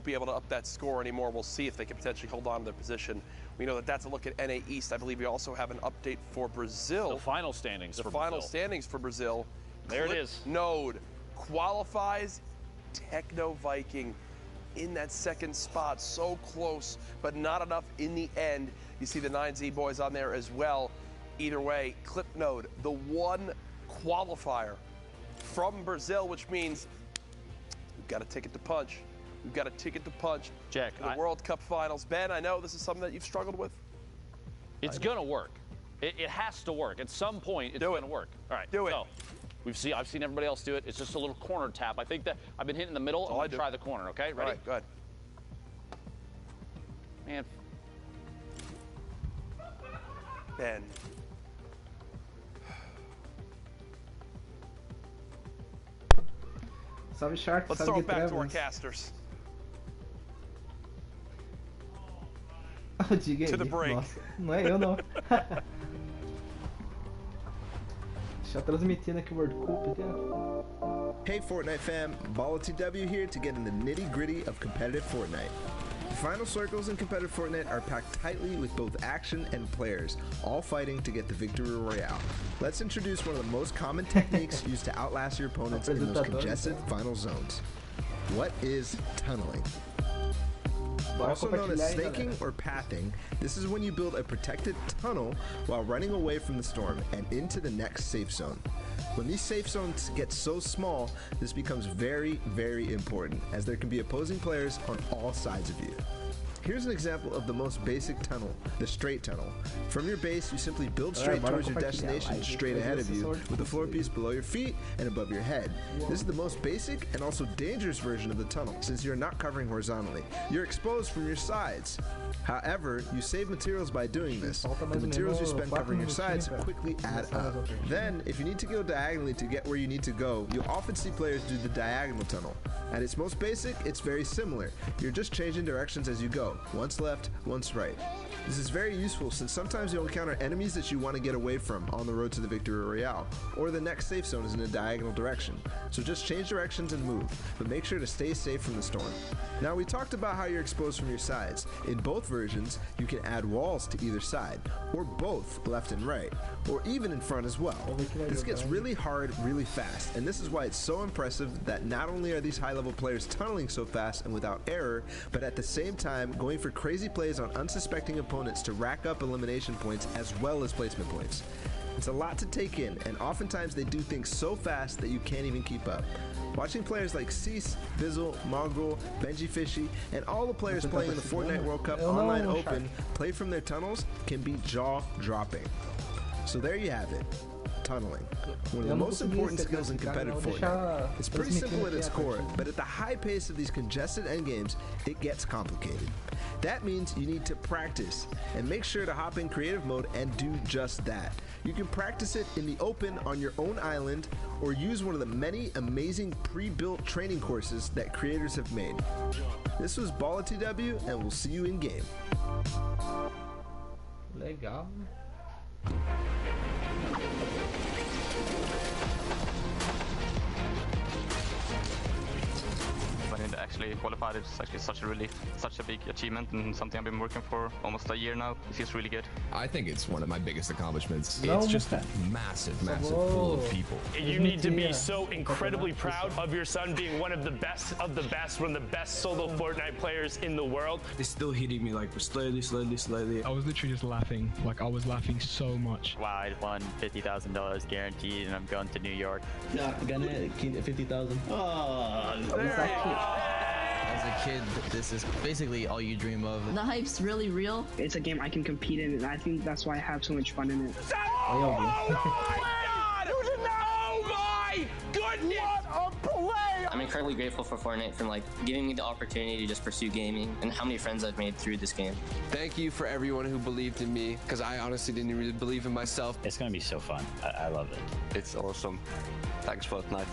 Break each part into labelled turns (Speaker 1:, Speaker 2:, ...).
Speaker 1: be able to up that score anymore. We'll see if they can potentially hold on to their position. We know that that's a look at NA East. I believe we also have an update for Brazil.
Speaker 2: The final standings for Brazil.
Speaker 1: The final standings for Brazil.
Speaker 2: There it is.
Speaker 1: Node qualifies Techno Viking in that second spot. So close, but not enough in the end. You see the 9Z boys on there as well. Either way, Clip Node, the one qualifier from Brazil, which means we've got a ticket to punch. We've got a ticket to punch.
Speaker 2: Jack,
Speaker 1: the World Cup Finals. Ben, I know this is something that you've struggled with.
Speaker 2: It's gonna work. It has to work. At some point, it's gonna work. All right,
Speaker 1: do it.
Speaker 2: So, I've seen everybody else do it. It's just a little corner tap. I think that I've been hitting the middle. I'm gonna try the corner. Okay, ready?
Speaker 1: All right, go ahead.
Speaker 2: Man.
Speaker 1: Ben.
Speaker 3: Salve Shark,
Speaker 1: Let's
Speaker 3: salve
Speaker 1: throw it back to our
Speaker 3: Trevas.
Speaker 1: casters.
Speaker 3: O Digue
Speaker 1: To the
Speaker 3: aí.
Speaker 1: break.
Speaker 3: Nossa, não é eu não. Deixa eu transmitir aqui o World Cup.
Speaker 4: Hey Fortnite fam, BallaTW here to get in the nitty gritty of competitive Fortnite. The final circles in competitive Fortnite are packed tightly with both action and players, all fighting to get the victory royale. Let's introduce one of the most common techniques used to outlast your opponents in those congested final zones. What is tunneling? Also known as snaking or pathing, this is when you build a protected tunnel while running away from the storm and into the next safe zone. When these safe zones get so small, this becomes very, very important, as there can be opposing players on all sides of you. Here's an example of the most basic tunnel, the straight tunnel. From your base, you simply build straight towards your destination straight ahead of you, with a floor piece below your feet and above your head. This is the most basic and also dangerous version of the tunnel, since you're not covering horizontally. You're exposed from your sides. However, you save materials by doing this. The materials you spend covering your sides quickly add up. Then, if you need to go diagonally to get where you need to go, you'll often see players do the diagonal tunnel. At its most basic, it's very similar. You're just changing directions as you go, once left, once right. This is very useful since sometimes you'll encounter enemies that you want to get away from on the road to the victory royale, or the next safe zone is in a diagonal direction. So just change directions and move, but make sure to stay safe from the storm. Now we talked about how you're exposed from your sides. In both versions, you can add walls to either side, or both left and right, or even in front as well. This gets really hard really fast, and this is why it's so impressive that not only are these high-level players tunneling so fast and without error, but at the same time going for crazy plays on unsuspecting opponents to rack up elimination points as well as placement points. It's a lot to take in, and oftentimes they do things so fast that you can't even keep up. Watching players like Cease, Bizzle, Mongrel, Benji Fishy, and all the players playing in the Fortnite World Cup Online Open play from their tunnels can be jaw-dropping. So there you have it. Tunneling. One of the most important skills in competitive Fortnite. It's pretty simple at its core, but at the high pace of these congested endgames, it gets complicated. That means you need to practice, and make sure to hop in creative mode and do just that. You can practice it in the open on your own island, or use one of the many amazing pre-built training courses that creators have made. This was BallaTW, and we'll see you in game.
Speaker 3: Legal.
Speaker 5: When it actually qualified, it's actually such a relief, such a big achievement, and something I've been working for almost a year now. It feels really good.
Speaker 6: I think it's one of my biggest accomplishments. It's just a massive pool of people.
Speaker 7: You need to be so incredibly proud of your son being one of the best, one of the best solo Fortnite players in the world.
Speaker 8: It's still hitting me like slowly.
Speaker 9: I was literally just laughing. Like, I was laughing so much.
Speaker 10: Wow, I won $50,000 guaranteed, and I'm going to New York.
Speaker 11: Yeah, gonna 50,000.
Speaker 10: Oh, as a kid, this is basically all you dream of.
Speaker 12: The hype's really real.
Speaker 13: It's a game I can compete in, and I think that's why I have so much fun in it.
Speaker 1: Oh my goodness! What a play!
Speaker 14: I'm incredibly grateful for Fortnite for giving me the opportunity to just pursue gaming, and how many friends I've made through this game.
Speaker 15: Thank you for everyone who believed in me, because I honestly didn't really believe in myself.
Speaker 10: It's gonna be so fun. I love it.
Speaker 15: It's awesome. Thanks, Fortnite.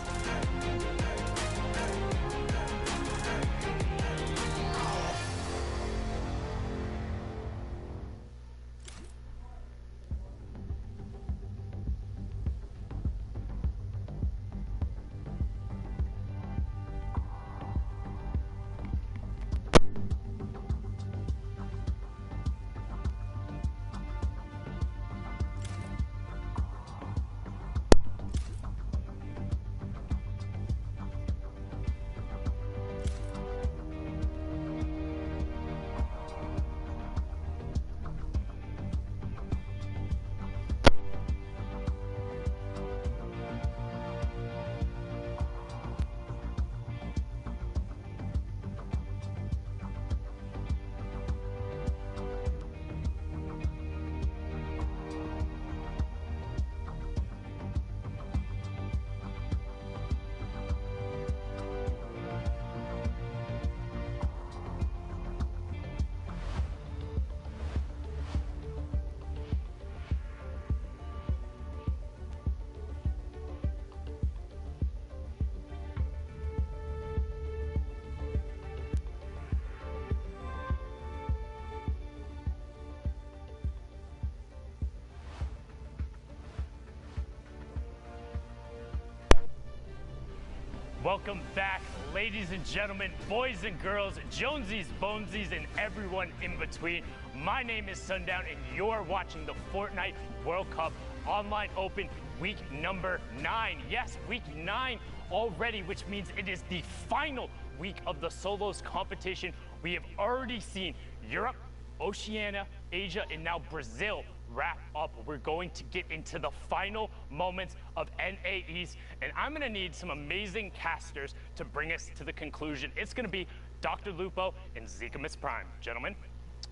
Speaker 7: Welcome back, ladies and gentlemen, boys and girls, Jonesies, Bonesies, and everyone in between. My name is Sundown, and you're watching the Fortnite World Cup Online Open week number 9. Yes, week 9 already, which means it is the final week of the solos competition. We have already seen Europe, Oceania, Asia, and now Brazil wrap up. We're going to get into the final moments of NA and I'm gonna need some amazing casters to bring us to the conclusion. It's gonna be Dr. Lupo and Zika Prime. Gentlemen,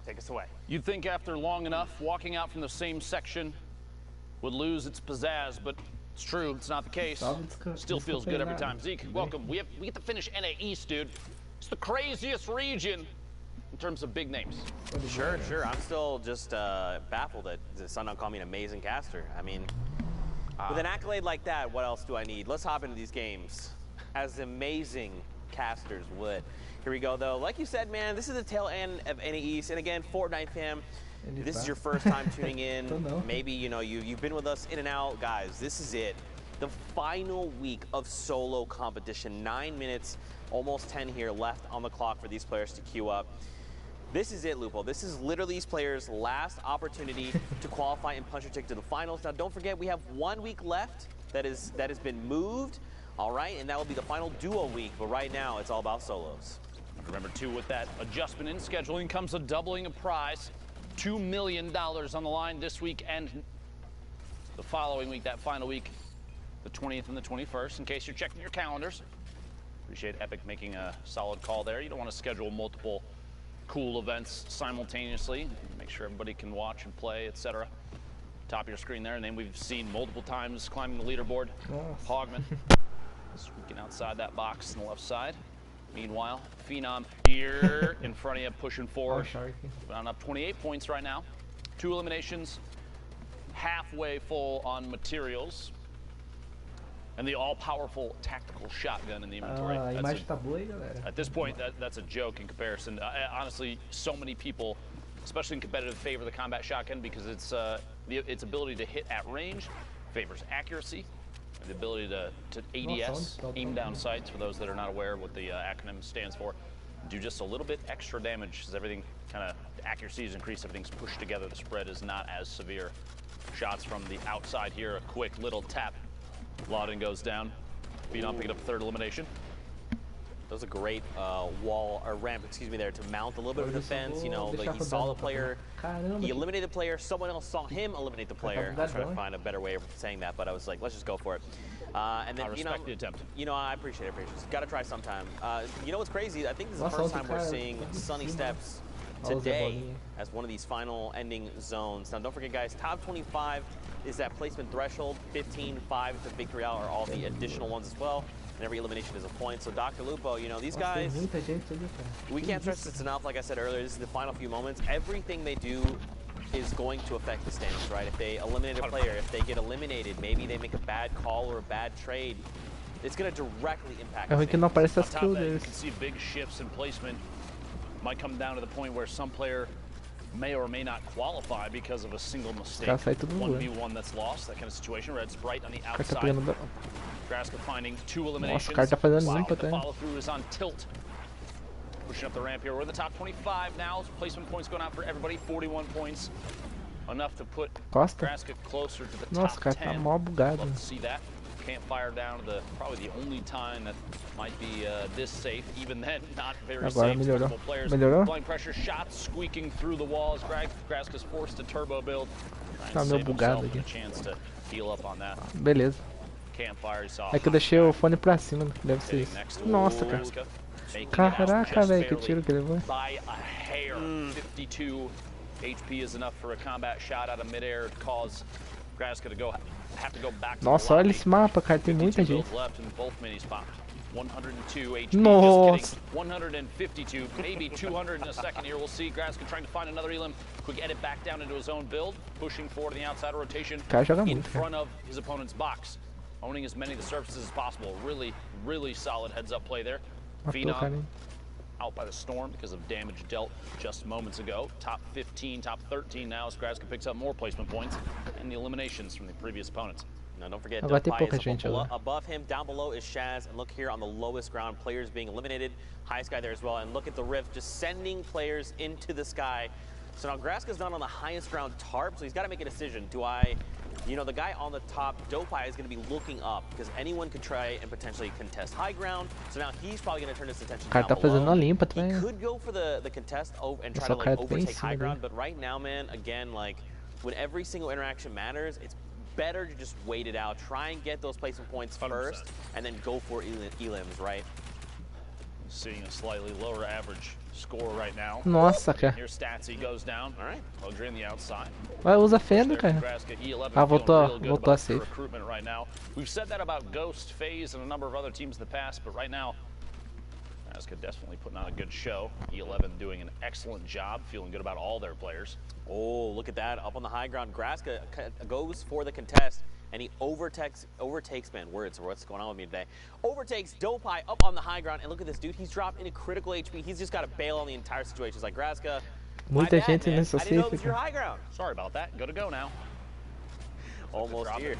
Speaker 7: take us away.
Speaker 2: You'd think after long enough, walking out from the same section would lose its pizzazz, but it's true, it's not the case. Still feels good every time. Zeke, welcome. We get to finish NA East, dude. It's the craziest region in terms of big names.
Speaker 12: Sure. I'm still just baffled that Sundown called me an amazing caster. I mean, with an accolade like that, what else do I need? Let's hop into these games as amazing casters would. Here we go, though. Like you said, man, this is the tail end of NA East. And again, Fortnite fam, this is your first time tuning in. Maybe, you know, you've been with us in and out. Guys, this is it. The final week of solo competition. 9 minutes, almost 10 here left on the clock for these players to queue up. This is it, Lupo. This is literally these players' last opportunity to qualify and punch your ticket to the finals. Now, don't forget, we have 1 week left that has been moved, all right? And that will be the final duo week, but right now, it's all about solos.
Speaker 2: Remember, too, with that adjustment in scheduling comes a doubling of prize. $2 million on the line this week and the following week, that final week, the 20th and the 21st, in case you're checking your calendars. Appreciate Epic making a solid call there. You don't want to schedule multiple cool events simultaneously. Make sure everybody can watch and play, etc. Top of your screen there, and then we've seen multiple times climbing the leaderboard. Hogman squeaking outside that box on the left side. Meanwhile, Phenom here in front of you, pushing forward. On up 28 points right now. 2 eliminations, halfway full on materials. And the all-powerful tactical shotgun in the inventory. At this point, that's a joke in comparison. Honestly, so many people, especially in competitive, favor the combat shotgun because its ability to hit at range favors accuracy, and the ability to ADS, aim down sights, for those that are not aware of what the acronym stands for, do just a little bit extra damage as everything kind of, accuracy is increased, everything's pushed together, the spread is not as severe. Shots from the outside here, a quick little tap. Lauden goes down. Phenom picking up a 3rd elimination.
Speaker 12: That was a great wall, or ramp, excuse me, there to mount a little bit of defense. You know, like he saw the player, he eliminated the player, someone else saw him eliminate the player. I was trying to find a better way of saying that, but I was like, let's just go for it. And then,
Speaker 2: I respect the attempt.
Speaker 12: You know, I appreciate it. Got to try sometime. You know what's crazy? I think this is the first time we're seeing Sunny Steps today as one of these final ending zones. Now, don't forget, guys, top 25 is that placement threshold. 15, 5 to victory out are all the additional ones as well. And every elimination is a point. So, Dr. Lupo, you know, these guys, we can't stress this enough. Like I said earlier, this is the final few moments. Everything they do is going to affect the standings, right? If they eliminate a player, if they get eliminated, maybe they make a bad call or a bad trade, it's going to directly impact the standings.
Speaker 2: On top of that, you can see big shifts in placement. Might come down to the point where some player may or may not qualify because of a single mistake. 1v1 that's lost, that kind of situation. Red Sprite on the outside. Graska finding 2 eliminations. The follow through is on tilt. Pushing up the ramp here. We're in the top 25 now. Placement points going out for everybody. 41 points. Enough to put Graska closer to the top 10. Love to see that. Campfire down to probably the only time that might be this safe. Even then, not very safe. Multiple players applying pressure, shots squeaking through the walls. Graska's forced to turbo build. Trying to save himself a chance to heal up on that.
Speaker 3: Beleza.
Speaker 2: Campfire,
Speaker 3: É que eu deixei o fone pra cima, deve ser isso. Nossa, cara. Caraca, velho, que tiro que levou.
Speaker 2: By a hair. 52 HP is enough for a combat shot out of midair to cause Graska to have to go back to
Speaker 3: Nossa, olha esse mapa, cara, tem muita gente.
Speaker 2: 102 HP,
Speaker 3: Nossa.
Speaker 2: just kidding. 152, maybe 200 in a second here. We'll see. Graska trying to find another elim. Quick edit back down into his own build, pushing forward in the outside rotation in front of his opponent's box. Owning as many of the surfaces as possible. Really, really solid heads-up play there. Phenom out by the storm because of damage dealt just moments ago. Top 15, top 13 now as Graska picks up more placement points and the eliminations from the previous opponents.
Speaker 12: Now don't forget,
Speaker 3: Agora tem
Speaker 12: Dopai
Speaker 3: pouca
Speaker 12: is
Speaker 3: gente lá.
Speaker 12: above him. Down below is Shaz, and look here on the lowest ground, players being eliminated. Highest guy there as well, and look at the rift, just sending players into the sky. So now Graska's not on the highest ground tarp, so he's got to make a decision. Do I, you know, the guy on the top, Dopai, is going to be looking up because anyone could try and potentially contest high ground. So now he's probably going to turn his attention down
Speaker 3: Tá fazendo
Speaker 12: below.
Speaker 3: uma limpa também.
Speaker 12: He could go for the contest and try to like overtake high ground, but right now, man, again, like when every single interaction matters, it's better to just wait it out, try and get those placement points
Speaker 2: 100%.
Speaker 12: first, and then go for elims, right?
Speaker 2: Seeing a slightly lower average score right now.
Speaker 3: Nossa, cara.
Speaker 2: Your stats, he goes down. All right, luxury in the outside.
Speaker 3: Vai, usa fenda, cara. Ah, voltou a safe.
Speaker 2: Recruitment right now. We've said that about Ghost, FaZe, and a number of other teams in the past, but right now, Graska definitely putting on a good show. E11 doing an excellent job, feeling good about all their players.
Speaker 12: Oh, look at that, up on the high ground. Graska goes for the contest, and he overtakes, man, words, what's going on with me today? Overtakes Dopai up on the high ground, and look at this dude, he's dropped into critical HP. He's just got to bail on the entire situation. It's like, Graska,
Speaker 3: muita gente nessa
Speaker 12: I didn't know it was
Speaker 3: safe,
Speaker 12: your
Speaker 3: cara.
Speaker 12: high ground.
Speaker 2: Sorry about that, good to go now.
Speaker 12: Almost here.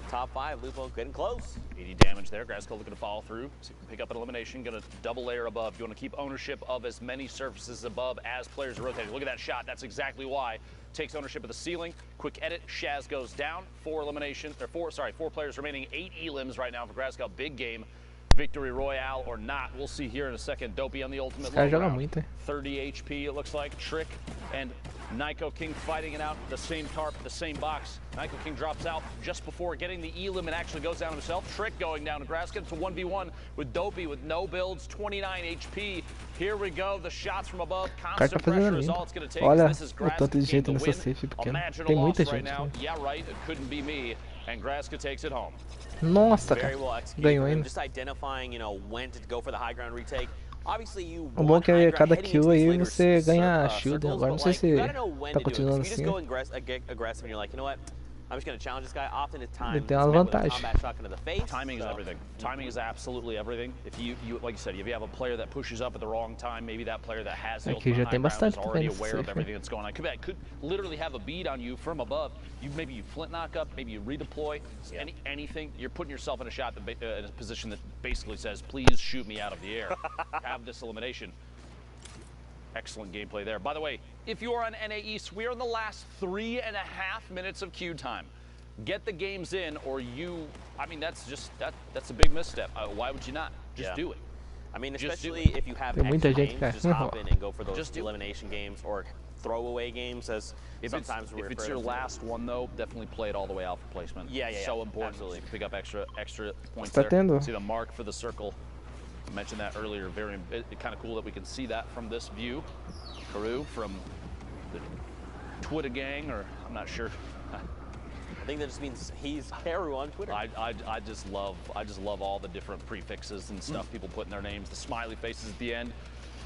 Speaker 12: Top 5, Lupo getting close.
Speaker 2: 80 damage there. Graska looking to follow through. So you can pick up an elimination. Going to double layer above. You want to keep ownership of as many surfaces above as players are rotating. Look at that shot. That's exactly why. Takes ownership of the ceiling. Quick edit. Shaz goes down. 4 players remaining. 8 elims right now for Graska. Big game. Victory Royale or not. We'll see here in a second. Dopey on the ultimate low ground. 30 HP it looks like. Trick and Nyko King fighting it out. The same tarp, the same box. Nyko King drops out just before getting the elim and actually goes down himself. Trick going down to Graska. It's a 1v1 with Dopey with no builds, 29 HP. Here we go. The shots from above. Constant pressure is all it's going to take.
Speaker 3: Olha
Speaker 12: this is
Speaker 3: o tanto de gente nessa safe pequena. Tem muita gente.
Speaker 2: Now. Yeah, right. It couldn't be me. And Graska takes it home.
Speaker 3: Nossa, cara. Ganhou ainda.
Speaker 12: Just identifying, you know, when to go for the high ground retake. Obviously, you
Speaker 3: o bom é que cada kill aí você ganha shield. Agora não sei se tá continuando assim.
Speaker 12: You just go aggressive and you're like, you know what? I'm just going to challenge this guy. Often it's time.
Speaker 3: Ele tem uma vantagem.
Speaker 2: Timing is everything. Timing is absolutely everything. If you like you said, if you have a player that pushes up at the wrong time, maybe that player that has the ultimate high ground is already aware of everything that's going on. Could literally have a bead on you from above. Maybe you flint knock up, maybe you redeploy. Anything. You're putting yourself in a shot that, in a position that basically says, "Please shoot me out of the air." Have this elimination. Excellent gameplay there. By the way, if you are on NA East, we are in the last 3.5 minutes of queue time. Get the games in, or I mean, that's a big misstep. Why would you not? Just do it.
Speaker 12: I mean, especially if you have extra games, just hop in and go for those elimination games or throwaway games, as sometimes we're
Speaker 2: If it's your last one, though, definitely play it all the way out for placement.
Speaker 12: Yeah.
Speaker 2: So important.
Speaker 12: Absolutely.
Speaker 2: Pick up extra points there.
Speaker 3: Tendo.
Speaker 2: See the mark for the circle. I mentioned that earlier. Very kind of cool that we can see that from this view. Karu from the Twitter gang, or I'm not sure.
Speaker 12: I think that just means he's Karu on Twitter.
Speaker 2: I just love all the different prefixes and stuff people put in their names. The smiley faces at the end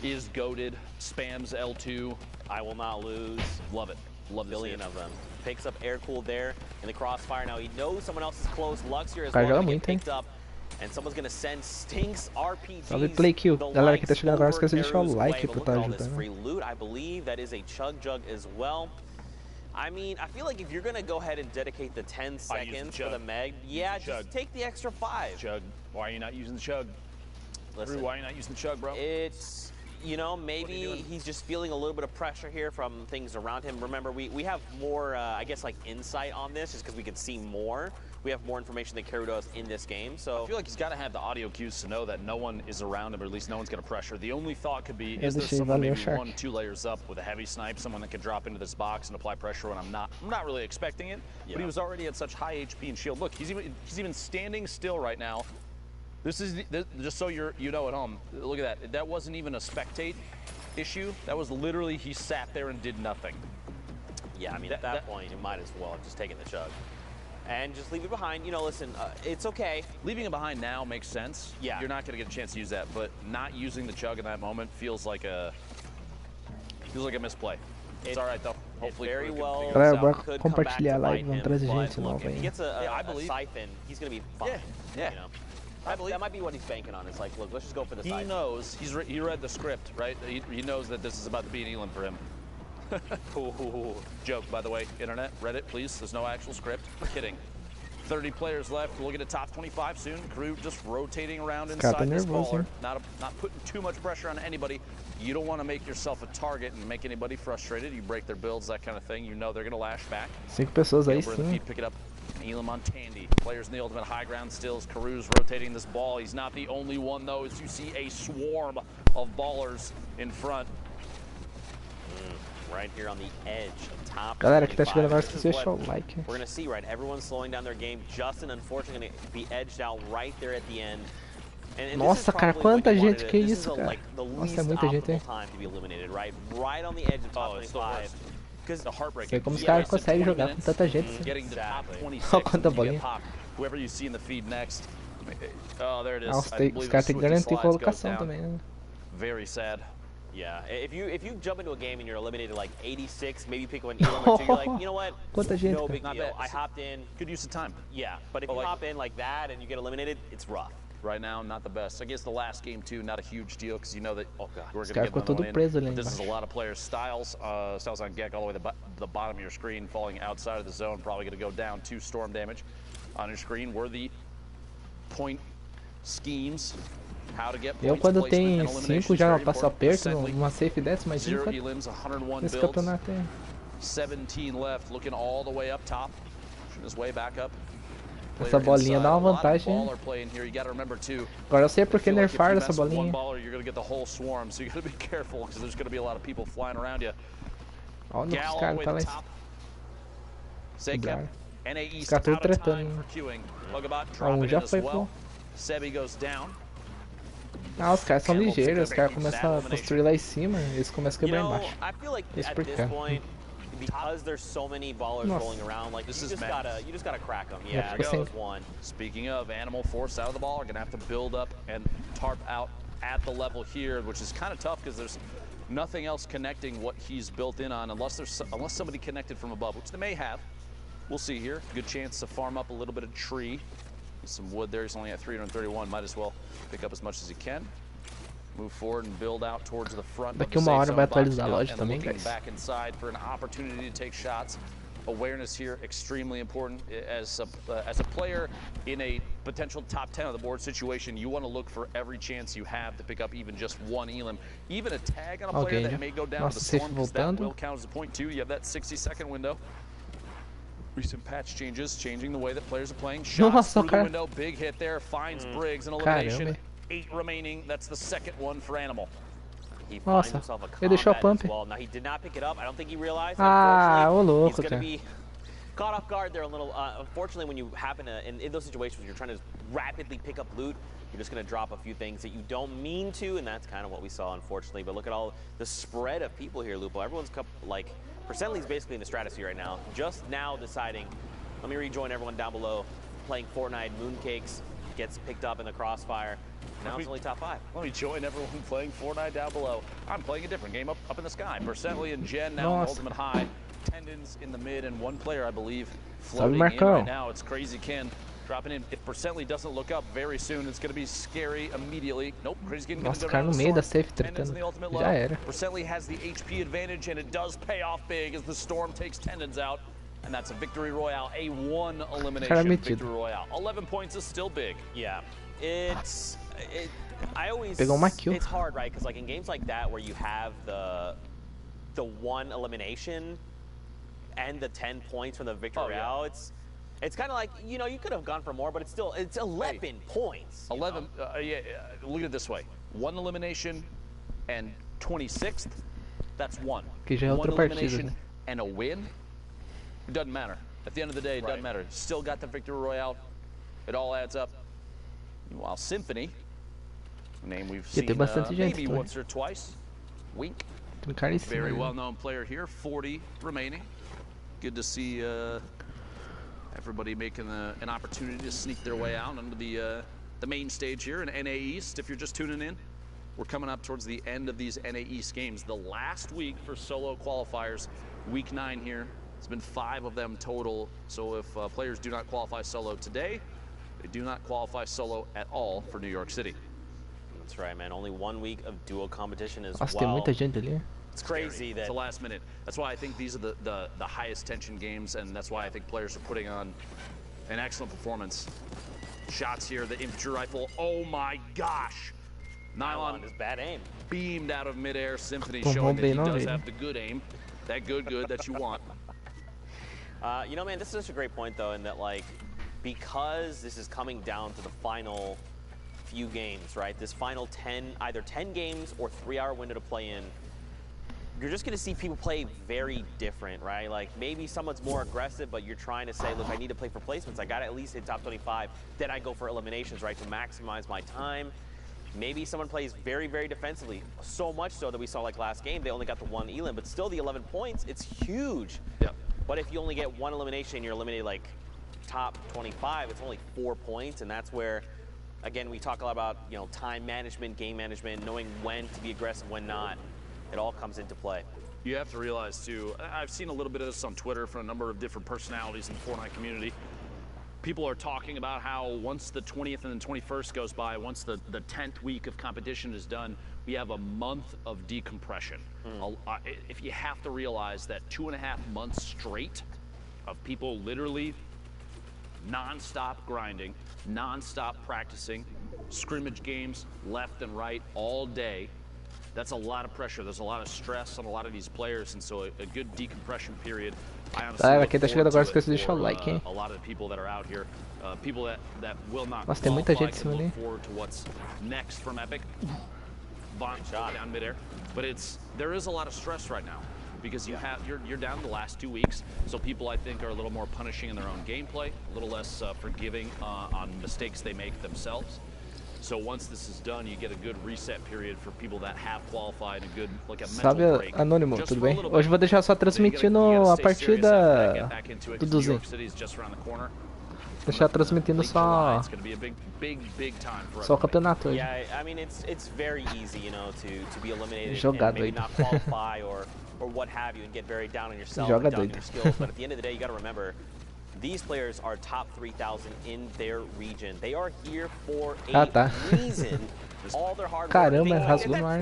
Speaker 2: is goated. Spams L2.
Speaker 12: I will not lose.
Speaker 2: Love it. Love
Speaker 12: a billion of them. Picks up air cool there in the crossfire. Now he knows someone else is close. Luxury as well. Get picked up. And someone's gonna send Stinks RPGs.
Speaker 3: Salve Play Kill. Galera que tá chegando agora, esquece de deixar o like pra estar ajudando.
Speaker 12: Free loot. I believe that is a chug jug as well. I mean, I feel like if you're gonna go ahead and dedicate the 10 seconds for the Meg, just take the extra 5.
Speaker 2: Chug. Why are you not using the chug?
Speaker 12: Listen,
Speaker 2: why are you not using the chug, bro?
Speaker 12: It's, you know, maybe he's just feeling a little bit of pressure here from things around him. Remember, we have more, I guess, like insight on this just because we can see more. We have more information than Karu does in this game, so...
Speaker 2: I feel like he's got to have the audio cues to know that no one is around him, or at least no one's going to pressure. The only thought could be, is there someone maybe 1-2 layers up with a heavy snipe, someone that can drop into this box and apply pressure when I'm not really expecting it, but he was already at such high HP and shield. Look, he's even standing still right now. This is, just so you know at home, look at that. That wasn't even a spectate issue. That was literally, he sat there and did nothing.
Speaker 12: Yeah, I mean, at that point, you might as well have just taken the chug. And just leave it behind. You know, listen, it's okay.
Speaker 2: Leaving it behind now makes sense.
Speaker 12: Yeah.
Speaker 2: You're not going to get a chance to use that, but not using the chug in that moment feels like a misplay. It's all right, though. Hopefully,
Speaker 12: very well
Speaker 3: could compartilhar a live, vamos trazer gente nova aí.
Speaker 12: If he gets a siphon, he's going to be fine.
Speaker 2: Yeah.
Speaker 12: You know? That might be what he's banking on. It's like, look, let's just go for the siphon.
Speaker 2: He knows. He read the script, right? He knows that this is about to be an elim for him. Joke, by the way, internet, Reddit, please. There's no actual script. Kidding. 30 players left. We'll get a top 25 soon. Crew just rotating around inside this baller. Not putting too much pressure on anybody. You don't want to make yourself a target and make anybody frustrated. You break their builds, that kind of thing. You know they're going to lash back.
Speaker 3: 5 pessoas aí sim.
Speaker 2: Pick it up. Elam on Tandy. Players in the ultimate high ground stills. Caru's rotating this ball. He's not the only one, though, as you see a swarm of ballers in front.
Speaker 12: Right here on the edge, top.
Speaker 3: Galera que tá chegando agora, esqueci de deixar o like.
Speaker 12: We're gonna see, right? Everyone's slowing down their game. Justin, unfortunately, gonna be edged out right there at the end. And
Speaker 3: Nossa, cara, quanta gente, que isso, cara? Nossa, é muita gente, hein?
Speaker 12: Right on the edge of top 25.
Speaker 3: Sei como os caras conseguem jogar com tanta gente. Olha quanta bolinha.
Speaker 2: Whoever you see in the feed next. Oh, there it is.
Speaker 3: Os caras têm que garantir colocação também, né?
Speaker 2: Very sad.
Speaker 12: Yeah, if you jump into a game and you're eliminated like 86, maybe pick one Elam or two, you're like, you know what? No big deal. I hopped in.
Speaker 2: Good use of time.
Speaker 12: Yeah, but if you hop in like that and you get eliminated, it's rough.
Speaker 2: Right now, not the best. I guess the last game too, not a huge deal because you know that we're going to
Speaker 3: get
Speaker 2: them in. This is a lot of players. Styles on Gek all the way to the bottom of your screen, falling outside of the zone, probably going to go down 2 storm damage on your screen. Were the point schemes.
Speaker 3: Eu quando tem 5 já passo aperto numa safe dessa, mas nesse campeonato é.
Speaker 2: 17 left, looking all the way up top. Shooting his way back up.
Speaker 3: Essa bolinha dá uma vantagem. Agora eu sei porque nerfaram essa bolinha. Olha os caras tá lá. Os caras estão tretando. Já foi pô. Os caras são ligeiros, os caras começam a construir lá em cima e eles começam a quebrar embaixo. Explicar.
Speaker 12: Because there's so many ballers rolling around, like you just gotta crack them. Yeah, goes one.
Speaker 2: Speaking of, Animal forced out of the ball, are gonna have to build up and tarp out at the level here, which is kind of tough because there's nothing else connecting what he's built in on, unless somebody connected from above, which they may have. We'll see here. Good chance to farm up a little bit of tree. Some wood there. He's only at 331. Might as well pick up as much as he can. Move forward and build out towards the front.
Speaker 3: Daqui uma hora vai atualizar a loja também, guys.
Speaker 2: Back inside for an opportunity to take shots. Awareness here extremely important. As a player in a potential top 10 of the board situation, you want to look for every chance you have to pick up even just one Elam. Even a tag on a player that may go down to the storm, because that will count as a point too. You have that 60-second window. Recent patch changes, changing the way that players are playing. Shots through the window, big hit there, finds Briggs, an elimination. 8 remaining, that's the second one for Animal.
Speaker 12: He finds himself a combat as well. Now he did not pick it up. I don't think he realized.
Speaker 3: Louco,
Speaker 12: he's going to be caught off guard there a little. Unfortunately, when you happen to, in those situations, you're trying to rapidly pick up loot, you're just going to drop a few things that you don't mean to, and that's kind of what we saw, unfortunately. But look at all the spread of people here, Lupo. Everyone's like, Percently's basically in the stratosphere right now, just now deciding, let me rejoin everyone down below, playing Fortnite, Mooncakes, gets picked up in the crossfire. Now it's only top 5.
Speaker 2: Let me join everyone playing Fortnite down below. I'm playing a different game up in the sky. Percently and Jen now in ultimate high. Tendons in the mid and one player, I believe, floating in right now. It's Crazy Ken dropping in. If Percently doesn't look up very soon, it's going to be scary immediately. Nope, Crazy Ken going to go down
Speaker 3: no meio da safe tretando. Já era.
Speaker 2: Percently has the HP advantage, and it does pay off big as the Storm takes Tendons out. And that's a victory royale, a 1 elimination victory royale. 11 points is still big.
Speaker 12: Yeah, it's hard, right? Because like in games like that where you have the 1 elimination and the 10 points from the victory royale, it's kind of like, you know, you could have gone for more, but it's 11 points.
Speaker 2: 11. Look at it this way: 1 elimination and 26th. That's 1. One elimination and a win. It doesn't matter. At the end of the day, it doesn't matter. Still got the victory royale. It all adds up. Meanwhile, Symphony, a name we've seen maybe once or twice. Wink. Very well-known player here. 40 remaining. Good to see everybody making an opportunity to sneak their way out onto the main stage here in NA East. If you're just tuning in, we're coming up towards the end of these NA East games. The last week for solo qualifiers, week 9 here. It's been 5 of them total. So if players do not qualify solo today, they do not qualify solo at all for New York City.
Speaker 12: That's right, man. Only 1 week of duo competition as
Speaker 3: Nossa, tem muita gente ali.
Speaker 12: It's crazy that
Speaker 2: it's the last minute. That's why I think these are the highest tension games, and that's why I think players are putting on An excellent performance. Shots here, the infantry rifle. Oh my gosh! Nylon
Speaker 12: is bad aim.
Speaker 2: Beamed out of midair. Symphony showing that he does have the good aim. That good that you want.
Speaker 12: You know, man, this is such a great point, though, in that, like, because this is coming down to the final few games, right? This final 10, either 10 games or 3-hour window to play in, you're just going to see people play very different, right? Like, maybe someone's more aggressive, but you're trying to say, look, I need to play for placements. I got to at least hit top 25. Then I go for eliminations, right, to maximize my time. Maybe someone plays very, very defensively, so much so that we saw, like, last game, they only got the 1 elim, but still the 11 points, it's huge.
Speaker 2: Yep.
Speaker 12: But if you only get 1 elimination, you're eliminated, like, top 25, it's only 4 points, and that's where, again, we talk a lot about, you know, time management, game management, knowing when to be aggressive, when not. It all comes into play.
Speaker 2: You have to realize, too, I've seen a little bit of this on Twitter from a number of different personalities in the Fortnite community. People are talking about how once the 20th and the 21st goes by, once the 10th week of competition is done, we have a month of decompression. If you have to realize that 2.5 months straight of people literally non-stop grinding, non-stop practicing, scrimmage games left and right all day, that's a lot of pressure. There's a lot of stress on a lot of these players, and so a good decompression period. I honestly
Speaker 3: quem tá chegando agora, esquece de deixar o like, hein?
Speaker 2: A lot of the people that are out here, people that will not.
Speaker 3: Nossa, tem muita gente em cima ali.
Speaker 2: Forward to what's next from Epic. Bomb shot down midair, but there is a lot of stress right now because you're down the last 2 weeks, so people I think are a little more punishing in their own gameplay, a little less forgiving on mistakes they make themselves. So once this is done, you get a good reset period for people that have qualified, a good, like a mental break.
Speaker 3: Salve, Anônimo, tudo bem? Hoje eu vou deixar só transmitindo a partida do Duzinho. Deixar transmitindo só o campeonato hoje.
Speaker 12: Yeah, I mean it's very easy, you know, to be eliminated
Speaker 3: Jogar
Speaker 12: and maybe
Speaker 3: doido.
Speaker 12: not qualify or what have you and get very down on yourself
Speaker 3: Joga
Speaker 12: and down on
Speaker 3: doido.
Speaker 12: your skills, but at the end of the day, you got to remember these players are top 3,000 in their region. They are here for a reason. All their hard work.
Speaker 3: Caramba, rasgou no ar.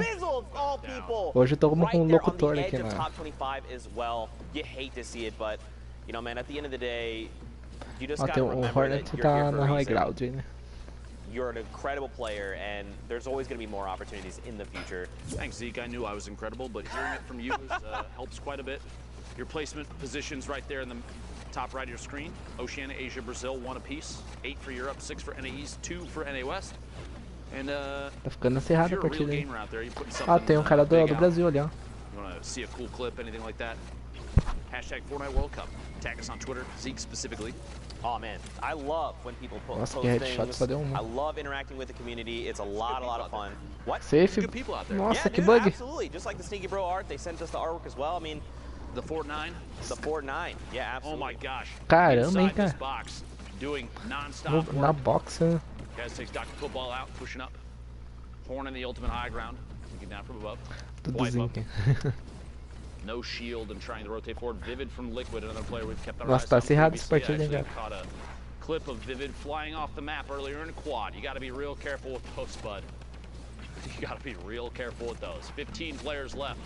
Speaker 3: Hoje eu tô como com um locutor aqui,
Speaker 12: mano. Top 25 as well. You hate to see it, but you know, man, at the end of the day, you just got to remember
Speaker 3: Hornet
Speaker 12: that you're
Speaker 3: tá
Speaker 12: here
Speaker 3: no
Speaker 12: for a
Speaker 3: high
Speaker 12: reason.
Speaker 3: ground, né?
Speaker 12: You're an incredible player, and there's always going to be more opportunities in the future.
Speaker 2: Thanks, Zeke. I knew I was incredible, but hearing it from you helps quite a bit. Your placement positions right there in the top right of your screen. Oceania, Asia, Brazil, 1 apiece. 8 for Europe, 6 for NA East, 2 for NA West. And
Speaker 3: tá ficando acirrada a partida aí. Tem cara do Brasil ali, ó.
Speaker 2: You want to see a cool clip, anything like that? Hashtag Fortnite World Cup. Tag us on Twitter, Zeke specifically.
Speaker 12: Oh man, I love when people post things. I love interacting with the community. It's a lot of fun. What?
Speaker 3: Safe.
Speaker 12: Good people out there.
Speaker 3: Nossa,
Speaker 12: yeah,
Speaker 3: que
Speaker 12: dude,
Speaker 3: bug.
Speaker 12: Absolutely. Just like the Sneaky Bro art, they sent us the artwork as well. I mean,
Speaker 2: the Fortnite.
Speaker 12: The Fortnite. Yeah, absolutely.
Speaker 2: Oh my gosh.
Speaker 3: Caramba, hein, cara.
Speaker 2: Box, doing non-stop
Speaker 3: Na box, né?
Speaker 2: Guys takes Dr. Football out, pushing up. Horn in the ultimate high ground. Looking down from above.
Speaker 3: Tudozinho aqui.
Speaker 2: No shield and trying to rotate forward. Vivid from Liquid, another player we've kept our
Speaker 3: Nossa,
Speaker 2: eyes
Speaker 3: tá
Speaker 2: on.
Speaker 3: acirrado esse partido, hein, cara.
Speaker 2: Caught a clip of Vivid flying off the map earlier in a quad. You got to be real careful with those, bud. You got to be real careful with those. 15 players left.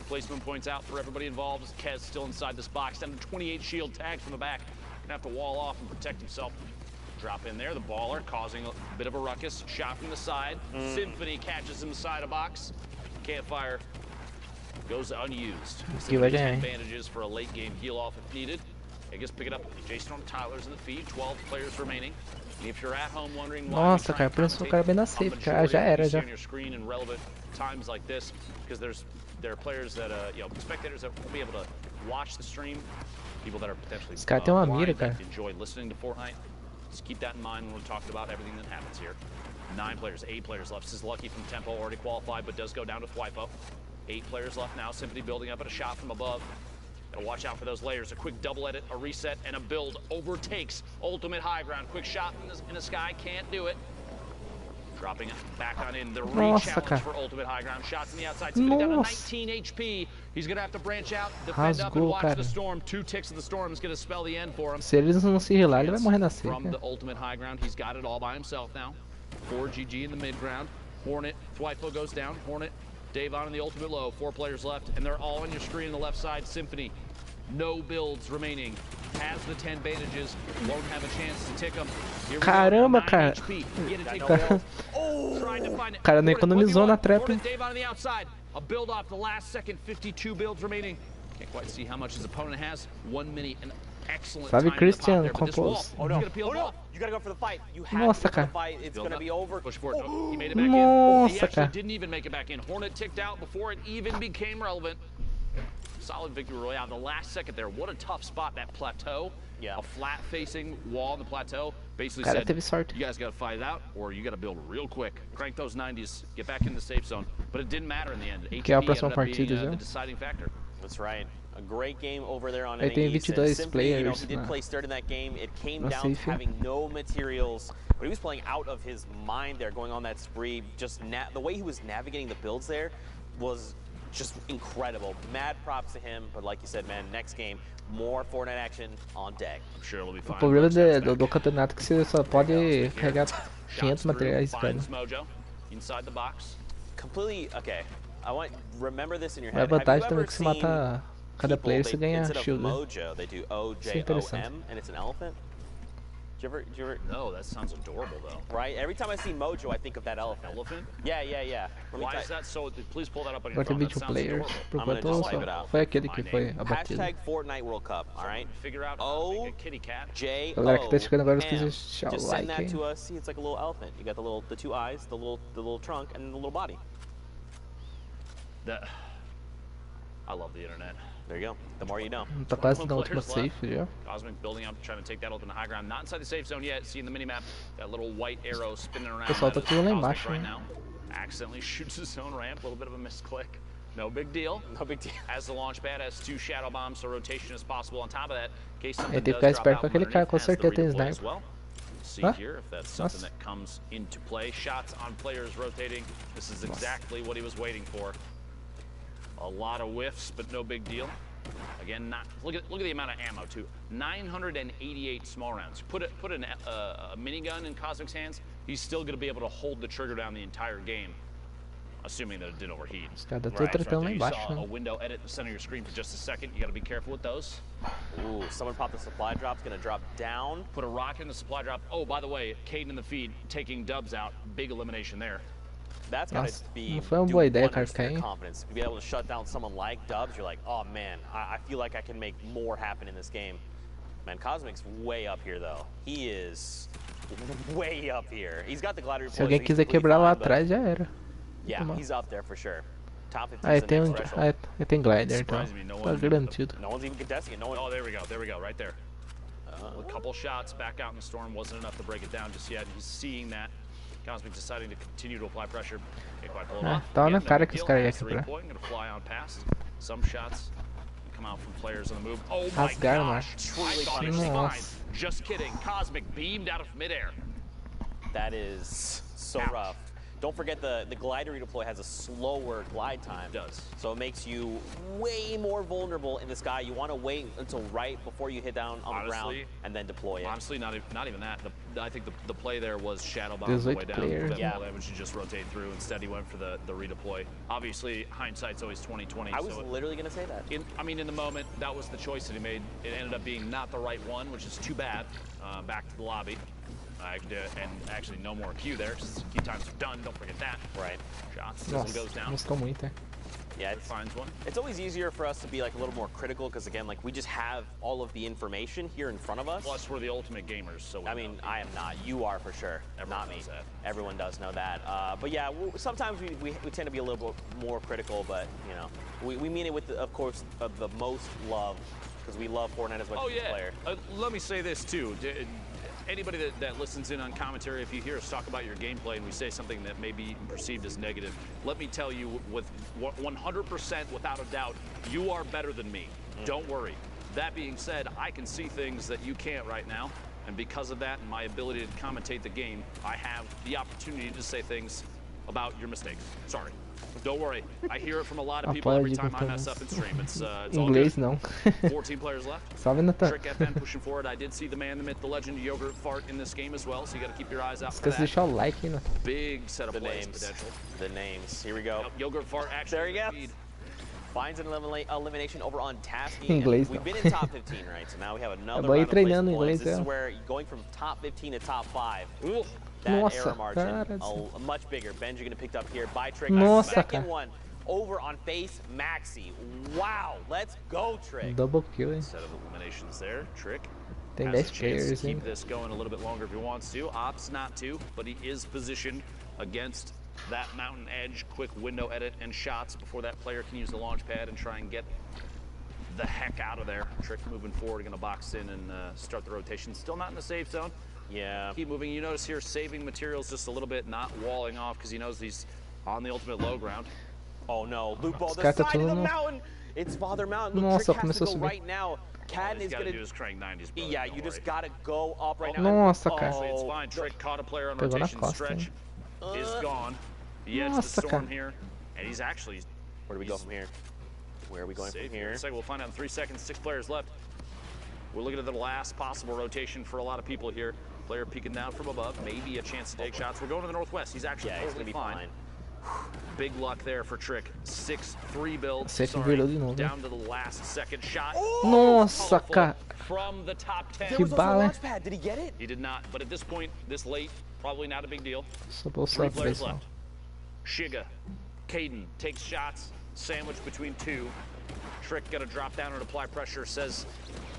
Speaker 2: Placement points out for everybody involved. Kez still inside this box. Down to 28 shield tags from the back. Gonna have to wall off and protect himself. Drop in there. The baller causing a bit of a ruckus. Shot from the side. Symphony catches him inside a box. Can't fire. Goes unused. Advantages for a late game heal off if needed. I guess pick it up. J-Storm Tyler's in the feed. 12 players remaining. And if you're at home wondering why
Speaker 3: Nossa, cara, por isso o cara bem na safe, cara. Já era, já.
Speaker 2: On your screen in relevant times like this, because there are players that you know, spectators that won't be able to watch the stream, people that are potentially enjoy listening to Fortnite. Just keep that in mind when we're talking about everything that happens here. 9 players, 8 players left. This is Lucky from Tempo, already qualified, but does go down to Thwipo. 8 players left now. Symphony building up at a shot from above. Gotta watch out for those layers. A quick double edit, a reset, and a build overtakes ultimate high ground. Quick shot in the sky, can't do it. Dropping it back on in. The re-challenge for ultimate high ground. Shots in the outside. Symphony down to 19 HP. He's gonna have to branch out, defend up, and watch the storm. 2 ticks of the storm is gonna spell the end for him.
Speaker 3: Se eles não se healar, ele vai morrer na seca.
Speaker 2: From the ultimate high ground, he's got it all by himself now. 4 GG in the mid ground. Hornet, Thwipo goes down. Hornet, Davon in the ultimate low. 4 players left, and they're all on your screen on the left side. Symphony No builds remaining. Has the 10 bandages. Won't have a chance to tick them.
Speaker 3: Caramba, cara. O cara não economizou na trap.
Speaker 2: A build off the last second, 52 builds remaining. Can't quite see how much his opponent has. 1 minute, an excellent time.
Speaker 3: Sabe, Christian, compôs.
Speaker 12: Oh no, you gotta go for the fight. You have
Speaker 3: Nossa,
Speaker 12: to go for
Speaker 3: cara.
Speaker 12: the fight. It's gonna be over.
Speaker 2: Push forward. Oh, he made it back in.
Speaker 3: Nossa,
Speaker 2: He actually
Speaker 3: cara.
Speaker 2: didn't even make it back in. Hornet ticked out before it even became relevant. Solid victory royale. The last second there. What a tough spot, that plateau.
Speaker 12: Yeah.
Speaker 2: A flat-facing wall on the plateau. Basically
Speaker 3: Cara,
Speaker 2: said,
Speaker 3: teve sorte.
Speaker 2: you guys got to fight it out, or you got to build real quick. Crank those 90s, get back in the safe zone. But it didn't matter in the end.
Speaker 3: Que é a
Speaker 2: HTP
Speaker 3: próxima
Speaker 2: ended up being,
Speaker 3: partida já.
Speaker 2: the deciding factor.
Speaker 12: That's right. A great game over there on
Speaker 3: Aí tem
Speaker 12: NAEast.
Speaker 3: 22
Speaker 12: Simply, you know,
Speaker 3: players
Speaker 12: he did
Speaker 3: na-
Speaker 12: play third in that game. It came
Speaker 3: na
Speaker 12: down to
Speaker 3: safe.
Speaker 12: having no materials, but he was playing out of his mind there, going on that spree. Just the way he was navigating the builds there was just incredible. Mad props to him, but like you said, man, next game, more Fortnite action on deck.
Speaker 2: I'm sure it'll be
Speaker 3: O
Speaker 2: fine.
Speaker 3: problema do campeonato é que você só pode carregar 500 materiais, cara.
Speaker 2: Finds Mojo inside the box.
Speaker 12: Completely, okay. I want remember this in your
Speaker 3: A
Speaker 12: head. Have
Speaker 3: vantagem
Speaker 12: you
Speaker 3: também é
Speaker 12: ever
Speaker 3: que se
Speaker 12: seen
Speaker 3: mata cada player, você ganha
Speaker 12: instead of
Speaker 3: shield, né?
Speaker 12: Mojo, they do
Speaker 3: Isso é
Speaker 12: O-J-O-M,
Speaker 3: interessante.
Speaker 12: and it's an elephant? Do you ever?
Speaker 2: No, that sounds adorable though.
Speaker 12: Right? Every time I see Mojo, I think of that elephant.
Speaker 2: Elephant?
Speaker 12: Yeah. Let me
Speaker 2: Why
Speaker 12: tell
Speaker 2: is that so? Please pull that up on your
Speaker 3: Agora tem
Speaker 2: phone. That
Speaker 3: 21
Speaker 2: sounds
Speaker 3: players.
Speaker 2: adorable.
Speaker 3: Por
Speaker 12: I'm gonna
Speaker 3: enquanto
Speaker 12: just type it out.
Speaker 3: foi aquele que foi abatido.
Speaker 12: Hashtag Fortnite World Cup, alright?
Speaker 2: Figure out how to make a kitty cat.
Speaker 3: Galera que tá chegando agora,
Speaker 12: J-O-M.
Speaker 3: esqueci de deixar o
Speaker 12: Just send
Speaker 3: like,
Speaker 12: that
Speaker 3: hein?
Speaker 12: to us. See, it's like a little elephant. You got the two eyes, the little trunk, and the little body.
Speaker 2: I love the internet.
Speaker 12: There you go. The more you know.
Speaker 3: Tá quase na última
Speaker 2: Players left.
Speaker 3: safe já.
Speaker 2: Cosmic building up, trying to take that ultimate high ground. Not inside the safe zone yet. Seeing the minimap, that little white arrow spinning around.
Speaker 3: O pessoal tá
Speaker 2: That is
Speaker 3: tudo lá
Speaker 2: Cosmic
Speaker 3: embaixo,
Speaker 2: right
Speaker 3: né?
Speaker 2: now. Accidentally shoots his own ramp. A little bit of a misclick. No big deal.
Speaker 12: No big deal.
Speaker 2: As the launch pad has 2 shadow bombs, so rotation is possible. On top of that, in case
Speaker 3: Ele
Speaker 2: something
Speaker 3: tem que
Speaker 2: does
Speaker 3: ficar
Speaker 2: drop
Speaker 3: esperto
Speaker 2: out
Speaker 3: com
Speaker 2: from
Speaker 3: aquele cara,
Speaker 2: underneath,
Speaker 3: com
Speaker 2: has the
Speaker 3: certeza tem
Speaker 2: redeploy as
Speaker 3: sniper.
Speaker 2: well. See
Speaker 3: Hã?
Speaker 2: here if that's something
Speaker 3: Nossa.
Speaker 2: that comes into play. Shots on players rotating. This is exactly what he was waiting for. A lot of whiffs, but no big deal. Again, look at the amount of ammo too. 988 small rounds. Put a minigun in Cosmic's hands, he's still going to be able to hold the trigger down the entire game, assuming that it didn't overheat.
Speaker 3: Os caras estão trepando lá
Speaker 2: You
Speaker 3: embaixo,
Speaker 2: saw a
Speaker 3: né?
Speaker 2: window edit in the center of your screen for just a second. You got to be careful with those.
Speaker 12: Ooh, someone popped the supply drop. It's gonna drop down.
Speaker 2: Put a rocket in the supply drop. Oh, by the way, Caden in the feed taking dubs out. Big elimination there.
Speaker 12: That's gotta
Speaker 3: Nossa,
Speaker 12: be
Speaker 3: não foi uma boa ideia, cara,
Speaker 12: wonders to
Speaker 3: ficar
Speaker 12: your
Speaker 3: aí.
Speaker 12: confidence. To be able to shut down someone like Dubs, you're like, oh man, I feel like I can make more happen in this game. Man, Cosmic's way up here though. He is way up here. He's got the glider.
Speaker 3: Se alguém quiser quebrar lá atrás, já era.
Speaker 12: Yeah, he's up there for sure. Top 15
Speaker 3: Aí
Speaker 12: is the
Speaker 3: tem
Speaker 12: next threshold.
Speaker 3: aí tem glider, então.
Speaker 2: Surprised me, no
Speaker 3: Tá
Speaker 2: one-
Speaker 3: garantido.
Speaker 12: No one's even contesting it. No one.
Speaker 2: Oh, there we go, right there. A couple shots back out in the storm wasn't enough to break it down just yet. He's seeing that. Cosmic deciding to continue to apply pressure. Can't quite pull it off.
Speaker 3: Tava na
Speaker 2: Again, no
Speaker 3: cara
Speaker 2: big
Speaker 3: que os
Speaker 2: deal.
Speaker 3: caras iam
Speaker 2: Has the
Speaker 3: quebrar.
Speaker 2: recoil, gonna fly on past. Some shots come out from players on the move. Oh my
Speaker 3: Rasgaram,
Speaker 2: gosh!
Speaker 3: mano.
Speaker 2: I thought he was fine.
Speaker 3: Nossa.
Speaker 2: Just kidding. Cosmic beamed out of midair.
Speaker 12: That is so rough. Don't forget the glider redeploy has a slower glide time.
Speaker 2: It does.
Speaker 12: So it makes you way more vulnerable in the sky. You want to wait until right before you hit down on the ground
Speaker 2: Honestly,
Speaker 12: and then deploy it.
Speaker 2: Honestly, not even that. I think the play there was shadow bomb the way down.
Speaker 3: players.
Speaker 2: That
Speaker 12: Yeah.
Speaker 2: damage to just rotate through. Instead, he went for the redeploy. Obviously, hindsight's always 20/20.
Speaker 12: I was
Speaker 2: so
Speaker 12: literally going to say that.
Speaker 2: in the moment, that was the choice that he made. It ended up being not the right one, which is too bad. Back to the lobby. And actually, no more Q there. Key times are done. Don't forget that.
Speaker 12: Right.
Speaker 2: Shots. Sizzle
Speaker 3: Nossa,
Speaker 2: goes down.
Speaker 3: gostou muito, hein?
Speaker 12: Yeah,
Speaker 2: Finds one.
Speaker 12: it's always easier for us to be like a little more critical because again, like we just have all of the information here in front of us.
Speaker 2: Plus, we're the ultimate gamers, so we
Speaker 12: I mean, I am not. You are for sure.
Speaker 2: Everyone
Speaker 12: not me.
Speaker 2: knows that.
Speaker 12: Everyone does know that. But yeah, sometimes we tend to be a little bit more critical, but you know, we mean it with, of course, the most love because we love Fortnite as much as the player.
Speaker 2: Let me say this too. Anybody that listens in on commentary, if you hear us talk about your gameplay and we say something that may be perceived as negative, let me tell you with 100% without a doubt, you are better than me. Don't worry. That being said, I can see things that you can't right now. And because of that and my ability to commentate the game, I have the opportunity to say things about your mistakes. Sorry. Don't worry. I hear it from a lot of people every time I mess up in stream. It's all
Speaker 3: Inglês
Speaker 2: good.
Speaker 3: não.
Speaker 2: 14 players left.
Speaker 3: Salve, Natan.
Speaker 2: Trick FN pushing forward. I did see the man, the myth, the legend, Yogurt Fart in this game as well, so you got to keep your eyes out for
Speaker 3: Esquece de
Speaker 2: that.
Speaker 3: deixar o like, hein, Natan.
Speaker 2: Big set of
Speaker 12: The
Speaker 2: plays
Speaker 12: names.
Speaker 2: potential.
Speaker 12: The names. Here we go.
Speaker 2: Yogurt Fart actually.
Speaker 12: There you go. Finds an elimination over on tasking.
Speaker 3: Inglês,
Speaker 12: We've
Speaker 3: não.
Speaker 12: been in top 15, right? So now we have another
Speaker 3: Acabei
Speaker 12: round of place
Speaker 3: treinando
Speaker 12: points.
Speaker 3: inglês,
Speaker 12: This is
Speaker 3: é.
Speaker 12: where going from top 15 to top 5. That
Speaker 3: Nossa,
Speaker 12: error margin,
Speaker 3: cara.
Speaker 12: much bigger. Benji gonna picked up here by Trick.
Speaker 3: Nossa,
Speaker 12: Second
Speaker 3: cara.
Speaker 12: one over on face Maxi. Wow, let's go, Trick.
Speaker 3: Double kill, hein?
Speaker 2: Set of eliminations there. Trick
Speaker 3: Tem
Speaker 2: has
Speaker 3: 10
Speaker 2: a chance to
Speaker 3: players,
Speaker 2: keep
Speaker 3: hein?
Speaker 2: this going a little bit longer if he wants to. Opts not to, but he is positioned against that mountain edge. Quick window edit and shots before that player can use the launch pad and try and get the heck out of there. Trick moving forward, gonna box in and start the rotation. Still not in the safe zone.
Speaker 12: Yeah.
Speaker 2: Keep moving. You notice here saving materials just a little bit, not walling off because he knows he's on the ultimate low ground.
Speaker 12: Oh no, Lupo, the
Speaker 3: caras tá
Speaker 12: side of
Speaker 3: tudo
Speaker 12: the
Speaker 3: no-
Speaker 12: mountain. It's Father Mountain. Look,
Speaker 3: Nossa,
Speaker 12: Trick has to
Speaker 3: começou a
Speaker 12: go
Speaker 3: subir.
Speaker 12: right now. Cadden is
Speaker 2: gotta
Speaker 12: gonna
Speaker 2: do is crank 90s, brother.
Speaker 12: Yeah,
Speaker 2: Don't
Speaker 12: you just
Speaker 2: worry.
Speaker 12: gotta go up right now.
Speaker 3: Nossa,
Speaker 12: and,
Speaker 3: cara.
Speaker 2: Actually, it's fine. Trick caught a player on
Speaker 3: Pegou na
Speaker 2: rotation.
Speaker 3: costa,
Speaker 2: Stretch is gone. He edged the
Speaker 3: Nossa,
Speaker 2: storm
Speaker 3: cara.
Speaker 2: here, and he's actually.
Speaker 12: Where do we go from here? Where are we going
Speaker 2: safe
Speaker 12: from here?
Speaker 2: In a second, we'll find out in 3 seconds. 6 players left. We're looking at the last possible rotation for a lot of people here. Player peeking down from above, maybe a chance to take shots. We're going to the northwest. He's actually
Speaker 12: Yeah, he's gonna
Speaker 2: totally
Speaker 12: be
Speaker 2: fine. Big luck there for Trick. 6-3 build.
Speaker 3: Safe
Speaker 2: Sorry,
Speaker 3: virou de novo,
Speaker 2: down to the last second shot.
Speaker 3: Nossa,
Speaker 2: Powerful
Speaker 3: cara.
Speaker 2: From the top 10.
Speaker 3: Que bala, hein?
Speaker 12: Pad. Did he get it?
Speaker 2: He did not, but at this point, this late, probably not a big deal.
Speaker 3: Só vou
Speaker 2: 3
Speaker 3: só
Speaker 2: players
Speaker 3: pressão.
Speaker 2: left. Shiga, Caden takes shots, sandwiched between 2. Trick gonna drop down and apply pressure, says,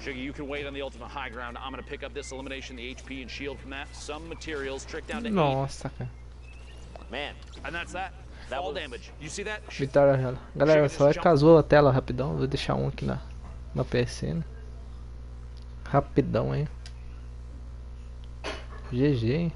Speaker 2: Shiga, you can wait on the ultimate high ground. I'm gonna pick up this elimination, the HP and shield from that. Some materials, Trick down to 8.
Speaker 3: Nossa, cara.
Speaker 12: Man.
Speaker 2: And that's that. Fall damage. You see that?
Speaker 3: Vitória já. Galera, só casou a tela rapidão. Vou deixar um aqui na PSN. Rapidão, hein. GG, hein.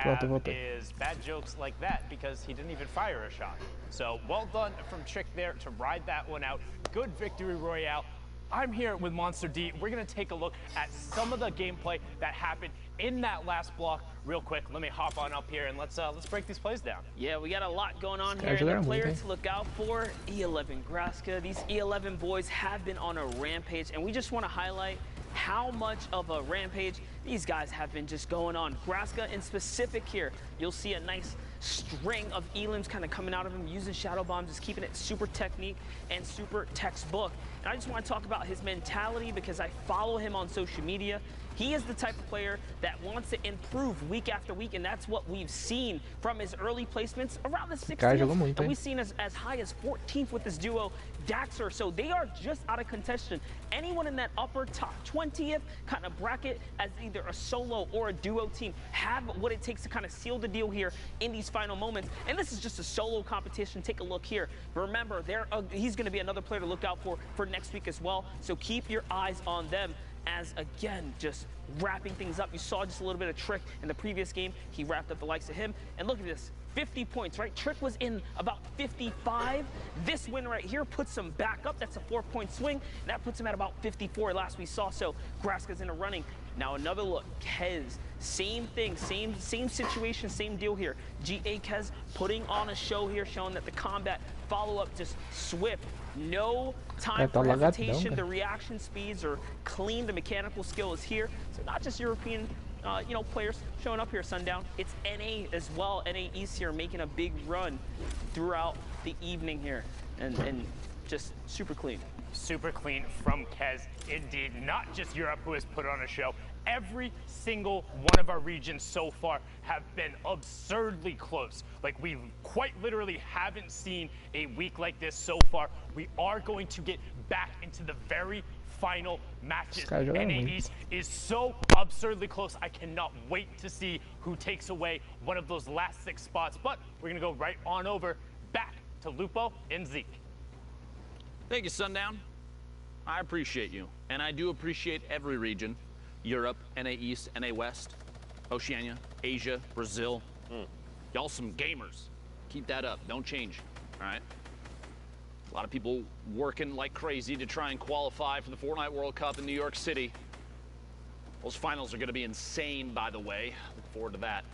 Speaker 3: Pronto, voltei.
Speaker 7: Is bad jokes like that because he didn't even fire a shot. So well done from Trick there to ride that one out. Good victory royale. I'm here with Monster D. We're gonna take a look at some of the gameplay that happened in that last block real quick. Let me hop on up here and let's break these plays down.
Speaker 16: Yeah, we got a lot going on here.
Speaker 3: Guys,
Speaker 16: And
Speaker 3: they're
Speaker 16: the players
Speaker 3: moving.
Speaker 16: to look out for, E11 Graska. These E11 boys have been on a rampage, and we just want to highlight how much of a rampage these guys have been just going on. Graska in specific here, you'll see a nice string of elims kind of coming out of him, using shadow bombs, just keeping it super technique and super textbook. And I just want to talk about his mentality because I follow him on social media. He is the type of player that wants to improve week after week, and that's what we've seen from his early placements around the 60th. And we've seen as high as 14th with this duo, Daxer. So they are just out of contention. Anyone in that upper top 20th kind of bracket as either a solo or a duo team have what it takes to kind of seal the deal here in these final moments. And this is just a solo competition. Take a look here. Remember, he's going to be another player to look out for next week as well. So keep your eyes on them. As again, just wrapping things up. You saw just a little bit of Trick in the previous game. He wrapped up the likes of him. And look at this, 50 points, right? Trick was in about 55. This win right here puts him back up. That's a 4-point swing. And that puts him at about 54 last we saw. So Graska's in a running. Now another look, Kez, same thing, same situation, same deal here. GA Kez putting on a show here, showing that the combat follow-up just swift. No time for hesitation. The reaction speeds are clean. The mechanical skill is here. So not just European, players showing up here, Sundown. It's NA as well. NA East here making a big run throughout the evening here, and just super clean.
Speaker 7: Super clean from Kez, indeed. Not just Europe who has put on a show. Every single one of our regions so far have been absurdly close. Like, we quite literally haven't seen a week like this so far. We are going to get back into the very final matches. NA East is so absurdly close. I cannot wait to see who takes away one of those last 6 spots. But we're going to go right on over back to Lupo and Zeke.
Speaker 2: Thank you, Sundown. I appreciate you. And I do appreciate every region. Europe, NA East, NA West, Oceania, Asia, Brazil. Y'all some gamers. Keep that up. Don't change, all right? A lot of people working like crazy to try and qualify for the Fortnite World Cup in New York City. Those finals are going to be insane, by the way. Look forward to that.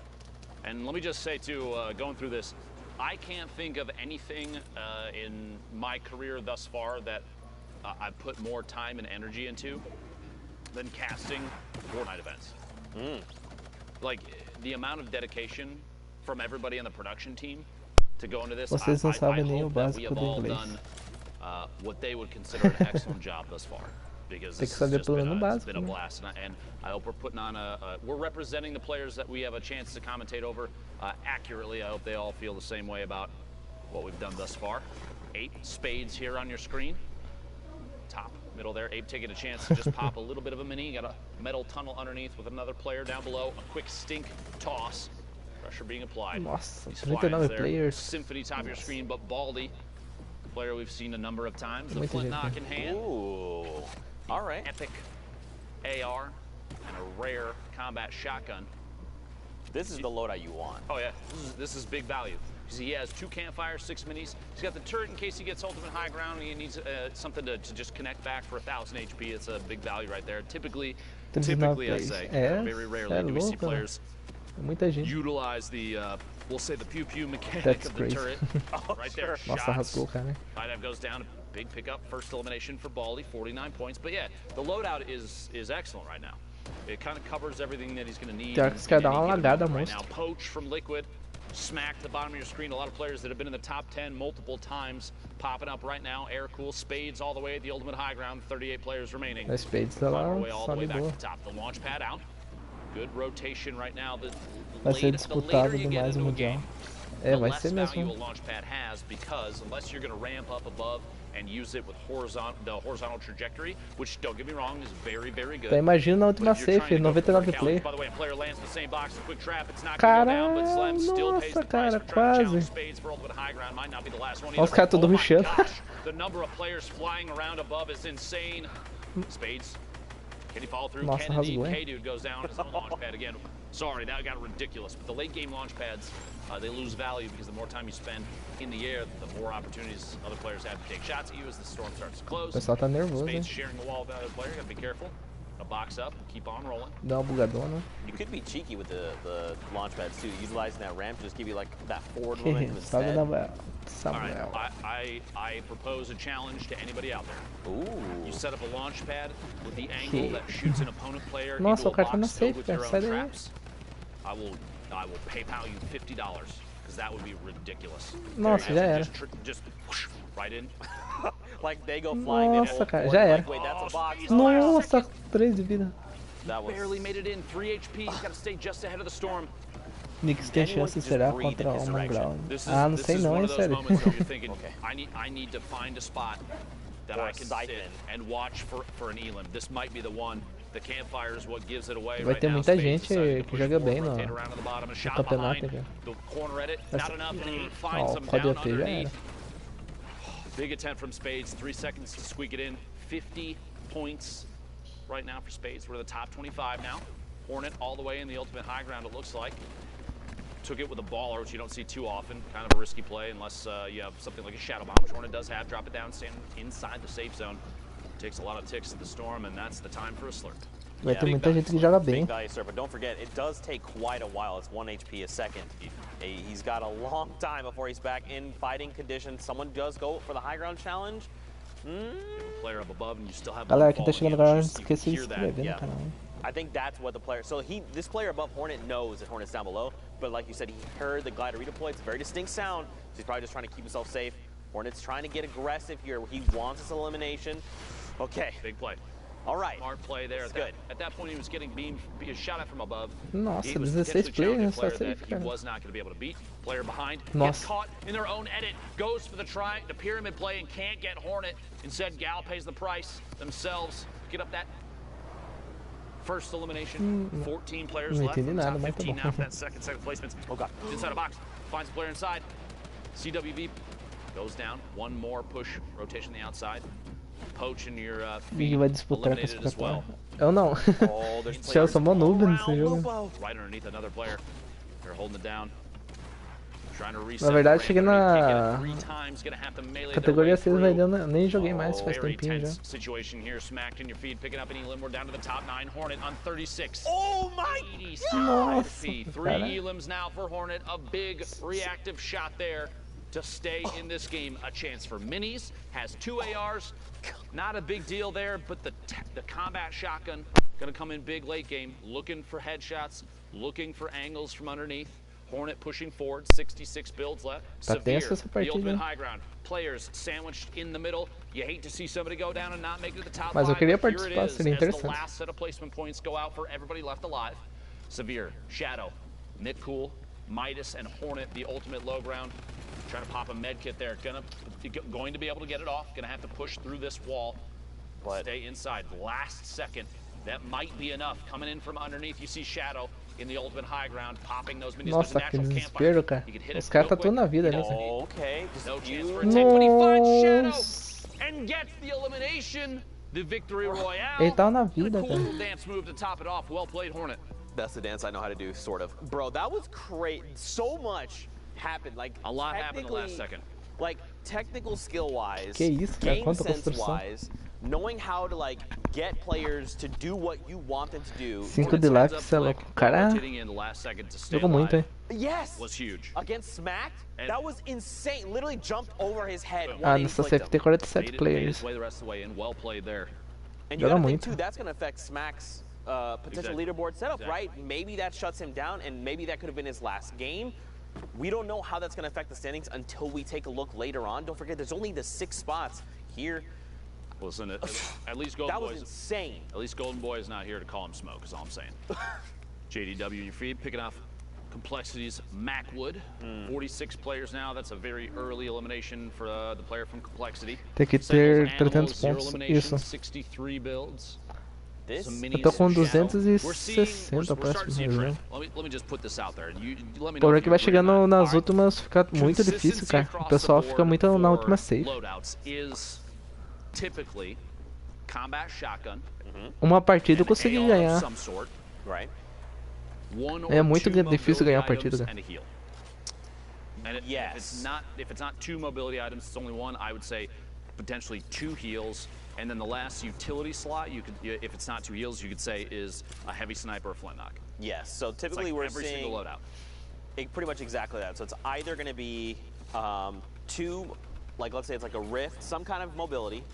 Speaker 2: And let me just say, too, going through this, I can't think of anything in my career thus far that I've put more time and energy into than casting Fortnite events. Like, the amount of dedication from everybody on the production team to go into this,
Speaker 3: Vocês não sabem nem o
Speaker 2: I hope that we
Speaker 3: básico
Speaker 2: have
Speaker 3: do
Speaker 2: all
Speaker 3: inglês.
Speaker 2: done what they would consider an excellent job thus far. Because
Speaker 3: Tem que
Speaker 2: this
Speaker 3: saber
Speaker 2: has
Speaker 3: pelo
Speaker 2: just
Speaker 3: menos
Speaker 2: been
Speaker 3: o
Speaker 2: it's been a
Speaker 3: básico, né?
Speaker 2: blast, and I hope we're putting on we're representing the players that we have a chance to commentate over accurately. I hope they all feel the same way about what we've done thus far. 8 spades here on your screen. Top middle there. Abe taking a chance to just pop a little bit of a mini. Got a metal tunnel underneath with another player down below. A quick stink toss. Pressure being applied.
Speaker 3: Nossa,
Speaker 2: These
Speaker 3: 39
Speaker 2: flyings there.
Speaker 3: players.
Speaker 2: Symphony top of your screen, but Baldy, player we've seen a number of times. The
Speaker 3: Muita
Speaker 2: flint
Speaker 3: gente,
Speaker 2: knock
Speaker 3: né?
Speaker 2: in hand.
Speaker 12: Ooh. All right.
Speaker 2: Epic AR and a rare combat shotgun.
Speaker 12: This is the loadout you want.
Speaker 2: Oh yeah, this is big value. Because he has 2 campfires, 6 minis. He's got the turret in case he gets ultimate high ground and he needs something to just connect back for 1,000 HP. It's a big value right there. Typically I say, very rarely do we see players
Speaker 3: Muita gente.
Speaker 2: utilize the, we'll say the pew-pew mechanic
Speaker 3: That's
Speaker 2: of the
Speaker 3: crazy.
Speaker 2: turret. Right there,
Speaker 3: Nossa,
Speaker 2: shots.
Speaker 3: rasgou, cara.
Speaker 2: Dive goes down, big pickup, first elimination for Baldy, 49 points. But yeah, the loadout is excellent right now. It kind of covers everything that he's going to need.
Speaker 3: Pior que esse cara dá uma lagada,
Speaker 2: right now.
Speaker 3: monstro.
Speaker 2: Poach from Liquid, smack the bottom of your screen. A lot of players that have been in the top 10 multiple times popping up right now. Air cool, spades all the way at the ultimate high ground. 38 players remaining.
Speaker 3: As spades tá lá,
Speaker 2: All
Speaker 3: só
Speaker 2: the way
Speaker 3: de
Speaker 2: back
Speaker 3: boa.
Speaker 2: to the top. The launch pad out. Good rotation right now.
Speaker 3: Vai ser disputado demais o Mundial. É, vai ser
Speaker 2: value a
Speaker 3: mesmo.
Speaker 2: launch pad has, because unless you're going to ramp up above and use it with the horizontal trajectory, which don't get me wrong is very, very good.
Speaker 3: Então imagina na última
Speaker 2: But if you're
Speaker 3: safe,
Speaker 2: trying to go for
Speaker 3: 99
Speaker 2: verticality,
Speaker 3: play.
Speaker 2: by the way, a player lands in the same box, a quick trap, it's not going to go down, but Slam still pays the
Speaker 3: Nossa,
Speaker 2: price
Speaker 3: cara,
Speaker 2: for trying to challenge
Speaker 3: quase.
Speaker 2: spades for ultimate high ground. Might not be the last one
Speaker 3: Olha os
Speaker 2: either.
Speaker 3: caras tudo
Speaker 2: Oh my
Speaker 3: rushando.
Speaker 2: gosh, the number of players flying around above is insane. Spades. Can he follow through?
Speaker 3: Nossa,
Speaker 2: Can indeed.
Speaker 3: rasgou, hein?
Speaker 2: K-Dude goes down his own launch pad again. Sorry, that got ridiculous. But the late game launch pads, they lose value because the more time you spend in the air, the more opportunities other players have to take shots at you as the storm starts to close.
Speaker 3: O pessoal tá nervoso,
Speaker 2: Spades
Speaker 3: hein?
Speaker 2: sharing the wall with the other player. Gotta be careful. A box up, keep on rolling.
Speaker 3: Dá uma bugadona.
Speaker 12: You could be cheeky with the launch pads too, utilizing that ramp to just give you like that forward
Speaker 3: Que
Speaker 12: momentum
Speaker 3: isso, sabe
Speaker 12: instead.
Speaker 3: da
Speaker 2: All right, I propose a challenge to anybody out there.
Speaker 12: Ooh.
Speaker 2: You set up a launch pad with the angle that shoots an opponent player
Speaker 3: Nossa,
Speaker 2: into
Speaker 3: o cara
Speaker 2: a
Speaker 3: tá na
Speaker 2: box filled
Speaker 3: safe,
Speaker 2: with
Speaker 3: cara.
Speaker 2: your
Speaker 3: Sai
Speaker 2: own
Speaker 3: daí.
Speaker 2: traps. I will PayPal you $50 because that would be ridiculous.
Speaker 3: Nossa, já era.
Speaker 2: Just whoosh, right in.
Speaker 12: Like they go flying in.
Speaker 3: Nossa, cara, já era.
Speaker 12: Wait, that's a box.
Speaker 3: Nossa, 3 de vida.
Speaker 12: That was...
Speaker 2: Barely made it in. 3 HP. He's got to stay just ahead of the storm.
Speaker 3: Nix tem chance será contra o Manground. Ah, não sei não, hein, sério.
Speaker 2: I need to find a spot that I can sit and watch for an Elim. This might be the one. The campfire is what gives it away.
Speaker 3: Vai ter muita gente que joga bem no campeonato aqui. Ó, o código AP já era.
Speaker 2: Big attempt from Spades. 3 seconds to squeak it in. 50 points right now for Spades. We're the top 25 now. Hornet all the way in the ultimate high ground, it looks like. Took it with a baller, which you don't see too often. Kind of a risky play unless you have something like a shadow bomb, which Hornet does have. Drop it down, stand inside the safe zone. Takes a lot of ticks to the storm, and that's the time for a slurp.
Speaker 3: Vai ter muita gente que joga bem.
Speaker 12: Big value, sir, but don't forget, it does take quite a while. It's 1 HP a second. He's got a long time before he's back in fighting condition. Someone does go for the high ground challenge.
Speaker 2: Player up above, and you still have
Speaker 3: Galera que tá chegando agora, não esqueça de se inscrever no canal.
Speaker 12: I think that's what the player. So this player above Hornet knows that Hornet's down below, but like you said, he heard the glider redeploy. It's a very distinct sound. So he's probably just trying to keep himself safe. Hornet's trying to get aggressive here. He wants this elimination. Okay.
Speaker 2: Big play.
Speaker 12: All right.
Speaker 2: Smart play there. At that point, he was getting shot at from above.
Speaker 3: Nossa,
Speaker 2: he was
Speaker 3: 16 players
Speaker 2: player
Speaker 3: só
Speaker 2: that
Speaker 3: safe,
Speaker 2: he
Speaker 3: cara.
Speaker 2: was not going to be able to beat. Player behind gets
Speaker 3: Nossa.
Speaker 2: caught in their own edit. Goes for the pyramid play and can't get Hornet. Instead, Gal pays the price themselves. Get up that first elimination. 14 players
Speaker 3: Não
Speaker 2: left.
Speaker 3: entendi nada,
Speaker 2: Top
Speaker 3: mas tá
Speaker 2: 15
Speaker 3: bom.
Speaker 2: now for that second placements. Oh god. Inside a box. Finds a player inside. CWV goes down. One more push rotation on the outside. Poach in your
Speaker 3: Digue vai disputar com esse
Speaker 2: eliminated as well.
Speaker 3: Eu não. Eu sou mó noob nesse jogo.
Speaker 2: Right underneath another player. They're holding it down. Trying to reset.
Speaker 3: Na verdade, cheguei na
Speaker 2: categoria
Speaker 3: categoria 6, mas eu nem joguei mais faz tempinho já.
Speaker 2: Situation here, smacked in your feed, picking up an Elim. We're down to the top 9. Hornet on 36.
Speaker 12: Oh my
Speaker 3: Nossa,
Speaker 2: 3
Speaker 3: cara.
Speaker 2: Elims now for Hornet. A big reactive shot there. to stay in this game. A chance for minis, has 2 ARs, not a big deal there, but the combat shotgun gonna come in big late game, looking for headshots, looking for angles from underneath. Hornet pushing forward, 66 builds left. Severe, the ultimate high ground. Players sandwiched in the middle. You hate to see somebody go down and not make it to the top
Speaker 3: Mas eu
Speaker 2: five,
Speaker 3: queria
Speaker 2: but here
Speaker 3: participar,
Speaker 2: it is,
Speaker 3: seria
Speaker 2: as the
Speaker 3: interessante.
Speaker 2: last set of placement points go out for everybody left alive. Severe, Shadow, Nick Cool, Midas, and Hornet, the ultimate low ground. Trying to pop a med kit there. Going to be able to get it off. Gonna have to push through this wall. But stay inside. Last second. That might be enough. Coming in from underneath, you see Shadow in the ultimate high ground, popping those minis.
Speaker 3: Nossa, que desespero, cara. Os caras tá tudo na vida, né?
Speaker 2: Okay. No chance for a take, but he finds Shadow and gets the elimination. The victory royale.
Speaker 3: Ele tá na vida,
Speaker 2: cool
Speaker 3: cara.
Speaker 2: dance move to top it off. Well played, Hornet.
Speaker 12: That's the dance I know how to do, sort of. Bro, that was crazy. So much happened. Like
Speaker 2: a lot happened in the last second.
Speaker 12: Like technical skill-wise,
Speaker 3: Que isso, cara?
Speaker 12: game
Speaker 3: Quanta construção.
Speaker 12: sense-wise, knowing how to like get players to do what you want them to do.
Speaker 3: 5 de life, você é louco. O cara jogou muito, hein?
Speaker 12: Yes.
Speaker 2: Was huge.
Speaker 12: Against Smacked, that was insane. Literally jumped over his head.
Speaker 3: Ah, nessa safe tem 47 players.
Speaker 12: And you gotta think too, that's gonna affect Smack's potential leaderboard setup, right? Maybe that shuts him down, and maybe that could have been his last game. We don't know how that's going to affect the standings until we take a look later on. Don't forget, there's only the 6 spots here.
Speaker 2: Listen, at least Golden
Speaker 12: that
Speaker 2: Boy
Speaker 12: was insane.
Speaker 2: At least Golden Boy is not here to call him smoke, is all I'm saying. JDW in your feed, picking off Complexity's Macwood. 46 players now. That's a very early elimination for the player from Complexity.
Speaker 3: Tem que ter 300 pontos. Isso.
Speaker 2: 63 builds.
Speaker 3: Eu tô com 260 próximo jogo. O problema é que vai chegando nas últimas, fica muito difícil, cara. O pessoal fica muito na última safe. Uma partida eu consegui ganhar. É muito difícil ganhar a partida, cara.
Speaker 2: If it's not 2 mobility items, it's only 1. I would say potentially 2 heals. And then the last utility slot, you could, if it's not 2 heals, you could say is a heavy sniper or flintlock.
Speaker 12: Yes, so typically we're
Speaker 2: every
Speaker 12: seeing
Speaker 2: single loadout.
Speaker 12: Pretty much exactly that. So it's either going to be 2, like let's say it's like a rift, some kind of mobility,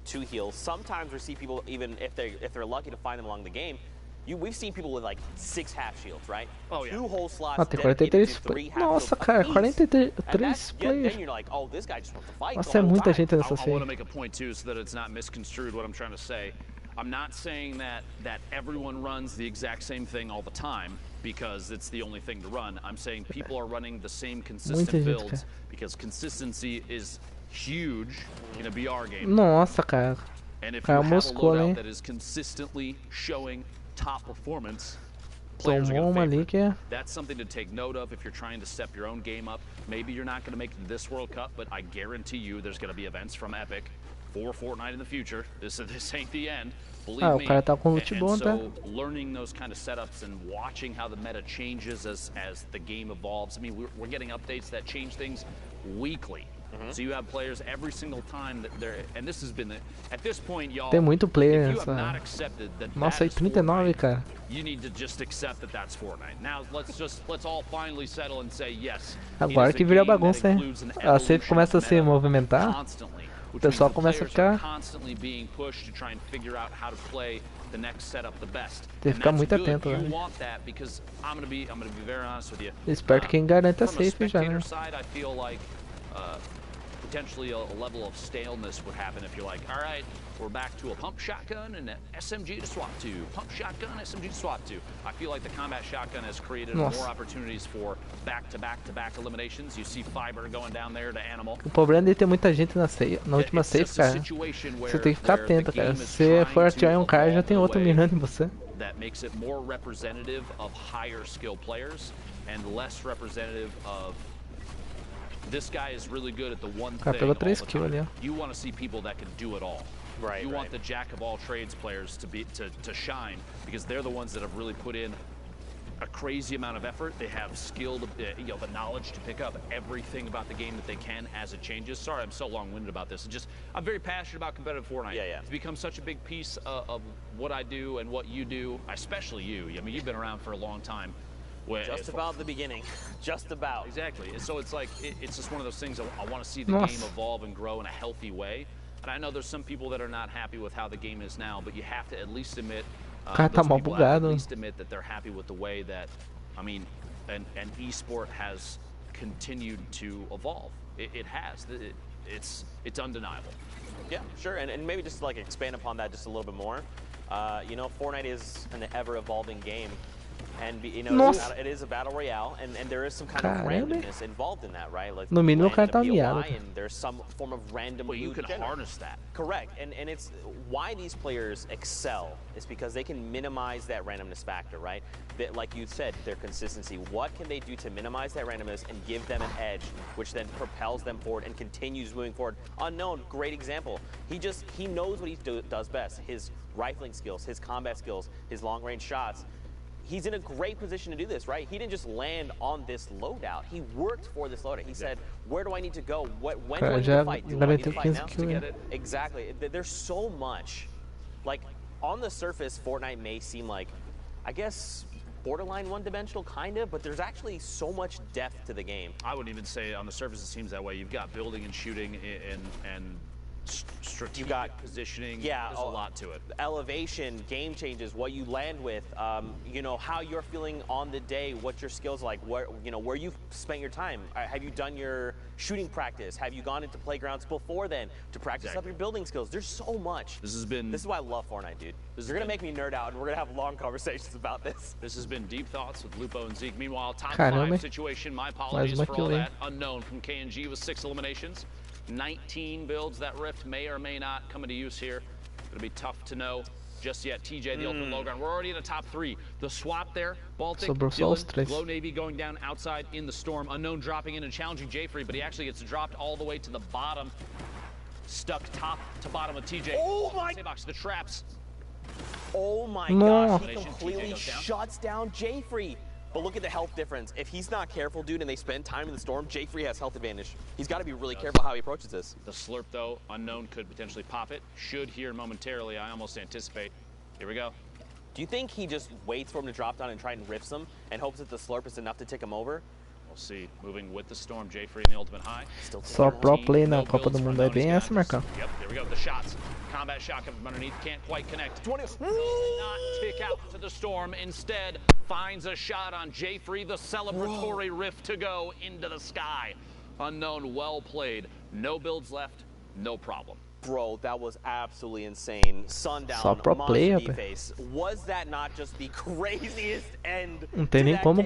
Speaker 12: 2 heals. Sometimes we see people, even if they're lucky to find them along the game, we've seen people with like 6 half shields, right?
Speaker 2: Oh, yeah.
Speaker 12: 2 whole slots.
Speaker 3: Ah, tem 43 players. Nossa, cara, 43 players.
Speaker 12: Then you're like, oh, this guy just wants to fight.
Speaker 3: Nossa, é muita gente nessa
Speaker 2: I
Speaker 3: série.
Speaker 2: want to make a point too, so that it's not misconstrued what I'm trying to say. I'm not saying that everyone runs the exact same thing all the time because it's the only thing to run. I'm saying people are running the same consistent builds because consistency is huge in a BR game.
Speaker 3: Nossa, cara.
Speaker 2: And if you have a loadout that is consistently showing top performance, players are going to favor it. That's something to take note of if you're trying to step your own game up. Maybe you're not going to make it to this World Cup, but I guarantee you there's going to be events from Epic for Fortnite in the future. This ain't the end, believe me.
Speaker 3: O cara tá com loot bom, tá?
Speaker 2: So learning those kind of setups and watching how the meta changes as the game evolves. I mean, we're getting updates that change things weekly. So you have players every single time that they're, and this has been at this point, y'all.
Speaker 3: Tem muito player
Speaker 2: nessa.
Speaker 3: Nossa, aí 39, cara.
Speaker 2: You need to just accept that that's Fortnite. Now let's all finally settle and say yes.
Speaker 3: Agora que vira bagunça, hein? A safe começa a se movimentar. O pessoal começa a ficar. Tem que ficar muito atento, velho. Esperto quem garante a safe já, né?
Speaker 2: Potentially a level of staleness would happen if you're like, all right, we're back to a pump shotgun and an SMG to swap to. Pump shotgun, SMG to swap to. I feel like the combat shotgun has created more opportunities for back-to-back eliminations. You see Fiber going down there to Animal.
Speaker 3: O problema de ter muita gente na última safe, cara. Você tem que ficar atento, cara. Se for atirar um cara, já tem outro mirando em você.
Speaker 2: That makes it more representative of higher skill players and less representative of this guy is really good at the one thing all the time. You want to see people that can do it all.
Speaker 12: Right.
Speaker 2: You want the jack of all trades players to shine because they're the ones that have really put in a crazy amount of effort. They have skill, the knowledge to pick up everything about the game that they can as it changes. Sorry, I'm so long-winded about this. I'm very passionate about competitive Fortnite.
Speaker 12: Yeah.
Speaker 2: It's become such a big piece of what I do and what you do, especially you. I mean, you've been around for a long time.
Speaker 12: Just about the beginning. Just about.
Speaker 2: Exactly. So it's like, it's just one of those things I want to see the game evolve and grow in a healthy way. And I know there's some people that are not happy with how the game is now, but you have to at least admit,
Speaker 3: Cara, tá mal bugado.
Speaker 2: at least admit that they're happy with the way that, I mean, an esport has continued to evolve. It has. It's undeniable.
Speaker 12: Yeah, sure. And maybe just to like expand upon that just a little bit more. You know, Fortnite is an ever-evolving game. And you know, it is a battle royale, and there is some kind of randomness involved in that, right? Like
Speaker 3: no mínimo o cara tá miado.
Speaker 12: And there's some form of random.
Speaker 2: But you can harness that.
Speaker 12: Correct, and it's why these players excel is because they can minimize that randomness factor, right? That, like you said, their consistency. What can they do to minimize that randomness and give them an edge, which then propels them forward and continues moving forward? Unknown, great example. He knows what he does best. His rifling skills, his combat skills, his long-range shots. He's in a great position to do this, right? He didn't just land on this loadout. He worked for this loadout. He said, where do I need to go? When do I need to fight? Do I need to fight now to get it? Exactly. There's so much. Like, on the surface, Fortnite may seem like, I guess, borderline one-dimensional, kind of, but there's actually so much depth to the game.
Speaker 2: I wouldn't even say on the surface it seems that way. You've got building and shooting and strategic positioning.
Speaker 12: Yeah,
Speaker 2: there's a lot to it.
Speaker 12: Elevation, game changes, what you land with, you know, how you're feeling on the day, what your skills are like, where you've spent your time. Have you done your shooting practice? Have you gone into playgrounds before then to practice up your building skills? There's so much.
Speaker 2: This is
Speaker 12: why I love Fortnite, dude. You're gonna make me nerd out, and we're gonna have long conversations about this.
Speaker 2: This has been Deep Thoughts with Lupo and Zeke. Meanwhile, top 5 situation. My apologies for all that. Unknown from KNG with 6 eliminations. 19 builds. That Rift may or may not come into use here. It'll be tough to know just yet. TJ, the ultimate low ground. We're already in the top 3. The swap there, Baltic, Dylan, Glow Navy going down outside in the storm. Unknown dropping in and challenging Jfree, but he actually gets dropped all the way to the bottom. Stuck top to bottom of TJ.
Speaker 12: Oh my!
Speaker 2: Box, the traps.
Speaker 12: Oh my gosh, he completely shuts down Jfree. But look at the health difference. If he's not careful, dude, and they spend time in the storm, Jfree has health advantage. He's got to be really careful how he approaches this.
Speaker 2: The slurp, though, Unknown could potentially pop it. Should here momentarily, I almost anticipate. Here we go.
Speaker 12: Do you think he just waits for him to drop down and try and riffs him and hopes that the slurp is enough to tick him over?
Speaker 2: We'll see. Moving with the storm, Jfree in the ultimate high.
Speaker 3: Só pro play na Copa do Mundo é bem essa, Marcão.
Speaker 2: Yep, there we go. The shots. Combat shot coming from underneath. Can't quite connect. 20. Does not tick out to the storm. Instead, finds a shot on Jfree. The celebratory rift to go into the sky. Unknown, well played. No builds left. No problem.
Speaker 12: Bro, that was absolutely insane. Sundown,
Speaker 3: Só pro play,
Speaker 12: face. Was that not just the craziest end?
Speaker 3: Não tem nem como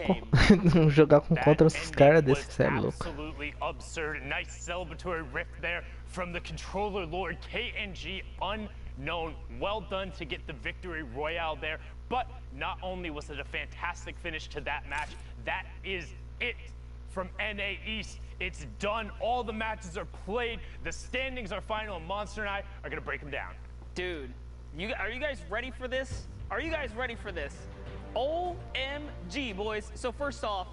Speaker 3: jogar contra esses caras desse, cê é louco.
Speaker 7: Absolutely absurd. Nice celebratory rift there from the controller lord KNG. Unknown. Well done to get the victory royale there. But not only was it a fantastic finish to that match, that is it from NA East. It's done. All the matches are played. The standings are final, and Monster and I are going to break them down.
Speaker 16: Dude, are you guys ready for this? Are you guys ready for this? OMG, boys. So first off,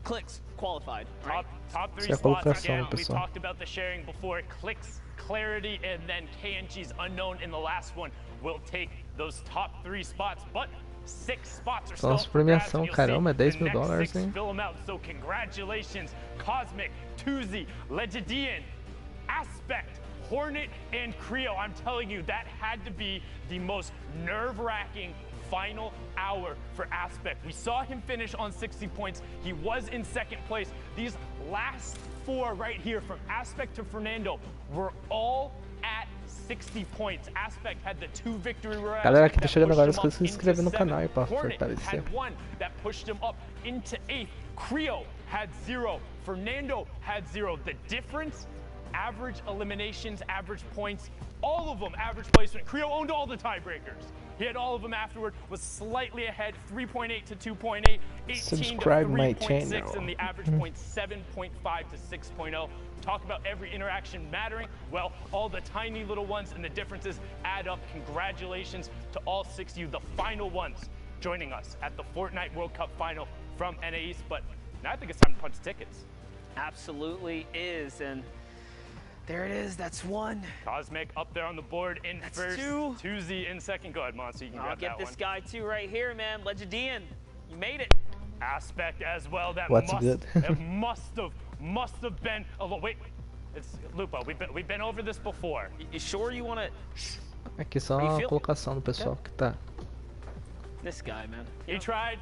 Speaker 16: Clicks qualified. Right?
Speaker 7: Top 3 spots. Again, we talked about the sharing before. Clicks, Clarity, and then KNG's Unknown in the last one will take those top 3 spots. But 6 spots are still
Speaker 3: Nossa, premiação, caramba, $10 mil, hein?
Speaker 7: Fill them out. So congratulations, Cosmic, Tuzi, Legendian, Aspect, Hornet, and Creo. I'm telling you, that had to be the most nerve-wracking final hour for Aspect. We saw him finish on 60 points. He was in 2nd place. These last 4 right here, from Aspect to Fernando, were all at 60 points. Aspect had the 2 victory royales.
Speaker 3: Galera que tá chegando agora, esquece de se inscrever no canal aí pra fortalecer.
Speaker 7: Had 1 that pushed him up into 8th. Creo had 0. Fernando had 0. The difference, average eliminations, average points, all of them average placement. Creo owned all the tiebreakers. He had all of them afterward, was slightly ahead, 3.8 to 2.8, 18 to 3.6, and the average point 7.5 to 6.0. Talk about every interaction mattering. Well, all the tiny little ones and the differences add up. Congratulations to all 6 of you, the final ones, joining us at the Fortnite World Cup final from NA East. But now I think it's time to punch tickets.
Speaker 16: Absolutely is, and there it is. That's 1.
Speaker 7: Cosmic up there on the board in
Speaker 16: that's
Speaker 7: first.
Speaker 16: 2.
Speaker 7: Tuzi in 2nd. Go ahead, Monster. You can grab that one.
Speaker 16: I'll get this guy too right here, man. Legendian, you made it.
Speaker 7: aspect as well. That
Speaker 3: What's good?
Speaker 7: must have been. Oh wait, it's Lupo. We've been over this before.
Speaker 16: You sure you want to?
Speaker 3: Aqui só uma colocação do pessoal que tá.
Speaker 16: This guy, man.
Speaker 7: He tried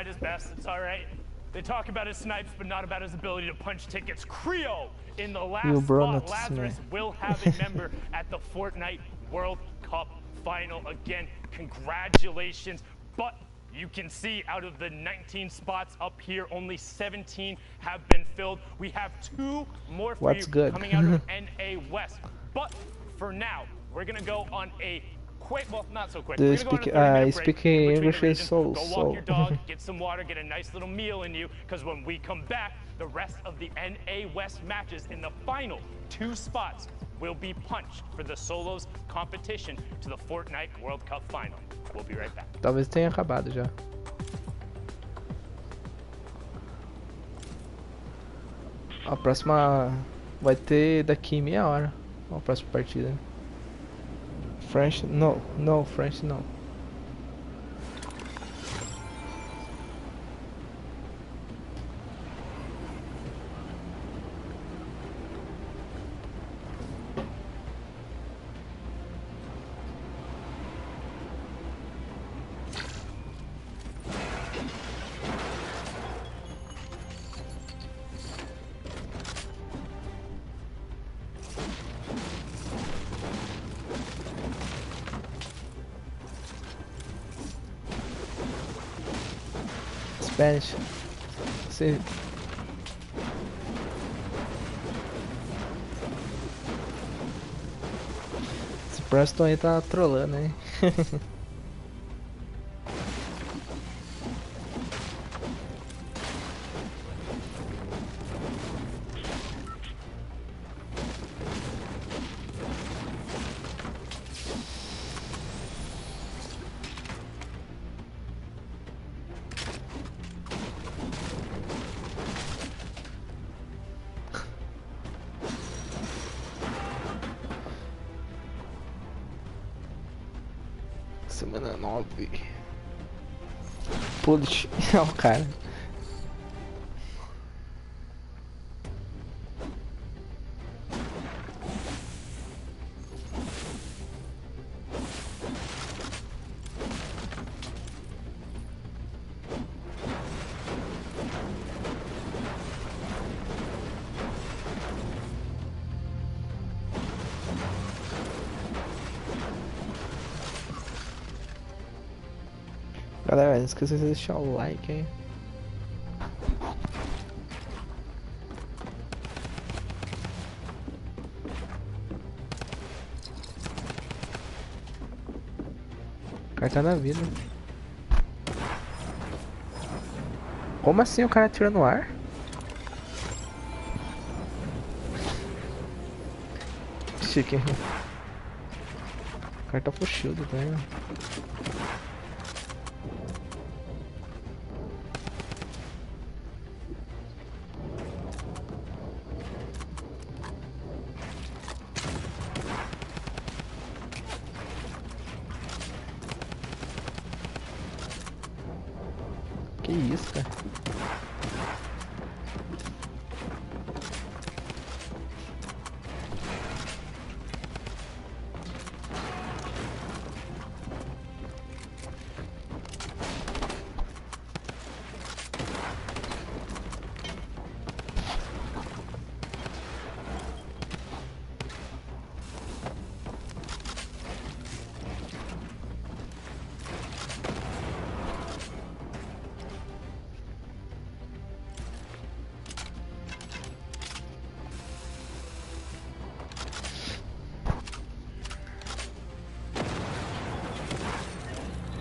Speaker 7: his best. It's all right. They talk about his snipes, but not about his ability to punch tickets. Creo in the last spot. Lazarus will have a member at the Fortnite World Cup final again. Congratulations. But you can see out of the 19 spots up here, only 17 have been filled. We have 2 more for you coming out of NA West. But for now, we're going to go on a quick, well, not so quick. We're going to go on a 30-minute break
Speaker 3: English is
Speaker 7: so go walk your dog, get some water, get a nice little meal in you, because when we come back, the rest of the NA West matches in the final 2 spots will be punched for the solos competition to the Fortnite World Cup final. We'll be right back.
Speaker 3: Talvez tenha acabado já. A próxima vai ter daqui meia hora. A próxima partida. French, no, French não. Spanish. Esse Preston aí tá trolando, hein? Semana 9. Polish. É o cara. Galera, não esqueça de deixar o like, hein? O cara tá na vida. Como assim o cara atira no ar? Chique. O cara tá full shield, tá vendo? Que isso, cara?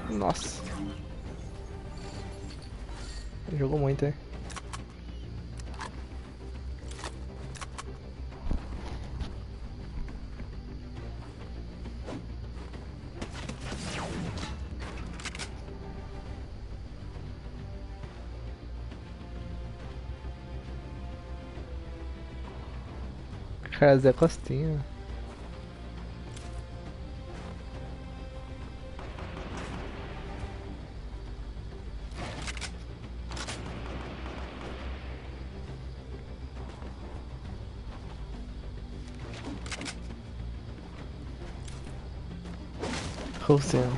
Speaker 3: Nossa. Jogou muito, hein? Cara, Zé Costinha. Rousseano.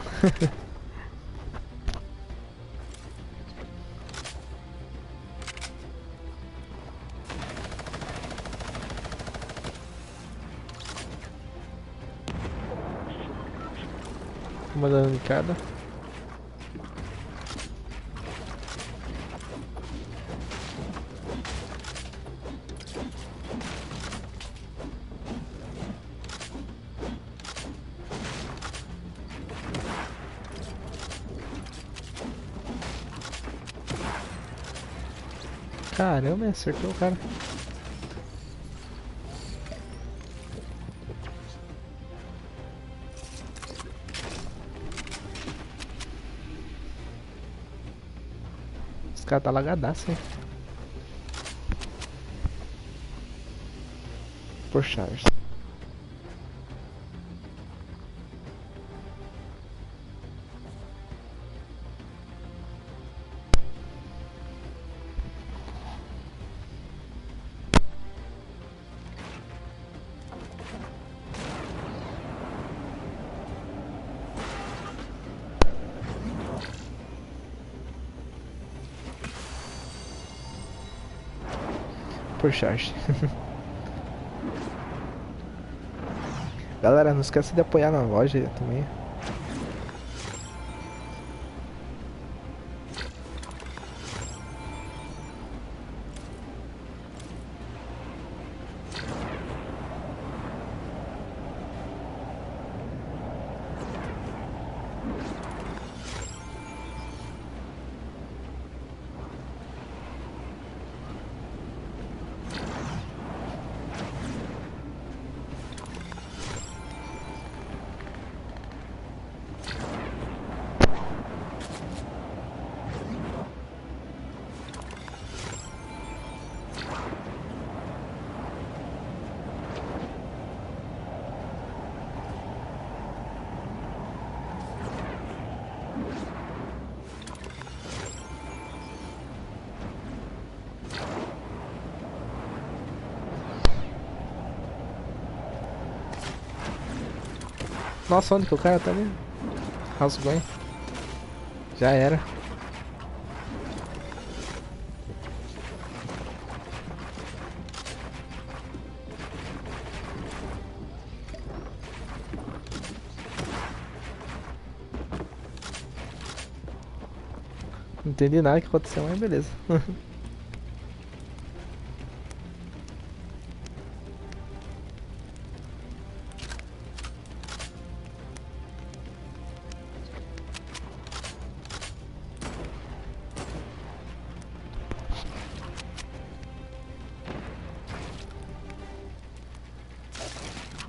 Speaker 3: Uma dano em cada. Caramba, acertou o cara. Esse cara tá lagadaço, hein? Por charge. Por charge. Galera, não esqueça de apoiar na loja também. Nossa, onde que o cara tá ali? Rasgou, hein? Já era. Não entendi nada que aconteceu, mas beleza.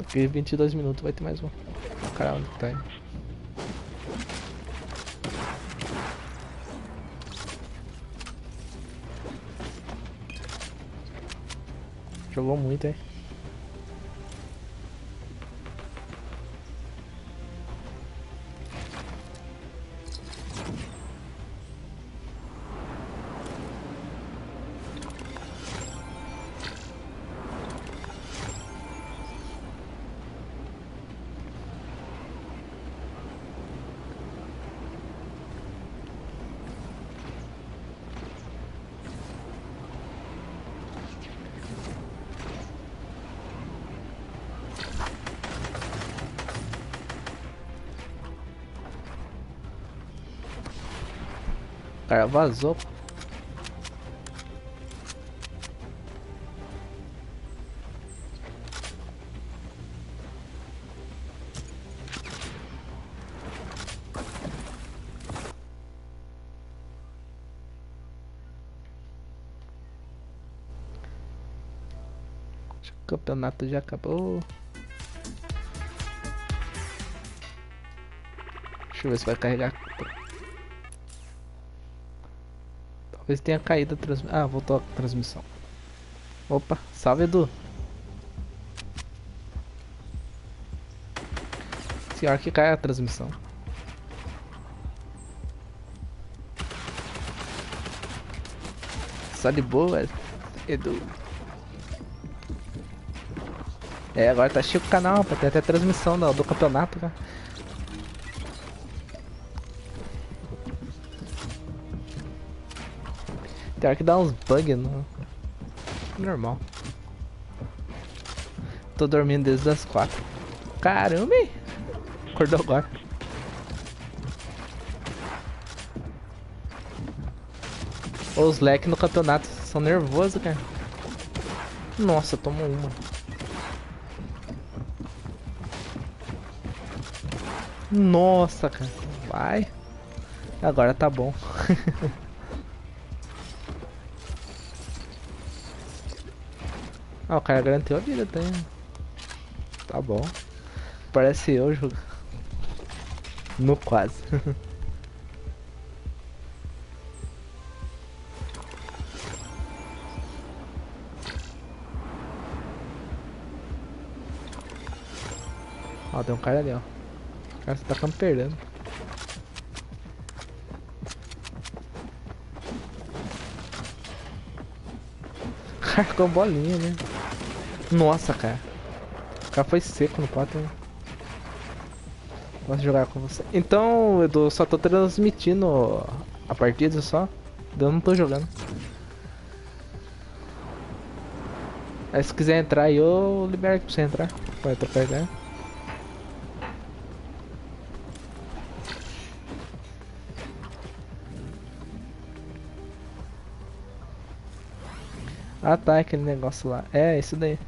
Speaker 3: Ok, 22 minutos, vai ter mais um. Caralho, onde tá aí? Jogou muito, hein? O cara vazou. O campeonato já acabou. Deixa eu ver se vai carregar. Talvez tenha caído a transmissão. Ah, voltou a transmissão. Opa, salve Edu. Senhor que cai a transmissão. Só de boa, Edu. É, agora tá cheio o canal, pra ter até transmissão do campeonato, cara. Tem hora que dá uns bugs no... Normal. Tô dormindo desde as 4. Caramba, hein? Acordou agora. Os leques no campeonato são nervosos, cara. Nossa, tomou uma. Nossa, cara. Vai. Agora tá bom. Ah, o cara garantiu a vida, tem. Tá bom. Parece eu jogando. No quase. Ó, tem um cara ali, ó. O cara tá camperando. O cara ficou bolinha, né? Nossa, cara. O cara foi seco no 4, né? Posso jogar com você. Então, eu só tô transmitindo a partida só. Eu não tô jogando. Aí se quiser entrar aí, eu libero aqui pra você entrar. Pode trocar ideia. Ah tá, aquele negócio lá. É, isso daí.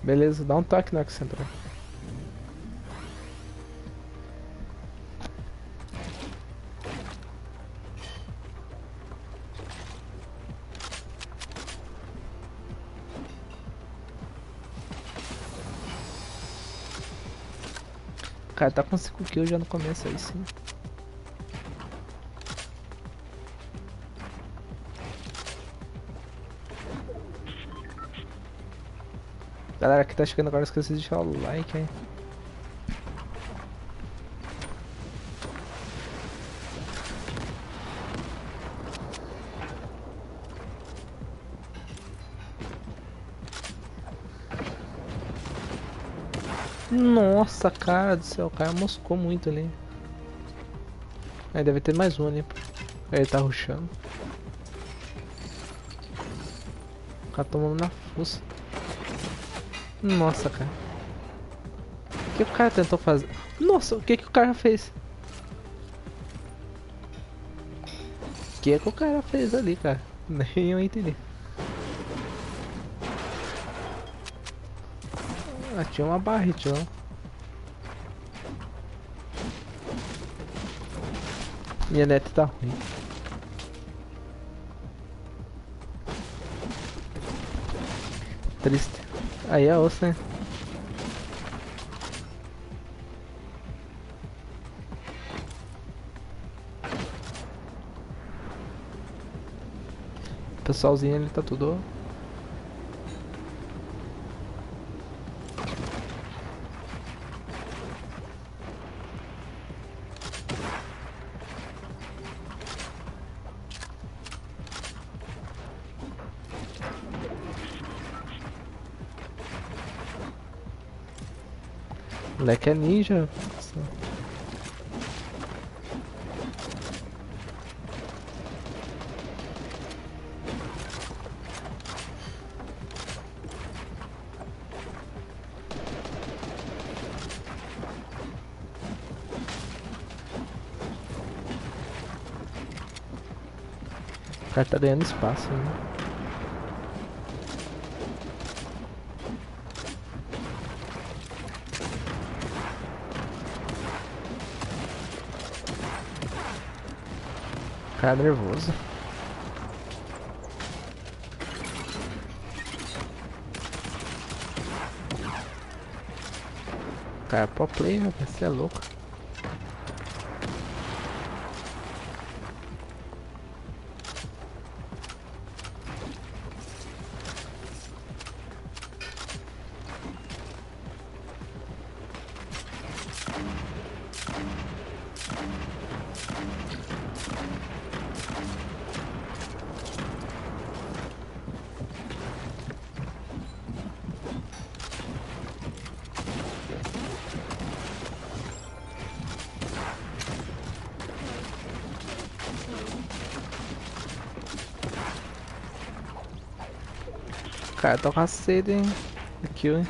Speaker 3: Beleza, dá um toque na hora que você entrar. O cara tá com 5 kills já no começo aí sim. Galera que tá chegando agora, esqueci de deixar o like, hein. Nossa, cara do céu, o cara moscou muito ali. Aí deve ter mais um ali. Ele tá rushando. O cara tomando na fuça. Nossa, cara. O que o cara tentou fazer? Nossa, o que o cara fez? O que o cara fez ali, cara? Nem eu entendi. Ah, tinha uma barrita, ó. Minha net tá ruim. Triste. Aí é osso, né? O pessoalzinho ele tá tudo. O moleque é ninja. Nossa. O cara tá ganhando espaço, né? Cara nervoso. Cara, pro play, rapaz, você é louco. Cara, tô com a sede, hein? Aqui, hein?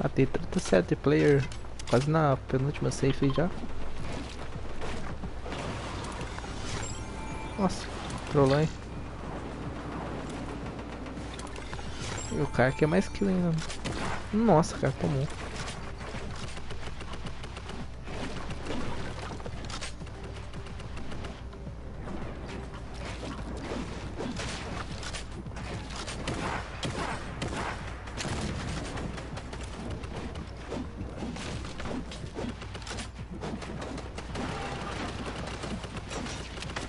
Speaker 3: Matei 37 player, quase na penúltima safe aí já. Nossa, trollou, hein? E o cara aqui é mais kill ainda. Nossa, cara, tomou.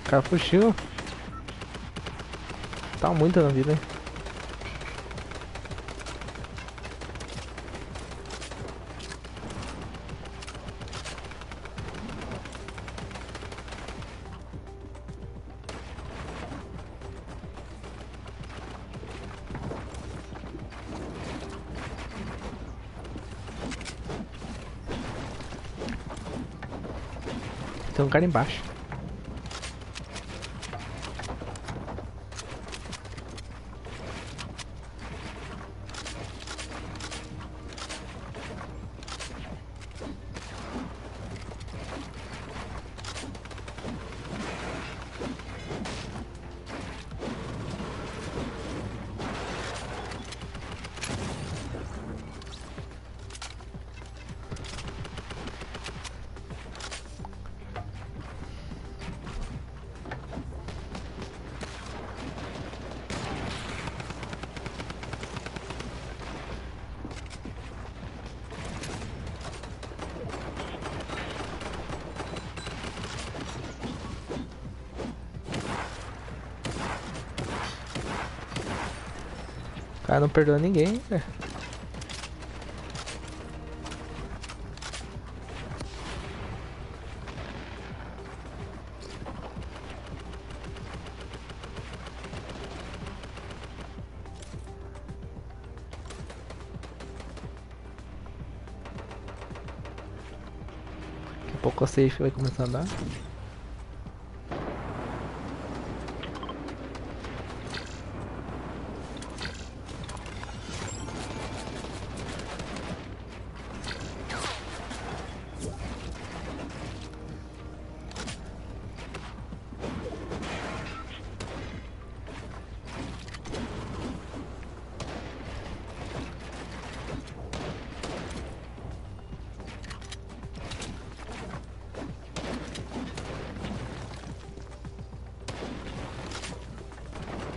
Speaker 3: O cara fugiu. Tá muito na vida, hein? Tem um cara embaixo. O cara não perdoa ninguém, velho. Daqui a pouco a safe vai começar a andar.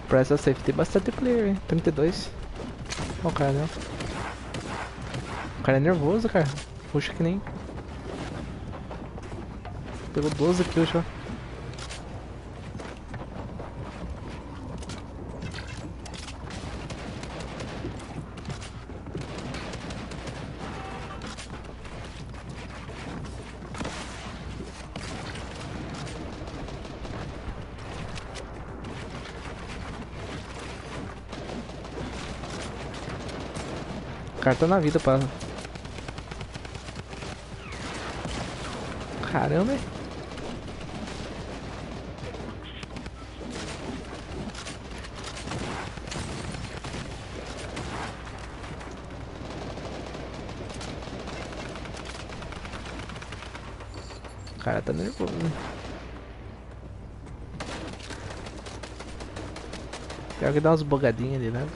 Speaker 3: Pra essa safe tem bastante player, hein? 32. Ó o cara, né? O cara é nervoso, cara. Puxa que nem. Pegou 12 kills já. O cara tá na vida, pá. Caramba, hein? O cara tá nervoso, né? Pior que dá umas bugadinhas ali, né?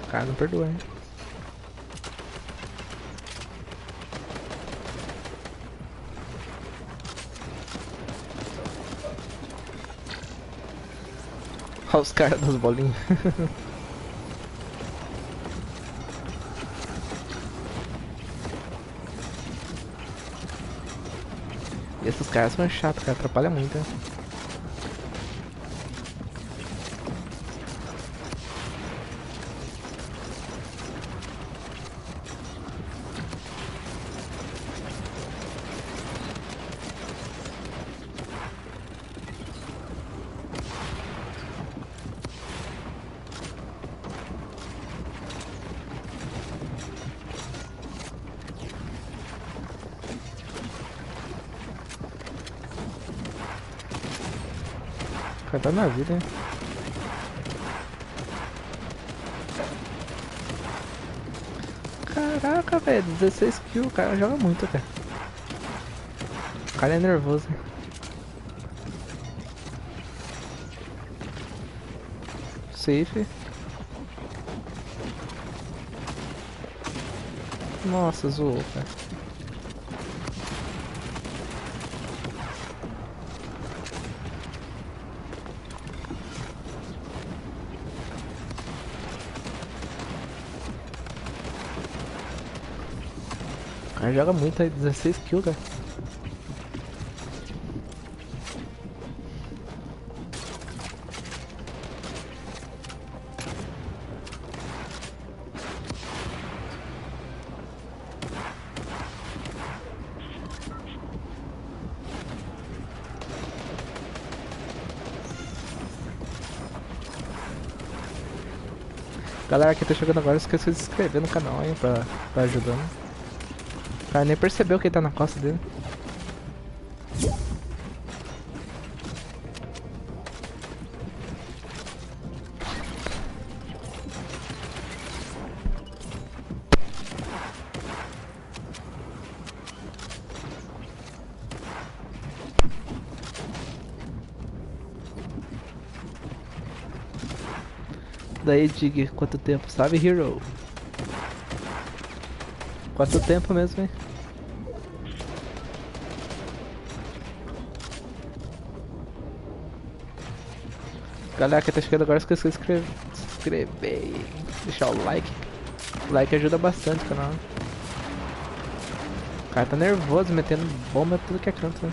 Speaker 3: O cara não perdoa, hein? Olha os caras das bolinhas. E esses caras são chatos, cara, atrapalha muito, né? O cara tá na vida, hein? Caraca, velho, 16 kills, o cara joga muito, cara. O cara é nervoso, hein? Safe. Nossa, zoou, cara. O cara joga muito aí, 16 kills, cara. Galera que tá chegando agora, esqueceu de se inscrever no canal aí pra ajudando. O cara nem percebeu que ele tá na costa dele. Daí, Digue, quanto tempo, sabe, Hero? Quanto tempo mesmo, hein? Galera que tá chegando agora, esqueceu de se inscrever, deixar o like. O like ajuda bastante o canal. O cara tá nervoso, metendo bomba tudo que é canto, né?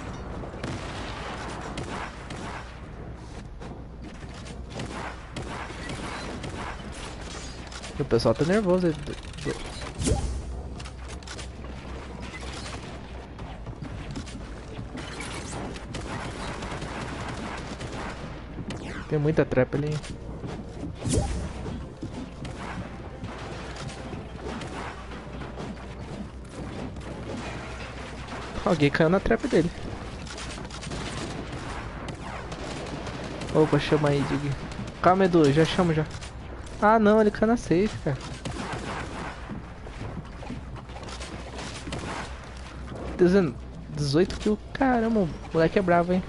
Speaker 3: O pessoal tá nervoso aí. Tem muita trap ali. Alguém caiu na trap dele. Opa, chama aí, Digue. Calma, Edu, já chamo já. Ah não, ele caiu na safe, cara. 18 kills, caramba, o moleque é bravo, hein.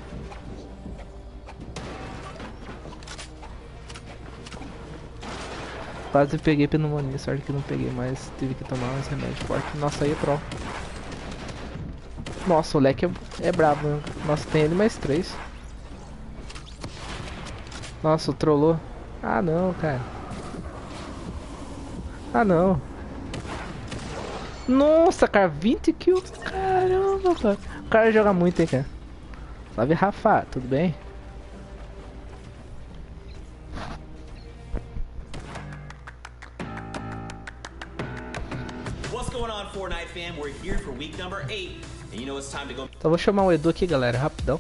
Speaker 3: Quase peguei pneumonia, sorte que não peguei, mas tive que tomar uns remédios fortes. Nossa, aí é pro. Nossa, o moleque é brabo, né? Nossa, tem ele mais 3. Nossa, trollou. Ah não, cara. Ah não. Nossa, cara, 20 kills. Caramba, cara. O cara joga muito, hein, cara. Salve, Rafa, tudo bem?
Speaker 17: What's going on, Fortnite fam? We're here for week number 8. And you know it's time to go.
Speaker 3: Então vou chamar o Edu aqui, galera, rapidão.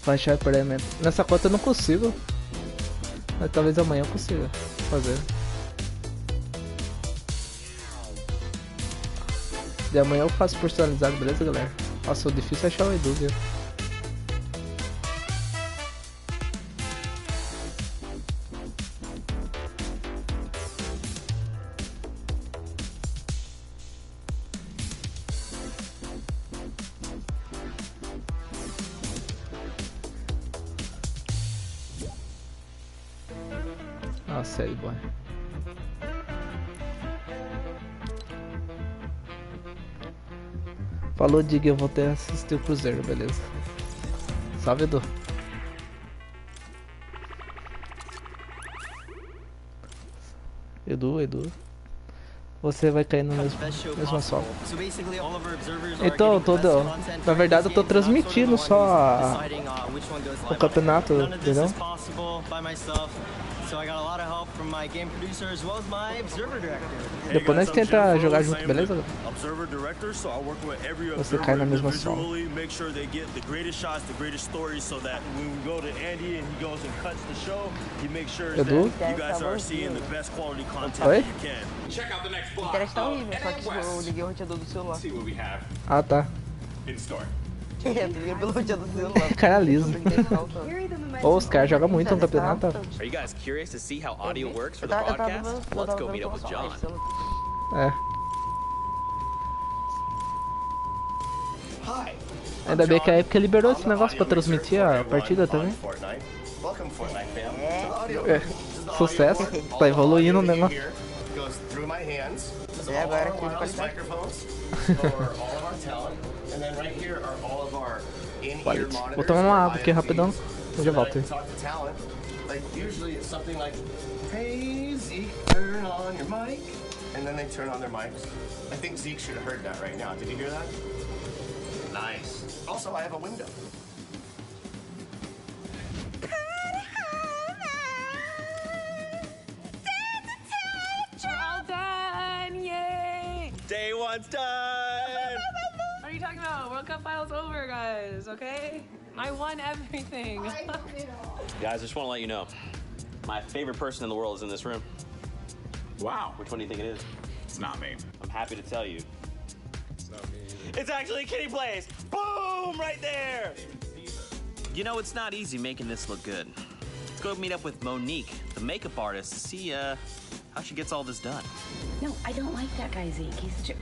Speaker 3: Baixar pareamento. Nessa conta eu não consigo. Mas talvez amanhã eu consiga fazer. De amanhã eu faço personalizado, beleza, galera? Nossa, o difícil é achar o Edu, viu? Ah, sério, boy. Falou, Digue, eu vou até assistir o Cruzeiro, beleza. Salve, Edu. Edu. Você vai cair no mesmo assalto. Então, na verdade, eu tô transmitindo só o campeonato, entendeu? Depois nós tenta jogar junto, beleza? Você cai na mesma sala. Edu? Oi?
Speaker 18: A internet tá horrível, só que eu liguei o roteador do celular.
Speaker 3: Ah, tá.
Speaker 18: Liguei pelo roteador do celular.
Speaker 3: Cara liso. Ô, os caras jogam muito no campeonato.
Speaker 17: Are you guys curious to see how audio works for the broadcast? Let's go meet up with John.
Speaker 3: Ainda bem que a época liberou esse negócio pra transmitir a partida também. Sucesso, tá evoluindo o negócio.
Speaker 18: Agora aqui de
Speaker 3: qualidade. Vou tomar uma água aqui rapidão, eu já volto.
Speaker 19: Hey Zeke, turn on your mic, and then they turn on their mics. I think Zeke should have heard that right now. Did you hear that? Nice. Also, I have a window.
Speaker 20: We're all done! Yay!
Speaker 17: Day one's done!
Speaker 20: What are you talking about? World Cup finals over, guys, okay? I won everything.
Speaker 17: Guys, I just want to let you know, my favorite person in the world is in this room.
Speaker 21: Wow.
Speaker 17: Which one do you think it is?
Speaker 21: It's not me.
Speaker 17: I'm happy to tell you.
Speaker 21: It's not me.
Speaker 17: It's actually Kitty Plays! Boom! Right there! You know, it's not easy making this look good. Let's go meet up with Monique, the makeup artist, to see how she gets all this done.
Speaker 22: No, I don't like that guy, Zeke. He's such a...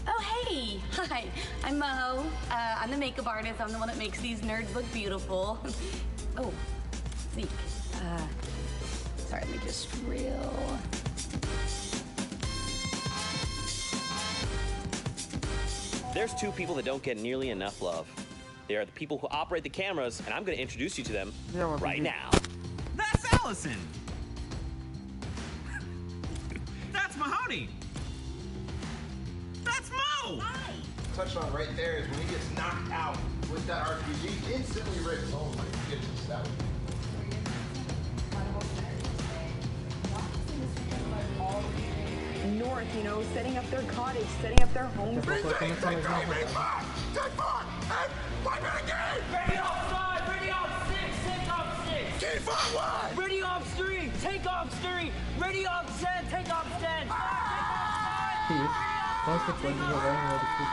Speaker 22: Oh, hey! Hi, I'm Mo. I'm the makeup artist. I'm the one that makes these nerds look beautiful. Oh, Zeke. Sorry, let me just reel.
Speaker 17: There's two people that don't get nearly enough love. They are the people who operate the cameras, and I'm going to introduce you to them right now.
Speaker 21: That's Allison! That's Mahoney! That's Mo!
Speaker 19: Touched on right there is when he gets knocked out with that RPG, instantly rips. Oh my goodness, that would
Speaker 18: North, you know, setting up their cottage, setting up their home.
Speaker 20: Ready off 5, ready off 6, take off 6.
Speaker 19: Keep forward!
Speaker 20: Ready off 3, take off 3. Ready off 10, take off 10.
Speaker 3: Que isso? Então você pode jogar em outro aqui.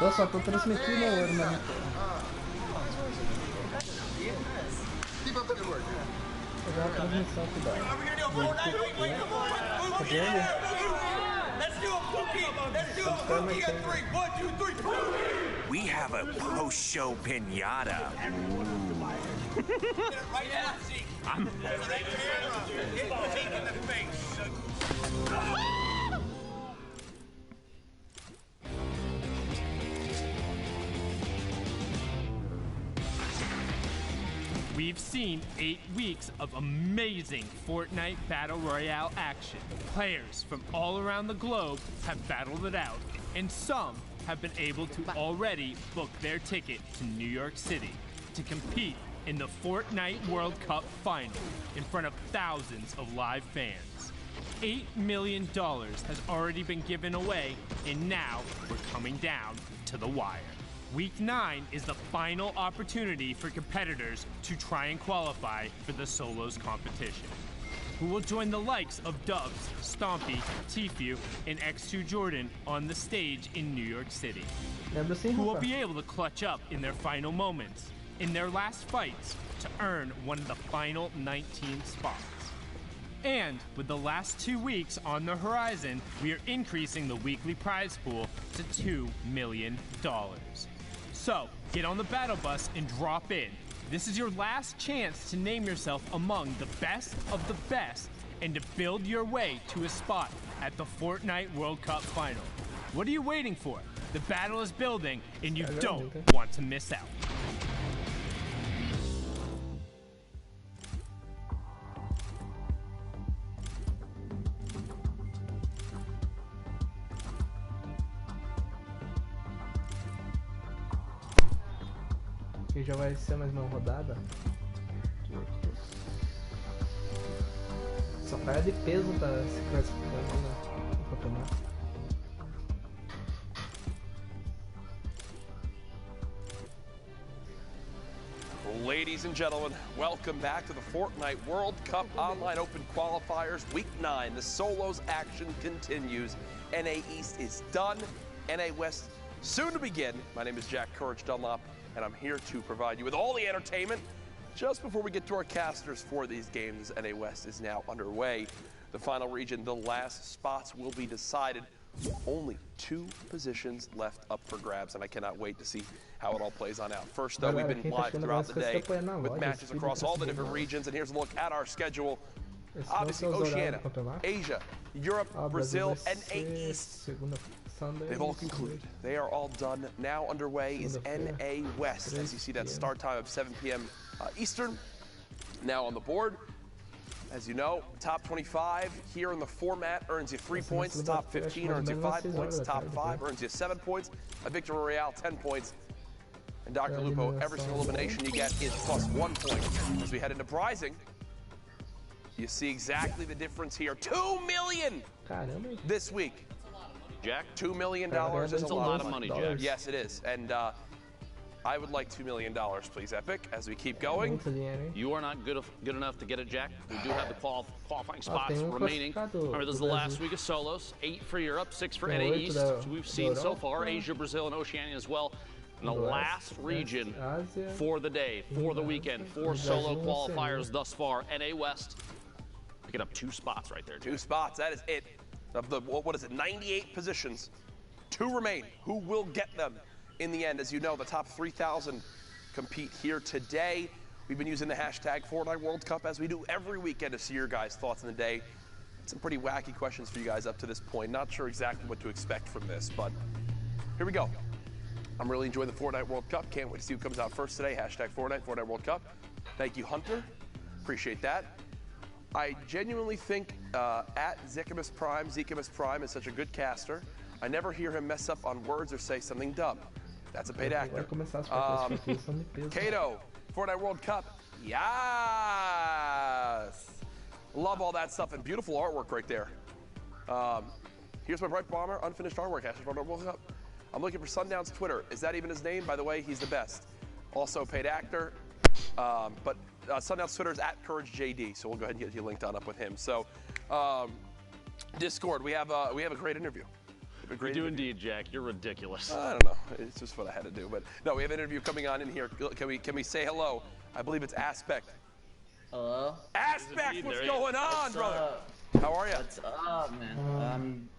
Speaker 3: Eu só tô transmitindo o ouro, né?
Speaker 19: Keep up the good work.
Speaker 3: Fazer uma transmissão aqui da. Cadê ele?
Speaker 20: Let's do a cookie. Let's do a cookie at 3. 1, 2, 3.
Speaker 21: We have a post-show pinata.
Speaker 20: Right now, see.
Speaker 21: I'm...
Speaker 20: Hit Zeke in the face.
Speaker 7: We've seen 8 weeks of amazing Fortnite Battle Royale action. Players from all around the globe have battled it out, and some have been able to already book their ticket to New York City to compete in the Fortnite World Cup final in front of thousands of live fans. $8 million has already been given away, and now we're coming down to the wire. Week 9 is the final opportunity for competitors to try and qualify for the solos competition. Who will join the likes of Dubs, Stompy, Tfue, and X2 Jordan on the stage in New York City? Who will be able to clutch up in their final moments, in their last fights, to earn one of the final 19 spots? And with the last 2 weeks on the horizon, we are increasing the weekly prize pool to $2 million. So, get on the battle bus and drop in. This is your last chance to name yourself among the best of the best and to build your way to a spot at the Fortnite World Cup final. What are you waiting for? The battle is building, and you don't want to miss out.
Speaker 3: Que já vai ser mais uma rodada. Só cara de peso tá se classificando no campeonato.
Speaker 1: Ladies and gentlemen, welcome back to the Fortnite World Cup Online Open Qualifiers Week 9. The solos action continues. NA East is done. NA West soon to begin. My name is Jack Courage Dunlop, and I'm here to provide you with all the entertainment. Just before we get to our casters for these games, NA West is now underway. The final region, the last spots will be decided. Only 2 positions left up for grabs, and I cannot wait to see how it all plays on out. First, though, we've been live throughout the day with matches across all the different regions, and here's a look at our schedule. Obviously, Oceania, Asia, Europe, Brazil, NA East. They've all concluded. They are all done. Now underway is NA West. As you see that start time of 7 p.m. Eastern. Now on the board. As you know, top 25 here in the format earns you 3 points. The top 15 earns you 5 points. The top 5 earns you 7 points. A Victory Royale, 10 points. And Dr. Lupo, every single elimination you get is plus 1 point. As we head into prizing, you see exactly the difference here. $2 million this week.
Speaker 2: Jack?
Speaker 1: $2 million is a lot of money, Jack. Yes, it is. And I would like $2 million, please, Epic, as we keep going.
Speaker 2: You are not good enough to get it, Jack. We do have the qualifying spots remaining. Remember, this is the last week of solos. 8 for Europe, 6 for NA East. We've seen so far Asia, Brazil, and Oceania as well. And the last region for the day, for the weekend, 4 solo qualifiers thus far. NA West picking up 2 spots right there, Jack.
Speaker 1: 2 spots, that is it. Of the, what is it, 98 positions, 2 remain. Who will get them in the end? As you know, the top 3,000 compete here today. We've been using the hashtag Fortnite World Cup as we do every weekend to see your guys' thoughts in the day. Some pretty wacky questions for you guys up to this point. Not sure exactly what to expect from this, but here we go. I'm really enjoying the Fortnite World Cup. Can't wait to see who comes out first today. Hashtag Fortnite World Cup. Thank you, Hunter. Appreciate that. I genuinely think at Zekimus Prime is such a good caster. I never hear him mess up on words or say something dumb. That's a paid actor. Kato, Fortnite World Cup. Yes! Love all that stuff and beautiful artwork right there. Here's my Bright Bomber, unfinished artwork, hashtag Fortnite World Cup. I'm looking for Sundown's Twitter. Is that even his name? By the way, he's the best. Also paid actor. But Sundown's Twitter is at CourageJD, so we'll go ahead and get you linked on up with him. So, Discord, we have a great interview.
Speaker 2: We do indeed, Jack. You're ridiculous.
Speaker 1: I don't know. It's just what I had to do. But no, we have an interview coming on in here. Can we say hello? I believe it's Aspect.
Speaker 4: Hello?
Speaker 1: Aspect, what's going on, brother? How are you?
Speaker 4: What's up, man?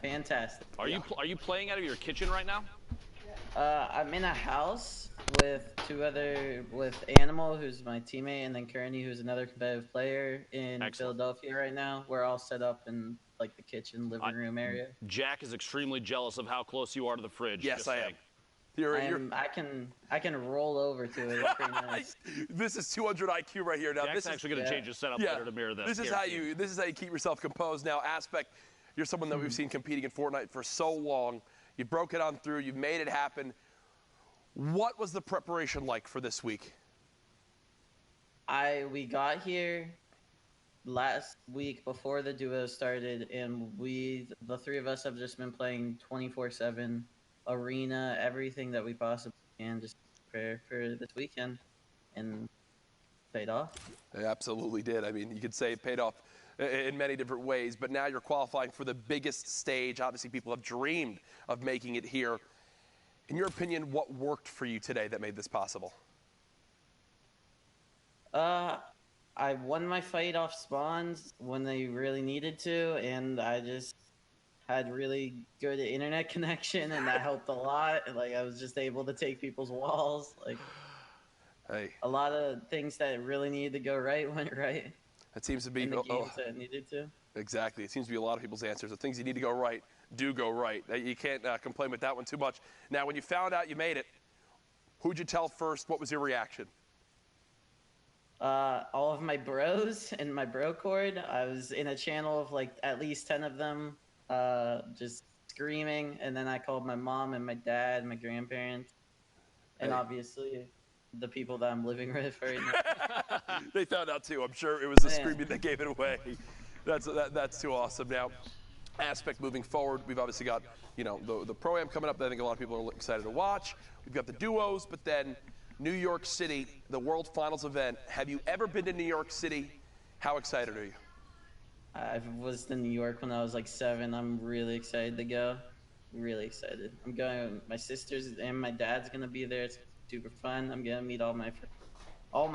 Speaker 4: Fantastic.
Speaker 2: Are you playing out of your kitchen right now?
Speaker 4: I'm in a house with with Animal, who's my teammate, and then Kearney, who's another competitive player in Philadelphia right now. We're all set up in like the kitchen, living room area.
Speaker 2: Jack is extremely jealous of how close you are to the fridge.
Speaker 1: Yes, I am.
Speaker 4: I can roll over to it. It's pretty nice.
Speaker 1: This is 200 IQ right here. Now
Speaker 2: Jack's
Speaker 1: this is
Speaker 2: actually going to change his setup later to mirror this.
Speaker 1: This is how you keep yourself composed. Now, Aspect, you're someone that we've seen competing in Fortnite for so long. You broke it on through. You've made it happen. What was the preparation like for this week?
Speaker 4: We got here last week before the duo started, and the 3 of us have just been playing 24/7 arena, everything that we possibly can, just prepare for this weekend, and paid off.
Speaker 1: It absolutely did. I mean, you could say it paid off in many different ways, but now you're qualifying for the biggest stage. Obviously, people have dreamed of making it here. In your opinion, what worked for you today that made this possible?
Speaker 4: I won my fight off spawns when they really needed to, and I just had really good internet connection, and that helped a lot. Like, I was just able to take people's walls. Like, a lot of things that really needed to go right went right.
Speaker 1: That seems to be
Speaker 4: in the games that needed to.
Speaker 1: Exactly. It seems to be a lot of people's answers. The things you need to go right do go right. You can't complain with that one too much. Now, when you found out you made it, who'd you tell first? What was your reaction?
Speaker 4: All of my bros and my bro cord. I was in a channel of like at least 10 of them, just screaming. And then I called my mom and my dad, my grandparents, and obviously the people that I'm living with right now.
Speaker 1: They found out too. I'm sure it was the screaming that gave it away. That's too awesome. Now, Aspect moving forward, we've obviously got, you know, the Pro-Am coming up that I think a lot of people are excited to watch. We've got the duos, but then New York City, the World Finals event. Have you ever been to New York City? How excited are you?
Speaker 4: I was in New York when I was like 7. I'm really excited to go. Really excited. I'm going. My sisters and my dad's gonna be there. It's super fun. I'm gonna meet all my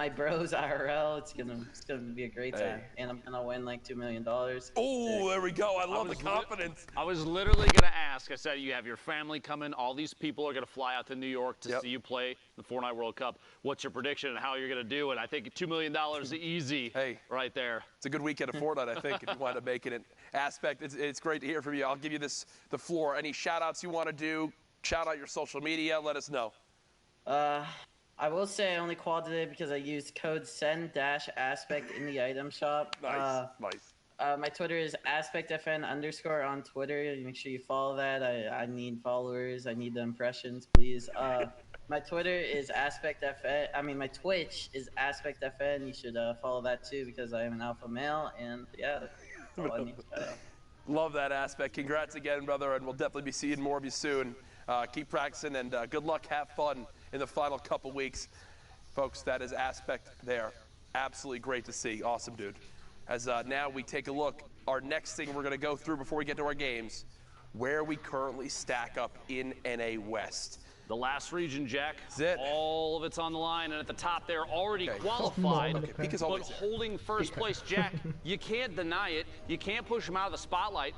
Speaker 4: bros IRL. It's gonna be a great time, and I'm gonna win like $2 million.
Speaker 1: Oh, there we go. I love the confidence.
Speaker 2: I was literally gonna ask. I said you have your family coming. All these people are gonna fly out to New York to see you play the Fortnite World Cup. What's your prediction and how you're gonna do? And I think $2 million is easy. Right there.
Speaker 1: It's a good weekend of Fortnite, I think, if you wind up making it. Aspect, it's great to hear from you. I'll give you the floor. Any shout outs you want to do? Shout out your social media. Let us know.
Speaker 4: I will say I only qualified today because I used code SEND-ASPECT in the item shop.
Speaker 1: Nice.
Speaker 4: My Twitter is AspectFN_ on Twitter. Make sure you follow that. I need followers. I need the impressions, please. My Twitter is AspectFN. I mean, my Twitch is AspectFN. You should follow that too because I am an alpha male. And yeah, that's all I need to shout out.
Speaker 1: Love that Aspect. Congrats again, brother, and we'll definitely be seeing more of you soon. Keep practicing, and good luck. Have fun in the final couple weeks. Folks, that is Aspect there. Absolutely great to see. Awesome, dude. As now we take a look, our next thing we're going to go through before we get to our games, where we currently stack up in NA West.
Speaker 2: The last region, Jack.
Speaker 1: That's it.
Speaker 2: All of it's on the line, and at the top they're already qualified, but holding first place, Jack. You can't deny it. You can't push them out of the spotlight.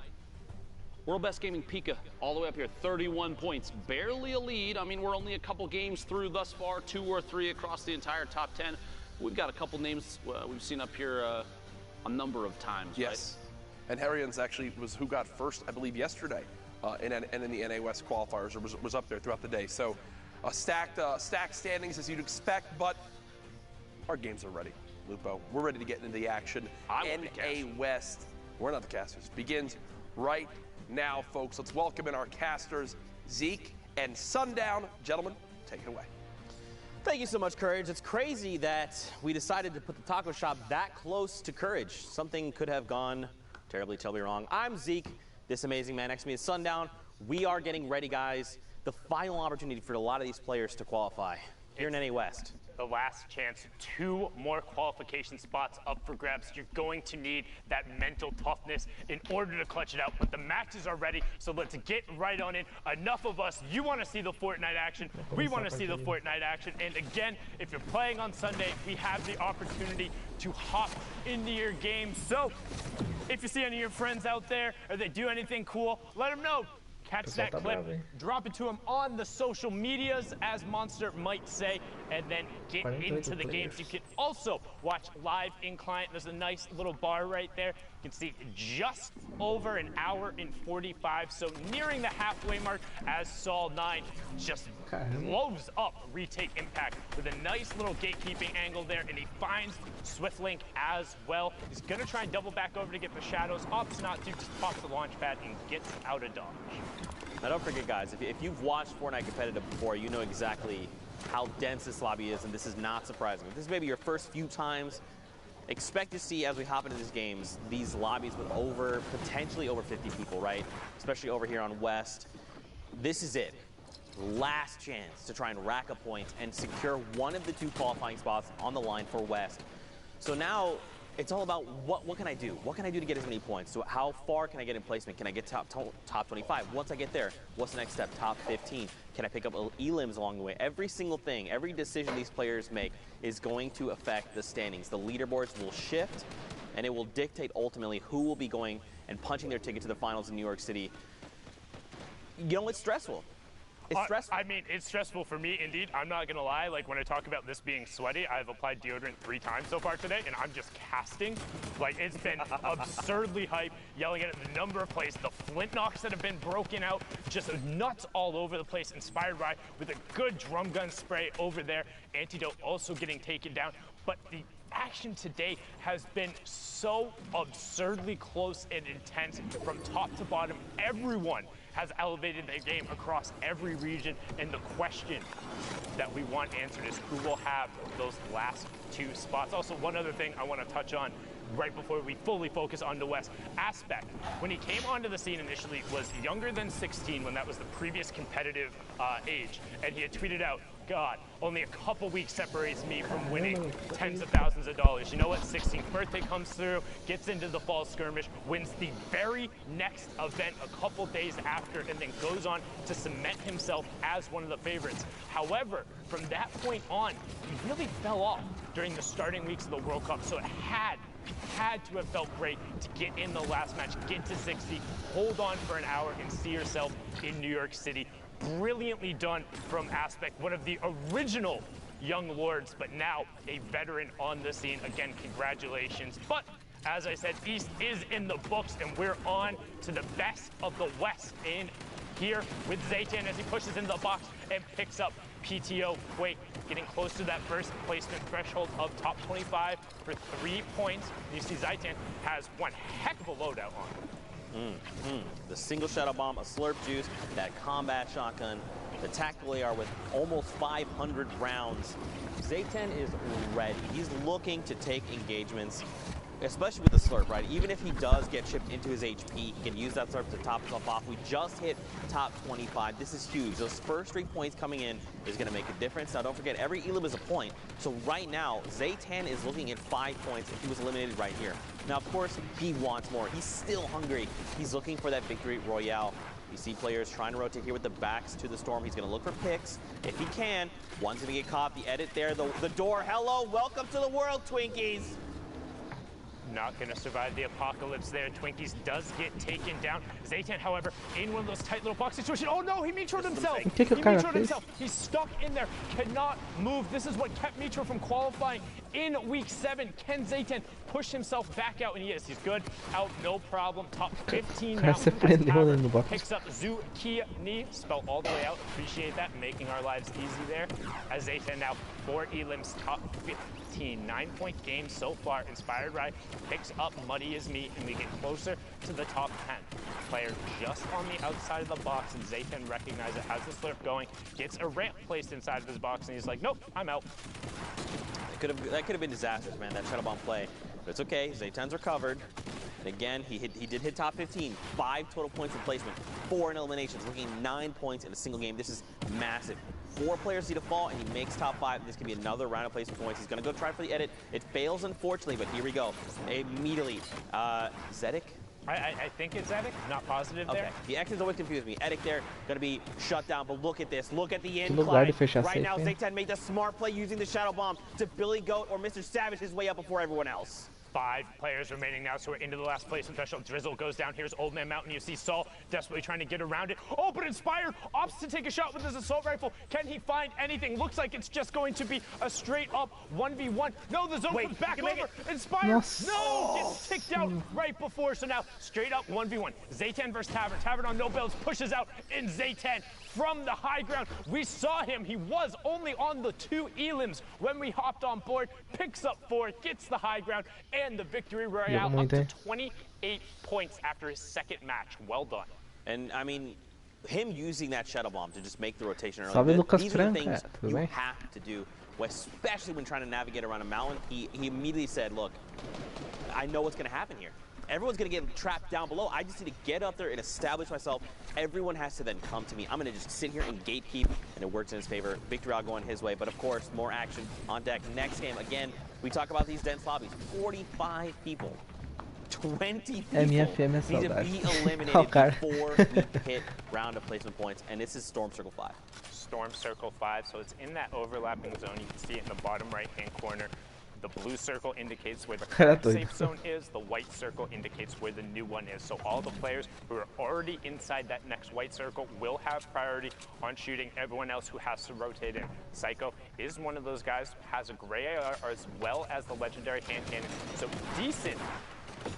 Speaker 2: World Best Gaming Pika all the way up here, 31 points. Barely a lead. I mean, we're only a couple games through thus far, 2 or 3 across the entire top 10. We've got a couple names we've seen up here a number of times,
Speaker 1: yes. Right? And Harrians actually was who got first, I believe, yesterday in the NA West qualifiers, or was up there throughout the day. So stacked standings as you'd expect, but our games are ready, Lupo. We're ready to get into the action. NA West, we're not the casters, begins right now, folks. Let's welcome in our casters, Zeke and Sundown. Gentlemen, take it away.
Speaker 12: Thank you so much, Courage. It's crazy that we decided to put the taco shop that close to Courage. Something could have gone terribly wrong. I'm Zeke. This amazing man next to me is Sundown. We are getting ready, guys. The final opportunity for a lot of these players to qualify here in NA West.
Speaker 7: The last chance, 2 more qualification spots up for grabs. You're going to need that mental toughness in order to clutch it out, but the matches are ready, so let's get right on it. Enough of us. You want to see the Fortnite action. We want to see the Fortnite action. And again, if you're playing on Sunday, we have the opportunity to hop into your game. So if you see any of your friends out there or they do anything cool, let them know. Catch that clip, drop it to him on the social medias, as Monster might say, and then get into the games. You can also watch live in client. There's a nice little bar right there. You can see just over an hour and 45, so nearing the halfway mark as Sol 9 just blows up Retake Impact with a nice little gatekeeping angle there, and he finds Swiftlink as well. He's gonna try and double back over to get the shadows. Opts not to, just pops the launch pad and gets out of dodge.
Speaker 12: Now don't forget, guys, if you've watched Fortnite competitive before, you know exactly how dense this lobby is, and this is not surprising. If this is maybe your first few times, expect to see, as we hop into these games, these lobbies with potentially over 50 people, right? Especially over here on West. This is it. Last chance to try and rack up points and secure one of the 2 qualifying spots on the line for West. So now it's all about what can I do? What can I do to get as many points? So how far can I get in placement? Can I get top 25? Once I get there, what's the next step? Top 15? Can I pick up elims along the way? Every single thing, every decision these players make is going to affect the standings. The leaderboards will shift, and it will dictate ultimately who will be going and punching their ticket to the finals in New York City. You know, it's stressful. It's stressful.
Speaker 7: I mean, it's stressful for me, indeed. I'm not gonna lie. Like when I talk about this being sweaty, I've applied deodorant 3 times so far today, and I'm just casting. Like it's been absurdly hype. Yelling at the number of plays, the flint knocks that have been broken out, just nuts all over the place. Inspired by with a good drum gun spray over there. Antidote also getting taken down, but the action today has been so absurdly close and intense from top to bottom. Everyone has elevated their game across every region, and the question that we want answered is who will have those last 2 spots. Also, one other thing I want to touch on right before we fully focus on the West. Aspect, when he came onto the scene initially, was younger than 16 when that was the previous competitive age, and he had tweeted out, God, only a couple weeks separates me from winning tens of thousands of dollars. You know what? 16th birthday comes through, gets into the fall skirmish, wins the very next event a couple days after, and then goes on to cement himself as one of the favorites. However, from that point on, he really fell off during the starting weeks of the World Cup, so it had to have felt great to get in the last match, get to 60, hold on for an hour, and see yourself in New York City. Brilliantly done from Aspect, one of the original young lords, but now a veteran on the scene. Again, congratulations. But as I said, East is in the books, and we're on to the best of the West in here with Zaytan as he pushes into the box and picks up PTO Quake, getting close to that first placement threshold of top 25 for 3 points. You see Zaytan has one heck of a loadout on him.
Speaker 12: The single shadow bomb, a slurp juice, that combat shotgun, the tactical AR with almost 500 rounds. Zaytan is ready. He's looking to take engagements, especially with the slurp, right? Even if he does get chipped into his HP, he can use that slurp to top himself off. We just hit top 25. This is huge. Those first 3 points coming in is going to make a difference. Now, don't forget, every elim is a point. So right now, Zaytan is looking at 5 points if he was eliminated right here. Now, of course, he wants more. He's still hungry. He's looking for that victory royale. You see players trying to rotate here with the backs to the storm. He's going to look for picks if he can. One's going to get caught. The edit there, the door. Hello, welcome to the world, Twinkies.
Speaker 7: Not going to survive the apocalypse there. Twinkies does get taken down. Zaytan, however, in one of those tight little box situations. Oh no, he metroed himself. He metroed himself. He's stuck in there, cannot move. This is what kept Metro from qualifying in week 7. Can Zaytan push himself back out? And he is. He's good. Out, no problem. Top 15 now. Picks up Zucchini. Spelled all the way out. Appreciate that. Making our lives easy there. As Zaytan now 4 elims, top 15. 9-point game so far. Inspired by picks up Muddy as Me, and we get closer to the top 10. Player just on the outside of the box, and Zaytan recognizes it, has the slurp going, gets a ramp placed inside of his box, and he's like, nope, I'm out.
Speaker 12: That could have been disastrous, man, that shadow bomb play. But it's okay, Zaytan's recovered. And again, he did hit top 15. 5 total points in placement, 4 in eliminations, looking 9 points in a single game. This is massive. 4 players need to fall, and he makes top 5. This could be another round of placement points. He's going to go try for the edit. It fails, unfortunately, but here we go. Immediately. Zedek?
Speaker 7: I think it's Edic, not positive there.
Speaker 12: Okay, the X's always confuse me. Edic there, going to be shut down, but look at this. Look at the incline. Right now, Zaytan made the smart play using the Shadow Bomb to Billy Goat or Mr. Savage his way up before everyone else.
Speaker 7: 5 players remaining now, so we're into the last placement threshold. Drizzle goes down. Here's Old Man Mountain. You see Saul desperately trying to get around it. Oh, but Inspired opts to take a shot with his assault rifle. Can he find anything? Looks like it's just going to be a straight up 1v1. No, the zone comes back over. Inspired, no, gets ticked out right before. So now straight up 1v1. Zaytan versus Tavern. Tavern on no builds pushes out, and Zaytan from the high ground. We saw him. He was only on the 2 elims when we hopped on board. Picks up 4, gets the high ground, and the victory royale up to 28 points after his 2nd match. Well done.
Speaker 12: And I mean, him using that Shadow Bomb to just make the rotation early, these are the things you have to do, especially when trying to navigate around a mountain. He immediately said, look, I know what's going to happen here. Everyone's going to get trapped down below. I just need to get up there and establish myself. Everyone has to then come to me. I'm going to just sit here and gatekeep, and it works in his favor. Victory all going his way, but of course, more action on deck. Next game, again, we talk about these dense lobbies. 45 people. 20 people need to be eliminated before we hit round of placement points, and this is Storm Circle 5.
Speaker 7: Storm Circle 5, so it's in that overlapping zone. You can see it in the bottom right-hand corner. The blue circle indicates where the
Speaker 3: Cara
Speaker 7: current
Speaker 3: doido.
Speaker 7: safe zone is. The white circle indicates where the new one is. So all the players who are already inside that next white circle will have priority on shooting everyone else who has to rotate in. Psycho is one of those guys, has a gray AR as well as the legendary hand cannon. So decent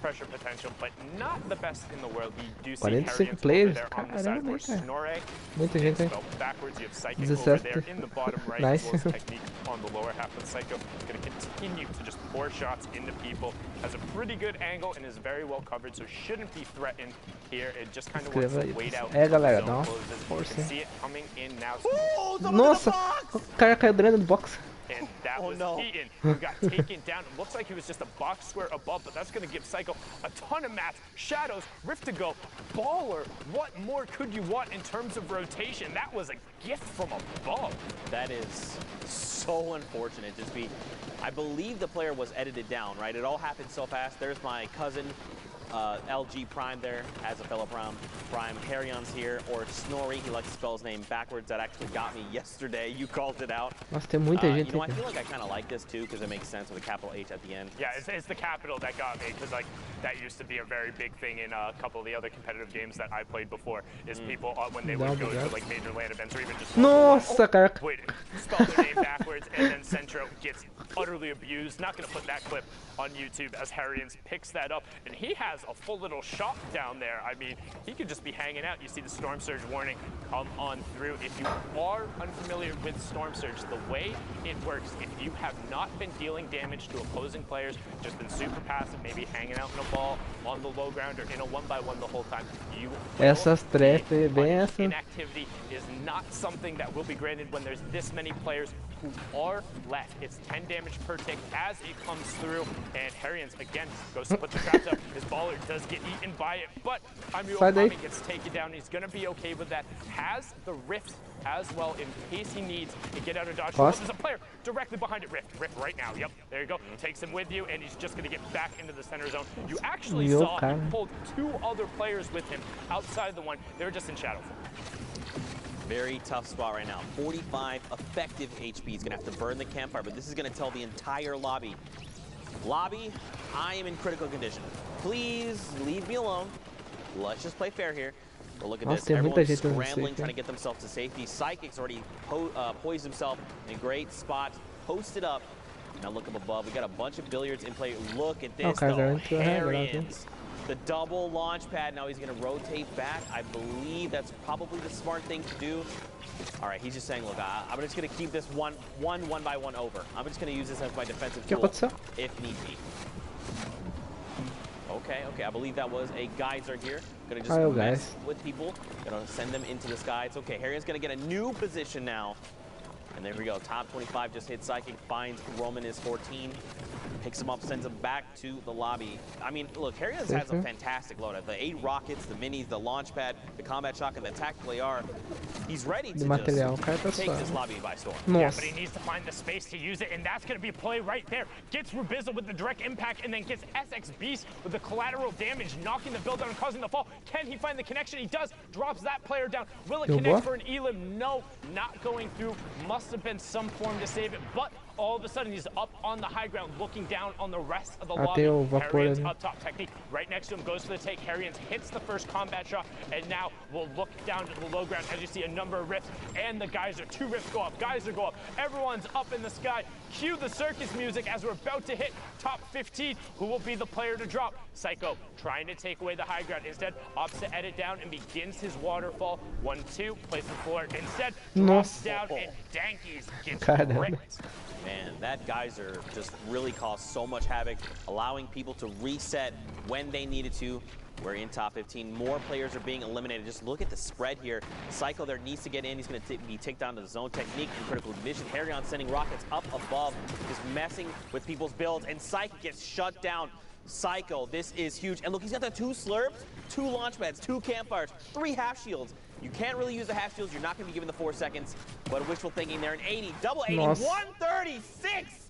Speaker 7: pressure potential, but not the best in the world. You do see
Speaker 3: 45
Speaker 7: Harriet over
Speaker 3: players.
Speaker 7: there on the side
Speaker 3: Caramba,
Speaker 7: where
Speaker 3: cara.
Speaker 7: Snorre
Speaker 3: Muita gente aí.
Speaker 7: spelled backwards. You have Psychic
Speaker 3: 17.
Speaker 7: over there in the bottom right,
Speaker 3: Nice.
Speaker 7: as well as Technique on the lower half of Psycho. Going to continue to just pour shots into people. Has a pretty good angle and is very well covered, so shouldn't be threatened here. It just kind of wants to wait out.
Speaker 3: Galera,
Speaker 7: until
Speaker 3: dá uma
Speaker 7: the zone closes. You
Speaker 3: força.
Speaker 7: can see it coming in now.
Speaker 3: Nossa, o cara caiu dentro do box.
Speaker 7: And that was Eaton, who got taken down. It looks like he was just a box square above, but that's going to give Psycho a ton of mats, shadows, rift to go, baller. What more could you want in terms of rotation? That was a gift from above.
Speaker 12: That is so unfortunate. I believe the player was edited down, right? It all happened so fast. There's my cousin, LG Prime there, as a fellow Prime. Harion's here, or Snorri, he likes to spell his name backwards. That actually got me yesterday. You called it out.
Speaker 3: Nossa, tem muita gente
Speaker 12: You know, I
Speaker 3: aqui.
Speaker 12: feel like I kind of like this too, because it makes sense with a capital H at the end.
Speaker 7: Yeah, it's the capital that got me, because like that used to be a very big thing in a couple of the other competitive games that I played before. Is people when they would go to like major LAN events or even just
Speaker 3: Nossa, cara.
Speaker 7: wait, spell their name backwards, and then Centro gets utterly abused. Not going to put that clip on YouTube as Harrians picks that up, and he has a full little shop down there. I mean, he could just be hanging out. You see the Storm Surge warning come on through. If you are unfamiliar with Storm Surge, the way it works, if you have not been dealing damage to opposing players, just been super passive, maybe hanging out in a ball on the low ground or in a 1x1 the whole time, you
Speaker 3: Essas trefas bem essa.
Speaker 7: inactivity is not something that will be granted when there's this many players who are left. It's 10 damage per tick as it comes through, and Harrians again goes to put the traps up. His baller does get eaten by it, but Okami gets taken down. He's gonna be okay with that. Has the rift as well in case he needs to get out of dodge.
Speaker 3: Awesome.
Speaker 7: There's a player directly behind it. Rift right now. Yep, there you go. Takes him with you, and he's just gonna get back into the center zone. You actually saw he pulled 2 other players with him outside the one. They were just in shadow.
Speaker 12: Very tough spot right now. 45 effective HP. He's gonna have to burn the campfire, but this is gonna tell the entire lobby. Lobby, I am in critical condition. Please leave me alone. Let's just play fair here. But look at this. Everyone's scrambling, trying to get themselves to safety. Psychic's already poised himself in a great spot, posted up. Now look up above. We got a bunch of billiards in play. Look at this, though. Harrians. The double launch pad. Now he's going to rotate back. I believe that's probably the smart thing to do. All right, he's just saying, look, I'm just going to keep this one by one over. I'm just going to use this as my defensive tool if need be. Okay, I believe that was a geyser here. Gonna just mess with people. Gonna send them into the sky. It's okay. Harrian's gonna get a new position now. And there we go. Top 25 just hit Psychic. Finds Roman is 14. Picks him up, sends him back to the lobby. I mean, look, Harrian's has a fantastic loadout. The 8 rockets, the minis, the launch pad, the combat shotgun, the tactical AR. He's ready to just take this lobby by storm.
Speaker 7: Yeah, but he needs to find the space to use it, and that's going to be a play right there. Gets Rubizzle with the direct impact, and then gets SX Beast with the collateral damage, knocking the build down and causing the fall. Can he find the connection? He does. Drops that player down. Will it connect for an Elim? No, not going through. Must have been some form to save it, but all of a sudden he's up on the high ground looking down on the rest of the lobby. Harrian's up top. Technique right next to him goes for the take. Harrian's hits the first combat shot, and now we'll look down to the low ground as you see a number of rifts, and the geyser. 2 rifts go up, geyser go up. Everyone's up in the sky. Cue the circus music as we're about to hit top 15. Who will be the player to drop? Psycho trying to take away the high ground. Instead, opts to edit down and begins his waterfall. 1-2, plays the floor. Instead, drops down and Dankies gets ripped.
Speaker 12: Man, that geyser just really caused so much havoc, allowing people to reset when they needed to. We're in top 15. More players are being eliminated. Just look at the spread here. Psycho there needs to get in. He's going to be taken down to the zone. Technique and critical vision. Harrion sending rockets up above, just messing with people's builds, and Psycho gets shut down. Psycho, this is huge. And look, he's got the 2 slurps, 2 launch pads, 2 campfires, 3 half shields. You can't really use the half shields. You're not going to be given the 4 seconds. But wishful thinking there. An 80, double 80, 136.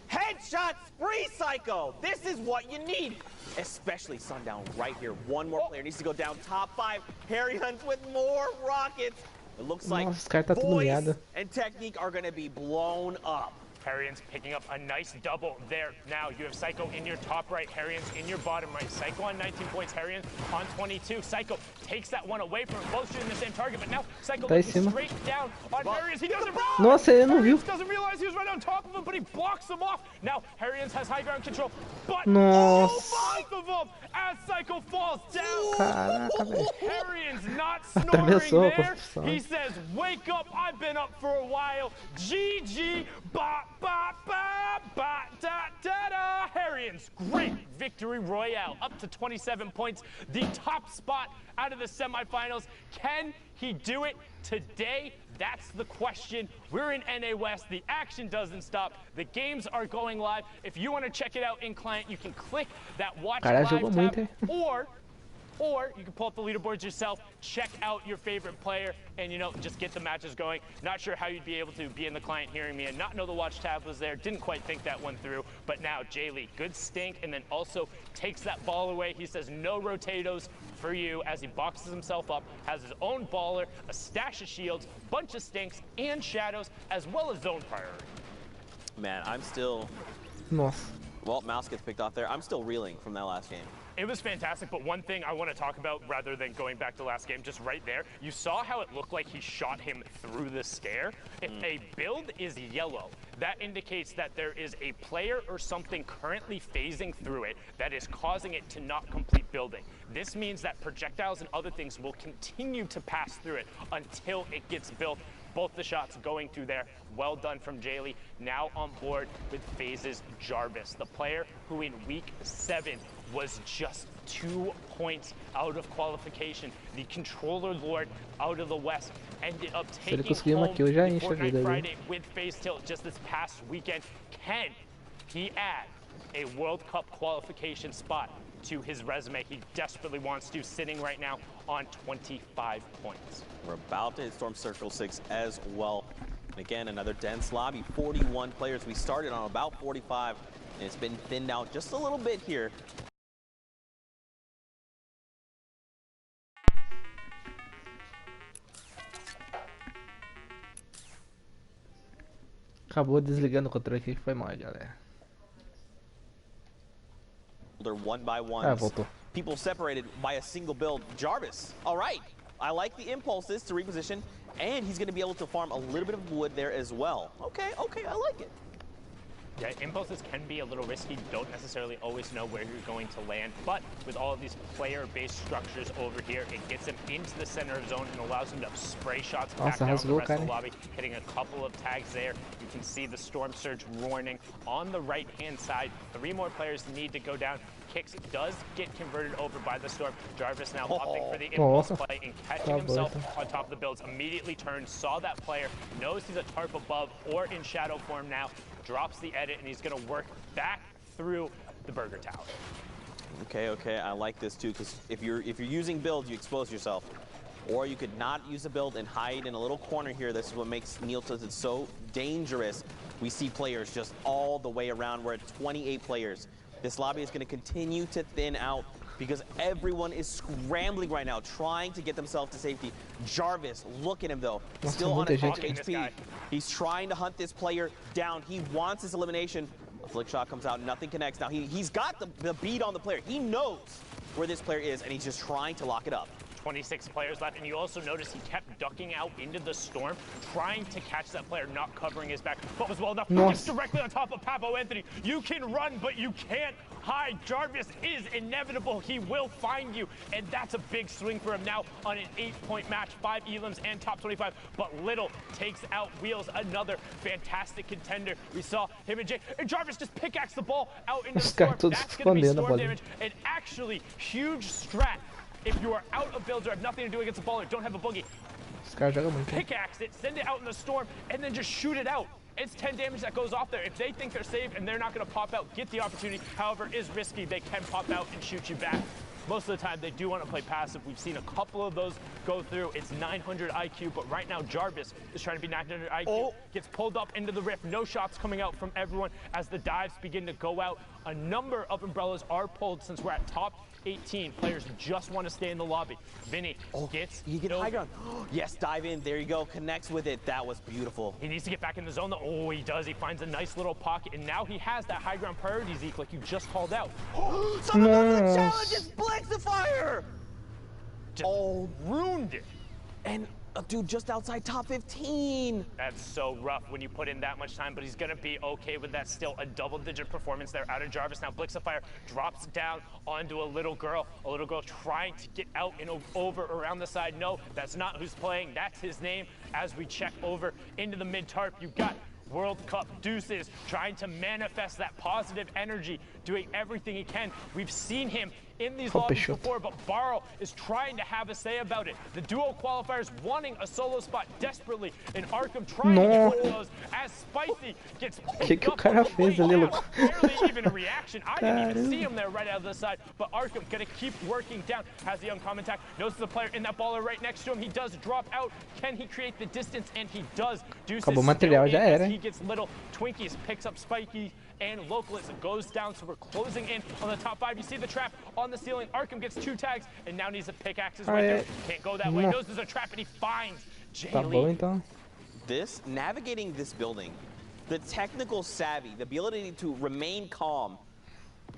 Speaker 12: Headshots, free Psycho. This is what you need. Especially Sundown right here. One more player needs to go down. Top 5. Harrions with more rockets. It looks like Voice and Technique are going to be blown up.
Speaker 7: Harrians picking up a nice double there. Now you have Psycho in your top right, Harrians in your bottom right. Psycho on 19 points, Harrians on 22. Psycho takes that one away from him, both shooting the same target, but now Psycho
Speaker 3: Tá em
Speaker 7: looking
Speaker 3: cima.
Speaker 7: straight down on Harrians. He doesn't realize.
Speaker 3: Nossa, ele não viu.
Speaker 7: Harrians doesn't realize he was right on top of him, but he blocks him off. Now Harrians has high ground control, but
Speaker 3: Nossa.
Speaker 7: both of them as Psycho falls down.
Speaker 3: Caraca, velho.
Speaker 7: Harrians not
Speaker 3: Atravessou a
Speaker 7: snoring there.
Speaker 3: construção.
Speaker 7: He says, wake up, I've been up for a while. GG, ba, ba, ba, ba, da, da, da. Harrians, great victory royale, up to 27 points, the top spot out of the semifinals. Can he do it today? That's the question. We're in NA West. The action doesn't stop. The games are going live. If you want to check it out in client, you can click that watch live tab, or you can pull up the leaderboards yourself, check out your favorite player, and just get the matches going. Not sure how you'd be able to be in the client hearing me and not know the watch tab was there. Didn't quite think that one through, but now Jaylee, good stink, and then also takes that ball away. He says no rotatos for you as he boxes himself up, has his own baller, a stash of shields, bunch of stinks and shadows, as well as zone priority.
Speaker 12: Man, I'm still...
Speaker 3: Nossa.
Speaker 12: Well, Mouse gets picked off there. I'm still reeling from that last game.
Speaker 7: It was fantastic, but one thing I want to talk about rather than going back to last game, just right there, you saw how it looked like he shot him through the scare. If a build is yellow, that indicates that there is a player or something currently phasing through it that is causing it to not complete building. This means that projectiles and other things will continue to pass through it until it gets built. Both the shots going through there. Well done from Jaylee. Now on board with Phases Jarvis, the player who in week 7 was just 2 points out of qualification. The controller lord out of the West ended up taking home the Fortnite Friday with Phase Tilt just this past weekend. Can he add a World Cup qualification spot to his resume? He desperately wants to, sitting right now on 25 points.
Speaker 12: We're about to hit Storm Circle 6 as well. And again, another dense lobby, 41 players. We started on about 45, and it's been thinned out just a little bit here.
Speaker 3: Acabou desligando o controle aqui, foi mal, galera.
Speaker 12: One by one.
Speaker 3: Voltou.
Speaker 12: People separated by a single build. Jarvis, all right. I like the impulses to reposition, and he's going to be able to farm a little bit of wood there as well. Okay, I like it.
Speaker 7: Yeah, impulses can be a little risky. You don't necessarily always know where you're going to land, but with all of these player-based structures over here, it gets him into the center of zone and allows him to spray shots back down the rest of the lobby, hitting a couple of tags there. You can see the Storm Surge warning on the right-hand side. 3 more players need to go down. Kicks does get converted over by the Storm. Jarvis now opting for the impulse play and catching himself on top of the builds. Immediately turns, saw that player, knows he's a tarp above or in shadow form now, drops the edit, and he's going to work back through the Burger Tower.
Speaker 12: Okay, I like this too, because if you're using build, you expose yourself. Or you could not use a build and hide in a little corner here. This is what makes Neil Tilted so dangerous. We see players just all the way around. We're at 28 players. This lobby is going to continue to thin out because everyone is scrambling right now, trying to get themselves to safety. Jarvis, look at him though, still on a talk HP. He's trying to hunt this player down. He wants his elimination. A flick shot comes out, nothing connects. Now he's got the beat on the player. He knows where this player is, and he's just trying to lock it up.
Speaker 7: 26 players left, and you also notice he kept ducking out into the storm, trying to catch that player, not covering his back, but was well enough. Gets directly on top of Papo Anthony. You can run, but you can't hide. Jarvis is inevitable. He will find you, and that's a big swing for him now on an 8-point match, 5 elims and top 25, but Little takes out Wheels, another fantastic contender. We saw him and Jay, and Jarvis just pickaxe the ball out into the storm. That's going to be storm damage, and actually huge strat. If you are out of builds or have nothing to do against a baller, don't have a boogie, pickaxe it, send it out in the storm, and then just shoot it out. It's 10 damage that goes off there. If they think they're safe and they're not going to pop out, get the opportunity. However, it is risky. They can pop out and shoot you back. most of the time they do want to play passive. We've seen a couple of those go through. It's 900 IQ, but right now Jarvis is trying to be 900 IQ. Gets pulled up into the rift. No shots coming out from everyone as the dives begin to go out. A number of umbrellas are pulled since we're at top 18. Players just want to stay in the lobby. Vinny gets
Speaker 12: high ground. Yes, dive in. There you go. Connects with it. That was beautiful.
Speaker 7: He needs to get back in the zone. Oh, he does. He finds a nice little pocket, and now he has that high ground priority, Zeke, like you just called out.
Speaker 12: Someone goes to the challenge. It's Blixifier.
Speaker 7: Ruined it.
Speaker 12: And a dude just outside top 15.
Speaker 7: That's so rough when you put in that much time, but he's going to be okay with that. Still a double-digit performance there out of Jarvis. Now Blixifier drops down onto a little girl trying to get out and over around the side. No, that's not who's playing. That's his name. As we check over into the mid-tarp, you got World Cup Deuces trying to manifest that positive energy, doing everything he can. We've seen him in these lobbies before, but Barrow is trying to have a say about it. The duo qualifiers wanting a solo spot desperately, and Arkham trying to get one of those as Spicy gets picked up. Barely even a reaction. I didn't even see him there right out of the side, but Arkham gonna keep working down. Has the uncommon attack, notices the player in that baller right next to him. He does drop out. Can he create the distance? And he does.
Speaker 3: Acabou o material, já era.
Speaker 7: He gets little Twinkies, picks up Spiky and Localist. It goes down, so we're closing in on the top 5. You see the trap on the ceiling. Arkham gets 2 tags and now needs to pickaxe his way through. Can't go that way. Knows there's a trap and he finds Jaylee.
Speaker 3: Tá bom,
Speaker 12: então. Navigating this building, the technical savvy, the ability to remain calm.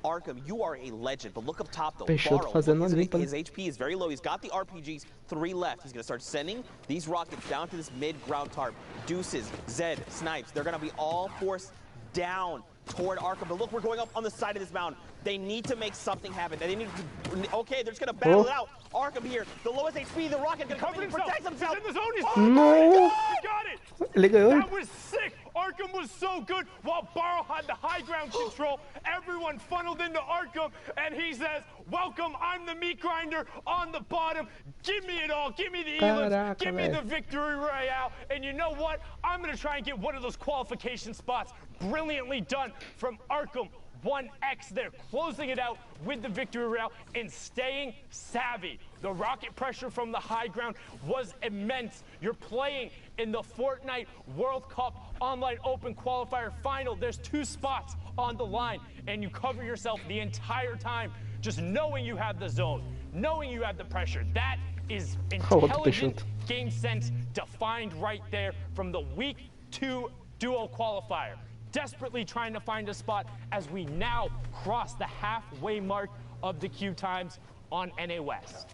Speaker 12: Arkham, you are a legend, but look up top though.
Speaker 3: Peixoto fazendo a limpa.
Speaker 12: His HP is very low. He's got the RPGs, 3 left. He's going to start sending these rockets down to this mid-ground tarp. Deuces, Zed, Snipes, they're going to be all forced down toward Arkham. But look, we're going up on the side of this mountain. They need to make something happen. They need to, okay, they're just going to battle it out. Arkham here, the lowest HP, the rocket going to come in and protect himself.
Speaker 7: He's in the zone. He's
Speaker 3: No.
Speaker 7: He got it.
Speaker 3: Ele ganhou.
Speaker 7: That was sick. Arkham was so good while Barrow had the high ground control. Everyone funneled into Arkham, and he says, welcome, I'm the meat grinder on the bottom. Give me it all. Give me the elips. Give me the victory royale. And you know what? I'm going to try and get one of those qualification spots. Brilliantly done from Arkham. 1x there, closing it out with the victory royale and staying savvy. The rocket pressure from the high ground was immense. You're playing in the Fortnite World Cup Online Open Qualifier Final. There's 2 spots on the line, and you cover yourself the entire time, just knowing you have the zone, knowing you have the pressure. That is intelligent game sense defined right there from the Week 2 duo qualifier. Desperately trying to find a spot as we now cross the halfway mark of the queue times on NA West.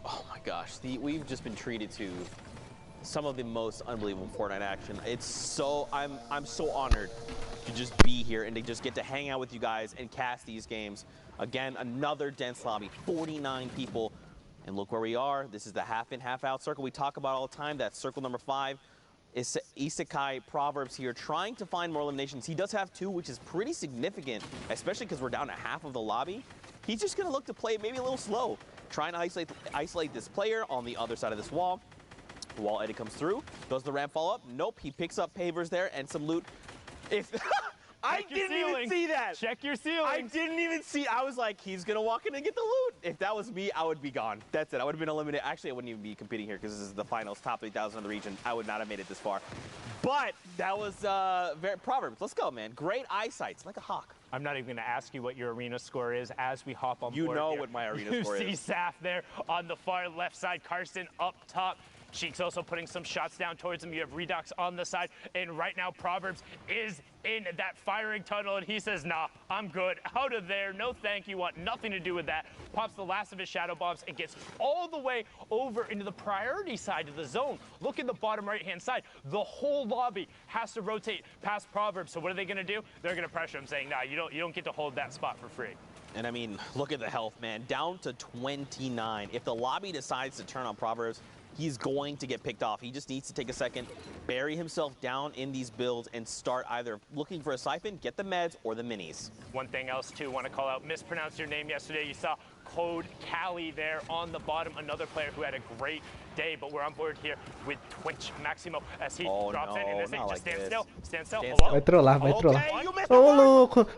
Speaker 12: Oh my gosh, we've just been treated to some of the most unbelievable Fortnite action. It's so, I'm so honored to just be here and to just get to hang out with you guys and cast these games. Again, another dense lobby, 49 people. And look where we are. This is the half in, half out circle we talk about all the time. That's circle number 5. Is Isekai Proverbs here trying to find more eliminations. He does have 2, which is pretty significant, especially because we're down to half of the lobby. He's just going to look to play maybe a little slow, trying to isolate this player on the other side of this wall. The wall Eddie comes through. Does the ramp fall up? Nope. He picks up pavers there and some loot. If I didn't even see that.
Speaker 7: Check your ceiling.
Speaker 12: I didn't even see. I was like, he's going to walk in and get the loot. If that was me, I would be gone. That's it. I would have been eliminated. Actually, I wouldn't even be competing here because this is the finals, top 3,000 in the region. I would not have made it this far. But that was very Proverbs. Let's go, man. Great eyesight. It's like a hawk.
Speaker 7: I'm not even going to ask you what your arena score is as we hop on board.
Speaker 12: You know
Speaker 7: here.
Speaker 12: what my arena score is.
Speaker 7: You see Saf there on the far left side. Carson up top. Cheeks also putting some shots down towards him. You have Redux on the side. And right now, Proverbs is in that firing tunnel. And he says, nah, I'm good. Out of there. No thank you. Want nothing to do with that. Pops the last of his shadow bombs and gets all the way over into the priority side of the zone. Look at the bottom right-hand side. The whole lobby has to rotate past Proverbs. So what are they going to do? They're going to pressure him, saying, nah, you don't get to hold that spot for free.
Speaker 12: And I mean, look at the health, man. Down to 29. If the lobby decides to turn on Proverbs, he's going to get picked off. He just needs to take a second, bury himself down in these builds, and start either looking for a siphon, get the meds, or the minis.
Speaker 7: One thing else, too, want to call out, mispronounced your name yesterday. You saw Code Cali there on the bottom, another player who had a great day, but we're on board here with Twitch Maximo as he drops in and is saying, just stand still, stand still.
Speaker 3: Vai trollar, vai trollar. Ô, louco,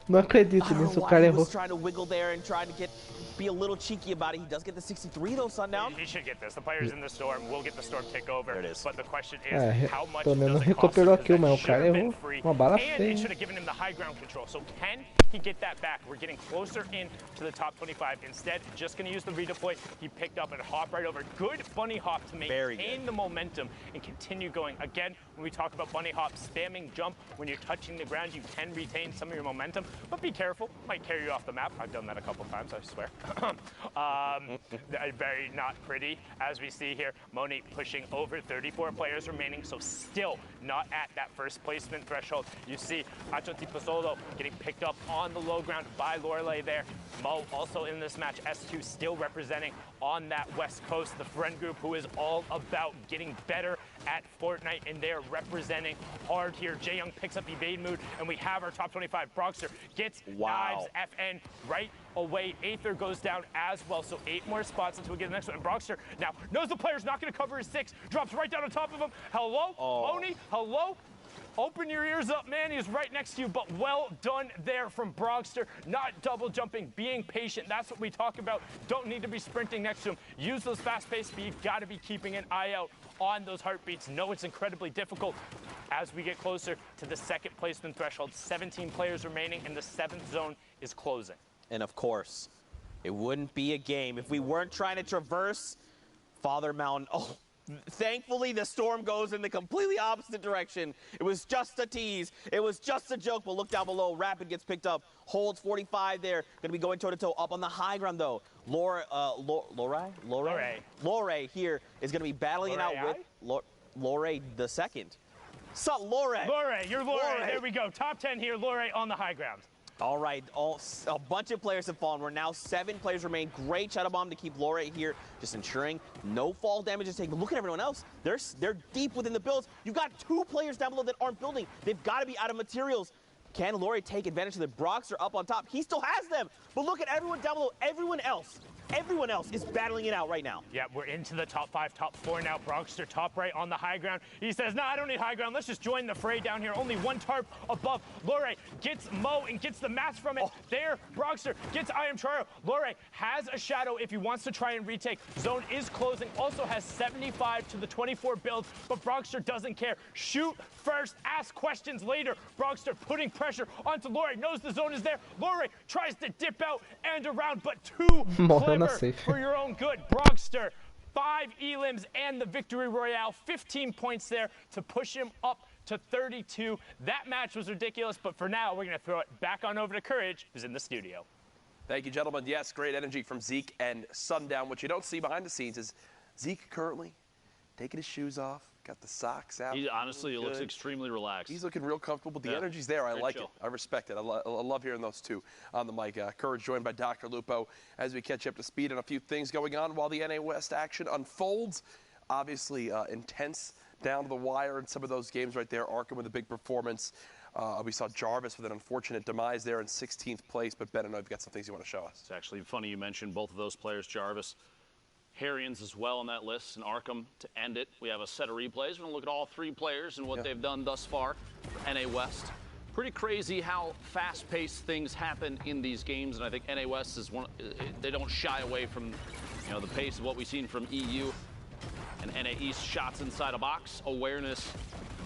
Speaker 3: não acredito nisso, o cara errou.
Speaker 12: Was trying to wiggle there and trying to get
Speaker 17: be a little cheeky about it. He does get the 63 though, Sundown.
Speaker 7: He should get this. The players in the storm will get the storm takeover.
Speaker 17: There it is.
Speaker 7: But the question is,
Speaker 3: É,
Speaker 7: how much
Speaker 3: pelo menos
Speaker 7: does it cost him?
Speaker 3: recuperou a kill,
Speaker 7: Because
Speaker 3: mas
Speaker 7: that
Speaker 3: o cara
Speaker 7: should have been
Speaker 3: errou
Speaker 7: free,
Speaker 3: uma bala
Speaker 7: and it
Speaker 3: feia.
Speaker 7: should have given him the high ground control. So can he get that back? We're getting closer in to the top 25. Instead, just going to use the redeploy. He picked up and hop right over. Good bunny hop to maintain the momentum and continue going. Again, when we talk about bunny hop, spamming jump, when you're touching the ground, you can retain some of your momentum, but be careful. Might carry you off the map. I've done that a couple times, I swear. Very not pretty. As we see here, Monique pushing over 34 players remaining, so still not at that first placement threshold. You see Acho Tipasolo getting picked up on the low ground by Lorelei there. Mo also in this match, S2 still representing on that West Coast, the friend group who is all about getting better at Fortnite, and they're representing hard here. Jae-Young picks up evade mood, and we have our top 25. Broxter gets knives FN right away. Aether goes down as well, so 8 more spots until we get the next one. And Broxter now knows the player's not going to cover his 6, drops right down on top of him. Hello, Oni, hello? Open your ears up, man. He's right next to you, but well done there from Broxter. Not double jumping, being patient. That's what we talk about. Don't need to be sprinting next to him. Use those fast-paced speed. Got to be keeping an eye out on those heartbeats. No, it's incredibly difficult as we get closer to the second placement threshold. 17 players remaining, and the 7th zone is closing.
Speaker 17: And of course, it wouldn't be a game if we weren't trying to traverse Father Mountain. Oh, thankfully, the storm goes in the completely opposite direction. It was just a tease. It was just a joke, but look down below. Rapid gets picked up. Holds 45 there. Going to be going toe-to-toe up on the high ground, though. Lore here is going to be battling it out with Lore the second. Sup, Lore?
Speaker 7: Lore, you're Lore. There we go. Top 10 here. Lore on the high ground.
Speaker 17: All right, a bunch of players have fallen. We're now 7 players remain. Great shadow bomb to keep Lore here, just ensuring no fall damage is taken. Look at everyone else. They're deep within the builds. You've got 2 players down below that aren't building. They've got to be out of materials. Can Lore take advantage of the Broxter up on top? He still has them. But look at everyone down below. Everyone else is battling it out right now.
Speaker 7: Yeah, we're into the top 5, top 4 now. Broxter top right on the high ground. He says, no, I don't need high ground. Let's just join the fray down here. Only 1 tarp above. Lore gets Mo and gets the match from it. There, Broxter gets I Am Charo. Lore has a shadow if he wants to try and retake. Zone is closing. Also has 75 to the 24 builds, but Broxter doesn't care. Shoot first, ask questions later. Broxter putting pressure onto Lore. Knows the zone is there. Lore tries to dip out and around, but too clever for your own good. Broxter, 5 elims and the victory royale. 15 points there to push him up to 32. That match was ridiculous, but for now, we're going to throw it back on over to Courage, who's in the studio.
Speaker 1: Thank you, gentlemen. Yes, great energy from Zeke and Sundown. What you don't see behind the scenes is Zeke currently taking his shoes off, got the socks out.
Speaker 2: He honestly looks extremely relaxed.
Speaker 1: He's looking real comfortable, but the energy's there. I like it. I respect it. I love hearing those two on the mic. Courage joined by Dr. Lupo as we catch up to speed on a few things going on while the NA West action unfolds. Obviously intense down to the wire in some of those games right there. Arkham with a big performance. We saw Jarvis with an unfortunate demise there in 16th place, but Ben, I know you've got some things you want to show us.
Speaker 2: It's actually funny you mentioned both of those players, Jarvis. Harrians as well on that list, and Arkham to end it. We have a set of replays. We're going to look at all 3 players and what they've done thus far for NA West. Pretty crazy how fast-paced things happen in these games, and I think NA West is one. They don't shy away from, the pace of what we've seen from EU and NA East. Shots inside a box, awareness,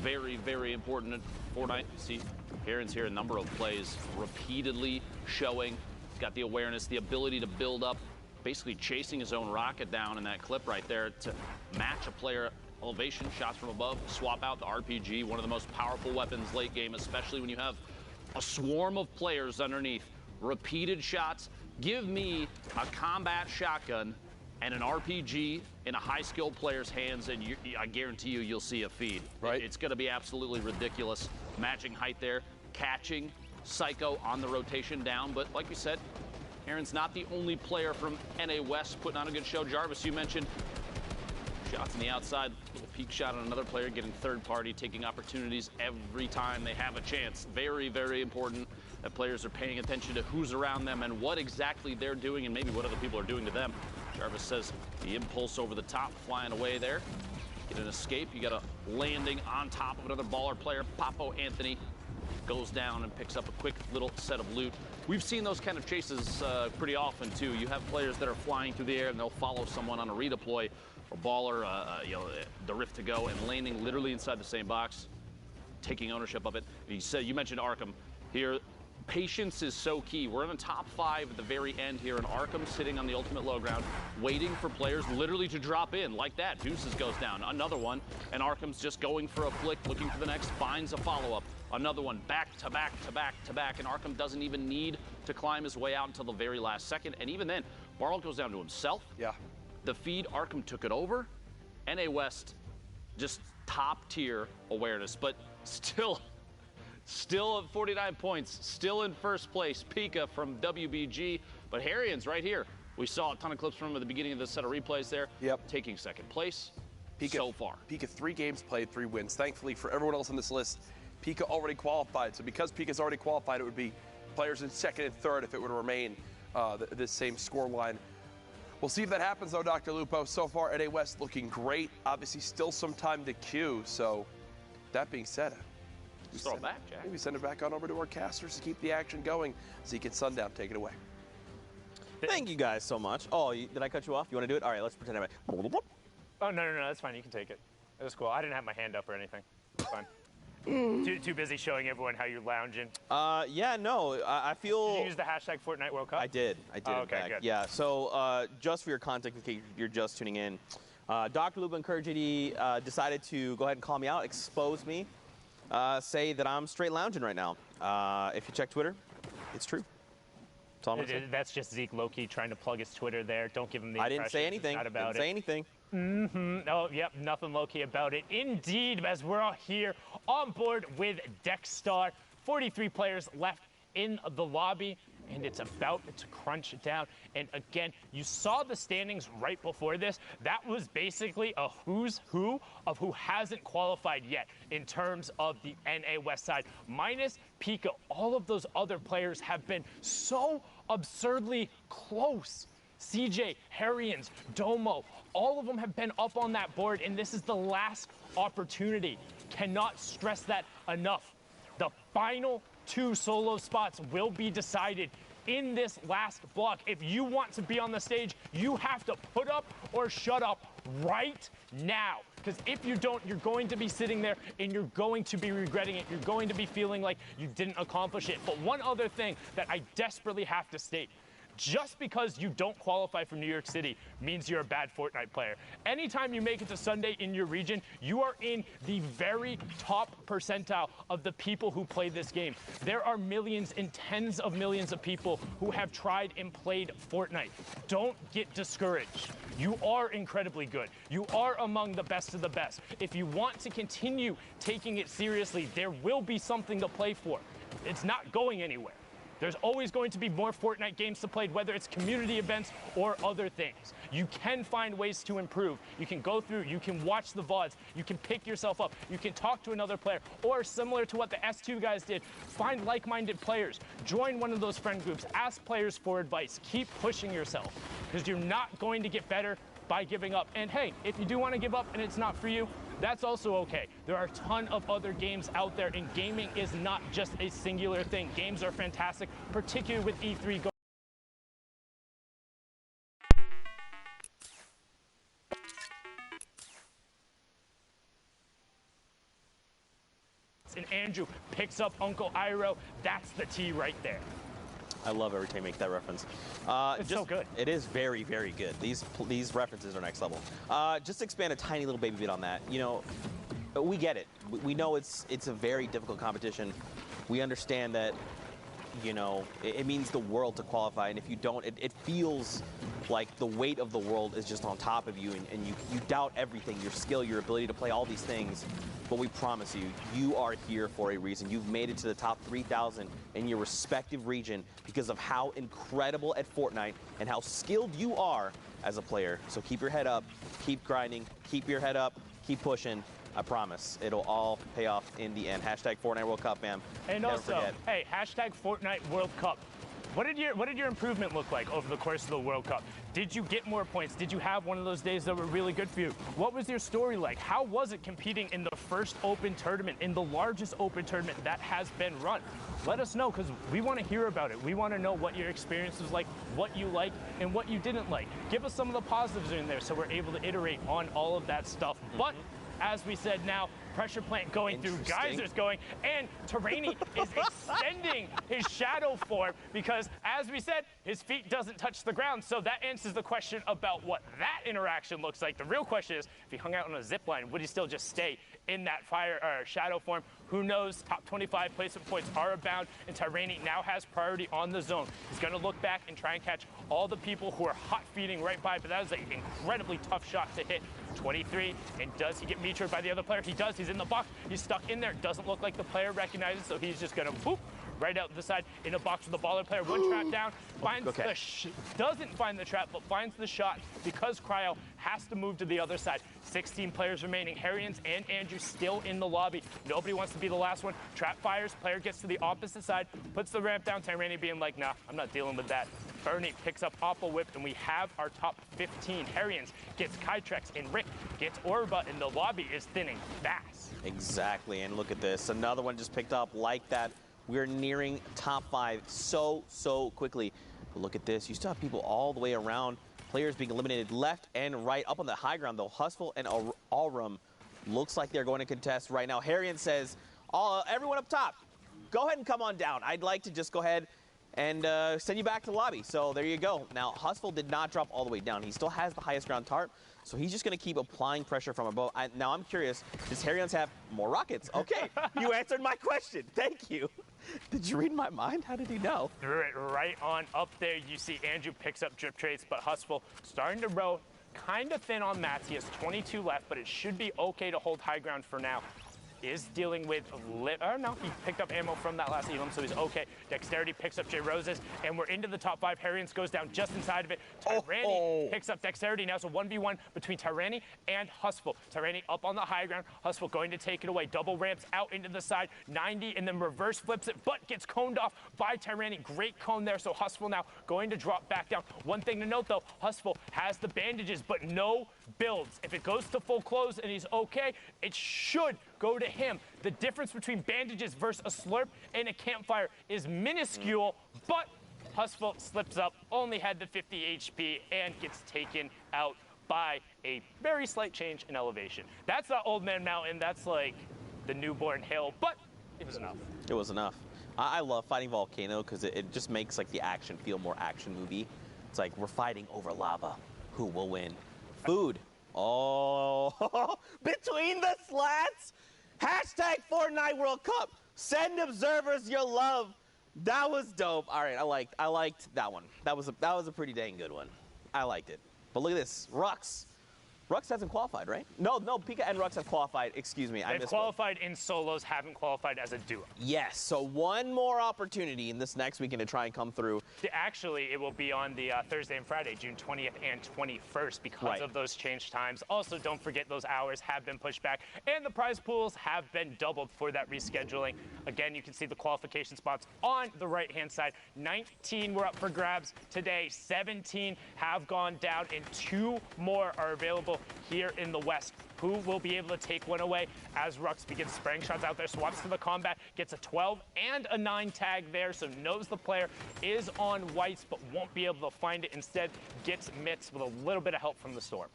Speaker 2: very, very important at Fortnite. See, Harrians here, a number of plays repeatedly showing. He's got the awareness, the ability to build up, basically chasing his own rocket down in that clip right there to match a player elevation, shots from above, swap out the RPG, one of the most powerful weapons late game, especially when you have a swarm of players underneath. Repeated shots. Give me a combat shotgun and an RPG in a high-skilled player's hands, and I guarantee you'll see a feed. Right. It's going to be absolutely ridiculous. Matching height there, catching Psycho on the rotation down, but like we said, Aaron's not the only player from NA West putting on a good show. Jarvis, you mentioned shots on the outside, little peek shot on another player, getting third party, taking opportunities every time they have a chance. Very, very important that players are paying attention to who's around them and what exactly they're doing and maybe what other people are doing to them. Jarvis says the impulse over the top, flying away there. Get an escape. You got a landing on top of another baller player, Papo Anthony. goes down and picks up a quick little set of loot. We've seen those kind of chases pretty often too. You have players that are flying through the air and they'll follow someone on a redeploy or baller, the rift to go and landing literally inside the same box, taking ownership of it. You mentioned Arkham here. Patience is so key. We're in the top 5 at the very end here, and Arkham sitting on the ultimate low ground, waiting for players literally to drop in like that. Deuces goes down, another one, and Arkham's just going for a flick, looking for the next, finds a follow-up. Another one, back to back to back to back, and Arkham doesn't even need to climb his way out until the very last second, and even then, Barl goes down to himself.
Speaker 1: Yeah.
Speaker 2: The feed, Arkham took it over. NA West, just top-tier awareness, but still at 49 points, still in first place. Pika from WBG, but Harrian's right here. We saw a ton of clips from him at the beginning of this set of replays there.
Speaker 1: Yep.
Speaker 2: Taking second place
Speaker 1: Pika,
Speaker 2: so far.
Speaker 1: Pika 3 games played, 3 wins. Thankfully for everyone else on this list, Pika already qualified. So because Pika's already qualified, it would be players in second and third if it would remain this same score line. We'll see if that happens though, Dr. Lupo. So far, NA West looking great. Obviously still some time to queue. So that being said,
Speaker 2: Just throw it back, Jack.
Speaker 1: Maybe send it back on over to our casters to keep the action going. Zeke and Sundown, take it away.
Speaker 12: Thank you guys so much. Oh, did I cut you off? You want to do it? All right, let's pretend
Speaker 7: Oh, no, that's fine. You can take it. It was cool. I didn't have my hand up or anything. It's fine. Too busy showing everyone how you're lounging.
Speaker 12: Yeah, no, I feel...
Speaker 7: Did you use the hashtag Fortnite World Cup?
Speaker 12: I did.
Speaker 7: Oh, okay, good.
Speaker 12: Yeah, so just for your context, in case you're just tuning in, Dr. Luba and Courage JD decided to go ahead and call me out, expose me, say that I'm straight lounging right now. If you check Twitter, it's true. That's all I'm gonna say.
Speaker 7: That's just Zeke low-key trying to plug his Twitter there. Don't give him the impression.
Speaker 12: I didn't say anything.
Speaker 7: Didn't
Speaker 12: say anything.
Speaker 7: Oh, yep, nothing low-key about it. Indeed, as we're all here on board with Dexstar. 43 players left in the lobby, and it's about to crunch down. And again, you saw the standings right before this. That was basically a who's who of who hasn't qualified yet in terms of the NA West side. Minus Pika, all of those other players have been so absurdly close. CJ, Harrians, Domo, all of them have been up on that board, and this is the last opportunity. Cannot stress that enough. The final 2 solo spots will be decided in this last block. If you want to be on the stage, you have to put up or shut up right now. Because if you don't, you're going to be sitting there and you're going to be regretting it. You're going to be feeling like you didn't accomplish it. But one other thing that I desperately have to state. Just because you don't qualify from New York City means you're a bad Fortnite player. Anytime you make it to Sunday in your region, you are in the very top percentile of the people who play this game. There are millions and tens of millions of people who have tried and played Fortnite. Don't get discouraged. You are incredibly good. You are among the best of the best. If you want to continue taking it seriously, there will be something to play for. It's not going anywhere. There's always going to be more Fortnite games to play, whether it's community events or other things. You can find ways to improve. You can go through, you can watch the VODs, you can pick yourself up, you can talk to another player, or similar to what the S2 guys did, find like-minded players, join one of those friend groups, ask players for advice, keep pushing yourself, because you're not going to get better by giving up. And hey, if you do want to give up and it's not for you, that's also okay. There are a ton of other games out there, and gaming is not just a singular thing. Games are fantastic, particularly with E3 going. And Andrew picks up Uncle Iroh. That's the T right there.
Speaker 12: I love every time you make that reference.
Speaker 7: It's so good.
Speaker 12: It is very, very good. These references are next level. Just to expand a tiny little baby bit on that, you know, we get it. We know it's a very difficult competition. We understand that, you know, it means the world to qualify, and if you don't, it feels like the weight of the world is just on top of you, and you doubt everything, your skill, your ability to play all these things. But we promise you, you are here for a reason. You've made it to the top 3,000 in your respective region because of how incredible at Fortnite and how skilled you are as a player. So keep your head up, keep grinding, keep your head up, keep pushing. I promise it'll all pay off in the end. Hashtag Fortnite World Cup, fam.
Speaker 7: And
Speaker 12: Never
Speaker 7: also,
Speaker 12: forget.
Speaker 7: hey, hashtag Fortnite World Cup. what did your improvement look like over the course of the World Cup? Did you get more points? Did you have one of those days that were really good for you? What was your story like? How was it competing in the first open tournament, in the largest open tournament that has been run? Let us know, because we want to hear about it. We want to know what your experience was like, what you liked, and what you didn't like. Give us some of the positives in there so we're able to iterate on all of that stuff. But as we said, now pressure plant going through, geysers going, and Terrainy is extending his shadow form because, as we said, his feet doesn't touch the ground. So that answers the question about what that interaction looks like. The real question is, if he hung out on a zip line, would he still just stay in that shadow form? Who knows? Top 25 placement points are abound, and Tyranny now has priority on the zone. He's going to look back and try and catch all the people who are hot feeding right by, but that is an incredibly tough shot to hit. 23, and does he get meteored by the other player? He does. He's in the box. He's stuck in there. Doesn't look like the player recognizes, so he's just going to poop right out the side in a box with the baller player. One trap down, finds doesn't find the trap, but finds the shot because Cryo has to move to the other side. 16 players remaining. Harrians and Andrew still in the lobby. Nobody wants to be the last one. Trap fires. Player gets to the opposite side, puts the ramp down. Tyranny being like, nah, I'm not dealing with that. Bernie picks up Oppo Whip, and we have our top 15. Harrians gets Kytrex, and Rick gets Orba, and the lobby is thinning fast.
Speaker 12: Exactly, and look at this. Another one just picked up like that. We're nearing top 5 so quickly. But look at this. You still have people all the way around. Players being eliminated left and right. Up on the high ground, though, Hustle and Allrum looks like they're going to contest right now. Harrian says, everyone up top, go ahead and come on down. I'd like to just go ahead and send you back to the lobby. So there you go. Now, Hustle did not drop all the way down. He still has the highest ground tarp, so he's just going to keep applying pressure from above. Now, I'm curious, does Harrians have more rockets? Okay, you answered my question. Thank you. Did you read my mind? How did he know?
Speaker 7: Threw it right on up there. You see Andrew picks up drip trades, but Hustle starting to row kind of thin on mats. He has 22 left, but it should be okay to hold high ground for now. Is dealing with no, he picked up ammo from that last Elam, so he's okay. Dexterity picks up J Roses, and we're into the top 5. Harrians goes down just inside of it. Tyranny picks up Dexterity. Now it's a 1v1 between Tyranny and Hustle. Tyranny up on the high ground. Hustle going to take it away. Double ramps out into the side. 90 and then reverse flips it, but gets coned off by Tyranny. Great cone there, so Hustle now going to drop back down. One thing to note though, Hustle has the bandages, but no builds. If it goes to full close and he's okay, it should go to him. The difference between bandages versus a slurp and a campfire is minuscule, but Hustle slips up, only had the 50 HP, and gets taken out by a very slight change in elevation. That's not Old Man Mountain, that's like the newborn hill, but it was enough.
Speaker 12: It was enough. I love fighting Volcano because it just makes like the action feel more action movie. It's like we're fighting over lava. Who will win? Food. Oh, between the slats. Hashtag Fortnite World Cup. Send observers your love. That was dope. All right, I liked that one. That was a pretty dang good one. I liked it. But look at this, Rux. Rux hasn't qualified, right? No, Pika and Rux have qualified. Excuse me, I missed.
Speaker 7: They've qualified in solos, haven't qualified as a duo.
Speaker 12: Yes, so one more opportunity in this next weekend to try and come through.
Speaker 7: Actually, it will be on the Thursday and Friday, June 20th and 21st because of those changed times. Also, don't forget those hours have been pushed back, and the prize pools have been doubled for that rescheduling. Again, you can see the qualification spots on the right-hand side. 19 were up for grabs today. 17 have gone down, and 2 more are available here in the West. Who will be able to take one away as Rux begins spraying shots out there, swaps to the combat, gets a 12 and a 9 tag there, so knows the player is on whites but won't be able to find it. Instead, gets mitts with a little bit of help from the Storm.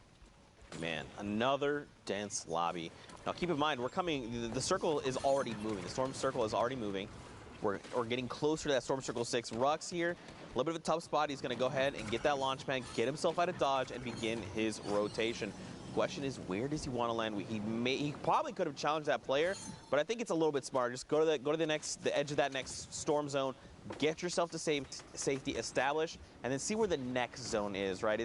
Speaker 12: Man, another dense lobby. Now keep in mind, we're coming, the circle is already moving. The Storm circle is already moving. We're getting closer to that Storm circle 6. Rux here, a little bit of a tough spot. He's going to go ahead and get that launch pad, get himself out of dodge, and begin his rotation. Question is, where does he want to land? He probably could have challenged that player, but I think it's a little bit smarter. Just go to the edge of that next storm zone, get yourself to safety, establish, and then see where the next zone is. Right?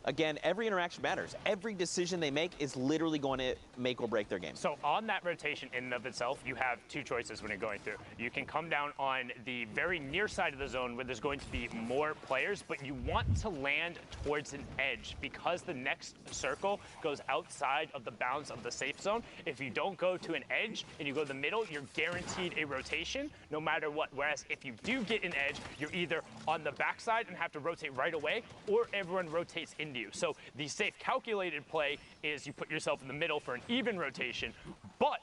Speaker 12: again, every interaction matters. Every decision they make is literally going to make or break their game.
Speaker 7: So on that rotation in and of itself, you have two choices when you're going through. You can come down on the very near side of the zone where there's going to be more players, but you want to land towards an edge because the next circle goes outside of the bounds of the safe zone. If you don't go to an edge and you go to the middle, you're guaranteed a rotation no matter what. Whereas if you do get an edge, you're either on the backside and have to rotate right away, or everyone rotates into you. So the safe calculated play is you put yourself in the middle for an even rotation, but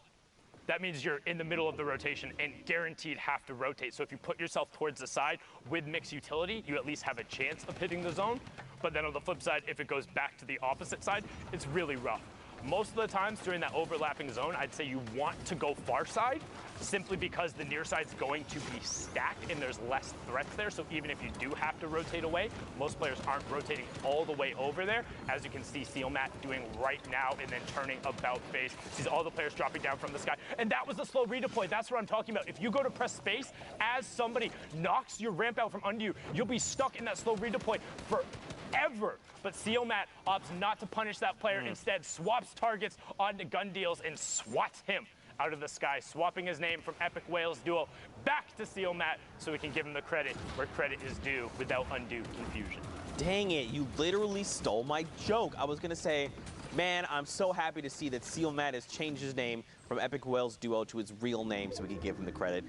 Speaker 7: that means you're in the middle of the rotation and guaranteed have to rotate. So if you put yourself towards the side with mixed utility, you at least have a chance of hitting the zone. But then on the flip side, if it goes back to the opposite side, it's really rough. Most of the times during that overlapping zone, I'd say you want to go far side simply because the near side's going to be stacked and there's less threats there. So even if you do have to rotate away, most players aren't rotating all the way over there. As you can see Sealmat doing right now and then turning about face. Sees all the players dropping down from the sky. And that was the slow redeploy. That's what I'm talking about. If you go to press space, as somebody knocks your ramp out from under you, you'll be stuck in that slow redeploy forever. But Sealmat opts not to punish that player, instead swaps targets onto gun deals and swats him out of the sky, swapping his name from Epic Whales Duo back to Sealmat so we can give him the credit where credit is due without undue confusion.
Speaker 12: Dang it, you literally stole my joke. I was gonna say, man, I'm so happy to see that Sealmat has changed his name from Epic Whales Duo to his real name so we can give him the credit.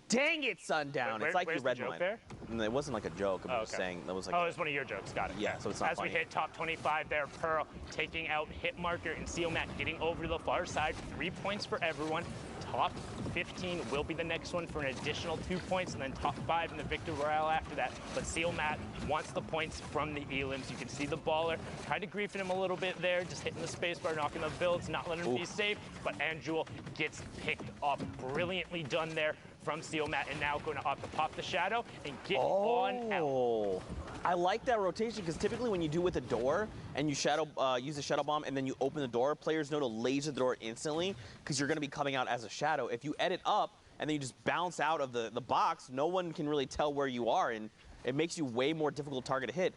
Speaker 12: Dang it, Sundown. It's like you read mine. It wasn't like a joke. I'm just saying that was like.
Speaker 7: Oh, it was one of your jokes. Got it.
Speaker 12: Yeah, so it's not
Speaker 7: As
Speaker 12: funny.
Speaker 7: we hit top 25 there, Pearl taking out Hitmarker and Sealmat getting over to the far side. 3 points for everyone. Top 15 will be the next one for an additional 2 points, and then top 5 in the Victor Royale after that. But Sealmat wants the points from the elims. You can see the baller kind of griefing him a little bit there, just hitting the spacebar, knocking the builds, not letting him be safe. But Anjul gets picked up. Brilliantly done there from Sealmat, and now going to opt to pop the shadow and get on out.
Speaker 12: I like that rotation because typically when you do with a door and you use a shadow bomb and then you open the door, players know to laser the door instantly because you're going to be coming out as a shadow. If you edit up and then you just bounce out of the box, no one can really tell where you are, and it makes you way more difficult target to hit.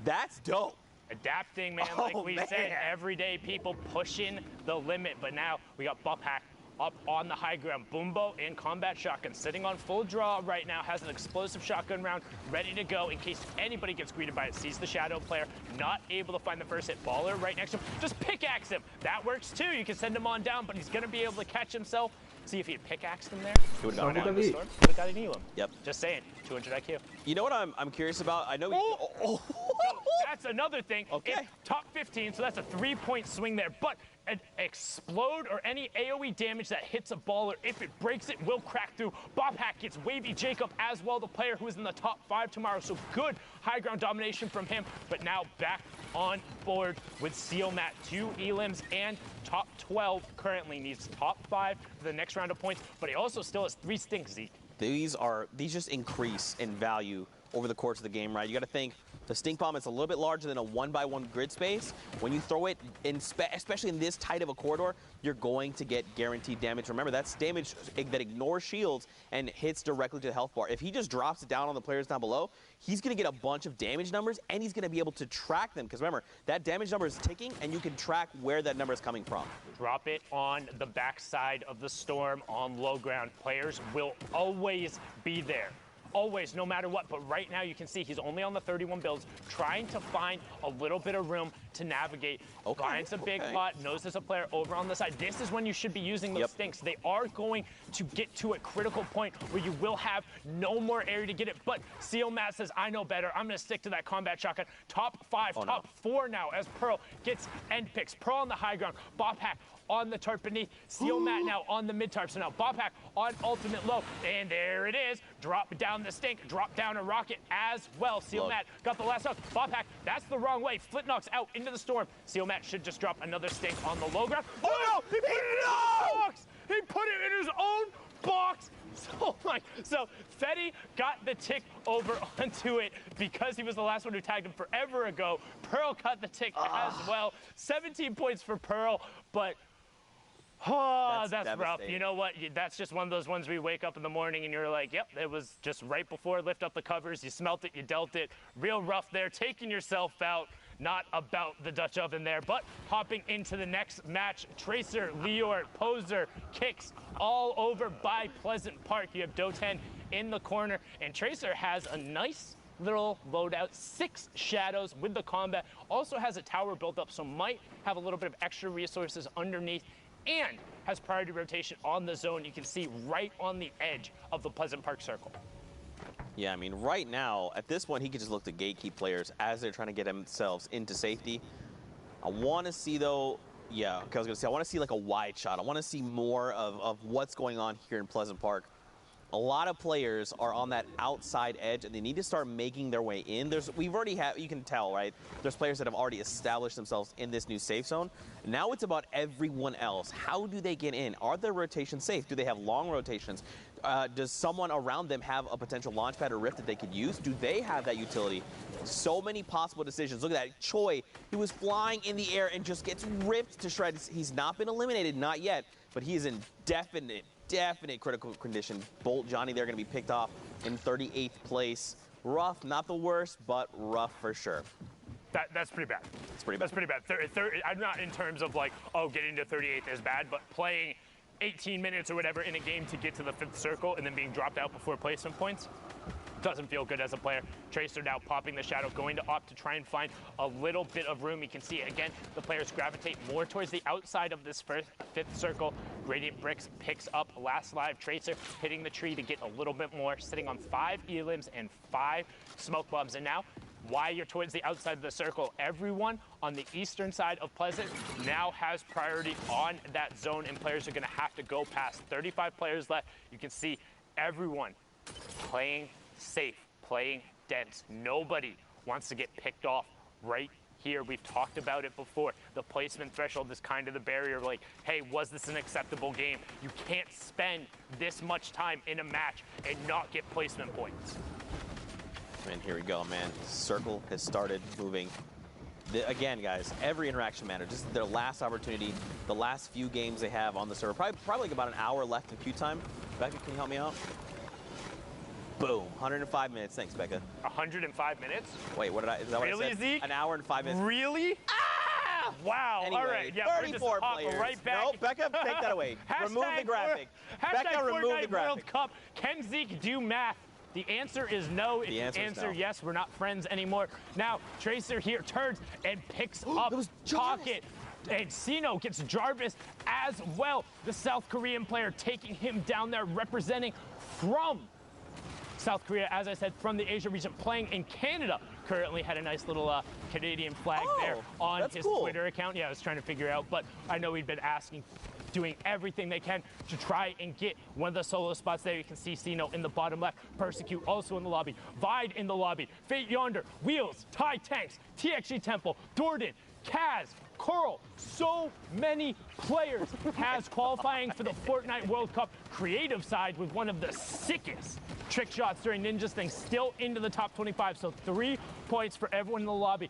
Speaker 12: That's dope.
Speaker 7: Adapting, man, like we said, everyday people pushing the limit. But now we got Buphack up on the high ground. Boombo in combat shotgun, sitting on full draw right now, has an explosive shotgun round ready to go in case anybody gets greeted by it. Sees the shadow player, not able to find the first hit. Baller right next to him, just pickaxe him. That works too. You can send him on down, but he's gonna be able to catch himself. See if he had pickaxed him there.
Speaker 12: He would have
Speaker 7: gone would have got an elim.
Speaker 12: Yep.
Speaker 7: Just saying, 200 IQ.
Speaker 12: You know what I'm curious about? I know.
Speaker 7: So that's another thing. Okay. It's top 15, so that's a 3-point swing there. But an explode or any AoE damage that hits a baller, if it breaks it, will crack through. Bobhack gets Wavy Jacob as well, the player who is in the top 5 tomorrow. So good high ground domination from him. But now back on board with Sealmat. 2 elims and top 12 currently, needs top 5 for the next round of points. But he also still has 3 stinks, Zeke.
Speaker 12: These just increase in value over the course of the game, right? You got to think the stink bomb is a little bit larger than a 1x1 grid space. When you throw it in, especially in this tight of a corridor, you're going to get guaranteed damage. Remember, that's damage that ignores shields and hits directly to the health bar. If he just drops it down on the players down below, he's going to get a bunch of damage numbers, and he's going to be able to track them. Because remember, that damage number is ticking, and you can track where that number is coming from.
Speaker 7: Drop it on the backside of the storm on low ground. Players will always be there. Always, no matter what. But right now you can see he's only on the 31 builds, trying to find a little bit of room to navigate. Finds a big pot, knows there's a player over on the side. This is when you should be using those stinks. They are going to get to a critical point where you will have no more area to get it. But Sealmat says, I know better. I'm going to stick to that combat shotgun. Top 5, top 4 now as Pearl gets end picks. Pearl on the high ground. Bobhack on the tarp beneath. Sealmat now on the mid tarp. So now Bobhack on ultimate low. And there it is. Drop down the stink. Drop down a rocket as well. Sealmat got the last hook. Bobhack, that's the wrong way. Flint knocks out into the storm. Sealmat should just drop another stink on the low ground. Oh no! He put it in his own box! He put it in his own box! So Fetty got the tick over onto it because he was the last one who tagged him forever ago. Pearl got the tick as well. 17 points for Pearl, but that's rough. You know what? That's just one of those ones where you wake up in the morning and you're like, yep, it was just right before lift up the covers. You smelt it, you dealt it. Real rough there, taking yourself out. not about the Dutch oven there. But hopping into the next match, Tracer, Lior, Poser, Kicks, all over by Pleasant Park. You have Doten in the corner, and Tracer has a nice little loadout, 6 shadows with the combat, also has a tower built up, so might have a little bit of extra resources underneath, and has priority rotation on the zone. You can see right on the edge of the Pleasant Park circle.
Speaker 12: Yeah, I mean, right now, at this point, he could just look to gatekeep players as they're trying to get themselves into safety. I want to see, though, yeah, okay, I was going to say, I want to see like a wide shot. I want to see more of what's going on here in Pleasant Park. A lot of players are on that outside edge, and they need to start making their way in. We've already had, you can tell, right? There's players that have already established themselves in this new safe zone. Now it's about everyone else. How do they get in? Are their rotations safe? Do they have long rotations? Does someone around them have a potential launch pad or rift that they could use? Do they have that utility? So many possible decisions. Look at that. Choi, he was flying in the air and just gets ripped to shreds. He's not been eliminated, not yet, but he is in definite critical condition. Bolt Johnny, they're going to be picked off in 38th place. Rough, not the worst, but rough for sure.
Speaker 7: That's pretty bad.
Speaker 12: It's pretty bad.
Speaker 7: That's pretty bad. I'm not in terms of like, oh, getting to 38th is bad, but playing 18 minutes or whatever in a game to get to the 5th circle and then being dropped out before placement points doesn't feel good as a player. Tracer now popping the shadow, going to opt to try and find a little bit of room. You can see, again, the players gravitate more towards the outside of this 5th circle. Radiant Bricks picks up last live. Tracer hitting the tree to get a little bit more, sitting on 5 elims and 5 smoke bombs. And now, while you're towards the outside of the circle, everyone on the eastern side of Pleasant now has priority on that zone, and players are going to have to go past. 35 players left. You can see everyone playing safe, playing dense. Nobody wants to get picked off right here. We've talked about it before. The placement threshold is kind of the barrier. Like, hey, was this an acceptable game? You can't spend this much time in a match and not get placement points.
Speaker 12: And here we go, man. Circle has started moving. Again, guys, every interaction matters. This is their last opportunity, the last few games they have on the server. Probably about an hour left in queue time. Becca, can you help me out? Boom, 105 minutes. Thanks, Becca.
Speaker 7: 105 minutes?
Speaker 12: Wait, what did I, is that
Speaker 7: really,
Speaker 12: what I said?
Speaker 7: Zeke?
Speaker 12: An hour and 5 minutes.
Speaker 7: Really? Ah! Wow,
Speaker 12: anyway,
Speaker 7: all right. Yeah,
Speaker 12: 34 players.
Speaker 7: Right back.
Speaker 12: No, Becca, take that away. Remove the graphic.
Speaker 7: Becca,
Speaker 12: remove
Speaker 7: Fortnite
Speaker 12: the graphic.
Speaker 7: World Cup. Can Zeke do math? The answer is no. If
Speaker 12: the
Speaker 7: you answer
Speaker 12: no.
Speaker 7: yes, we're not friends anymore. Now, Tracer here turns and picks up Pocket. And Sino gets Jarvis as well. The South Korean player taking him down there, representing from South Korea, as I said, from the Asia region, playing in Canada. Currently had a nice little Canadian flag there on his Twitter account. Yeah, I was trying to figure out, but I know he'd been doing everything they can to try and get one of the solo spots there. You can see Sino in the bottom left, Persecute also in the lobby, Vide in the lobby, Fate Yonder, Wheels, Thai Tanks, TXG Temple, Dordan, Kaz, Coral, so many players has qualifying for the Fortnite World Cup creative side with one of the sickest trick shots during Ninja's thing, still into the top 25. So 3 points for everyone in the lobby.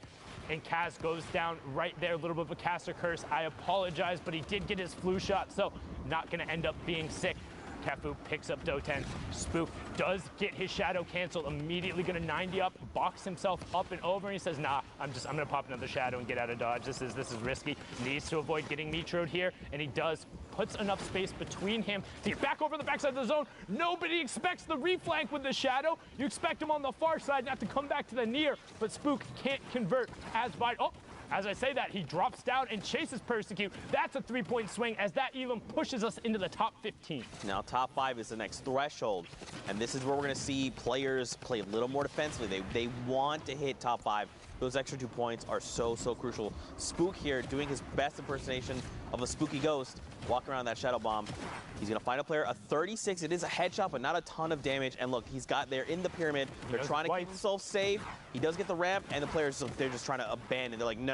Speaker 7: And Kaz goes down right there, a little bit of a caster curse. I apologize, but he did get his flu shot, so not gonna end up being sick. Kefu picks up Doten. Spook does get his shadow canceled, immediately gonna 90 up, box himself up and over, and he says, nah, I'm gonna pop another shadow and get out of dodge. This is risky. Needs to avoid getting metroed here, and he does. Puts enough space between him to get back over the backside of the zone. Nobody expects the reflank with the shadow. You expect him on the far side not to come back to the near, but Spook can't convert as Vide. Oh, as I say that, he drops down and chases Persecute. That's a 3-point swing, as that even pushes us into the top 15.
Speaker 12: Now, top 5 is the next threshold, and this is where we're going to see players play a little more defensively. They want to hit top 5. Those extra 2 points are so crucial. Spook here doing his best impersonation of a spooky ghost, walking around that shadow bomb. He's going to find a player, a 36. It is a headshot, but not a ton of damage. And look, he's got there in the pyramid. They're trying to keep themselves safe. He does get the ramp, and the players, they're just trying to abandon. They're like, no.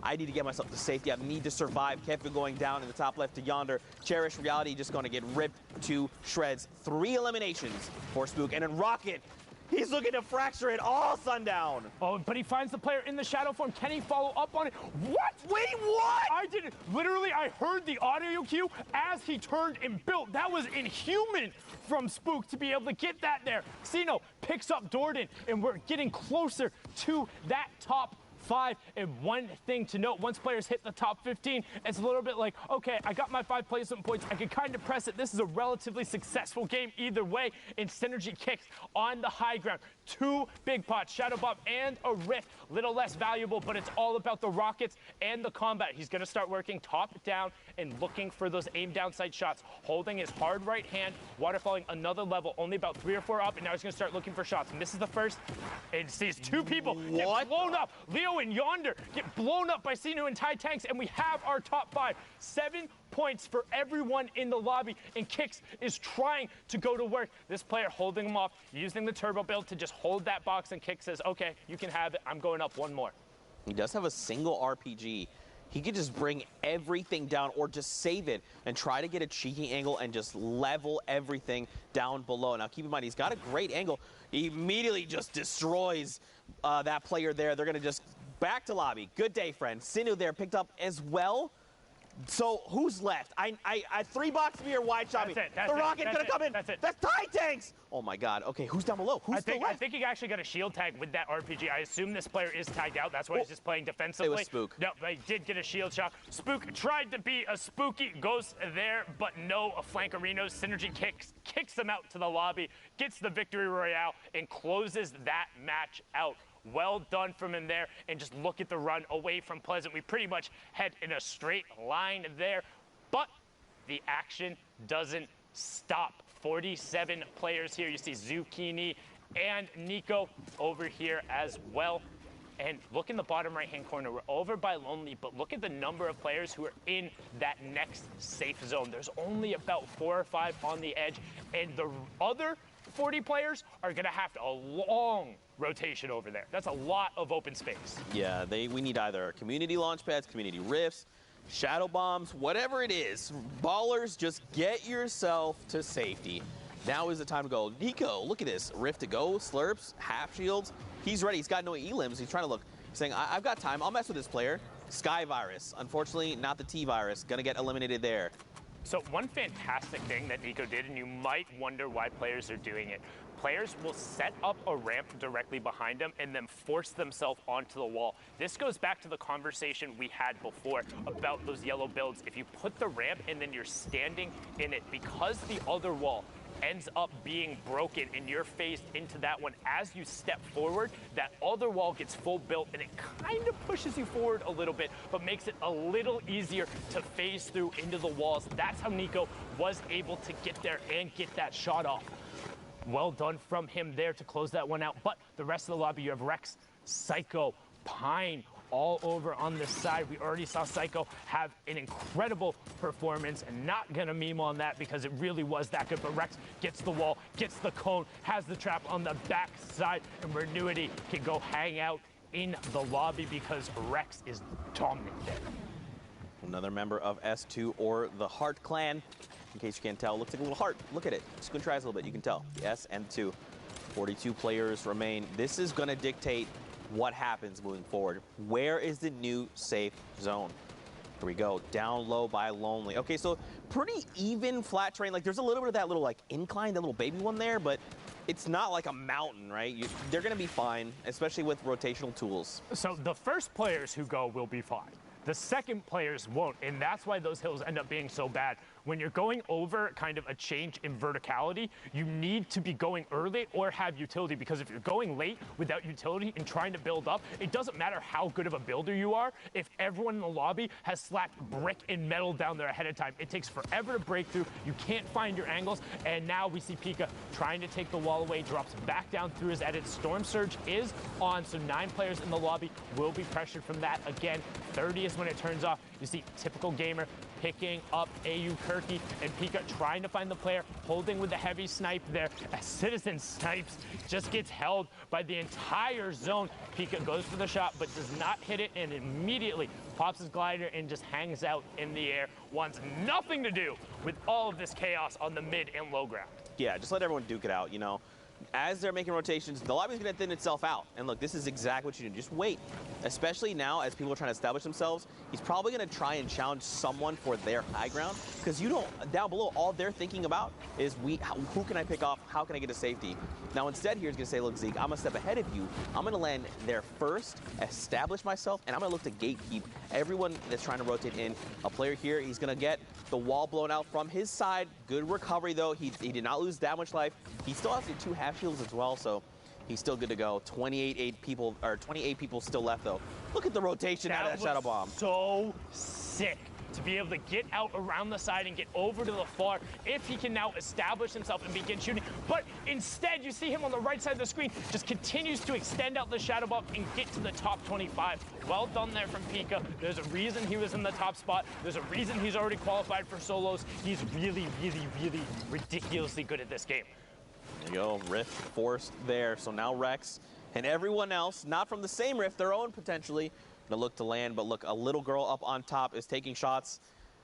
Speaker 12: I need to get myself to safety. I need to survive. Kevin going down in the top left to Yonder. Cherish Reality just going to get ripped to shreds. 3 eliminations for Spook. And then Rocket, he's looking to fracture it all Sundown.
Speaker 7: Oh, but he finds the player in the shadow form. Can he follow up on it? What?
Speaker 12: Wait, what?
Speaker 7: I didn't. Literally, I heard the audio cue as he turned and built. That was inhuman from Spook to be able to get that there. Sino picks up Dordan, and we're getting closer to that top 5. And one thing to note, once players hit the top 15, it's a little bit like, okay, I got my 5 placement points. I can kind of press it. This is a relatively successful game either way. And Synergy Kicks on the high ground. 2 big pots, Shadow Bomb and a Rift. Little less valuable, but it's all about the rockets and the combat. He's going to start working top down and looking for those aim down sight shots. Holding his hard right hand, waterfalling another level, only about 3 or 4 up, and now he's going to start looking for shots. Misses the first, and sees 2 people get blown up. Leo and Yonder get blown up by Sinu and Tai Tanks, and we have our top 5. 7 points for everyone in the lobby, and Kicks is trying to go to work. This player holding him off, using the turbo build to just hold that box, and Kicks says, okay, you can have it. I'm going up 1 more.
Speaker 12: He does have a single RPG. He could just bring everything down or just save it and try to get a cheeky angle and just level everything down below. Now, keep in mind, he's got a great angle. He immediately just destroys that player there. They're going to just back to lobby. Good day, friend. Sinu there picked up as well. So who's left? I 3-box me or wide shot me. The rocket gonna come in. That's Tai Tanks. Oh my God. Okay, who's down below? Who's still left?
Speaker 7: I think he actually got a shield tag with that RPG. I assume this player is tagged out. That's why he's just playing defensively.
Speaker 12: It was Spook.
Speaker 7: No, but he did get a shield shot. Spook tried to be a spooky ghost there, but no, a Flankerino's Synergy kicks them out to the lobby, gets the victory royale, and closes that match out. Well done from him there, and just look at the run away from Pleasant. We pretty much head in a straight line there, but the action doesn't stop. 47 players here. You see Zucchini and Nico over here as well. And look in the bottom right-hand corner. We're over by Lonely, but look at the number of players who are in that next safe zone. There's only about 4 or 5 on the edge, and the other 40 players are going to have a long rotation over there. That's a lot of open space.
Speaker 12: Yeah, we need either community launch pads, community rifts, shadow bombs, whatever it is. Ballers, just get yourself to safety. Now is the time to go. Nico, look at this. Rift to go, slurps, half shields. He's ready. He's got no E-limbs. He's trying to look, saying, I've got time. I'll mess with this player. Sky Virus. Unfortunately, not the T-Virus. Gonna get eliminated there.
Speaker 7: So one fantastic thing that Nico did, and you might wonder why players are doing it. Players will set up a ramp directly behind them and then force themselves onto the wall. This goes back to the conversation we had before about those yellow builds. If you put the ramp and then you're standing in it, because the other wall ends up being broken and you're phased into that one, as you step forward, that other wall gets full built and it kind of pushes you forward a little bit, but makes it a little easier to phase through into the walls. That's how Nico was able to get there and get that shot off. Well done from him there to close that one out. But the rest of the lobby, you have Rex, Psycho, Pine, all over on this side. We already saw Psycho have an incredible performance, and not gonna meme on that because it really was that good. But Rex gets the wall, gets the cone, has the trap on the back side, and Renuity can go hang out in the lobby because Rex is dominant there.
Speaker 12: Another member of S2 or the Heart Clan. In case you can't tell, looks like a little heart. Look at it. Squint tries a little bit, you can tell. The S and 2. 42 players remain. This is gonna dictate what happens moving forward. Where is the new safe zone? Here we go, down low by Lonely. Okay, so pretty even flat terrain. Like there's a little bit of that little like incline, that little baby one there, but it's not like a mountain, right? They're gonna be fine, especially with rotational tools.
Speaker 7: So the first players who go will be fine. The second players won't, and that's why those hills end up being so bad. When you're going over kind of a change in verticality, you need to be going early or have utility, because if you're going late without utility and trying to build up, it doesn't matter how good of a builder you are. If everyone in the lobby has slapped brick and metal down there ahead of time, it takes forever to break through. You can't find your angles, and now we see Pika trying to take the wall away, drops back down through his edit. Storm Surge is on, so 9 players in the lobby will be pressured from that. Again, 30 is when it turns off. You see typical gamer picking up AU Kirky, and Pika trying to find the player, holding with the heavy snipe there. As Citizen snipes, just gets held by the entire zone. Pika goes for the shot, but does not hit it, and immediately pops his glider and just hangs out in the air. Wants nothing to do with all of this chaos on the mid and low ground.
Speaker 12: Yeah, just let everyone duke it out, you know. as they're making rotations, the lobby's going to thin itself out. And look, this is exactly what you do. Just wait. Especially now, as people are trying to establish themselves, he's probably going to try and challenge someone for their high ground. Because you don't, down below, all they're thinking about is who can I pick off? How can I get to safety? Now, instead, here he's going to say, look, Zeke, I'm a step ahead of you. I'm going to land there first, establish myself, and I'm going to look to gatekeep everyone that's trying to rotate in. A player here, he's going to get the wall blown out from his side. Good recovery, though. He did not lose that much life. He still has the 2 half shields as well, so he's still good to go. 28 people still left, though. Look at the rotation out of that shadow bomb.
Speaker 7: So sick to be able to get out around the side and get over to the far if he can now establish himself and begin shooting. But instead, you see him on the right side of the screen, just continues to extend out the shadow bomb and get to the top 25. Well done there from Pika. There's a reason he was in the top spot. There's a reason he's already qualified for solos. He's really, really, really ridiculously good at this game.
Speaker 12: There you go, rift forced there. So now Rex and everyone else, not from the same rift, their own potentially, gonna look to land. But look, a little girl up on top is taking shots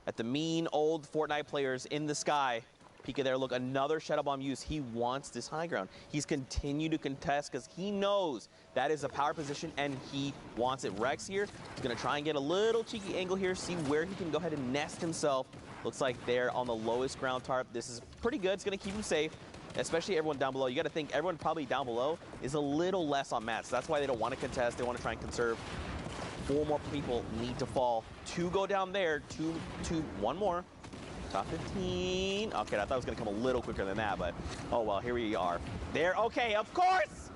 Speaker 12: at the mean old Fortnite players in the sky. Pika there, look, another shadow bomb use. He wants this high ground. He's continued to contest because he knows that is a power position and he wants it. Rex here is gonna try and get a little cheeky angle here, see where he can go ahead and nest himself. Looks like they're on the lowest ground tarp. This is pretty good, it's gonna keep him safe. Especially everyone down below. You got to think everyone probably down below is a little less on mats. So that's why they don't want to contest. They want to try and conserve. 4 more people need to fall. 2 go down there. 1 more. Top 15. Okay, I thought it was going to come a little quicker than that, but oh well, here we are. There. Okay, of course.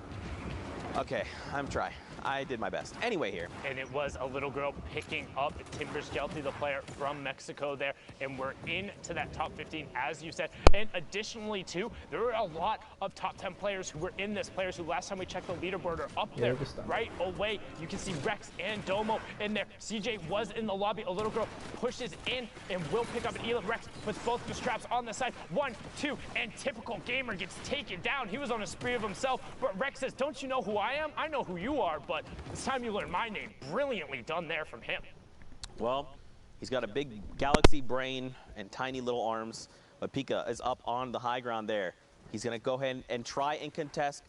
Speaker 12: Okay, I'm trying. I did my best. Anyway here.
Speaker 7: And it was a little girl picking up Timber Skelty, the player from Mexico there. And we're into that top 15, as you said. And additionally, too, there were a lot of top 10 players who were in this. Players who last time we checked the leaderboard are up there right away. You can see Rex and Domo in there. CJ was in the lobby. A little girl pushes in and will pick up an Elam. Rex puts both the straps on the side. 1, 2, and typical gamer gets taken down. He was on a spree of himself. But Rex says, don't you know who I am? I know who you are. But it's time you learn my name. Brilliantly done there from him.
Speaker 12: Well, he's got a big galaxy brain and tiny little arms, but Pika is up on the high ground there. He's going to go ahead and try and contest.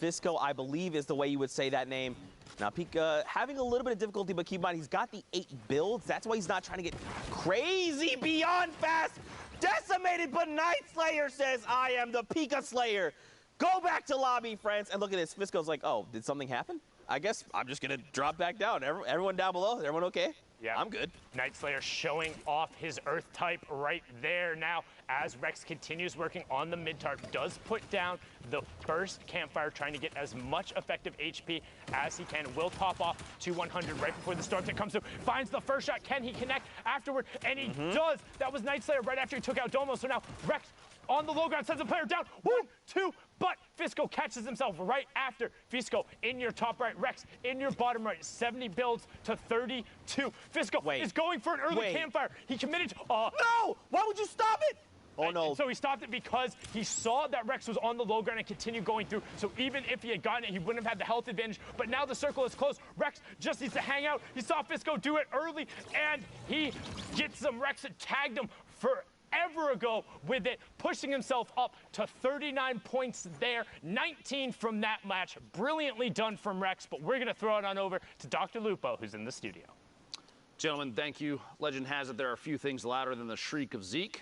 Speaker 12: Fisco, I believe, is the way you would say that name. Now, Pika having a little bit of difficulty, but keep in mind, he's got the 8 builds. That's why he's not trying to get crazy beyond fast. Decimated, but Night Slayer says, I am the Pika Slayer. Go back to lobby, friends. And look at this. Fisco's like, oh, did something happen? I guess I'm just going to drop back down. Everyone down below, everyone okay?
Speaker 7: Yeah,
Speaker 12: I'm good.
Speaker 7: Night Slayer showing off his Earth type right there now as Rex continues working on the mid-tarp. Does put down the first campfire, trying to get as much effective HP as he can. Will top off to 100 right before the storm comes through. Finds the first shot. Can he connect afterward? And he does. That was Night Slayer right after he took out Domo. So now Rex on the low ground sends a player down. 1, 2, but Fisco catches himself right after. Fisco in your top right, Rex in your bottom right. 70 builds to 32. Fisco is going for an early campfire. He committed to,
Speaker 12: no! Why would you stop it? Oh no.
Speaker 7: And so he stopped it because he saw that Rex was on the low ground and continued going through. So even if he had gotten it, he wouldn't have had the health advantage. But now the circle is closed. Rex just needs to hang out. He saw Fisco do it early, and he gets them. Rex had tagged him forever ago with it, pushing himself up to 39 points there. 19 from that match. Brilliantly done from Rex, but we're going to throw it on over to Dr. Lupo, who's in the studio.
Speaker 2: Gentlemen, thank you. Legend has it there are a few things louder than the shriek of Zeke.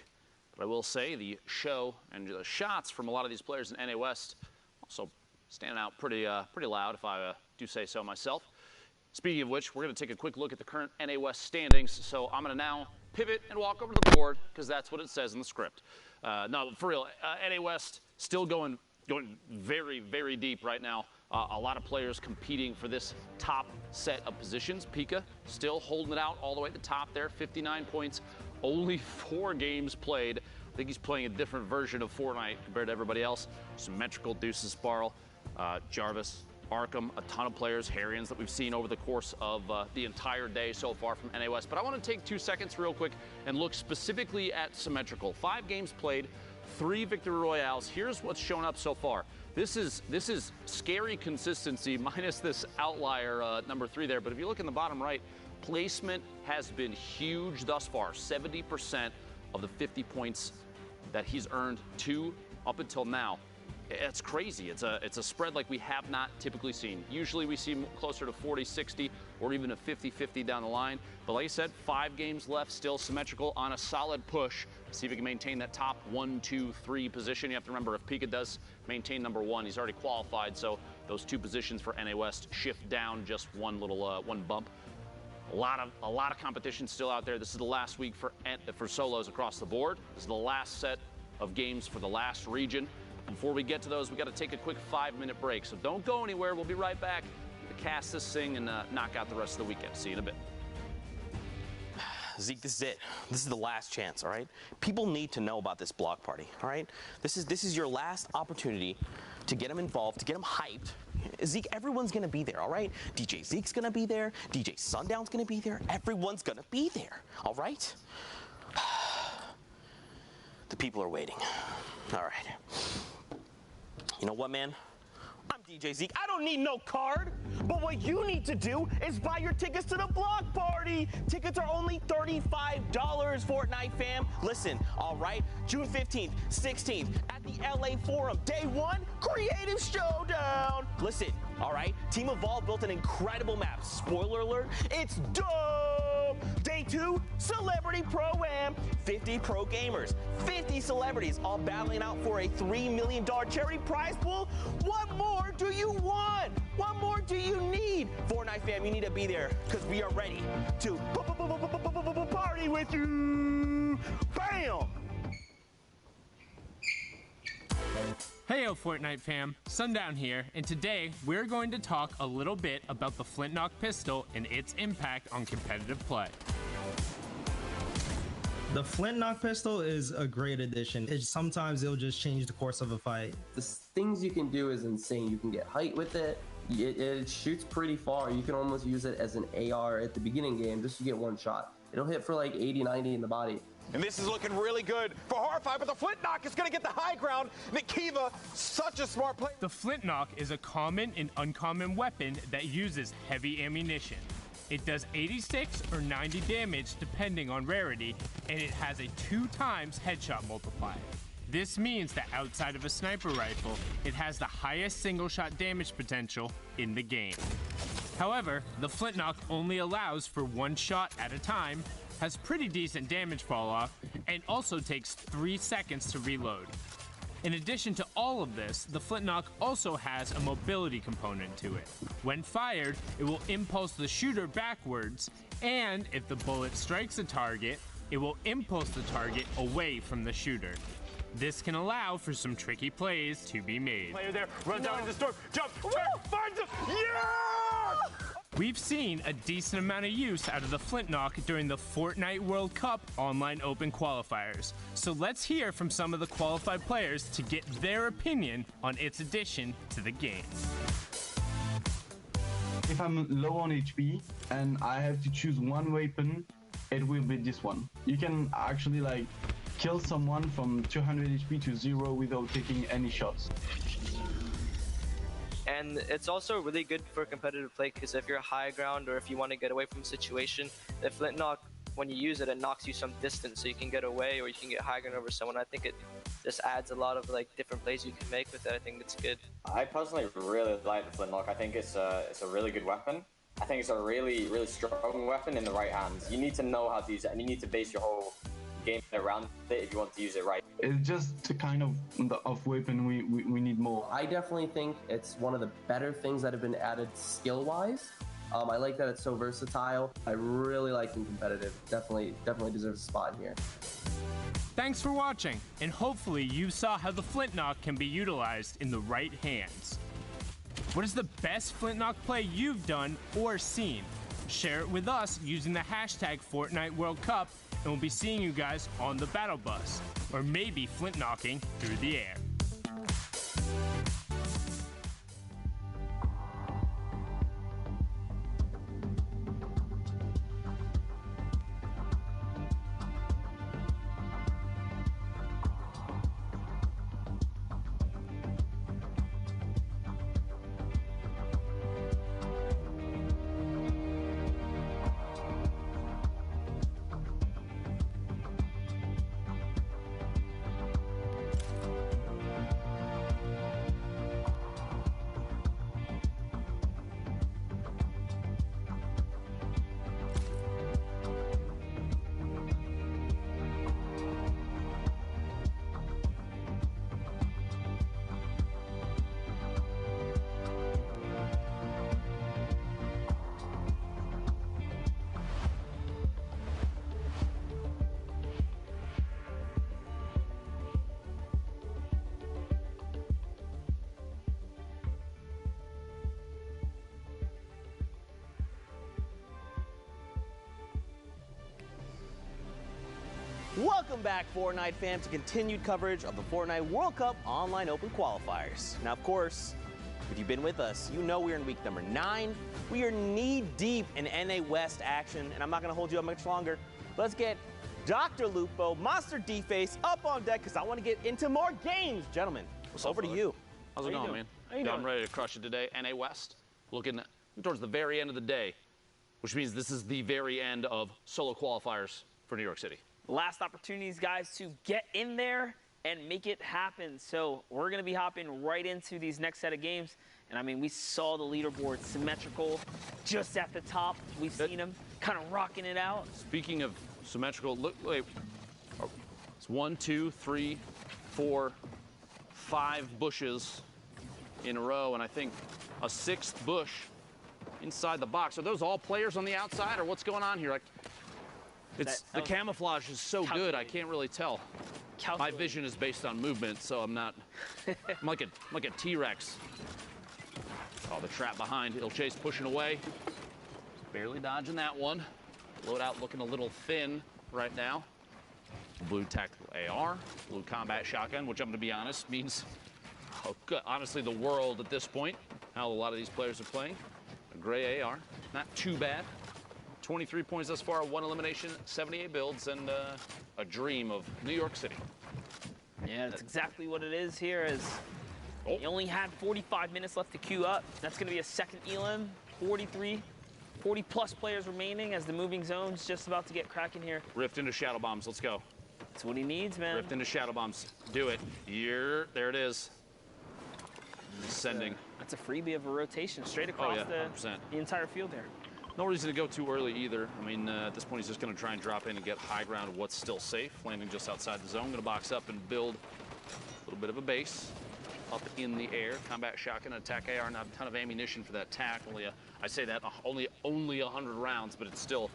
Speaker 2: But I will say the show and the shots from a lot of these players in NA West also stand out pretty loud, if I do say so myself. Speaking of which, we're going to take a quick look at the current NA West standings. So I'm going to now pivot and walk over to the board because that's what it says in the script. No, for real, NA West still going very, very deep right now. A lot of players competing for this top set of positions. Pika still holding it out all the way at the top there, 59 points, only 4 games played. I think he's playing a different version of Fortnite compared to everybody else. Symmetrical, Deuces, Sparl, Jarvis, Arkham, a ton of players, Harrians that we've seen over the course of the entire day so far from NA West. But I want to take 2 seconds real quick and look specifically at Symmetrical. 5 games played, 3 victory royales. Here's what's shown up so far. This is scary consistency minus this outlier number 3 there. But if you look in the bottom right, placement has been huge thus far. 70% of the 50 points that he's earned up until now it's crazy. It's a spread like we have not typically seen. Usually we see closer to 40-60 or even a 50-50 down the line. But like I said, 5 games left, still symmetrical on a solid push. See if we can maintain that top 1, 2, 3 position. You have to remember, if Pika does maintain number 1, he's already qualified. So those 2 positions for NA West shift down just one little one bump. A lot of competition still out there. This is the last week for solos across the board. This is the last set of games for the last region. Before we get to those, we got to take a quick 5-minute break. So don't go anywhere. We'll be right back to cast this thing and knock out the rest of the weekend. See you in a bit.
Speaker 17: Zeke, this is it. This is the last chance, all right? People need to know about this block party, all right? This is your last opportunity to get them involved, to get them hyped. Zeke, everyone's gonna be there, all right? DJ Zeke's gonna be there. DJ Sundown's gonna be there. Everyone's gonna be there, all right? The people are waiting. All right. You know what, man? I'm DJ Zeke. I don't need no card. But what you need to do is buy your tickets to the block party. Tickets are only $35, Fortnite fam. Listen, all right? June 15th, 16th at the LA Forum. Day 1, Creative Showdown. Listen, all right? Team Evolve built an incredible map. Spoiler alert, it's dope. Day 2, Celebrity Pro-Am. 50 pro gamers, 50 celebrities, all battling out for a $3 million charity prize pool. What more do you want? What more do you need? Fortnite fam, you need to be there because we are ready to party with you. Bam!
Speaker 7: Heyo Fortnite fam, Sundown here, and today we're going to talk a little bit about the Flintlock pistol and its impact on competitive play.
Speaker 5: The Flintlock pistol is a great addition. Sometimes it'll just change the course of a fight.
Speaker 6: The things you can do is insane. You can get height with it. It shoots pretty far. You can almost use it as an AR at the beginning game just to get one shot. It'll hit for like 80, 90 in the body.
Speaker 23: And this is looking really good for Horrify, but the Flintlock is going to get the high ground. Nikiva, such a smart player.
Speaker 7: The Flintlock is a common and uncommon weapon that uses heavy ammunition. It does 86 or 90 damage depending on rarity, and it has a 2 times headshot multiplier. This means that outside of a sniper rifle, it has the highest single shot damage potential in the game. However, the Flintlock only allows for 1 shot at a time, has pretty decent damage fall off, and also takes 3 seconds to reload. In addition to all of this, the Flintlock also has a mobility component to it. When fired, it will impulse the shooter backwards, and if the bullet strikes a target, it will impulse the target away from the shooter. This can allow for some tricky plays to be made. Player there, runs out into the storm, jump, turn, finds him, yeah! We've seen a decent amount of use out of the Flintlock during the Fortnite World Cup online open qualifiers. So let's hear from some of the qualified players to get their opinion on its addition to the game.
Speaker 24: If I'm low on HP and I have to choose one weapon, it will be this one. You can actually like kill someone from 200 HP to 0 without taking any shots.
Speaker 25: And it's also really good for competitive play because if you're high ground or if you want to get away from a situation, the Flintlock, when you use it, it knocks you some distance so you can get away or you can get high ground over someone. I think it just adds a lot of like different plays you can make with it. I think it's good.
Speaker 26: I personally really like the Flintlock. I think it's a really good weapon. I think it's a really strong weapon in the right hands. You need to know how to use it and you need to base your whole game around it if you want to use it right.
Speaker 24: It's just the kind of weapon we need more.
Speaker 6: I definitely think it's one of the better things that have been added skill-wise. I like that it's so versatile. I really like it competitive. Definitely deserves a spot here.
Speaker 7: Thanks for watching, and hopefully you saw how the Flintlock can be utilized in the right hands. What is the best Flintlock play you've done or seen? Share it with us using the hashtag Fortnite World Cup, and we'll be seeing you guys on the battle bus, or maybe Flintlocking through the air.
Speaker 17: Welcome back, Fortnite fam, to continued coverage of the Fortnite World Cup Online Open Qualifiers. Now, of course, if you've been with us, you know we're in week number 9. We are knee-deep in NA West action, and I'm not going to hold you up much longer. Let's get Dr. Lupo, Monster D-Face up on deck, because I want to get into more games. Gentlemen, over to you.
Speaker 2: How's it going, man? I'm ready to crush it today. NA West, looking towards the very end of the day, which means this is the very end of solo qualifiers for New York City.
Speaker 16: Last opportunities, guys, to get in there and make it happen. So we're going to be hopping right into these next set of games. And, I mean, we saw the leaderboard symmetrical just at the top. We've seen them kind of rocking it out.
Speaker 2: Speaking of symmetrical, look, wait. It's 1, 2, 3, 4, 5 bushes in a row, and I think a 6th bush inside the box. Are those all players on the outside, or what's going on here? The camouflage is so good, I can't really tell. My vision is based on movement, so I'm not. I'm like a T-Rex. Oh, the trap behind. Il Chase pushing away. Barely dodging that one. Loadout looking a little thin right now. Blue tactical AR, blue combat shotgun, which I'm going to be honest means, honestly, the world at this point. How a lot of these players are playing. A gray AR, not too bad. 23 points thus far, 1 elimination, 78 builds, and a dream of New York City.
Speaker 16: Yeah, that's exactly what it is here. You only had 45 minutes left to queue up. That's going to be a second elim. 40-plus players remaining as the moving zone's just about to get cracking here.
Speaker 2: Rift into shadow bombs. Let's go.
Speaker 16: That's what he needs, man.
Speaker 2: Rift into shadow bombs. Do it. There it is. Sending.
Speaker 16: That's a freebie of a rotation straight across the entire field there.
Speaker 2: No reason to go too early either. I mean, at this point, he's just going to try and drop in and get high ground of what's still safe. Landing just outside the zone. Going to box up and build a little bit of a base up in the air. Combat shotgun, attack AR. Not a ton of ammunition for that tack. I say that only 100 rounds, but it's still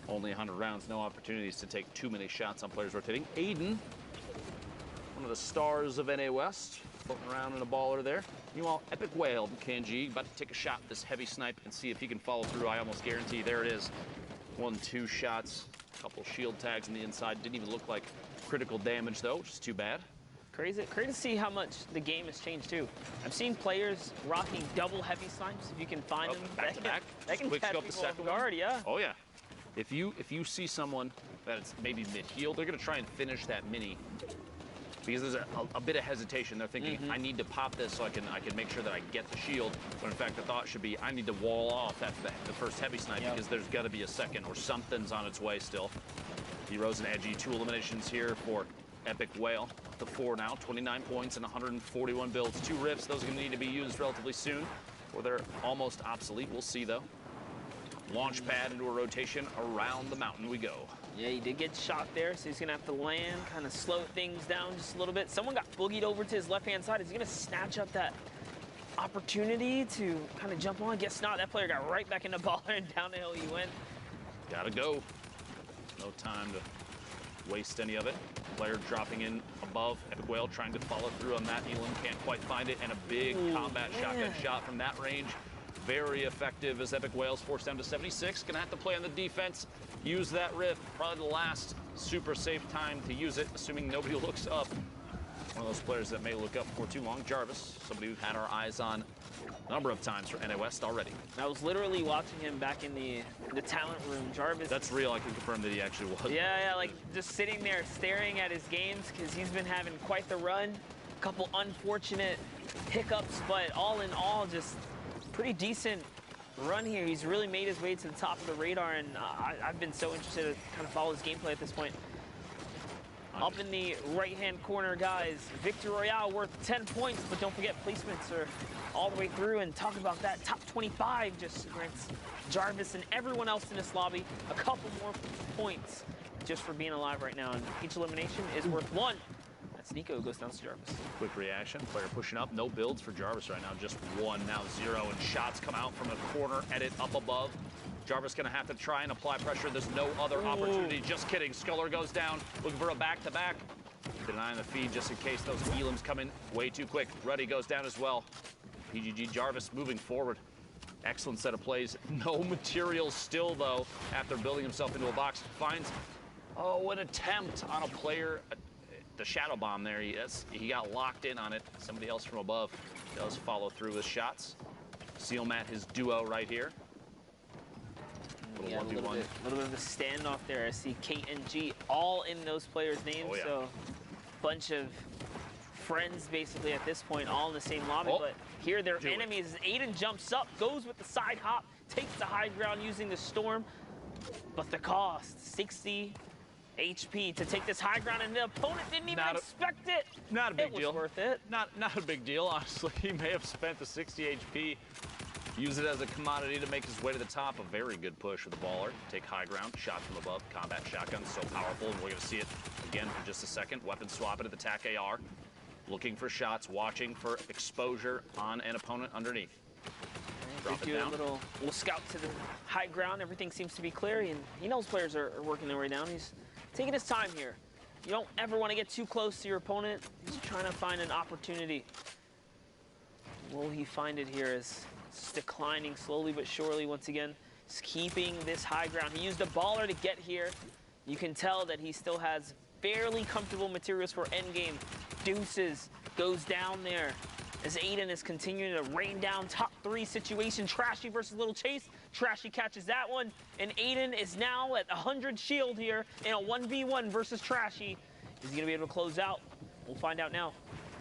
Speaker 2: only 100 rounds. No opportunities to take too many shots on players rotating. Aiden, one of the stars of NA West, floating around in a baller there. Meanwhile, Epic Whale, Kanji, about to take a shot at this heavy snipe and see if he can follow through. I almost guarantee. There it is. 1, 2 shots. A couple shield tags on the inside. Didn't even look like critical damage, though, which is too bad.
Speaker 16: Crazy to see how much the game has changed, too. I've seen players rocking double heavy snipes. If you can find them,
Speaker 2: back to back.
Speaker 16: That can
Speaker 2: quick
Speaker 16: catch
Speaker 2: scope the
Speaker 16: people
Speaker 2: second
Speaker 16: off guard,
Speaker 2: one.
Speaker 16: yeah.
Speaker 2: Oh, yeah. If you see someone that's maybe mid-heal, they're going to try and finish that mini. Because there's a bit of hesitation. They're thinking, I need to pop this so I can make sure that I get the shield. When in fact, the thought should be, I need to wall off after the first heavy snipe because there's got to be a second or something's on its way still. Heroes and Edgy, 2 eliminations here for Epic Whale. The 4 now, 29 points and 141 builds. 2 rifts, those are going to need to be used relatively soon, or they're almost obsolete. We'll see though. Launch pad into a rotation around the mountain we go.
Speaker 16: Yeah, he did get shot there, so he's going to have to land, kind of slow things down just a little bit. Someone got boogied over to his left-hand side. Is he going to snatch up that opportunity to kind of jump on? Guess not. That player got right back in the baller, and down the hill he went.
Speaker 2: Gotta go. No time to waste any of it. Player dropping in above. Epic Whale trying to follow through on that. Elam can't quite find it, and a big combat shotgun shot from that range. Very effective as Epic Whale's forced down to 76. Gonna have to play on the defense. Use that rift. Probably the last super safe time to use it, assuming nobody looks up. One of those players that may look up for too long. Jarvis, somebody we've had our eyes on a number of times for NA West already.
Speaker 16: I was literally watching him back in the talent room. Jarvis.
Speaker 2: That's real. I can confirm that he actually was.
Speaker 16: Yeah, like just sitting there staring at his games because he's been having quite the run. A couple unfortunate hiccups, but all in all, just pretty decent run here. He's really made his way to the top of the radar, and I've been so interested to kind of follow his gameplay at this point. Up in the right-hand corner, guys, Victory Royale worth 10 points, but don't forget placements are all the way through, and talk about that, top 25 just grants Jarvis and everyone else in this lobby a couple more points just for being alive right now, and each elimination is worth 1. That's Nico, goes down to Jarvis.
Speaker 2: Quick reaction, player pushing up, no builds for Jarvis right now, just 1, now 0, and shots come out from a corner, edit up above. Jarvis gonna have to try and apply pressure. There's no other opportunity. Just kidding. Sculler goes down, looking for a back-to-back. Denying the feed just in case those Elims come in way too quick. Ruddy goes down as well. PGG Jarvis moving forward. Excellent set of plays. No materials still, though, after building himself into a box. Finds Oh, an attempt on a player. The shadow bomb there. He got locked in on it. Somebody else from above does follow through with shots. Sealmat his duo right here.
Speaker 16: Yeah, a little bit of a standoff there. I see Kate and G all in those players' names.
Speaker 2: Oh, yeah.
Speaker 16: So, bunch of friends basically at this point, all in the same lobby. But here they're enemies. Aiden jumps up, goes with the side hop, takes the high ground using the storm. But the cost, 60 HP to take this high ground, and the opponent didn't even expect it.
Speaker 2: Not a big deal.
Speaker 16: It was worth it.
Speaker 2: Not a big deal, honestly. He may have spent the 60 HP. Use it as a commodity to make his way to the top. A very good push with the baller. Take high ground, shot from above. Combat shotgun, so powerful, and we're going to see it again for just a second. Weapon swap it at the TAC AR. Looking for shots, watching for exposure on an opponent underneath. Drop it
Speaker 16: do
Speaker 2: down.
Speaker 16: a little scout to the high ground. Everything seems to be clear, and he knows players are working their way down. He's taking his time here. You don't ever want to get too close to your opponent. He's trying to find an opportunity. Will he find it here? As it's declining slowly but surely once again. He's keeping this high ground. He used a baller to get here. You can tell that he still has fairly comfortable materials for endgame. Deuces goes down there as Aiden is continuing to rain down top 3 situation. Trashy versus Little Chase. Trashy catches that one, and Aiden is now at 100 shield here in a 1v1 versus Trashy. Is he gonna be able to close out? We'll find out now.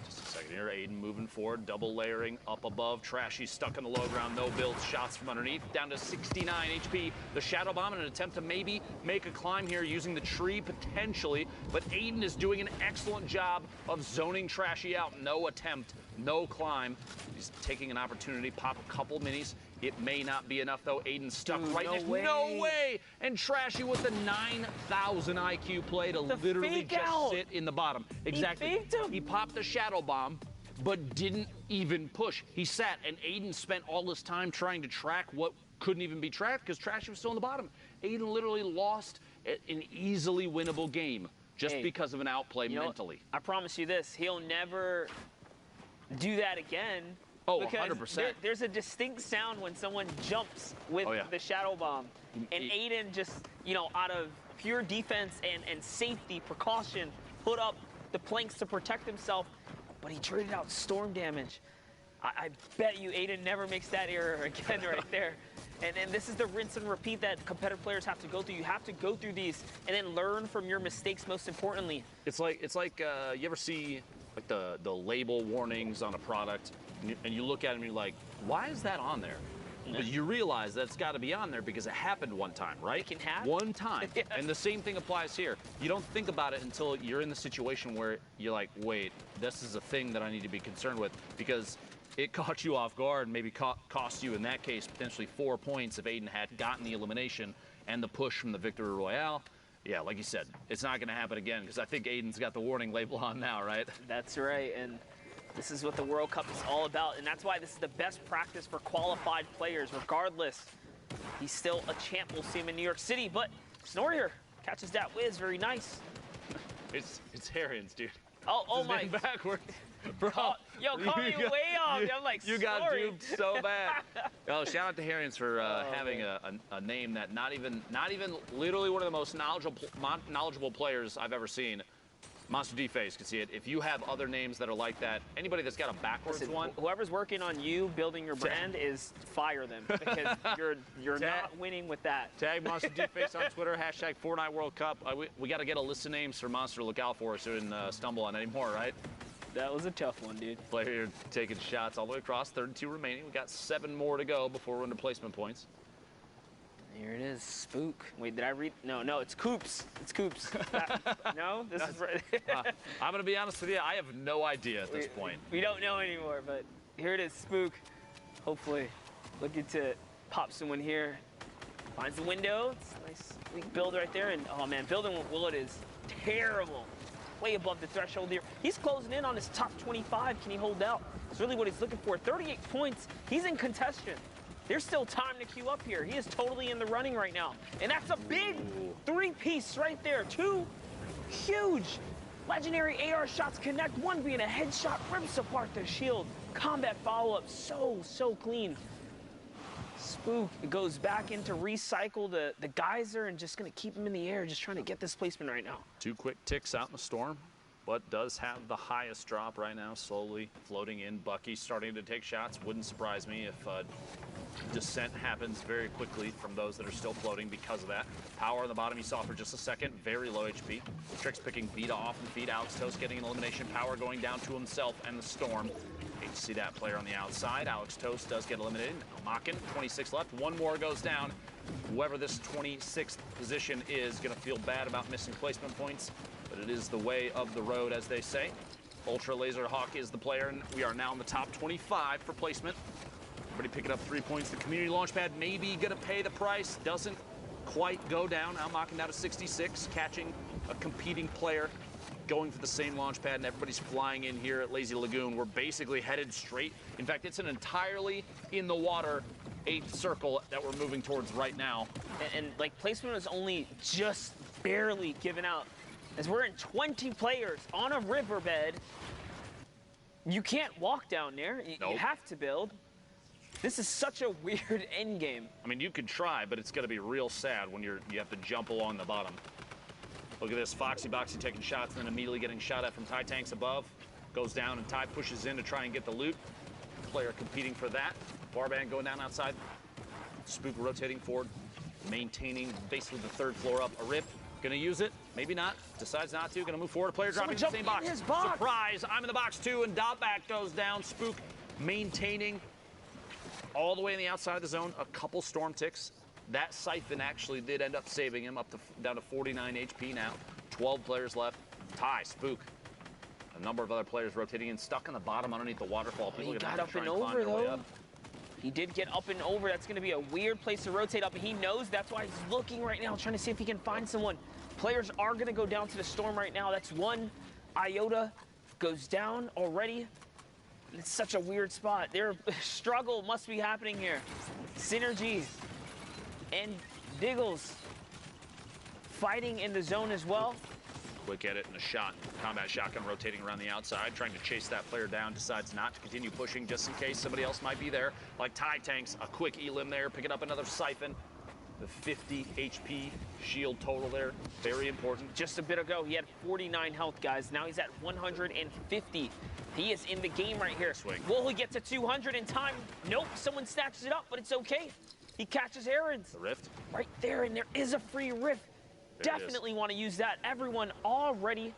Speaker 2: Just a second here, Aiden moving forward, double layering up above. Trashy stuck in the low ground, no builds, shots from underneath, down to 69 HP. The shadow bomb in an attempt to maybe make a climb here using the tree potentially, but Aiden is doing an excellent job of zoning Trashy out. No attempt, no climb. He's taking an opportunity, pop a couple minis. It may not be enough though. Aiden stuck right next. No way! And Trashy with the 9,000 IQ play to literally just sit in the bottom. Exactly.
Speaker 16: He faked him.
Speaker 2: He popped the shadow bomb, but didn't even push. He sat, and Aiden spent all this time trying to track what couldn't even be tracked because Trashy was still in the bottom. Aiden literally lost an easily winnable game just because of an outplay mentally.
Speaker 16: I promise you this, he'll never do that again.
Speaker 2: Oh,
Speaker 16: because
Speaker 2: 100%.
Speaker 16: There's a distinct sound when someone jumps with the shadow bomb. And Aiden just, out of pure defense and safety, precaution, put up the planks to protect himself, but he traded out storm damage. I bet you Aiden never makes that error again right there. And this is the rinse and repeat that competitive players have to go through. You have to go through these and then learn from your mistakes most importantly.
Speaker 2: It's like you ever see like the label warnings on a product and you look at it and you're like, why is that on there? But you realize that's got to be on there because it happened one time, right?
Speaker 16: It can happen.
Speaker 2: One time. And the same thing applies here. You don't think about it until you're in the situation where you're like, wait, this is a thing that I need to be concerned with because it caught you off guard and maybe cost you, in that case, potentially 4 points if Aiden had gotten the elimination and the push from the Victory Royale. Yeah, like you said, it's not going to happen again because I think Aiden's got the warning label on now, right?
Speaker 16: That's right, and this is what the World Cup is all about, and that's why this is the best practice for qualified players, regardless. He's still a champ. We'll see him in New York City, but Snorrier catches that whiz. Very nice.
Speaker 2: It's Harrians, dude.
Speaker 16: Oh my.
Speaker 2: Backwards. Bro,
Speaker 16: yo, call me way off. I'm like,
Speaker 2: you got duped so bad. Oh, shout out to Harrians for having a name that not even literally one of the most knowledgeable players I've ever seen. Monster D-Face can see it. If you have other names that are like that, anybody that's got a backwards one.
Speaker 16: Whoever's working on you building your brand is fire them because you're not winning with that.
Speaker 2: Tag Monster D-Face on Twitter, hashtag Fortnite World Cup. We got to get a list of names for Monster to look out for so we didn't stumble on any more, right?
Speaker 16: That was a tough one, dude.
Speaker 2: Player taking shots all the way across, 32 remaining. We got 7 more to go before we're into placement points.
Speaker 16: Here it is, Spook. Wait, did I read? No, it's Coops. It's Coops. No, this is right.
Speaker 2: I'm gonna be honest with you. I have no idea at this point.
Speaker 16: We don't know anymore, but here it is, Spook. Hopefully, looking to pop someone here. Finds the window. It's a nice weak build right there, and oh man, building with Willet is terrible. Way above the threshold here. He's closing in on his top 25. Can he hold out? It's really what he's looking for. 38 points. He's in contention. There's still time to queue up here. He is totally in the running right now. And that's a big 3-piece right there. 2 huge legendary AR shots connect. One being a headshot, rips apart the shield. Combat follow-up, so clean. Spook goes back into recycle the geyser and just going to keep him in the air, just trying to get this placement right now.
Speaker 2: 2 quick ticks out in the storm, but does have the highest drop right now, slowly floating in. Bucky starting to take shots. Wouldn't surprise me if descent happens very quickly from those that are still floating because of that. Power on the bottom you saw for just a second, very low HP. Tricks picking Vita off and feed. Alex Toast getting an elimination. Power going down to himself and the storm. Hate to see that player on the outside. Alex Toast does get eliminated. Mockin, 26 left. 1 more goes down. Whoever this 26th position is going to feel bad about missing placement points, but it is the way of the road, as they say. Ultra Laser Hawk is the player, and we are now in the top 25 for placement. Everybody picking up 3 points. The community launchpad may be going to pay the price. Doesn't quite go down. Now Mockin down to 66, catching a competing player, going for the same launch pad, and everybody's flying in here at Lazy Lagoon. We're basically headed straight. In fact, it's an entirely in the water 8th circle that we're moving towards right now.
Speaker 16: And like placement was only just barely given out. As we're in 20 players on a riverbed, you can't walk down there. You have to build. This is such a weird end game.
Speaker 2: I mean, you could try, but it's going to be real sad when you have to jump along the bottom. Look at this, Foxy Boxy taking shots and then immediately getting shot at from Ty Tanks above. Goes down and Ty pushes in to try and get the loot. Player competing for that. Barband going down outside. Spook rotating forward, maintaining basically the 3rd floor up. A rip, gonna use it, maybe not. Decides not to, gonna move forward. Player dropping in the same box. Surprise, I'm in the box too, and Dotback goes down. Spook maintaining all the way on the outside of the zone. A couple storm ticks. That siphon actually did end up saving him up to down to 49 HP now. 12 players left. Ty, Spook. A number of other players rotating in, stuck on the bottom underneath the waterfall. People
Speaker 16: He got up and over though. He did get up and over. That's going to be a weird place to rotate up, and he knows that's why he's looking right now, trying to see if he can find someone. Players are going to go down to the storm right now. That's 1. Iota goes down already. It's such a weird spot. Their struggle must be happening here. Synergy and Diggles fighting in the zone as well.
Speaker 2: Quick edit and a shot. Combat shotgun rotating around the outside, trying to chase that player down. Decides not to continue pushing just in case somebody else might be there. Like Ty Tanks, a quick elim there, picking up another siphon. The 50 HP shield total there, very important.
Speaker 16: Just a bit ago, he had 49 health, guys. Now he's at 150. He is in the game right here.
Speaker 2: Swing.
Speaker 16: Will he get to 200 in time? Nope, someone snatches it up, but it's okay. He catches Aaron's.
Speaker 2: The rift.
Speaker 16: Right there, and there is a free rift. Definitely want to use that. Everyone already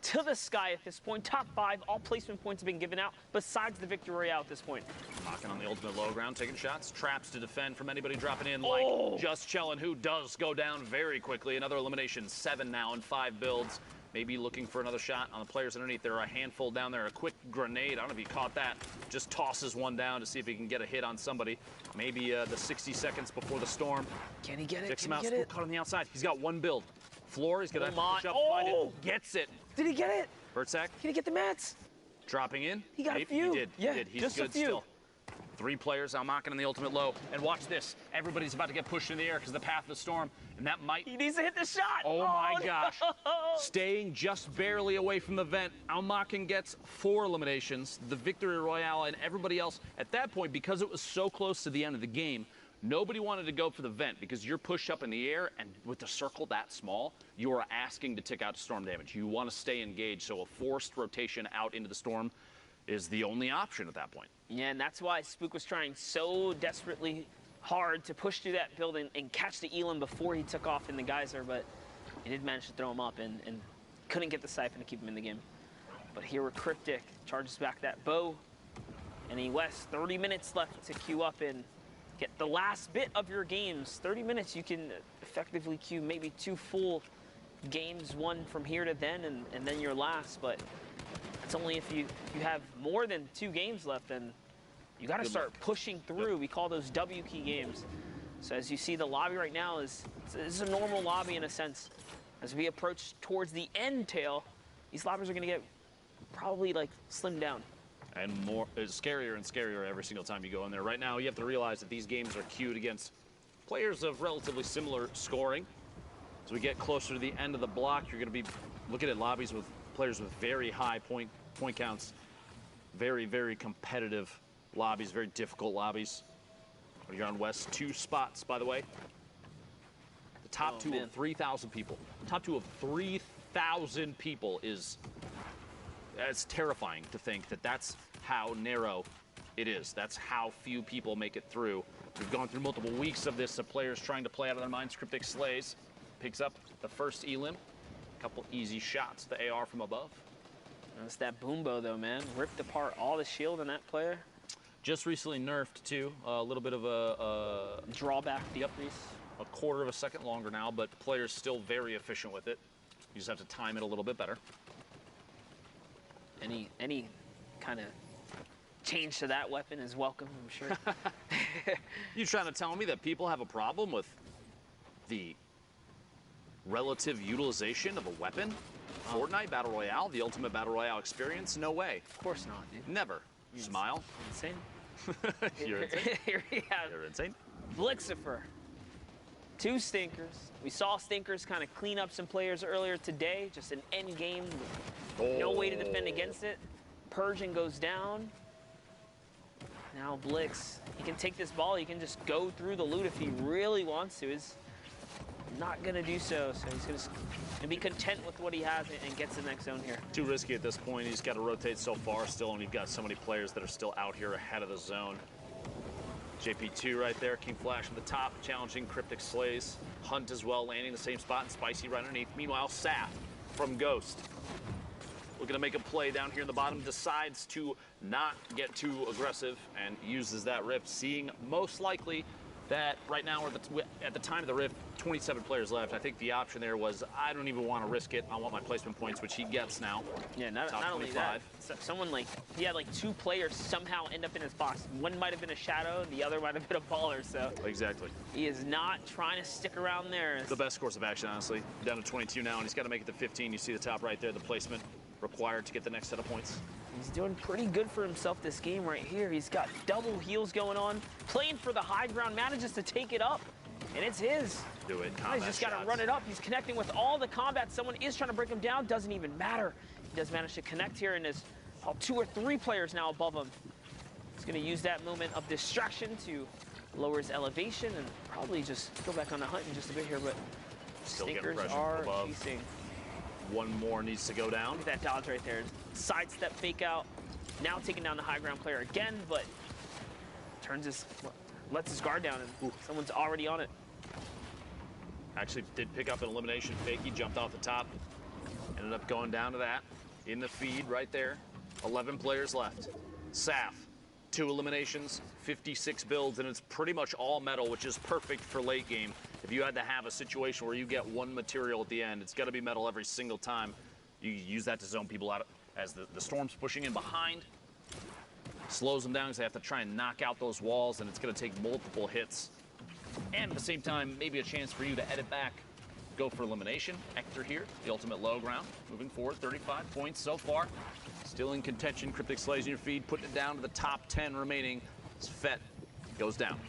Speaker 16: to the sky at this point. Top 5, all placement points have been given out, besides the victory royale at this point.
Speaker 2: Knocking on the ultimate low ground, taking shots. Traps to defend from anybody dropping in, like Just Chellin', who does go down very quickly. Another elimination, 7 now in 5 builds. Maybe looking for another shot on the players underneath. There are a handful down there. A quick grenade. I don't know if he caught that. Just tosses one down to see if he can get a hit on somebody. Maybe the 60 seconds before the storm.
Speaker 16: Can he get it?
Speaker 2: Picks him out. Caught on the outside. He's got 1 build. Floor. He's going to push up, find it. Gets it.
Speaker 16: Did he get it?
Speaker 2: Bertsack.
Speaker 16: Can he get the mats?
Speaker 2: Dropping in.
Speaker 16: He got a few.
Speaker 2: He did.
Speaker 16: Yeah,
Speaker 2: he did. He's
Speaker 16: just
Speaker 2: good
Speaker 16: a few.
Speaker 2: still. 3 players now mocking on the ultimate low. And watch this. Everybody's about to get pushed in the air because of the path of the storm. And that might...
Speaker 16: He needs to hit the shot.
Speaker 2: Oh my gosh. Staying just barely away from the vent. Almaken gets 4 eliminations. The victory royale and everybody else. At that point, because it was so close to the end of the game, nobody wanted to go for the vent because you're pushed up in the air, and with the circle that small, you are asking to tick out storm damage. You want to stay engaged, so a forced rotation out into the storm is the only option at that point.
Speaker 16: Yeah, and that's why Spook was trying so desperately hard to push through that building and catch the Elam before he took off in the geyser, but he did manage to throw him up and couldn't get the siphon to keep him in the game. But here with Cryptic, charges back that bow, and he West, 30 minutes left to queue up and get the last bit of your games. 30 minutes, you can effectively queue maybe 2 full games, one from here to then, and then your last, but it's only if you have more than 2 games left, then you got to start pushing through. We call those W key games. So as you see, the lobby right now is a normal lobby in a sense. As we approach towards the end tail, these lobbies are going to get probably like slimmed down.
Speaker 2: And more, it's scarier and scarier every single time you go in there. Right now, you have to realize that these games are queued against players of relatively similar scoring. As we get closer to the end of the block, you're going to be looking at lobbies with players with very high point counts. Very, very competitive lobbies, very difficult lobbies. You're on West 2 spots, by the way. The top two of 3,000 people. Top two of 3,000 people is... It's terrifying to think that that's how narrow it is. That's how few people make it through. We've gone through multiple weeks of this, of players trying to play out of their minds. Cryptic Slays picks up the first elim. A couple easy shots, the AR from above.
Speaker 16: It's that boombo though, man. Ripped apart all the shield on that player.
Speaker 2: Just recently nerfed too. A little bit of a
Speaker 16: drawback decrease.
Speaker 2: A quarter of a second longer now, but the player's still very efficient with it. You just have to time it a little bit better.
Speaker 16: Any kind of change to that weapon is welcome, I'm sure.
Speaker 2: You trying to tell me that people have a problem with the relative utilization of a weapon? Fortnite Battle Royale, the ultimate Battle Royale experience? No way.
Speaker 16: Of course not, dude.
Speaker 2: Never. Smile.
Speaker 16: Insane.
Speaker 2: You're insane.
Speaker 16: Here we have
Speaker 2: You're insane.
Speaker 16: Blixifer. 2 stinkers. We saw stinkers kind of clean up some players earlier today. Just an end game. No way to defend against it. Persian goes down. Now Blix, he can take this ball. He can just go through the loot if he really wants to. He's not going to do so. So he's going to be content with what he has and gets the next zone here.
Speaker 2: Too risky at this point. He's got to rotate so far still, and you've got so many players that are still out here ahead of the zone. JP2 right there. King Flash at the top, challenging Cryptic Slays. Hunt as well, landing the same spot, and Spicy right underneath. Meanwhile, Saf from Ghost, looking to make a play down here in the bottom, decides to not get too aggressive and uses that rift, seeing most likely that right now, at the time of the rift, 27 players left. I think the option there was, I don't even want to risk it. I want my placement points, which he gets now.
Speaker 16: Yeah, not only that, someone he had 2 players somehow end up in his box. One might have been a shadow, the other might have been a baller, so.
Speaker 2: Exactly.
Speaker 16: He is not trying to stick around there.
Speaker 2: The best course of action, honestly. Down to 22 now, and he's got to make it to 15. You see the top right there, the placement required to get the next set of points.
Speaker 16: He's doing pretty good for himself this game right here. He's got double heals going on, playing for the high ground, manages to take it up, and it's his.
Speaker 2: Do it.
Speaker 16: He's just got to run it up. He's connecting with all the combat. Someone is trying to break him down. Doesn't even matter. He does manage to connect here, and there's 2 or 3 players now above him. He's going to use that moment of distraction to lower his elevation and probably just go back on the hunt in just a bit here, but
Speaker 2: still
Speaker 16: stinkers
Speaker 2: getting pressure
Speaker 16: are
Speaker 2: from above.
Speaker 16: chasing.
Speaker 2: One more needs to go down.
Speaker 16: Look at that dodge right there. Sidestep fake out. Now taking down the high ground player again, but lets his guard down, and someone's already on it.
Speaker 2: Actually did pick up an elimination fake. He jumped off the top. Ended up going down to that. In the feed right there. 11 players left. Saf, 2 eliminations, 56 builds, and it's pretty much all metal, which is perfect for late game. If you had to have a situation where you get 1 material at the end, it's got to be metal every single time. You use that to zone people out as the storm's pushing in behind. Slows them down because they have to try and knock out those walls, and it's going to take multiple hits. And at the same time, maybe a chance for you to edit back, go for elimination. Hector here, the ultimate low ground. Moving forward, 35 points so far. Still in contention. Cryptic Slays in your feed, putting it down to the top 10 remaining. As Fett goes down.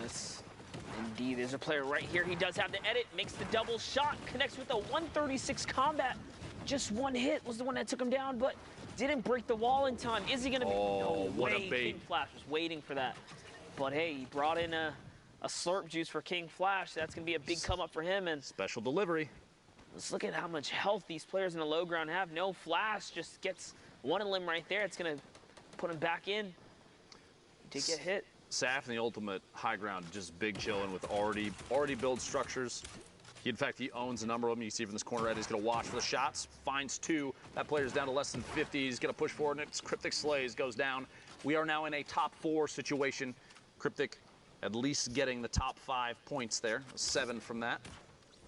Speaker 16: Yes, indeed. There's a player right here. He does have the edit, makes the double shot, connects with a 136 combat. Just 1 hit was the one that took him down, but didn't break the wall in time. Is he going to be? No
Speaker 2: what
Speaker 16: way.
Speaker 2: a bait.
Speaker 16: King Flash was waiting for that. But hey, he brought in a slurp juice for King Flash. That's going to be a big come up for him. And
Speaker 2: special delivery.
Speaker 16: Let's look at how much health these players in the low ground have. No Flash, just gets 1 limb right there. It's going to put him back in. He did get hit.
Speaker 2: Saf in the ultimate high ground, just big chilling with already built structures. In fact, he owns a number of them. You see from this corner right, he's going to watch for the shots. Finds 2. That player's down to less than 50. He's going to push forward, and it's Cryptic Slays goes down. We are now in a top 4 situation. Cryptic at least getting the top 5 points there. 7 from that.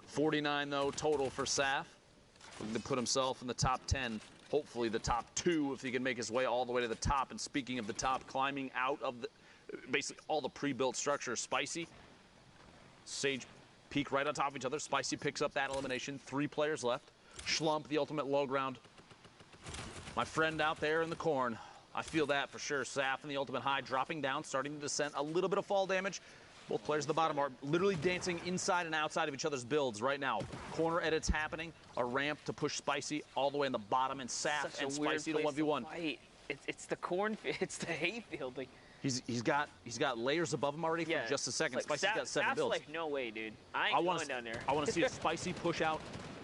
Speaker 2: 49, though, total for Saf. Looking to put himself in the top 10. Hopefully the top 2 if he can make his way all the way to the top. And speaking of the top, climbing out of basically all the pre-built structures. Spicy, Sage peek right on top of each other. Spicy picks up that elimination. 3 players left. Schlump, the ultimate low ground. My friend out there in the corn. I feel that for sure. Saf in the ultimate high, dropping down, starting to descend. A little bit of fall damage. Both players at the bottom are literally dancing inside and outside of each other's builds right now. Corner edits happening. A ramp to push Spicy all the way in the bottom, and Saf and Spicy to 1v1.
Speaker 16: It's the corn, it's the hayfield. Like,
Speaker 2: He's got layers above him already for just a second.
Speaker 16: Like,
Speaker 2: Spicy's got 7 builds.
Speaker 16: Like, no way, dude. I ain't going down there.
Speaker 2: I want to see a Spicy push out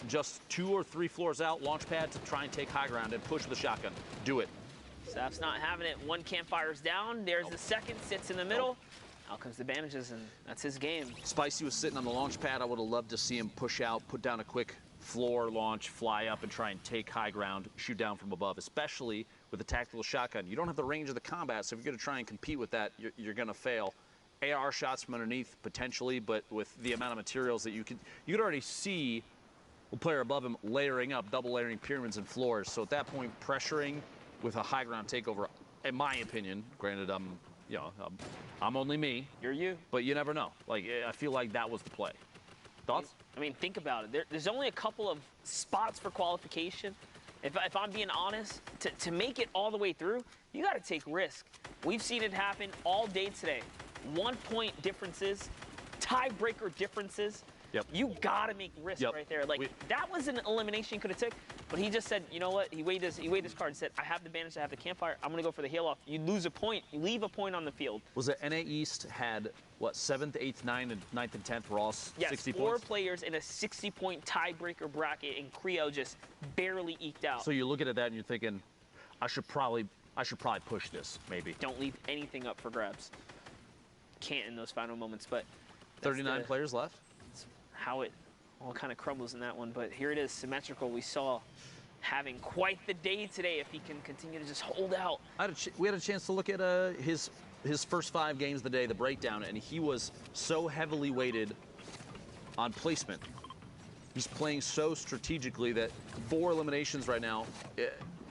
Speaker 2: just 2 or 3 floors out, launch pad to try and take high ground and push the shotgun. Do it.
Speaker 16: Saf's not having it. 1 campfire's down. There's the second, sits in the middle. Out comes the bandages, and that's his game.
Speaker 2: Spicy was sitting on the launch pad. I would have loved to see him push out, put down a quick floor launch, fly up, and try and take high ground, shoot down from above, especially with a tactical shotgun. You don't have the range of the combat, so if you're going to try and compete with that, you're going to fail. AR shots from underneath, potentially, but with the amount of materials that you could already see the player above him layering up, double layering pyramids and floors. So at that point, pressuring with a high ground takeover, in my opinion, granted, I'm only me.
Speaker 16: You're you.
Speaker 2: But you never know. Like, I feel like that was the play. Thoughts?
Speaker 16: I mean, think about it. There's only a couple of spots for qualification. If I'm being honest, to make it all the way through, you got to take risk. We've seen it happen all day today. 1-point differences, tiebreaker differences.
Speaker 2: Yep.
Speaker 16: You got to make risk right there. Like, that was an elimination he could have took, but he just said, you know what? He weighed his card and said, I have the bandage, I have the campfire, I'm going to go for the hail off. You lose a point, you leave a point on the field.
Speaker 2: Was it NA East had, what, 7th, 8th, 9th, and 9th and 10th were all 60 points?
Speaker 16: Yes, 4 players in a 60-point tiebreaker bracket, and Creo just barely eked out.
Speaker 2: So you're looking at that and you're thinking, I should probably push this, maybe.
Speaker 16: Don't leave anything up for grabs. Can't in those final moments, but
Speaker 2: 39 players left.
Speaker 16: How it all kind of crumbles in that one, but here it is, symmetrical. We saw having quite the day today if he can continue to just hold out.
Speaker 2: We had a chance to look at his first 5 games of the day, the breakdown, and he was so heavily weighted on placement. He's playing so strategically that 4 eliminations right now,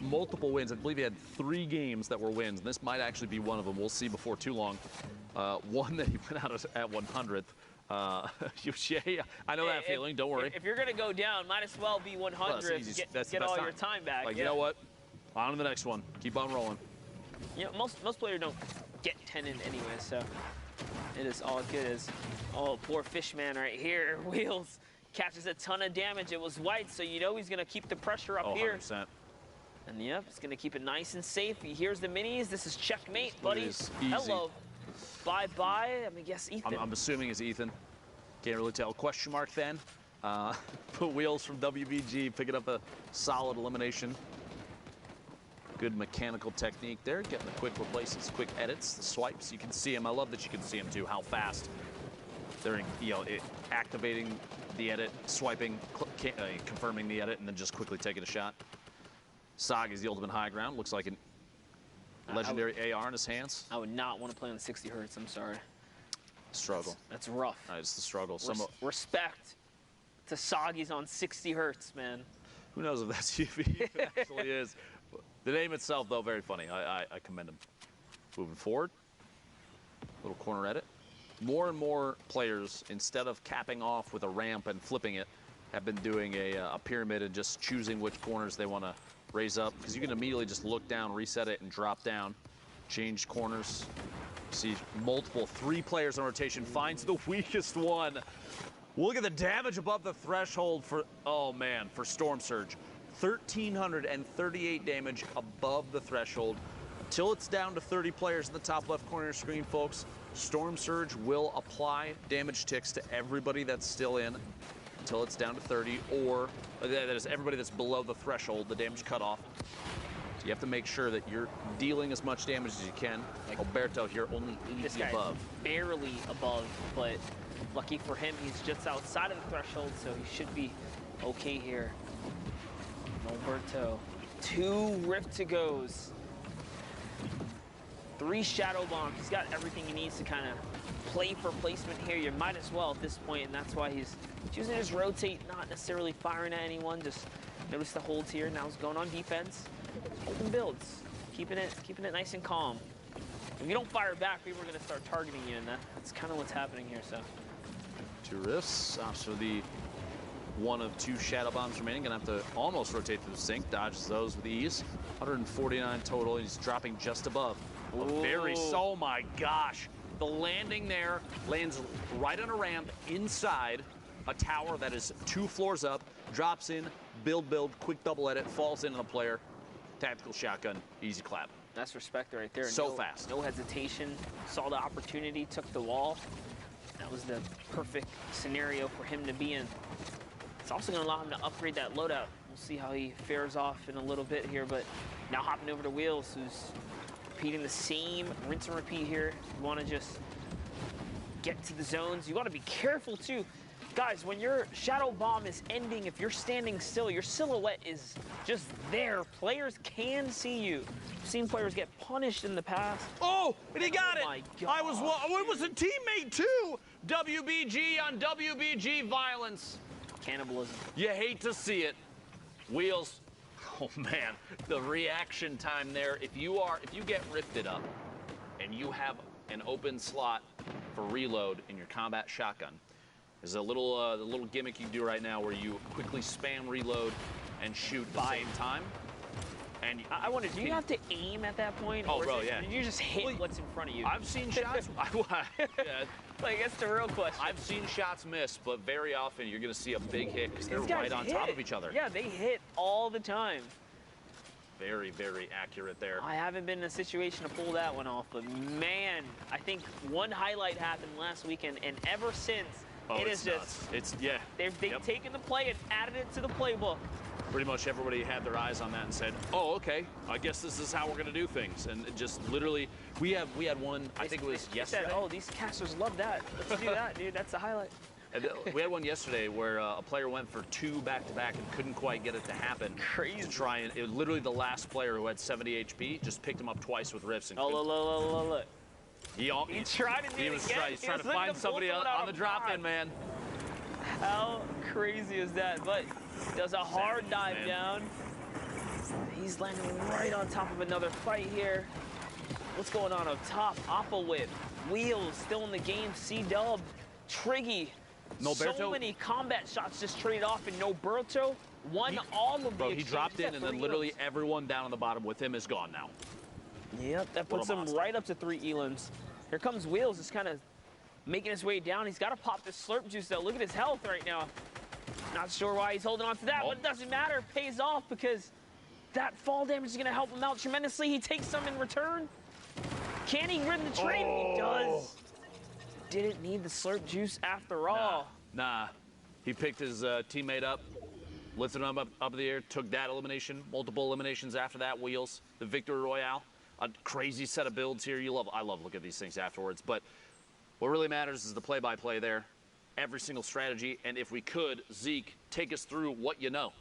Speaker 2: multiple wins. I believe he had 3 games that were wins, and this might actually be one of them. We'll see before too long. One that he went out at 100th. I know that feeling. Don't worry.
Speaker 16: If you're gonna go down, might as well be 100. Get all your time back.
Speaker 2: Like, you know what? On to the next one. Keep on rolling.
Speaker 16: You know, most players don't get 10 in anyway, so it is all good. As poor Fishman right here. Wheels catches a ton of damage. It was white, so you know he's gonna keep the pressure up here.
Speaker 2: 100%.
Speaker 16: And yep, he's gonna keep it nice and safe. He hears the minis. This is checkmate, buddies. Hello. Bye-bye. I mean, yes, Ethan.
Speaker 2: I'm assuming it's Ethan. Can't really tell. Question mark then. Put Wheels from WBG picking up a solid elimination. Good mechanical technique there. Getting the quick replaces, quick edits, the swipes. You can see him. I love that you can see him too. How fast they're activating the edit, swiping, confirming the edit, and then just quickly taking a shot. Sog is the ultimate high ground. Looks like an legendary AR in his hands.
Speaker 16: I would not want to play on 60 hertz. I'm sorry.
Speaker 2: Struggle.
Speaker 16: That's rough.
Speaker 2: It's the struggle.
Speaker 16: Respect to Soggy's on 60 hertz, man.
Speaker 2: Who knows if that's UV? It actually is. The name itself, though, very funny. I commend him. Moving forward. Little corner edit. More and more players, instead of capping off with a ramp and flipping it, have been doing a pyramid and just choosing which corners they want to raise up, because you can immediately just look down, reset it, and drop down. Change corners. See multiple 3 players on rotation. Finds the weakest one. Look at the damage above the threshold for, oh man, for Storm Surge. 1,338 damage above the threshold. Until it's down to 30 players in the top left corner of your screen, folks, Storm Surge will apply damage ticks to everybody that's still in until it's down to 30, or that is everybody that's below the threshold, the damage cutoff. So you have to make sure that you're dealing as much damage as you can. Like Alberto here, only 80 above.
Speaker 16: Barely above, but lucky for him, he's just outside of the threshold, so he should be okay here. Alberto, 2 Rift to goes. 3 Shadow Bombs. He's got everything he needs to kind of play for placement here. You might as well at this point, and that's why he's choosing to just rotate, not necessarily firing at anyone. Just notice the holds here. Now he's going on defense. Open builds, keeping it nice and calm. If you don't fire back, people are going to start targeting you, and that's kind of what's happening here. So
Speaker 2: 2 rifts. So the 1 of 2 Shadow Bombs remaining. Gonna have to almost rotate through the sink. Dodges those with ease. 149 total. He's dropping just above. Oh my gosh. The landing there lands right on a ramp inside a tower that is 2 floors up. Drops in, build, quick double edit, falls into the player. Tactical shotgun, easy clap.
Speaker 16: That's respect right there.
Speaker 2: So fast.
Speaker 16: No hesitation. Saw the opportunity, took the wall. That was the perfect scenario for him to be in. It's also going to allow him to upgrade that loadout. We'll see how he fares off in a little bit here, but now hopping over to Wheels, who's repeating the same rinse and repeat here. You want to just get to the zones. You want to be careful too. Guys, when your shadow bomb is ending, if you're standing still, your silhouette is just there. Players can see you. I've seen players get punished in the past.
Speaker 2: Oh, and he got it.
Speaker 16: My God.
Speaker 2: It was a teammate too. WBG on WBG violence.
Speaker 16: Cannibalism.
Speaker 2: You hate to see it. Wheels. Oh man, the reaction time there. If you get rifted up and you have an open slot for reload in your combat shotgun, there's a little the little gimmick you do right now where you quickly spam reload and shoot at the same time. And
Speaker 16: I wonder, do you have to aim at that point?
Speaker 2: Oh,
Speaker 16: or
Speaker 2: bro, yeah.
Speaker 16: You just hit what's in front of you.
Speaker 2: I've seen shots. Yeah.
Speaker 16: Like, that's the real question.
Speaker 2: I've seen shots miss, but very often you're going to see a big hit because they're
Speaker 16: These guys
Speaker 2: right on top of each other.
Speaker 16: Yeah, they hit all the time.
Speaker 2: Very, very accurate there.
Speaker 16: I haven't been in a situation to pull that one off, but man, I think one highlight happened last weekend, and ever since, it is just... They've taken the play and added it to the playbook.
Speaker 2: Pretty much everybody had their eyes on that and said, oh, okay, I guess this is how we're going to do things. And it just literally, we had one, I think it was yesterday.
Speaker 16: Said, oh, these casters love that. Let's do that, dude. That's the highlight.
Speaker 2: And we had one yesterday where a player went for 2 back-to-back and couldn't quite get it to happen.
Speaker 16: Crazy.
Speaker 2: To try and, it was literally the last player who had 70 HP just picked him up twice with rifts. And
Speaker 16: look.
Speaker 2: He
Speaker 16: tried to do it again.
Speaker 2: He's trying to find somebody on the drop-in, man.
Speaker 16: How crazy is that? But does a hard dive down. He's landing right on top of another fight here. What's going on up top? Appa Whip. Wheels still in the game. C-Dub. Triggy.
Speaker 2: Noberto.
Speaker 16: So many combat shots just traded off, and Noberto won all of the
Speaker 2: Bro, he dropped in, and then literally everyone down on the bottom with him is gone now.
Speaker 16: Yep, that puts him right up to 3 elims. Here comes Wheels, just kind of making his way down. He's got to pop this slurp juice, though. Look at his health right now. Not sure why he's holding on to that, but it doesn't matter. It pays off because that fall damage is going to help him out tremendously. He takes some in return. Can he win the trade? He does. Didn't need the slurp juice after all.
Speaker 2: Nah. He picked his teammate up, lifted him up in the air, took that elimination, multiple eliminations after that, Wheels, the Victory Royale. A crazy set of builds here. I love looking at these things afterwards, but what really matters is the play-by-play there. Every single strategy, and if we could, Zeke, take us through what you know.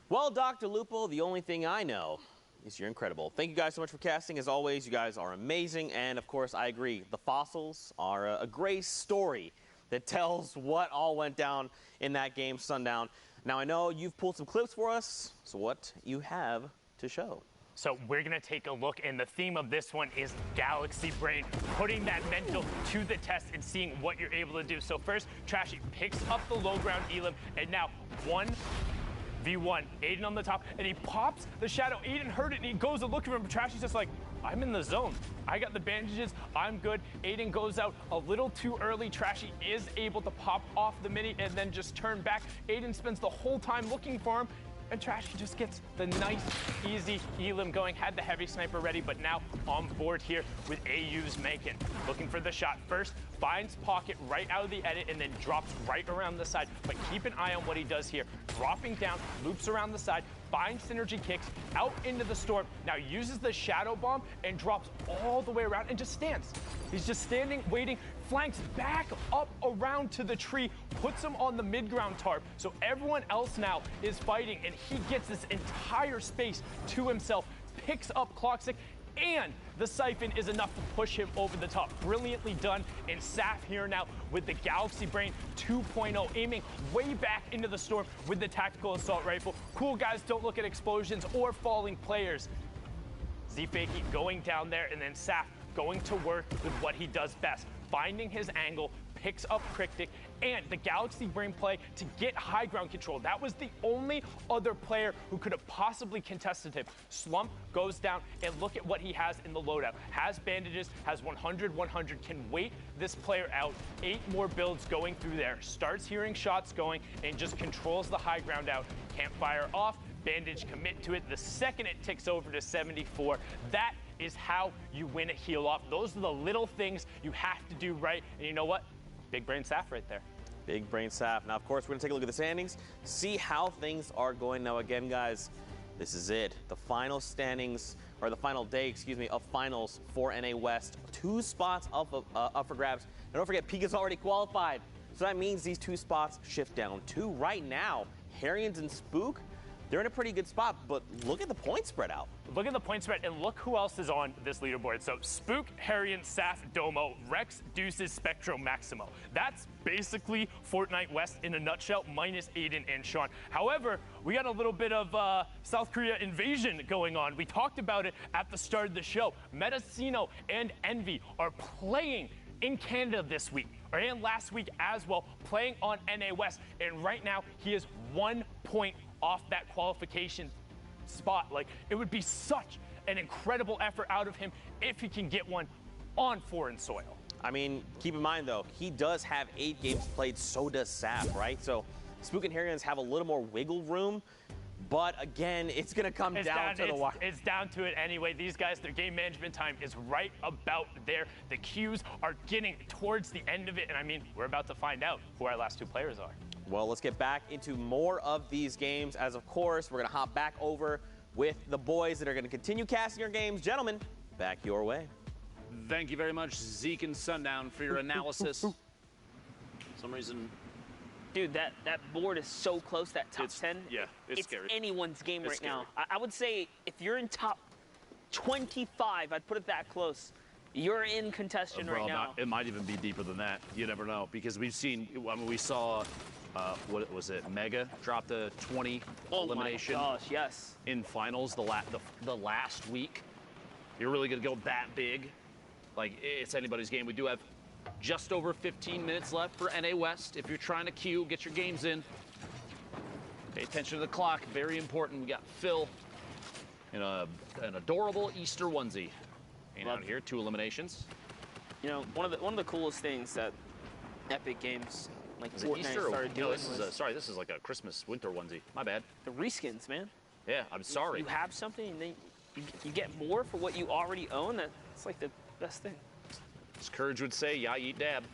Speaker 12: Well, Dr. Lupo, the only thing I know is you're incredible. Thank you guys so much for casting. As always, you guys are amazing, and of course, I agree. The fossils are a great story that tells what all went down in that game, Sundown. Now, I know you've pulled some clips for us, so what you have to show?
Speaker 7: So we're gonna take a look, and the theme of this one is Galaxy Brain, putting that mental to the test and seeing what you're able to do. So first, Trashy picks up the low ground elim, and now 1v1, Aiden on the top, and he pops the shadow. Aiden heard it, and he goes to look for him, but Trashy's just like, I'm in the zone. I got the bandages, I'm good. Aiden goes out a little too early. Trashy is able to pop off the mini and then just turn back. Aiden spends the whole time looking for him, and Trashy just gets the nice, easy elim going. Had the heavy sniper ready, but now on board here with AU's Mankin. Looking for the shot first, finds pocket right out of the edit, and then drops right around the side. But keep an eye on what he does here. Dropping down, loops around the side, finds synergy kicks out into the storm. Now uses the shadow bomb and drops all the way around and just stands. He's just standing, waiting, flanks back up around to the tree, puts him on the mid-ground tarp. So everyone else now is fighting, and he gets this entire space to himself, picks up Cloxic, and the siphon is enough to push him over the top. Brilliantly done. And Saf here now with the Galaxy Brain 2.0, aiming way back into the storm with the tactical assault rifle. Cool guys don't look at explosions or falling players. Z-Fakey going down there, and then Saf going to work with what he does best, finding his angle, picks up Cryptic, and the Galaxy Brain play to get high ground control. That was the only other player who could have possibly contested him. Slump goes down, and look at what he has in the loadout. Has bandages, has 100, can wait this player out. 8 more builds going through there. Starts hearing shots going, and just controls the high ground out. Can't fire off, bandage, commit to it. The second it ticks over to 74, that is how you win a heal off. Those are the little things you have to do right. And you know what? Big brain Saf right there.
Speaker 12: Big brain Saf. Now, of course, we're going to take a look at the standings, see how things are going. Now, again, guys, this is it. The final standings, or the final day, excuse me, of finals for NA West. 2 spots up for grabs. And don't forget, Pika's already qualified. So that means these 2 spots shift down to right now. Harrians and Spook, they're in a pretty good spot, but look at the point spread out.
Speaker 7: Look at the point spread, and look who else is on this leaderboard. So Spook, Harrian, Saf, Domo, Rex, Deuces, Spectro, Maximo. That's basically Fortnite West in a nutshell, minus Aiden and Sean. However, we got a little bit of South Korea invasion going on. We talked about it at the start of the show. Metacino and Envy are playing in Canada this week, and last week as well, playing on NA West. And right now, he is 1 point off that qualification spot. Like, it would be such an incredible effort out of him if he can get one on foreign soil.
Speaker 12: I mean, keep in mind, though, he does have 8 games played, so does Saf, right? So Spook and Harrians have a little more wiggle room. But again, it's going to come down to the wire.
Speaker 7: It's down to it anyway. These guys, their game management time is right about there. The queues are getting towards the end of it. And I mean, we're about to find out who our last 2 players are.
Speaker 12: Well, let's get back into more of these games, as of course, we're going to hop back over with the boys that are going to continue casting your games. Gentlemen, back your way.
Speaker 2: Thank you very much, Zeke and Sundown, for your analysis. For some reason...
Speaker 16: Dude, that board is so close, that top 10.
Speaker 2: Yeah, it's scary.
Speaker 16: Anyone's game
Speaker 2: It's
Speaker 16: right
Speaker 2: scary.
Speaker 16: now. I would say if you're in top 25, I'd put it that close. You're in contention right now.
Speaker 2: It might even be deeper than that. You never know, because we've seen, I mean, we saw, what was it, Mega dropped a 20 elimination.
Speaker 16: Oh my gosh, yes.
Speaker 2: In finals the last week. You're really going to go that big? Like, it's anybody's game. We do have just over 15 minutes left for NA West. If you're trying to queue, get your games in. Pay attention to the clock. Very important. We got Phil in an adorable Easter onesie. And out here, 2 eliminations.
Speaker 16: You know, one of the coolest things that Epic Games like Fortnite started doing was...
Speaker 2: sorry, this is like a Christmas winter onesie. My bad.
Speaker 16: The reskins, man.
Speaker 2: Yeah, I'm sorry.
Speaker 16: You have something, and then you get more for what you already own. That's like the best thing.
Speaker 2: As Courage would say, yeah, eat dab.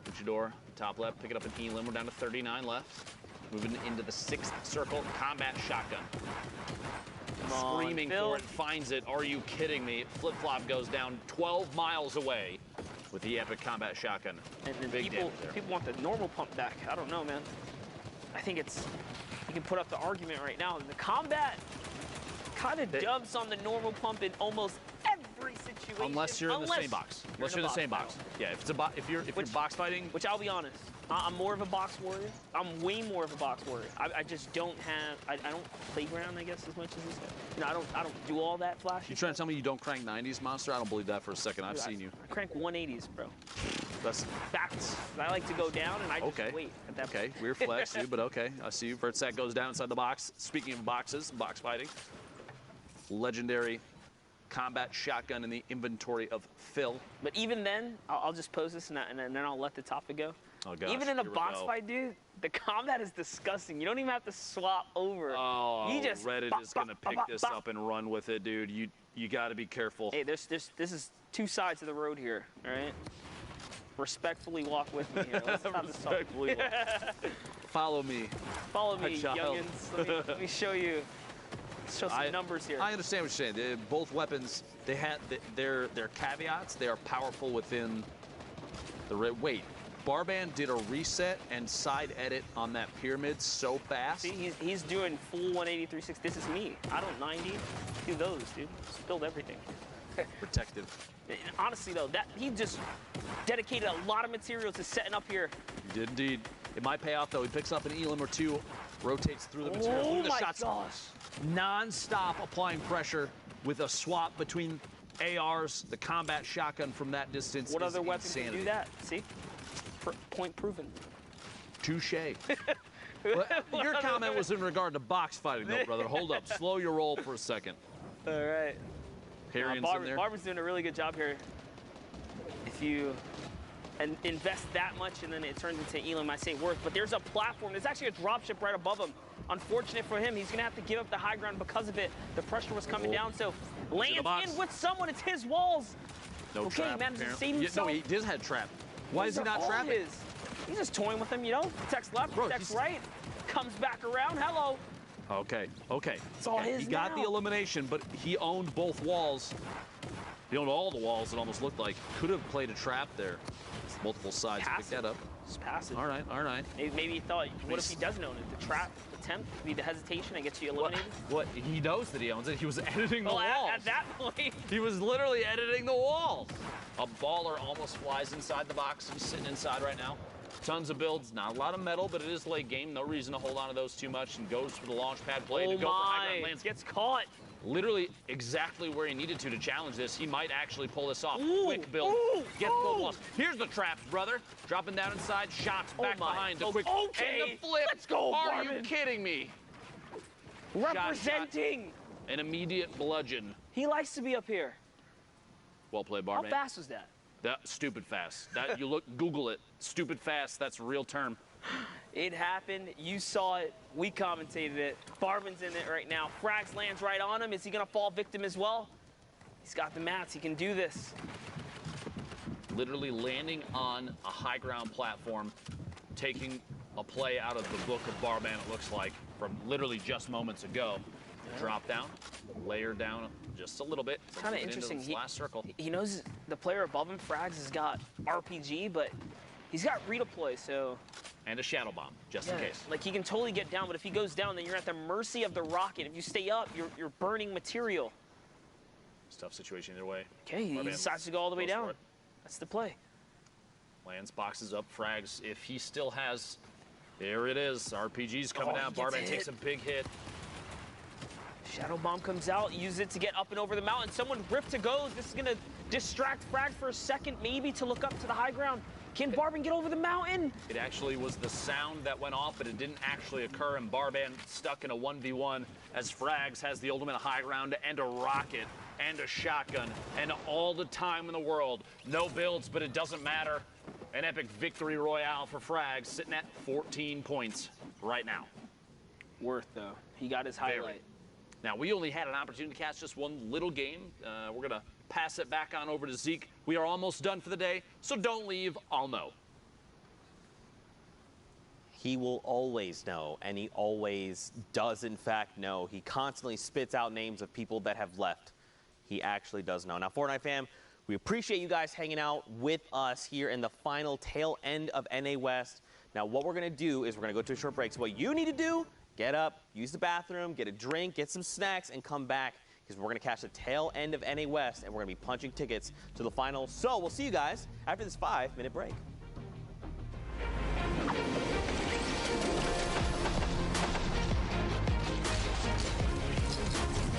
Speaker 2: Luchador, top left, pick it up in Elim. We're down to 39 left. Moving into the 6th circle, combat shotgun. Screaming for it, finds it. Are you kidding me? Flip-flop goes down 12 miles away with the epic combat shotgun.
Speaker 16: And then
Speaker 2: Big
Speaker 16: people
Speaker 2: damage there.
Speaker 16: want the normal pump back. I don't know, man. I think you can put up the argument right now. The combat kind of dubs on the normal pump in almost every situation.
Speaker 2: Unless you're in the same box. Unless you're in the same box. Yeah, if you're box fighting.
Speaker 16: Which I'll be honest, I'm more of a box warrior. I'm way more of a box warrior. I just don't have. I don't playground, I guess, as much as this guy. You know, I don't do all that flashy.
Speaker 2: You trying to tell me you don't crank 90s, Monster? I don't believe that for a second. I've seen you.
Speaker 16: I crank 180s, bro.
Speaker 2: That's
Speaker 16: facts. I like to go down and I just wait at that point.
Speaker 2: Weird flex, dude, but okay. I see you. Vertsack goes down inside the box. Speaking of boxes, box fighting. Legendary combat shotgun in the inventory of Phil.
Speaker 16: But even then, I'll just pose this and then I'll let the topic go.
Speaker 2: Oh, gosh,
Speaker 16: even in a box fight, dude, the combat is disgusting. You don't even have to swap over.
Speaker 2: Oh,
Speaker 16: you just
Speaker 2: Reddit is going to pick this up and run with it, dude. You got to be careful.
Speaker 16: Hey, this is 2 sides of the road here, all right? Respectfully walk with me here. Let's have this talk.
Speaker 2: Respectfully walk. Follow me.
Speaker 16: Follow me, youngins. Let me show you. Show some numbers here.
Speaker 2: I understand what you're saying. Both weapons, they had their caveats. They are powerful within the wait. Barband did a reset and side edit on that pyramid so fast.
Speaker 16: See, he's doing full 180, 360. This is me. I don't 90. Do those, dude. Spilled everything.
Speaker 2: Protective.
Speaker 16: Honestly, though, he just dedicated a lot of material to setting up here.
Speaker 2: He did indeed. It might pay off, though. He picks up an Elim or 2, rotates through the material.
Speaker 16: Oh,
Speaker 2: Look at the
Speaker 16: my
Speaker 2: shots.
Speaker 16: gosh.
Speaker 2: Non-stop applying pressure with a swap between ARs, the combat shotgun from that distance.
Speaker 16: What other weapon can
Speaker 2: insanity.
Speaker 16: do that? See? Point proven.
Speaker 2: Touche. Well, your comment was in regard to box fighting, though, brother. Hold up. Slow your roll for a second.
Speaker 16: All right.
Speaker 2: Harrian's in there.
Speaker 16: Barber's doing a really good job here. If you invest that much and then it turns into Elim, I say worth. But there's a platform. There's actually a dropship right above him. Unfortunate for him, he's gonna have to give up the high ground because of it. The pressure was coming down, so lands in with someone. It's his walls.
Speaker 2: No
Speaker 16: okay,
Speaker 2: trap.
Speaker 16: He managed to save
Speaker 2: No,
Speaker 16: himself.
Speaker 2: he does have trap. Why is he not trapping?
Speaker 16: He's just toying with him, you know? Protects left, protects right, comes back around. Hello.
Speaker 2: Okay, okay.
Speaker 16: It's all his
Speaker 2: He got the elimination, but he owned both walls. He owned all the walls, it almost looked like. Could have played a trap there. Multiple sides to pick that up.
Speaker 16: Just passive.
Speaker 2: All right, all right.
Speaker 16: Maybe he thought, what if he doesn't own it? The trap attempt, be the hesitation and gets you eliminated?
Speaker 2: What? He knows that he owns it. He was editing the
Speaker 16: Well,
Speaker 2: walls.
Speaker 16: at that point.
Speaker 2: He was literally editing the walls. A baller almost flies inside the box. He's sitting inside right now. Tons of builds, not a lot of metal, but it is late game. No reason to hold on to those too much, and goes for the launch pad play to go for high ground lands.
Speaker 16: Gets caught.
Speaker 2: Literally exactly where he needed to challenge this. He might actually pull this off. Quick build. Gets both walls. Here's the traps, brother. Dropping down inside, shots back behind. The quick and the flip.
Speaker 16: Let's go,
Speaker 2: Are
Speaker 16: Barman.
Speaker 2: you kidding me?
Speaker 16: Representing.
Speaker 2: An immediate bludgeon.
Speaker 16: He likes to be up here.
Speaker 2: Well played,
Speaker 16: How
Speaker 2: Barman.
Speaker 16: fast was that?
Speaker 2: That stupid fast. That you look, Google it. Stupid fast. That's a real term.
Speaker 16: It happened. You saw it. We commentated it. Barman's in it right now. Frags lands right on him. Is he gonna fall victim as well? He's got the mats. He can do this.
Speaker 2: Literally landing on a high ground platform, taking a play out of the book of Barman, it looks like, from literally just moments ago. Drop down, layer down just a little bit.
Speaker 16: It's kind of interesting.
Speaker 2: Last circle.
Speaker 16: He knows the player above him, Frags, has got RPG, but he's got redeploy, so.
Speaker 2: And a shadow bomb, just in case.
Speaker 16: Like, he can totally get down, but if he goes down, then you're at the mercy of the rocket. If you stay up, you're burning material.
Speaker 2: It's a tough situation either way.
Speaker 16: Okay, he decides to go all the way down. That's the play.
Speaker 2: Lands, boxes up, Frags. If he still has, there it is. RPG's coming down. Barman takes a big hit.
Speaker 16: Shadow Bomb comes out, use it to get up and over the mountain. Someone ripped to goes. This is gonna distract Frag for a second, maybe to look up to the high ground. Can Barban get over the mountain?
Speaker 2: It actually was the sound that went off, but it didn't actually occur, and Barban stuck in a 1v1 as Frags has the ultimate high ground and a rocket and a shotgun and all the time in the world. No builds, but it doesn't matter. An epic victory royale for Frags, sitting at 14 points right now.
Speaker 16: Worth, though. He got his highlight.
Speaker 2: Now, we only had an opportunity to catch just one little game. We're going to pass it back on over to Zeke. We are almost done for the day, so don't leave. I'll know.
Speaker 12: He will always know, and he always does, in fact, know. He constantly spits out names of people that have left. He actually does know. Now, Fortnite fam, we appreciate you guys hanging out with us here in the final tail end of NA West. Now, what we're going to do is we're going to go to a short break. So what you need to do, get up, use the bathroom, get a drink, get some snacks, and come back, because we're going to catch the tail end of NA West, and we're going to be punching tickets to the final. So we'll see you guys after this 5-minute break.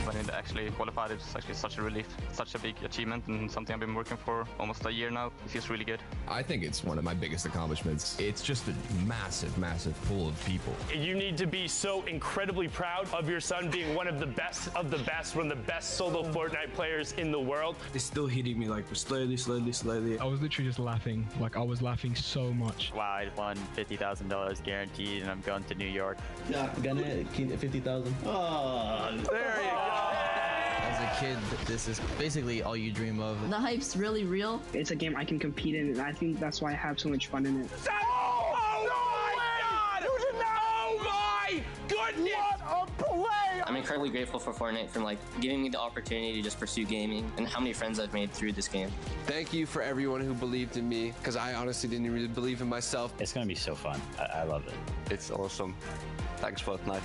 Speaker 8: When it actually qualified, it's actually such a relief, such a big achievement, and something I've been working for almost a year now. It feels really good.
Speaker 9: I think it's one of my biggest accomplishments. It's just a massive, massive pool of people.
Speaker 7: You need to be so incredibly proud of your son being one of the best, one of the best solo Fortnite players in the world.
Speaker 10: It's still hitting me like slowly. I was literally just laughing. Like, I was laughing so much.
Speaker 8: Wow, I won $50,000 guaranteed, and I'm going to New York.
Speaker 11: Yeah, gonna keep 50,000. Oh,
Speaker 2: there you go.
Speaker 13: As a kid, this is basically all you dream of.
Speaker 14: The hype's really real.
Speaker 27: It's a game I can compete in, and I think that's why I have so much fun in it.
Speaker 26: I'm incredibly grateful for Fortnite for giving me the opportunity to just pursue gaming, and how many friends I've made through this game.
Speaker 15: Thank you for everyone who believed in me, because I honestly didn't really believe in myself.
Speaker 8: It's gonna be so fun. I love it. It's awesome. Thanks, Fortnite.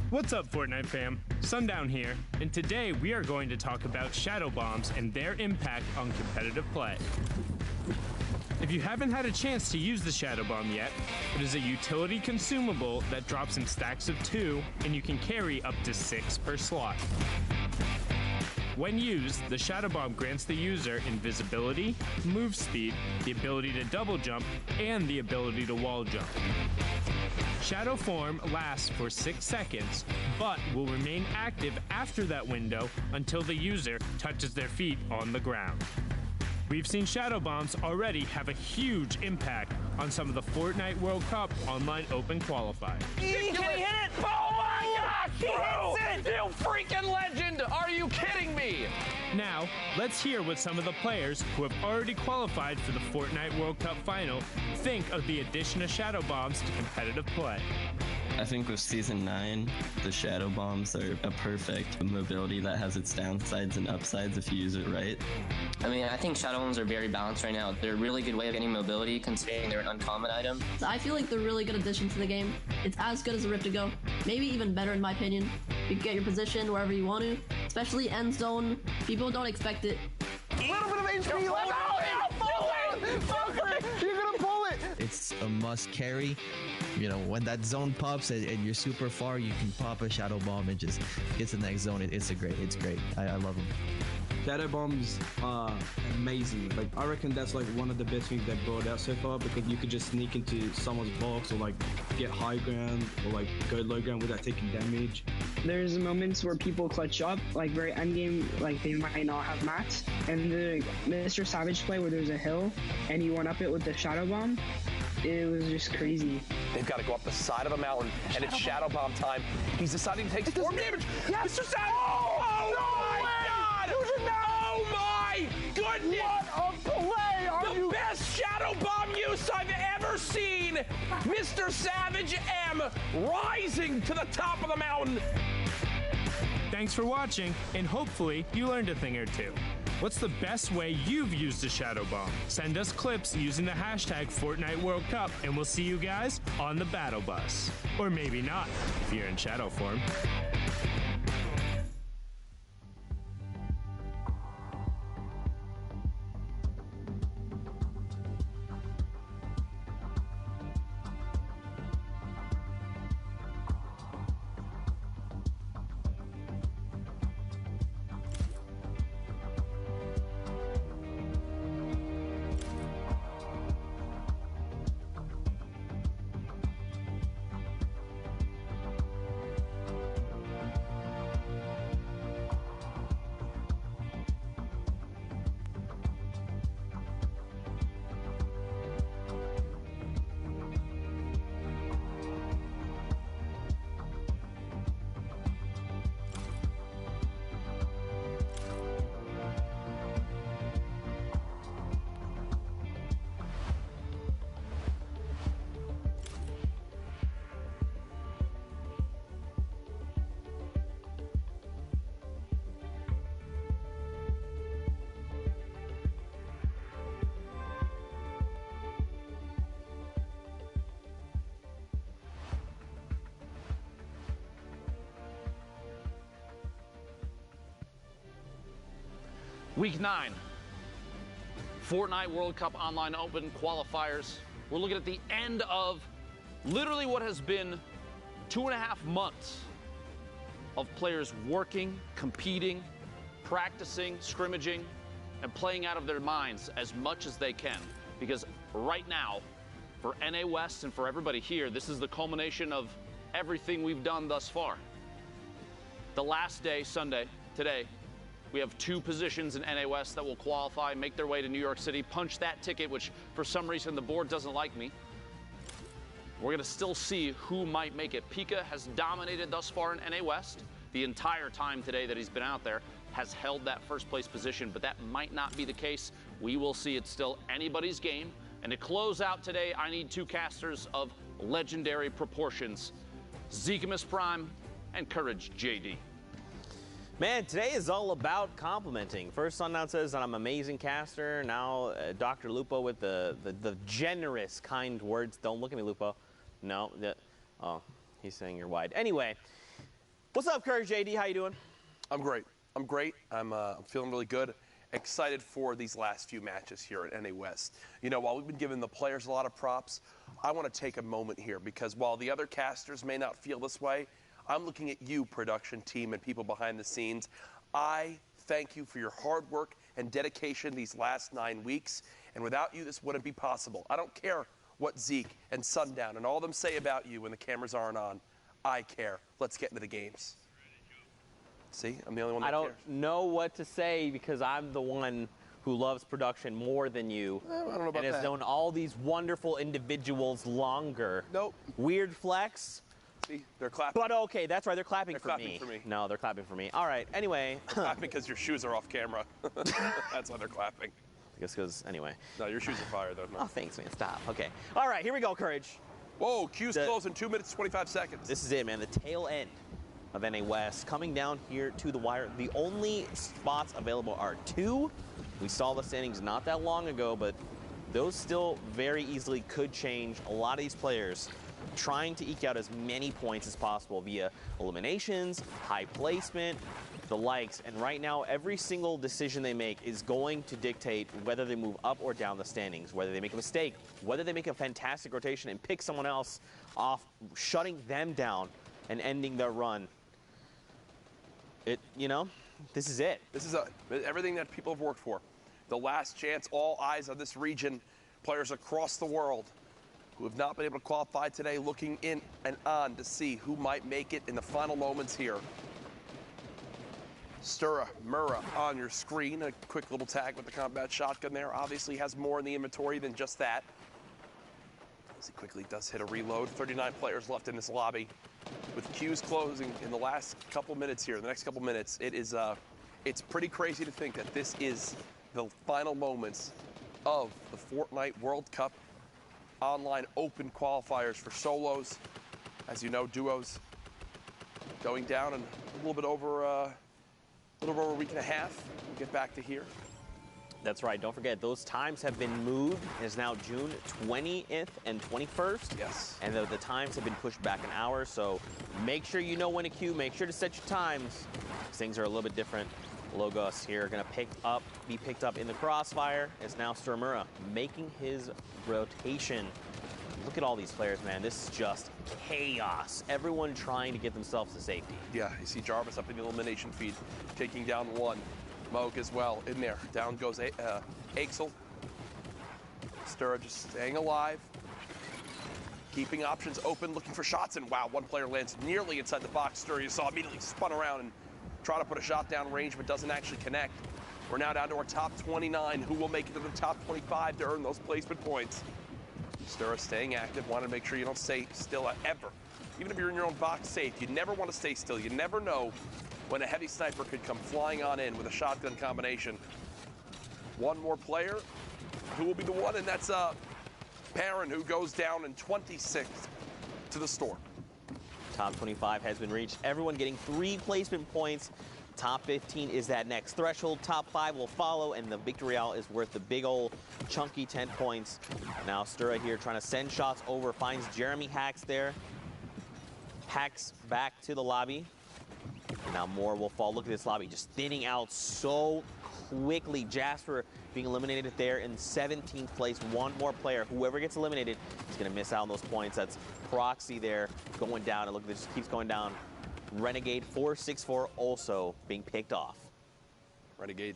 Speaker 7: What's up, Fortnite fam? Sundown here, and today we are going to talk about shadow bombs and their impact on competitive play. If you haven't had a chance to use the shadow bomb yet, it is a utility consumable that drops in stacks of 2, and you can carry up to 6 per slot. When used, the shadow bomb grants the user invisibility, move speed, the ability to double jump, and the ability to wall jump. Shadow form lasts for 6 seconds, but will remain active after that window until the user touches their feet on the ground. We've seen shadow bombs already have a huge impact on some of the Fortnite World Cup online open qualifiers.
Speaker 2: Can he hit it? Oh my gosh! He hits it! You freaking legend! Are you kidding me?
Speaker 7: Now, let's hear what some of the players who have already qualified for the Fortnite World Cup final think of the addition of shadow bombs to competitive play.
Speaker 4: I think with Season 9, the shadow bombs are a perfect mobility that has its downsides and upsides if you use it right.
Speaker 14: I mean, I think shadow bombs are very balanced right now. They're a really good way of getting mobility considering they're an uncommon item.
Speaker 18: I feel like they're a really good addition to the game. It's as good as a Rift to Go, maybe even better in my opinion. You can get your position wherever you want to, especially end zone. People don't expect it.
Speaker 2: A little bit of HP left.
Speaker 19: You're gonna pull it!
Speaker 13: It's a must carry. You know, when that zone pops and you're super far, you can pop a shadow bomb and just get to the next zone. It's great. I love them.
Speaker 10: Shadow bombs are amazing. Like, I reckon that's like one of the best things they've brought out so far, because you could just sneak into someone's box or like get high ground or like go low ground without taking damage.
Speaker 27: There's moments where people clutch up, like very end game, like they might not have mats, and the Mr. Savage play where there's a hill and you went up it with the shadow bomb. It was just crazy.
Speaker 1: They've got to go up the side of a mountain, and it's shadow bomb time. He's deciding to take storm damage. Yes. Mr. Savage! Oh my God! Oh my goodness!
Speaker 19: What a play!
Speaker 1: The best shadow bomb use I've ever seen! Mr. Savage M rising to the top of the mountain.
Speaker 7: Thanks for watching, and hopefully you learned a thing or two. What's the best way you've used a shadow bomb? Send us clips using the hashtag Fortnite World Cup, and we'll see you guys on the battle bus. Or maybe not, if you're in shadow form.
Speaker 2: Week 9, Fortnite World Cup Online Open qualifiers. We're looking at the end of literally what has been 2.5 months of players working, competing, practicing, scrimmaging, and playing out of their minds as much as they can. Because right now, for NA West and for everybody here, this is the culmination of everything we've done thus far. The last day, Sunday, today, we have 2 positions in NA West that will qualify, make their way to New York City, punch that ticket, which for some reason the board doesn't like me. We're gonna still see who might make it. Pika has dominated thus far in NA West. The entire time today that he's been out there has held that first place position, but that might not be the case. We will see. It's still anybody's game. And to close out today, I need 2 casters of legendary proportions, Zekimus Prime and Courage JD.
Speaker 12: Man, today is all about complimenting. First, Sundown says that I'm an amazing caster. Now, Dr. Lupo with the generous, kind words. Don't look at me, Lupo. No. Oh, he's saying you're wide. Anyway, what's up, Courage JD? How you doing?
Speaker 1: I'm great. I'm feeling really good. Excited for these last few matches here at NA West. You know, while we've been giving the players a lot of props, I want to take a moment here because while the other casters may not feel this way, I'm looking at you, production team, and people behind the scenes. I thank you for your hard work and dedication these last 9 weeks. And without you, this wouldn't be possible. I don't care what Zeke and Sundown and all of them say about you when the cameras aren't on. I care. Let's get into the games. See, I'm the only one that cares.
Speaker 12: I don't know what to say because I'm the one who loves production more than you
Speaker 1: I don't know about
Speaker 12: and has
Speaker 1: that.
Speaker 12: known all these wonderful individuals longer.
Speaker 1: Nope.
Speaker 12: Weird flex.
Speaker 1: See, they're clapping.
Speaker 12: But okay, that's right, they're clapping,
Speaker 1: They're
Speaker 12: for,
Speaker 1: clapping
Speaker 12: me.
Speaker 1: for me.
Speaker 12: No, they're clapping for me. All right, anyway.
Speaker 1: They're clapping because your shoes are off camera. That's why they're clapping.
Speaker 12: I guess because, anyway.
Speaker 1: No, your shoes are fire, though. No.
Speaker 12: Oh, thanks, man. Stop. Okay. All right, here we go, Courage.
Speaker 1: Whoa, queue's closed in 2 minutes, 25 seconds.
Speaker 12: This is it, man. The tail end of NA West coming down here to the wire. The only spots available are 2. We saw the standings not that long ago, but those still very easily could change. A lot of these players trying to eke out as many points as possible via eliminations, high placement, the likes. And right now, every single decision they make is going to dictate whether they move up or down the standings, whether they make a mistake, whether they make a fantastic rotation and pick someone else off, shutting them down and ending their run. This is it.
Speaker 1: This is everything that people have worked for. The last chance, all eyes on this region, players across the world who have not been able to qualify today, looking in and on to see who might make it in the final moments here. Stura Mura on your screen. A quick little tag with the combat shotgun there. Obviously has more in the inventory than just that. As he quickly does hit a reload. 39 players left in this lobby. With queues closing in the last couple minutes here, the next couple minutes, it's pretty crazy to think that this is the final moments of the Fortnite World Cup online open qualifiers for solos. As you know, duos going down in a little bit over a week and a half. We'll get back to here.
Speaker 12: That's right. Don't forget, those times have been moved. It's now June 20th and 21st.
Speaker 1: Yes.
Speaker 12: And the times have been pushed back an hour, so make sure you know when to queue. Make sure to set your times. Things are a little bit different. Logos here going to be picked up in the crossfire. It's now Sturmura making his rotation. Look at all these players, man. This is just chaos. Everyone trying to get themselves to safety.
Speaker 1: Yeah, you see Jarvis up in the elimination feed, taking down one. Moog as well in there. Down goes Axel. Stura just staying alive. Keeping options open, looking for shots, and wow, one player lands nearly inside the box. Stura, you saw, immediately spun around and try to put a shot down range, but doesn't actually connect. We're now down to our top 29. Who will make it to the top 25 to earn those placement points? Stura staying active. Want to make sure you don't stay still ever. Even if you're in your own box safe, you never want to stay still. You never know when a heavy sniper could come flying on in with a shotgun combination. One more player. Who will be the one? And that's Perrin, who goes down in 26th to the storm.
Speaker 12: Top 25 has been reached. Everyone getting 3 placement points. Top 15 is that next threshold. Top 5 will follow, and the victory royale is worth the big old chunky 10 points. Now Stura here trying to send shots over, finds Jeremy Hacks there. Hacks back to the lobby. Now more will fall. Look at this lobby just thinning out so quickly. Jasper being eliminated there in 17th place. One more player. Whoever gets eliminated is going to miss out on those points. That's Proxy there going down. And look, this just keeps going down. Renegade 464 also being picked off.
Speaker 1: Renegade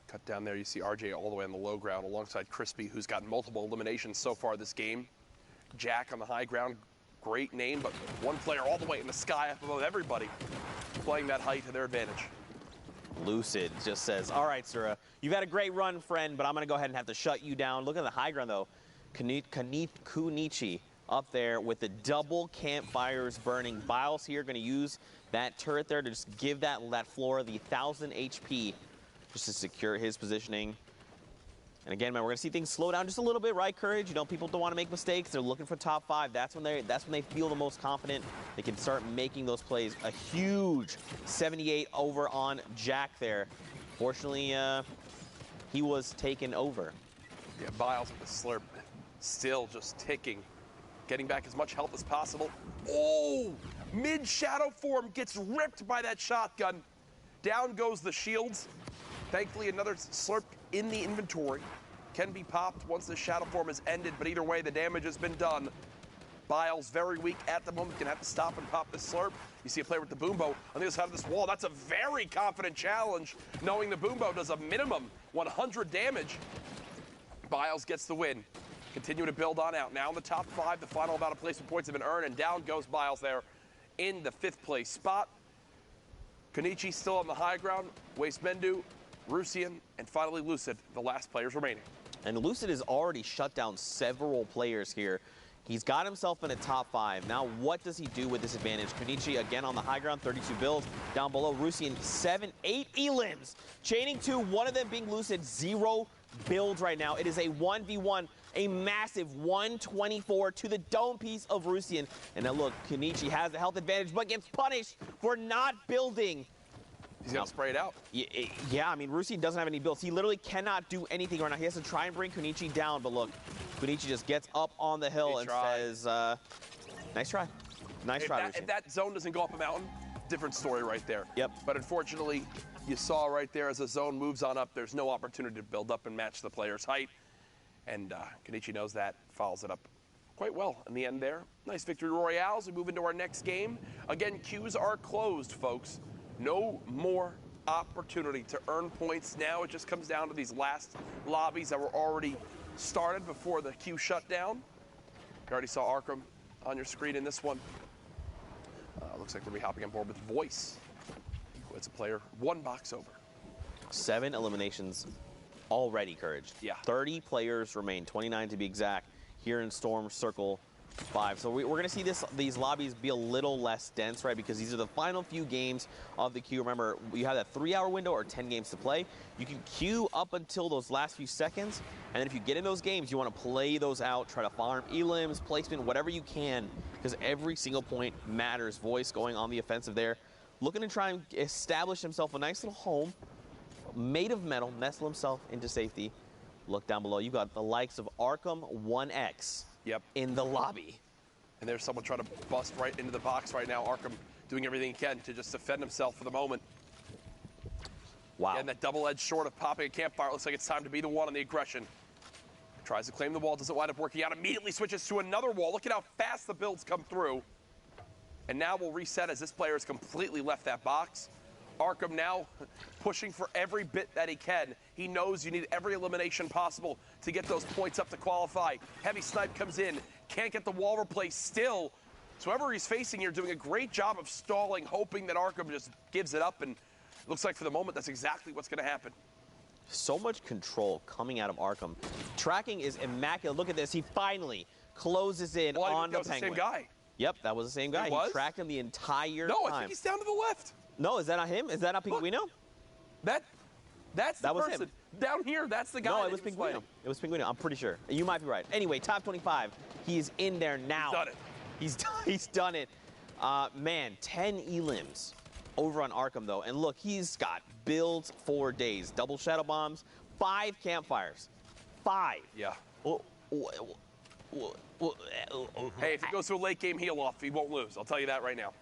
Speaker 1: cut down there. You see RJ all the way on the low ground alongside Crispy, who's gotten multiple eliminations so far this game. Jack on the high ground. Great name, but one player all the way in the sky up above everybody, playing that height to their advantage.
Speaker 12: Lucid just says, all right, Sura, you've had a great run, friend, but I'm going to go ahead and have to shut you down. Look at the high ground, though. Kunichi up there with the double campfires burning. Biles here going to use that turret there to just give that floor the 1,000 HP just to secure his positioning. And again, man, we're gonna see things slow down just a little bit, right, Courage? You know, people don't want to make mistakes. They're looking for top 5. That's when they feel the most confident. They can start making those plays. A huge 78 over on Jack there. Fortunately, he was taken over.
Speaker 1: Yeah, Biles with the slurp, still just ticking, getting back as much health as possible. Oh, mid shadow form gets ripped by that shotgun. Down goes the shields. Thankfully, another slurp in the inventory can be popped once the shadow form is ended, but either way, the damage has been done. Biles very weak at the moment, gonna have to stop and pop this slurp. You see a player with the boombo on the other side of this wall. That's a very confident challenge, knowing the boombo does a minimum 100 damage. Biles gets the win. Continue to build on out. Now in the top 5, the final amount of placement points have been earned, and down goes Biles there in the 5th place spot. Konichi still on the high ground. Waste Mendu Rusian, and finally Lucid, the last players remaining.
Speaker 12: And Lucid has already shut down several players here. He's got himself in a top 5. Now, what does he do with this advantage? Kunichi again on the high ground, 32 builds. Down below, Rusian 7, 8 elims. Chaining 2, one of them being Lucid, 0 builds right now. It is a 1v1, a massive 124 to the dome piece of Rusian. And now look, Kunichi has the health advantage, but gets punished for not building.
Speaker 1: He's gonna spray it out.
Speaker 12: Yeah, I mean, Rusian doesn't have any builds. He literally cannot do anything right now. He has to try and bring Kunichi down, but look, Kunichi just gets up on the hill and says, nice try. Nice try, Rusian.
Speaker 1: If that zone doesn't go up a mountain, different story right there.
Speaker 12: Yep.
Speaker 1: But unfortunately, you saw right there as the zone moves on up, there's no opportunity to build up and match the player's height. And Kunichi knows that, follows it up quite well in the end there. Nice victory royale as we move into our next game. Again, queues are closed, folks. No more opportunity to earn points. Now it just comes down to these last lobbies that were already started before the queue shut down. You already saw Arkham on your screen in this one. Looks like we'll be hopping on board with Voice. It's a player 1 box over.
Speaker 12: 7 eliminations already, Courage.
Speaker 1: Yeah.
Speaker 12: 30 players remain, 29 to be exact, here in Storm Circle 5. So we're going to see these lobbies be a little less dense, right? Because these are the final few games of the queue. Remember, you have that 3-hour window or 10 games to play. You can queue up until those last few seconds, and then if you get in those games, you want to play those out, try to farm elims, placement, whatever you can, because every single point matters. Voice going on the offensive there, looking to try and establish himself a nice little home made of metal, nestle himself into safety. Look down below, you got the likes of Arkham 1X.
Speaker 1: Yep.
Speaker 12: In the lobby.
Speaker 1: And there's someone trying to bust right into the box right now. Arkham doing everything he can to just defend himself for the moment.
Speaker 12: Wow.
Speaker 1: And that double-edged sword of popping a campfire. Looks like it's time to be the one on the aggression. Tries to claim the wall, doesn't wind up working out. Immediately switches to another wall. Look at how fast the builds come through. And now we'll reset as this player has completely left that box. Arkham now pushing for every bit that he can. He knows you need every elimination possible to get those points up to qualify. Heavy Snipe comes in, can't get the wall replaced still. So whoever he's facing here doing a great job of stalling, hoping that Arkham just gives it up, and looks like for the moment that's exactly what's going to happen.
Speaker 12: So much control coming out of Arkham. Tracking is immaculate. Look at this. He finally closes in on the Penguin.
Speaker 1: That was the same guy.
Speaker 12: Yep, that was the same guy.
Speaker 1: It was?
Speaker 12: He tracked him the entire time.
Speaker 1: No, I think he's down to the left.
Speaker 12: No, is that not him? Is that not Pinguino?
Speaker 1: That's the person. Him. Down here, that's the guy.
Speaker 12: No, it was Pinguino. It was Pinguino, I'm pretty sure. You might be right. Anyway, top 25. He is in there now.
Speaker 1: He's done it.
Speaker 12: He's done it. Man, 10 elims over on Arkham, though. And look, he's got builds for days. Double Shadow Bombs, 5 campfires. 5.
Speaker 1: Yeah. Hey, if it goes to a late game heal off, he won't lose. I'll tell you that right now.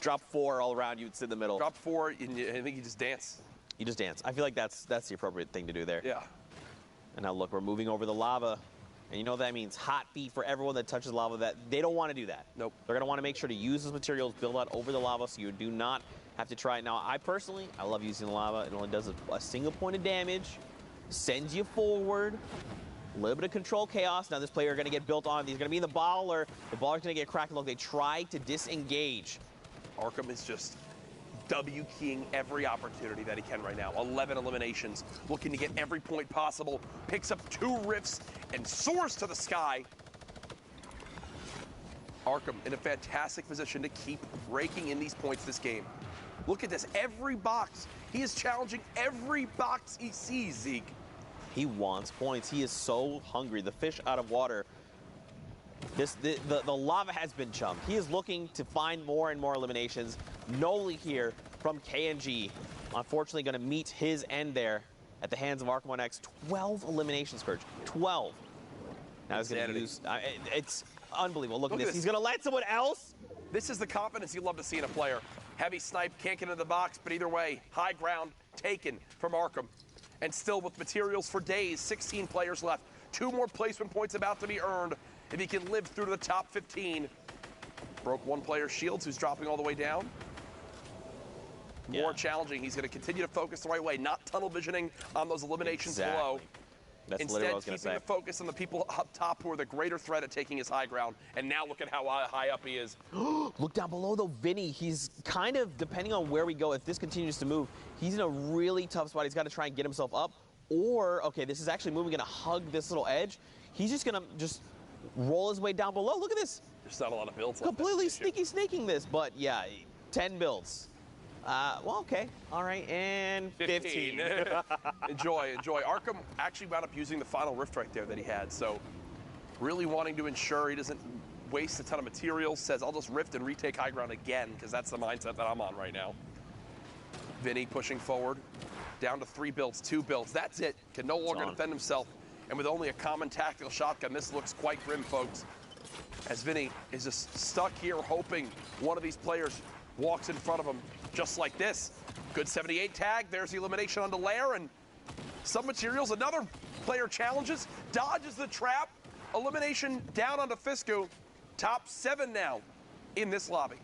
Speaker 12: Drop 4 all around you, would sit in the middle.
Speaker 1: Drop 4, and I think you just dance.
Speaker 12: You just dance. I feel like that's the appropriate thing to do there.
Speaker 1: Yeah.
Speaker 12: And now look, we're moving over the lava. And you know what that means? Hot feet for everyone that touches lava. That they don't want to do that.
Speaker 1: Nope.
Speaker 12: They're going to want to make sure to use those materials, build out over the lava, so you do not have to try it. Now, I love using the lava. It only does a single point of damage, sends you forward. A little bit of control chaos. Now this player is going to get built on. He's going to be in the ball, or the ball is going to get cracked. Look, they try to disengage.
Speaker 1: Arkham is just W-keying every opportunity that he can right now. 11 eliminations, looking to get every point possible. Picks up 2 rifts and soars to the sky. Arkham in a fantastic position to keep raking in these points this game. Look at this, every box. He is challenging every box he sees, Zeke.
Speaker 12: He wants points. He is so hungry. The fish out of water. The lava has been chummed. He is looking to find more and more eliminations. Noli here from KNG, unfortunately going to meet his end there at the hands of Arkham 1X. 12 eliminations, Courage. 12. Now he's going to use... it's unbelievable. Look at this. He's going to let someone else...
Speaker 1: This is the confidence you love to see in a player. Heavy Snipe can't get into the box, but either way, high ground taken from Arkham. And still with materials for days, 16 players left. 2 more placement points about to be earned if he can live through to the top 15. Broke 1 player's shields, who's dropping all the way down. More challenging. He's going to continue to focus the right way, not tunnel visioning on those eliminations below.
Speaker 12: That's
Speaker 1: Instead,
Speaker 12: literally what I was
Speaker 1: keeping
Speaker 12: gonna say.
Speaker 1: the focus on the people up top who are the greater threat at taking his high ground. And now look at how high up he is.
Speaker 12: Look down below, though, Vinny. He's kind of, depending on where we go, if this continues to move, he's in a really tough spot. He's got to try and get himself up. Or, okay, this is actually moving, going to hug this little edge. He's just going to just roll his way down below. Look at this.
Speaker 1: There's not a lot of builds left.
Speaker 12: Completely snaking this. But, yeah, 10 builds. Well, okay. All right, and 15.
Speaker 1: Enjoy. Arkham actually wound up using the final rift right there that he had, so really wanting to ensure he doesn't waste a ton of materials, says, I'll just rift and retake high ground again, because that's the mindset that I'm on right now. Vinny pushing forward, down to 3 builds, 2 builds. That's it. Can no longer defend himself, and with only a common tactical shotgun, this looks quite grim, folks, as Vinny is just stuck here hoping one of these players walks in front of him just like this. Good 78 tag. There's the elimination onto Lair, and some materials. Another player challenges, dodges the trap. Elimination down onto Fisku. Top 7 now in this lobby.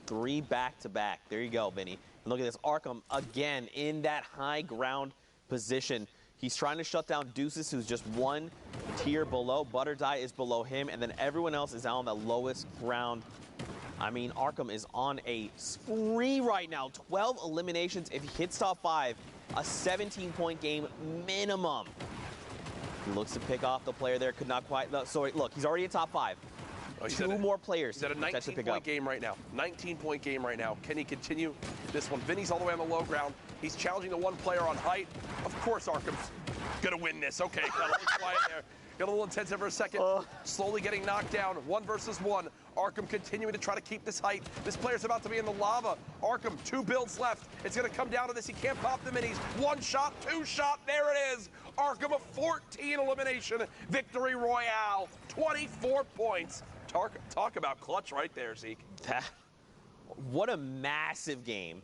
Speaker 12: 3 back-to-back. There you go, Vinny. And look at this. Arkham, again, in that high ground position. He's trying to shut down Deuces, who's just 1 tier below. Butter Die is below him, and then everyone else is out on the lowest ground. I mean, Arkham is on a spree right now. 12 eliminations. If he hits top 5, a 17-point game minimum. He looks to pick off the player there. Could not quite. No, sorry, look, he's already in top 5.
Speaker 1: Oh,
Speaker 12: 2 more players.
Speaker 1: He's at a 19-point game right now. 19-point game right now. Can he continue this one? Vinny's all the way on the low ground. He's challenging the 1 player on height. Of course, Arkham's gonna win this. Okay, got a little quiet there. Got a little intensive for a second. Slowly getting knocked down. 1 versus 1. Arkham continuing to try to keep this height. This player's about to be in the lava. Arkham, 2 builds left. It's going to come down to this. He can't pop the minis. 1 shot, 2 shot. There it is. Arkham, a 14 elimination victory royale. 24 points. Talk about clutch right there, Zeke.
Speaker 12: What a massive game,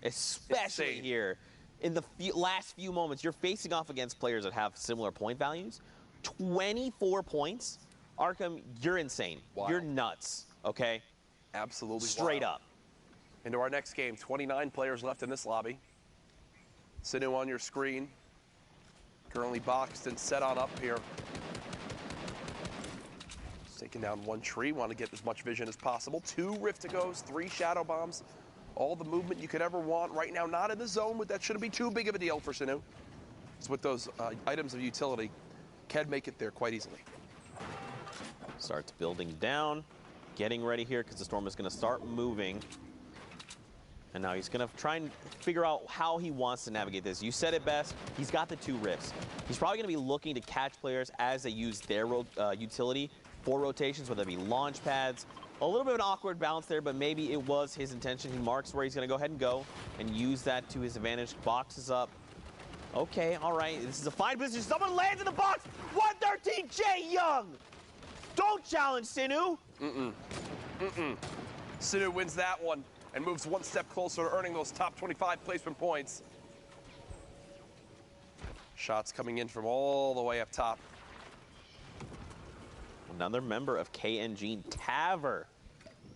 Speaker 12: especially here. In the last few moments, you're facing off against players that have similar point values. 24 points. Arkham, you're insane.
Speaker 1: Wow.
Speaker 12: You're nuts, okay?
Speaker 1: Absolutely
Speaker 12: Straight
Speaker 1: wild.
Speaker 12: up.
Speaker 1: Into our next game. 29 players left in this lobby. Sinu on your screen. Currently boxed and set on up here. Just taking down 1 tree. Want to get as much vision as possible. 2 Rift-to-Goes, 3 Shadow Bombs. All the movement you could ever want. Right now, not in the zone. That shouldn't be too big of a deal for Sinu. It's with those items of utility. Can make it there quite easily.
Speaker 12: Starts building down, getting ready here because the storm is going to start moving. And now he's going to try and figure out how he wants to navigate this. You said it best. He's got the 2 rifts. He's probably going to be looking to catch players as they use their utility for rotations, whether it be launch pads. A little bit of an awkward balance there, but maybe it was his intention. He marks where he's going to go ahead and go and use that to his advantage. Boxes up. Okay, all right. This is a fine position. Someone lands in the box. 113, Jay Young. Don't challenge Sinu.
Speaker 1: Sinu wins that one and moves 1 step closer to earning those top 25 placement points. Shots coming in from all the way up top.
Speaker 12: Another member of KNG,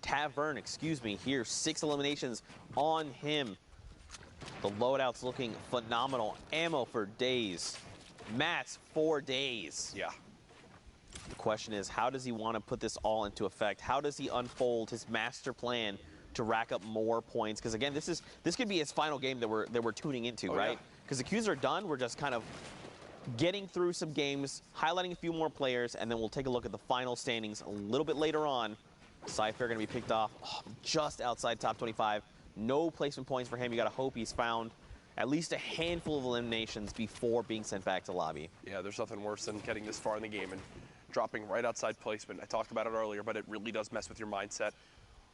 Speaker 12: Tavern, excuse me, here. 6 eliminations on him. The loadout's looking phenomenal. Ammo for days. Mats for days.
Speaker 1: Yeah.
Speaker 12: The question is, how does he want to put this all into effect? How does he unfold his master plan to rack up more points? Because again, this could be his final game that we're tuning into, right? Because the queues are done. We're just kind of getting through some games, highlighting a few more players, and then we'll take a look at the final standings a little bit later on. Cypher going to be picked off just outside top 25. No placement points for him. You got to hope he's found at least a handful of eliminations before being sent back to lobby.
Speaker 1: Yeah, there's nothing worse than getting this far in the game and dropping right outside placement. I talked about it earlier, but it really does mess with your mindset.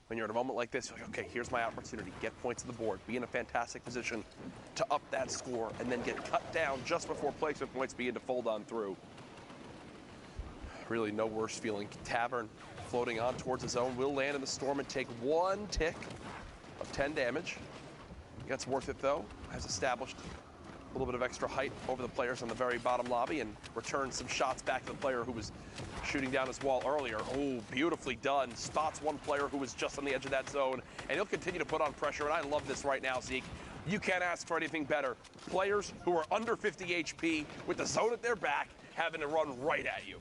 Speaker 1: When you're in a moment like this, you're like, okay, here's my opportunity. Get points on the board. Be in a fantastic position to up that score and then get cut down just before placement points begin to fold on through. Really no worse feeling. Tavern floating on towards his zone. Will land in the storm and take 1 tick of 10 damage. That's worth it though. Has established a little bit of extra height over the players on the very bottom lobby and returns some shots back to the player who was shooting down his wall earlier. Oh, beautifully done. Spots 1 player who was just on the edge of that zone, and he'll continue to put on pressure, and I love this right now, Zeke. You can't ask for anything better. Players who are under 50 HP with the zone at their back, having to run right at you.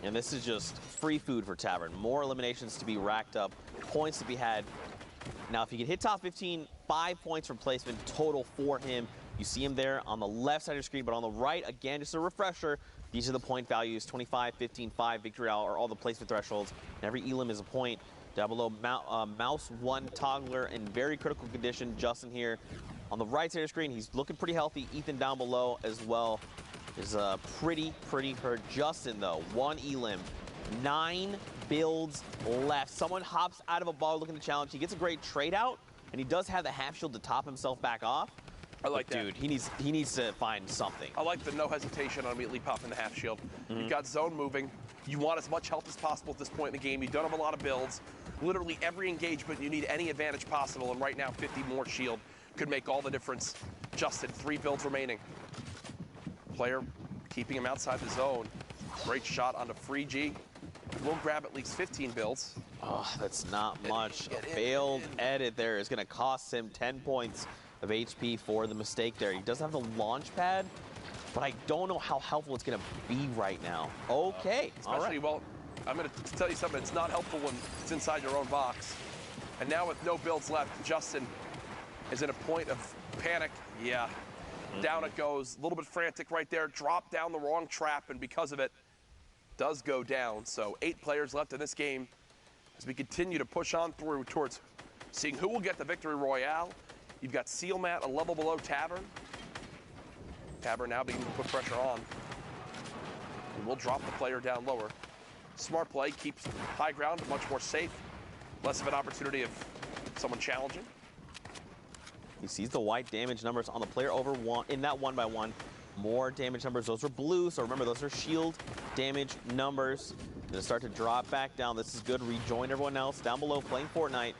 Speaker 12: And this is just free food for Tavern. More eliminations to be racked up, points to be had. Now, if he can hit top 15, 5 points from placement total for him. You see him there on the left side of your screen, but on the right, again, just a refresher, these are the point values, 25, 15, 5, victory hour, are all the placement thresholds. And every elim is a point. Down below, Mouse 1 Toggler in very critical condition. Justin here on the right side of your screen, he's looking pretty healthy. Ethan down below as well is pretty hurt. Justin, though, 1 elim, 9 builds left. Someone hops out of a ball looking to challenge. He gets a great trade out, and he does have the half shield to top himself back off.
Speaker 1: I like that.
Speaker 12: Dude, he needs to find something.
Speaker 1: I like the no hesitation on immediately popping the half shield. You've got zone moving. You want as much health as possible at this point in the game. You don't have a lot of builds. Literally every engagement, you need any advantage possible, and right now 50 more shield could make all the difference. Justin, 3 builds remaining. Player keeping him outside the zone. Great shot onto Free G. We'll grab at least 15 builds.
Speaker 12: Oh, that's not much. A failed edit there is going to cost him 10 points of HP for the mistake there. He does have the launch pad, but I don't know how helpful it's going to be right now. Okay,
Speaker 1: especially,
Speaker 12: all right.
Speaker 1: Well, I'm going to tell you something. It's not helpful when it's inside your own box. And now with no builds left, Justin is in a point of panic. Yeah, down it goes. A little bit frantic right there. Dropped down the wrong trap, and because of it, does go down. So 8 players left in this game as we continue to push on through towards seeing who will get the victory royale. You've got Seal Matt a level below Tavern. Tavern now beginning to put pressure on. And we'll drop the player down lower. Smart play, keeps high ground, much more safe. Less of an opportunity of someone challenging.
Speaker 12: He sees the white damage numbers on the player over one in that 1x1. More damage numbers, those are blue, so remember those are shield damage numbers. Gonna start to drop back down. This is good. Rejoin everyone else down below playing Fortnite.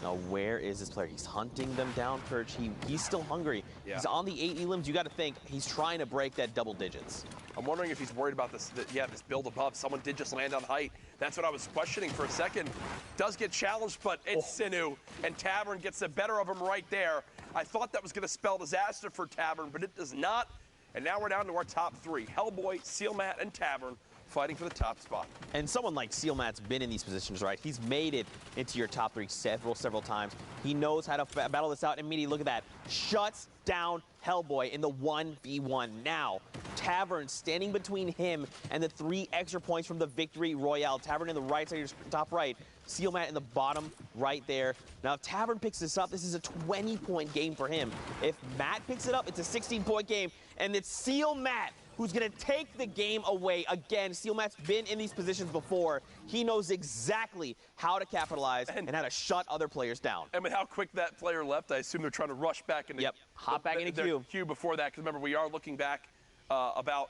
Speaker 12: Now, where is this player? He's hunting them down, Perch. He's still hungry.
Speaker 1: Yeah.
Speaker 12: He's on the 8 elims. You got to think he's trying to break that double digits.
Speaker 1: I'm wondering if he's worried about this. This build above. Someone did just land on height. That's what I was questioning for a second. Does get challenged, but it's Sinu, and Tavern gets the better of him right there. I thought that was going to spell disaster for Tavern, but it does not. And now we're down to our top 3. Hellboy, Seal Matt, and Tavern fighting for the top spot.
Speaker 12: And someone like Seal Matt's been in these positions, right? He's made it into your top 3 several times. He knows how to battle this out immediately. Look at that. Shuts down Hellboy in the 1v1. Now, Tavern standing between him and the 3 extra points from the victory royale. Tavern in the right side, top right. Seal Matt in the bottom right there. Now, if Tavern picks this up, this is a 20-point game for him. If Matt picks it up, it's a 16-point game. And it's Seal Matt who's going to take the game away. Again, Seal Matt's been in these positions before. He knows exactly how to capitalize and how to shut other players down.
Speaker 1: And with how quick that player left, I assume they're trying to rush back into
Speaker 12: hop back into
Speaker 1: queue before that. Because remember, we are looking back about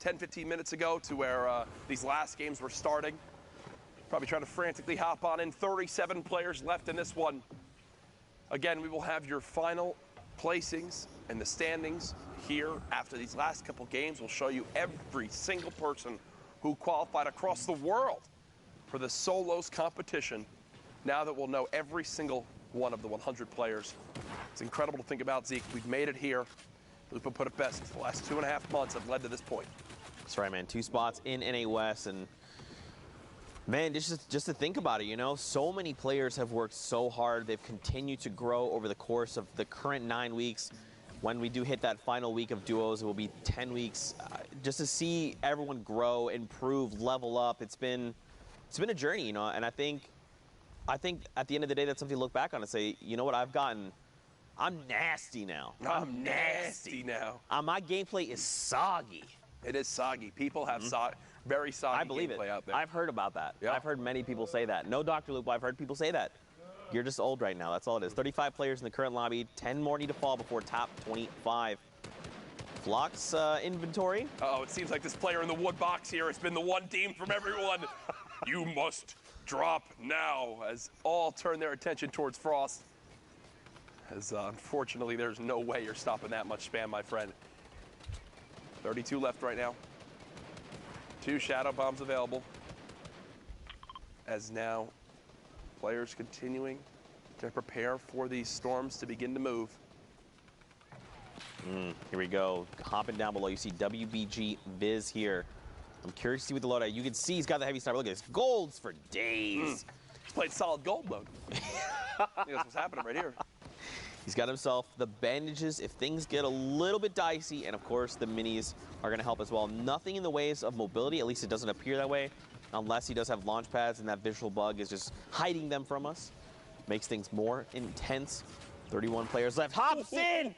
Speaker 1: 10-15 minutes ago to where these last games were starting. Probably trying to frantically hop on in. 37 players left in this one. Again, we will have your final placings and the standings here after these last couple games. We'll show you every single person who qualified across the world for the solos competition. Now that we'll know every single one of the 100 players. It's incredible to think about, Zeke. We've made it here. Lupa put it best. The last 2.5 months have led to this point.
Speaker 12: That's right, man. 2 spots in NA West, and man, just to think about it, you know, so many players have worked so hard. They've continued to grow over the course of the current 9 weeks. When we do hit that final week of duos, it will be 10 weeks. Just to see everyone grow, improve, level up, it's been a journey, you know. And I think at the end of the day, that's something to look back on and say, you know what, I'm nasty now.
Speaker 1: I'm nasty now.
Speaker 12: My gameplay is soggy.
Speaker 1: It is soggy. People have very soggy gameplay out there.
Speaker 12: I've heard about that. Yeah. I've heard many people say that. No Dr. Lupo, I've heard people say that. You're just old right now. That's all it is. 35 players in the current lobby. 10 more need to fall before top 25. Flock's inventory.
Speaker 1: Oh, it seems like this player in the wood box here has been the one team from everyone. You must drop now, as all turn their attention towards Frost. As unfortunately, there's no way you're stopping that much spam, my friend. 32 left right now. 2 shadow bombs available. As now, players continuing to prepare for these storms to begin to move.
Speaker 12: Here we go. Hopping down below, you see WBG Viz here. I'm curious to see what the loadout. You can see he's got the heavy sniper. Look at this. Golds for days.
Speaker 1: He's played solid gold mode. I think that's what's happening right here.
Speaker 12: He's got himself the bandages if things get a little bit dicey, and of course the minis are going to help as well. Nothing in the ways of mobility, at least it doesn't appear that way, unless he does have launch pads and that visual bug is just hiding them from us. Makes things more intense. 31 players left. Hops in!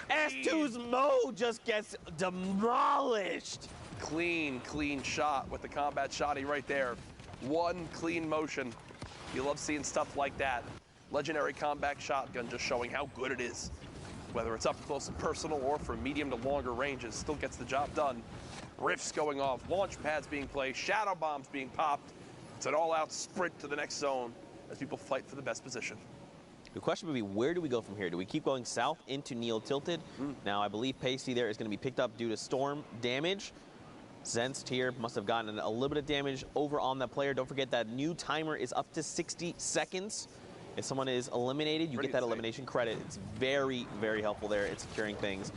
Speaker 12: S2's Mo just gets demolished.
Speaker 1: Clean shot with the combat shotty right there. One clean motion. You love seeing stuff like that. Legendary combat shotgun just showing how good it is. Whether it's up close and personal or from medium to longer ranges, still gets the job done. Rifts going off, launch pads being placed, shadow bombs being popped. It's an all-out sprint to the next zone as people fight for the best position.
Speaker 12: The question would be, where do we go from here? Do we keep going south into Neo Tilted? Now, I believe Pasty there is going to be picked up due to storm damage. Zenst here must have gotten a little bit of damage over on that player. Don't forget that new timer is up to 60 seconds. If someone is eliminated, you get that elimination credit. It's very, very helpful there. It's securing things.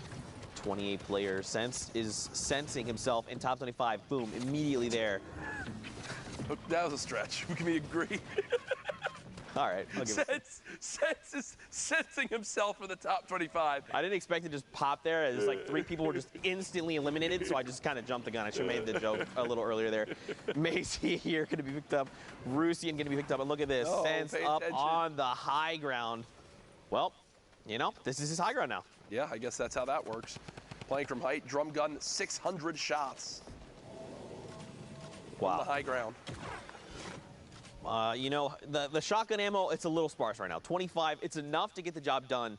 Speaker 12: 28 players. Sense is sensing himself in top 25. Boom, immediately there.
Speaker 1: That was a stretch. We can agree.
Speaker 12: All right, I'll give it.
Speaker 1: Sense is sensing himself for the top 25.
Speaker 12: I didn't expect it to just pop there. It was like 3 people were just instantly eliminated, so I just kind of jumped the gun. I should have made the joke a little earlier there. Macy here going to be picked up. Rusian going to be picked up. And look at this. Sense up on the high ground. Well, you know, this is his high ground now.
Speaker 1: Yeah, I guess that's how that works. Playing from height, drum gun, 600 shots.
Speaker 12: Wow.
Speaker 1: On the high ground.
Speaker 12: You know, the shotgun ammo, it's a little sparse right now. 25, it's enough to get the job done,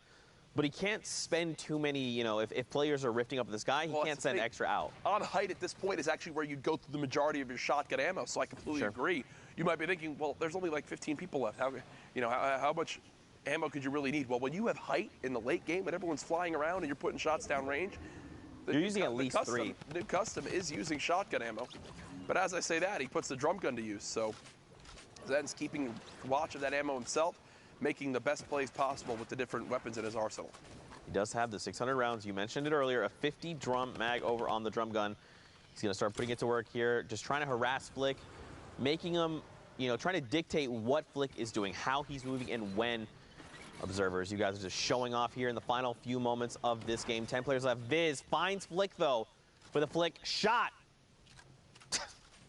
Speaker 12: but he can't spend too many, you know, if players are rifting up this guy, he can't send extra out.
Speaker 1: On height at this point is actually where you'd go through the majority of your shotgun ammo, so I completely agree. You might be thinking, well, there's only like 15 people left. How much ammo could you really need? Well, when you have height in the late game, when everyone's flying around and you're putting shots down range,
Speaker 12: you're using at least 3.
Speaker 1: The new custom is using shotgun ammo. But as I say that, he puts the drum gun to use, so Zen's keeping watch of that ammo himself, making the best plays possible with the different weapons in his arsenal.
Speaker 12: He does have the 600 rounds. You mentioned it earlier, a 50 drum mag over on the drum gun. He's going to start putting it to work here, just trying to harass Flick, making him, you know, trying to dictate what Flick is doing, how he's moving, and when. Observers, you guys are just showing off here in the final few moments of this game. 10 players left. Viz finds Flick, though, with a Flick shot. I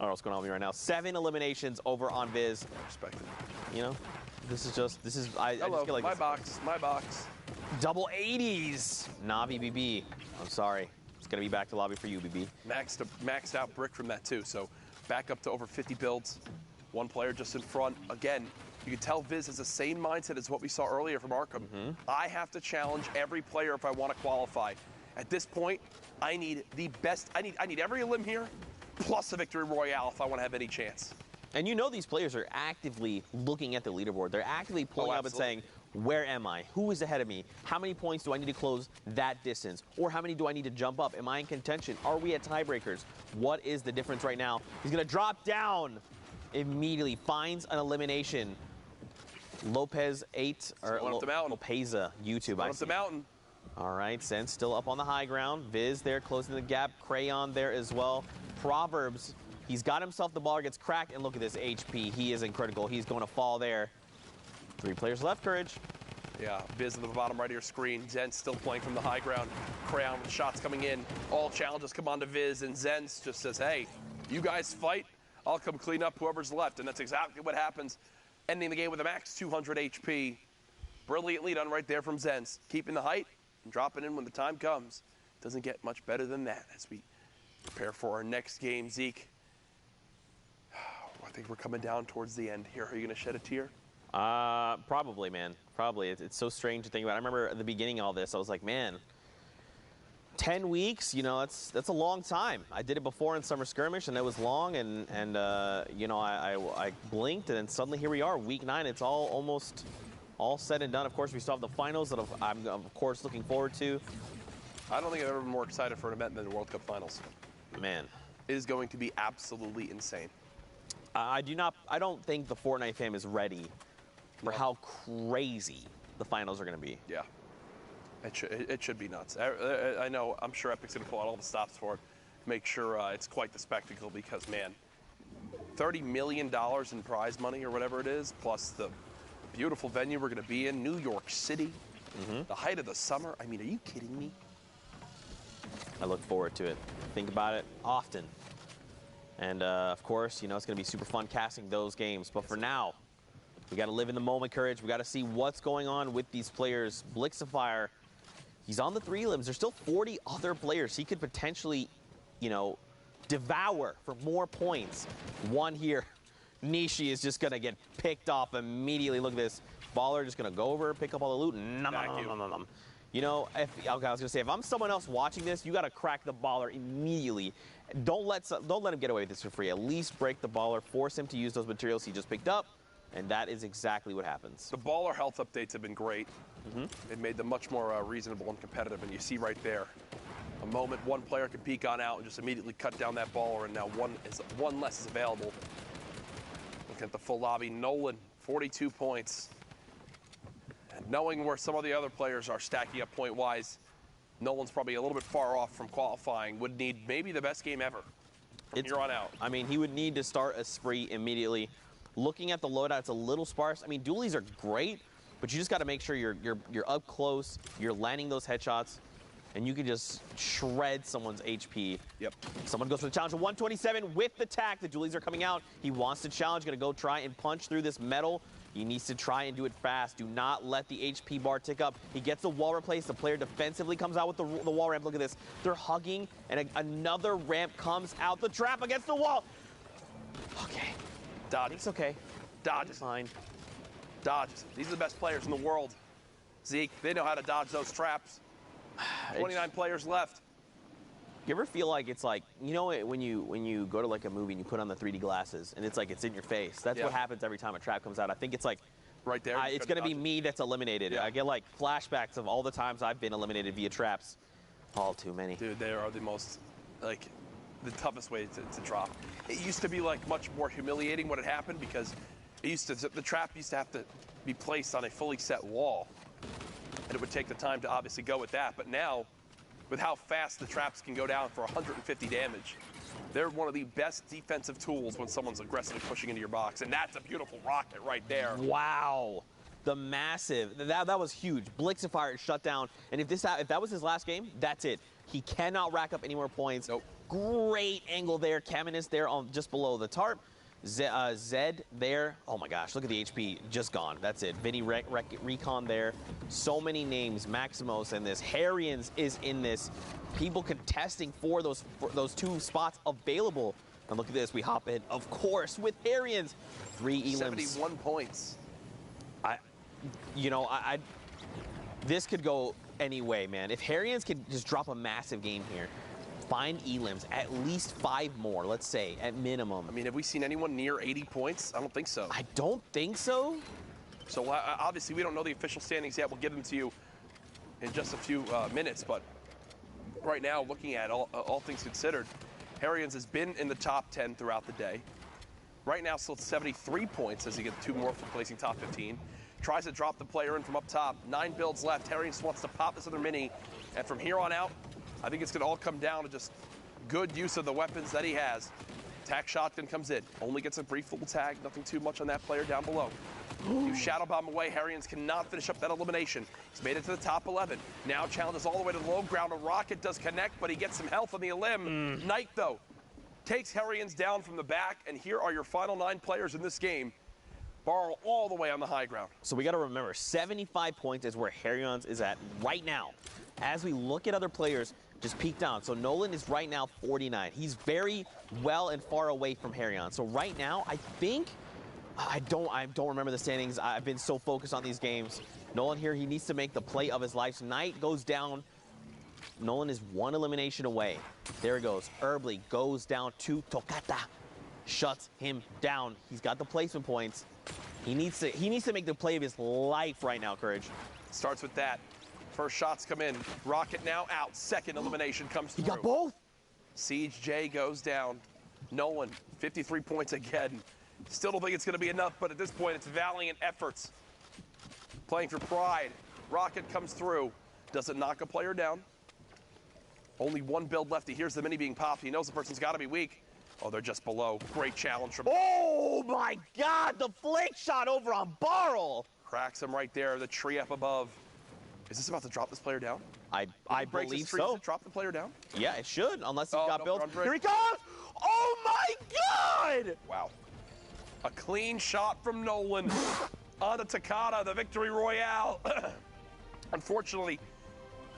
Speaker 12: don't know what's going on with me right now. 7 eliminations over on Viz.
Speaker 1: Respect it.
Speaker 12: You know, I just feel like
Speaker 1: my box.
Speaker 12: Double 80s. Navi BB. I'm sorry. It's going to be back to lobby for you, BB.
Speaker 1: Maxed out brick from that, too. So back up to over 50 builds. One player just in front. Again, you can tell Viz has the same mindset as what we saw earlier from Arkham. I have to challenge every player if I want to qualify. At this point, I need the best. I need every elim here, plus a victory royale if I want to have any chance.
Speaker 12: And you know these players are actively looking at the leaderboard. They're actively pulling up and saying, where am I? Who is ahead of me? How many points do I need to close that distance? Or how many do I need to jump up? Am I in contention? Are we at tiebreakers? What is the difference right now? He's going to drop down immediately, finds an elimination. Lopez 8, or Lopeza, YouTube.
Speaker 1: Up the mountain.
Speaker 12: All right, Sense still up on the high ground. Viz there closing the gap. Crayon there as well. Proverbs, he's got himself the ball, gets cracked, and look at this HP. He isn't critical. He's going to fall there. 3 players left, Courage.
Speaker 1: Yeah, Viz on the bottom right of your screen. Zen still playing from the high ground. Crayon with shots coming in. All challenges come on to Viz, and Zen just says, hey, you guys fight. I'll come clean up whoever's left. And that's exactly what happens. Ending the game with a max 200 HP. Brilliantly done right there from Zenz. Keeping the height and dropping in when the time comes. Doesn't get much better than that as we prepare for our next game. Zeke, I think we're coming down towards the end here. Are you going to shed a tear?
Speaker 12: Probably, man. Probably. It's so strange to think about. I remember at the beginning of all this, I was like, man, 10 weeks, you know, that's a long time. I did it before in Summer Skirmish, and it was long, and you know, I blinked, and then suddenly here we are, week 9. It's almost all said and done. Of course, we still have the finals that I'm, of course, looking forward to.
Speaker 1: I don't think I've ever been more excited for an event than the World Cup Finals.
Speaker 12: Man.
Speaker 1: It is going to be absolutely insane.
Speaker 12: I don't think the Fortnite fam is ready for how crazy the finals are going to be.
Speaker 1: Yeah. It should be nuts. I know, I'm sure Epic's going to pull out all the stops for it. Make sure it's quite the spectacle because, man, $30 million in prize money or whatever it is, plus the beautiful venue we're going to be in, New York City, the height of the summer. I mean, are you kidding me?
Speaker 12: I look forward to it. Think about it often. And, of course, you know, it's going to be super fun casting those games. But for now, we got to live in the moment, Courage. We got to see what's going on with these players. Blixifire, he's on the 3 limbs. There's still 40 other players he could potentially, you know, devour for more points. One here. Nishi is just going to get picked off immediately. Look at this. Baller just going to go over, pick up all the loot. Nom. You know, okay, I was going to say, if I'm someone else watching this, you got to crack the Baller immediately. Don't let him get away with this for free. At least break the Baller, force him to use those materials he just picked up, and that is exactly what happens.
Speaker 1: The Baller health updates have been great. It made them much more reasonable and competitive, and you see right there, a moment one player can peek on out and just immediately cut down that Baller, and now one less is available. Look at the full lobby. Nolan, 42 points. And knowing where some of the other players are stacking up point-wise, Nolan's probably a little bit far off from qualifying. Would need maybe the best game ever from here on out.
Speaker 12: I mean, he would need to start a spree immediately. Looking at the loadout, it's a little sparse. I mean, dualies are great, but you just got to make sure you're up close, you're landing those headshots, and you can just shred someone's HP.
Speaker 1: Yep.
Speaker 12: Someone goes for the challenge of 127 with the tack. The dualies are coming out. He wants to challenge, going to go try and punch through this metal. He needs to try and do it fast. Do not let the HP bar tick up. He gets the wall replaced. The player defensively comes out with the wall ramp. Look at this. They're hugging, and another ramp comes out. The trap against the wall. Okay.
Speaker 1: Dodge.
Speaker 12: It's okay.
Speaker 1: Dodges.
Speaker 12: Fine.
Speaker 1: Dodges. These are the best players in the world. Zeke, they know how to dodge those traps. 29 players left.
Speaker 12: You ever feel like it's like, you know, when you go to like a movie and you put on the 3D glasses and it's like it's in your face? That's what happens every time a trap comes out. I think it's like
Speaker 1: right there.
Speaker 12: It's going to be me that's eliminated. I get like flashbacks of all the times I've been eliminated via traps. All too many.
Speaker 1: Dude, they are the most, like, the toughest way to drop. It used to be like much more humiliating when it happened because the trap used to have to be placed on a fully set wall. And it would take the time to obviously go with that. But now, with how fast the traps can go down for 150 damage, they're one of the best defensive tools when someone's aggressively pushing into your box. And that's a beautiful rocket right there.
Speaker 12: Wow. The massive, that was huge. Blixifire shut down. And if that was his last game, that's it. He cannot rack up any more points.
Speaker 1: Nope.
Speaker 12: Great angle there. Caminus there on just below the tarp. Zed there. Oh my gosh, look at the HP. Just gone. That's it. Vinny Recon there. So many names. Maximos in this. Harians is in this. People contesting for those 2 spots available. And look at this. We hop in, of course, with Harians. 3 elims.
Speaker 1: 71 points.
Speaker 12: This could go any way, man. If Harians could just drop a massive game here, find elims, at least 5 more, let's say, at minimum.
Speaker 1: I mean, have we seen anyone near 80 points? I don't think so.
Speaker 12: I don't think so.
Speaker 1: So obviously we don't know the official standings yet. We'll give them to you in just a few minutes. But right now, looking at all things considered, Harians has been in the top 10 throughout the day. Right now, still at 73 points as he gets 2 more for placing top 15. Tries to drop the player in from up top. 9 builds left. Harians wants to pop this other mini. And from here on out, I think it's going to all come down to just good use of the weapons that he has. Tack shotgun comes in. Only gets a brief little tag. Nothing too much on that player down below. You shadow bomb away. Harians cannot finish up that elimination. He's made it to the top 11. Now challenges all the way to the low ground. A rocket does connect, but he gets some health on the elim. Knight, though, takes Harians down from the back. And here are your final 9 players in this game. Barrel all the way on the high ground.
Speaker 12: So we got to remember, 75 points is where Harians is at right now. As we look at other players, just peek down. So Nolan is right now 49. He's very well and far away from Harians. So right now, I think, I don't remember the standings. I've been so focused on these games. Nolan here, he needs to make the play of his life. Knight goes down. Nolan is 1 elimination away. There he goes. Herbley goes down to Tokata. Shuts him down. He's got the placement points. He needs to make the play of his life right now, Courage.
Speaker 1: Starts with that. First shots come in. Rocket now out. Second elimination comes through.
Speaker 12: He got both.
Speaker 1: Siege J goes down. Nolan, 53 points again. Still don't think it's going to be enough, but at this point, it's valiant efforts. Playing for pride. Rocket comes through. Doesn't knock a player down. Only one build left. He hears the mini being popped. He knows the person's got to be weak. Oh, they're just below. Great challenge from...
Speaker 12: Oh, my God. The flank shot over on Barrel.
Speaker 1: Cracks him right there. The tree up above. Is this about to drop this player down?
Speaker 12: I believe so.
Speaker 1: Does it drop the player down?
Speaker 12: Yeah, it should, unless he's got built.
Speaker 1: Here
Speaker 12: he comes! Oh, my God!
Speaker 1: Wow. A clean shot from Nolan on the Takata, the victory royale. Unfortunately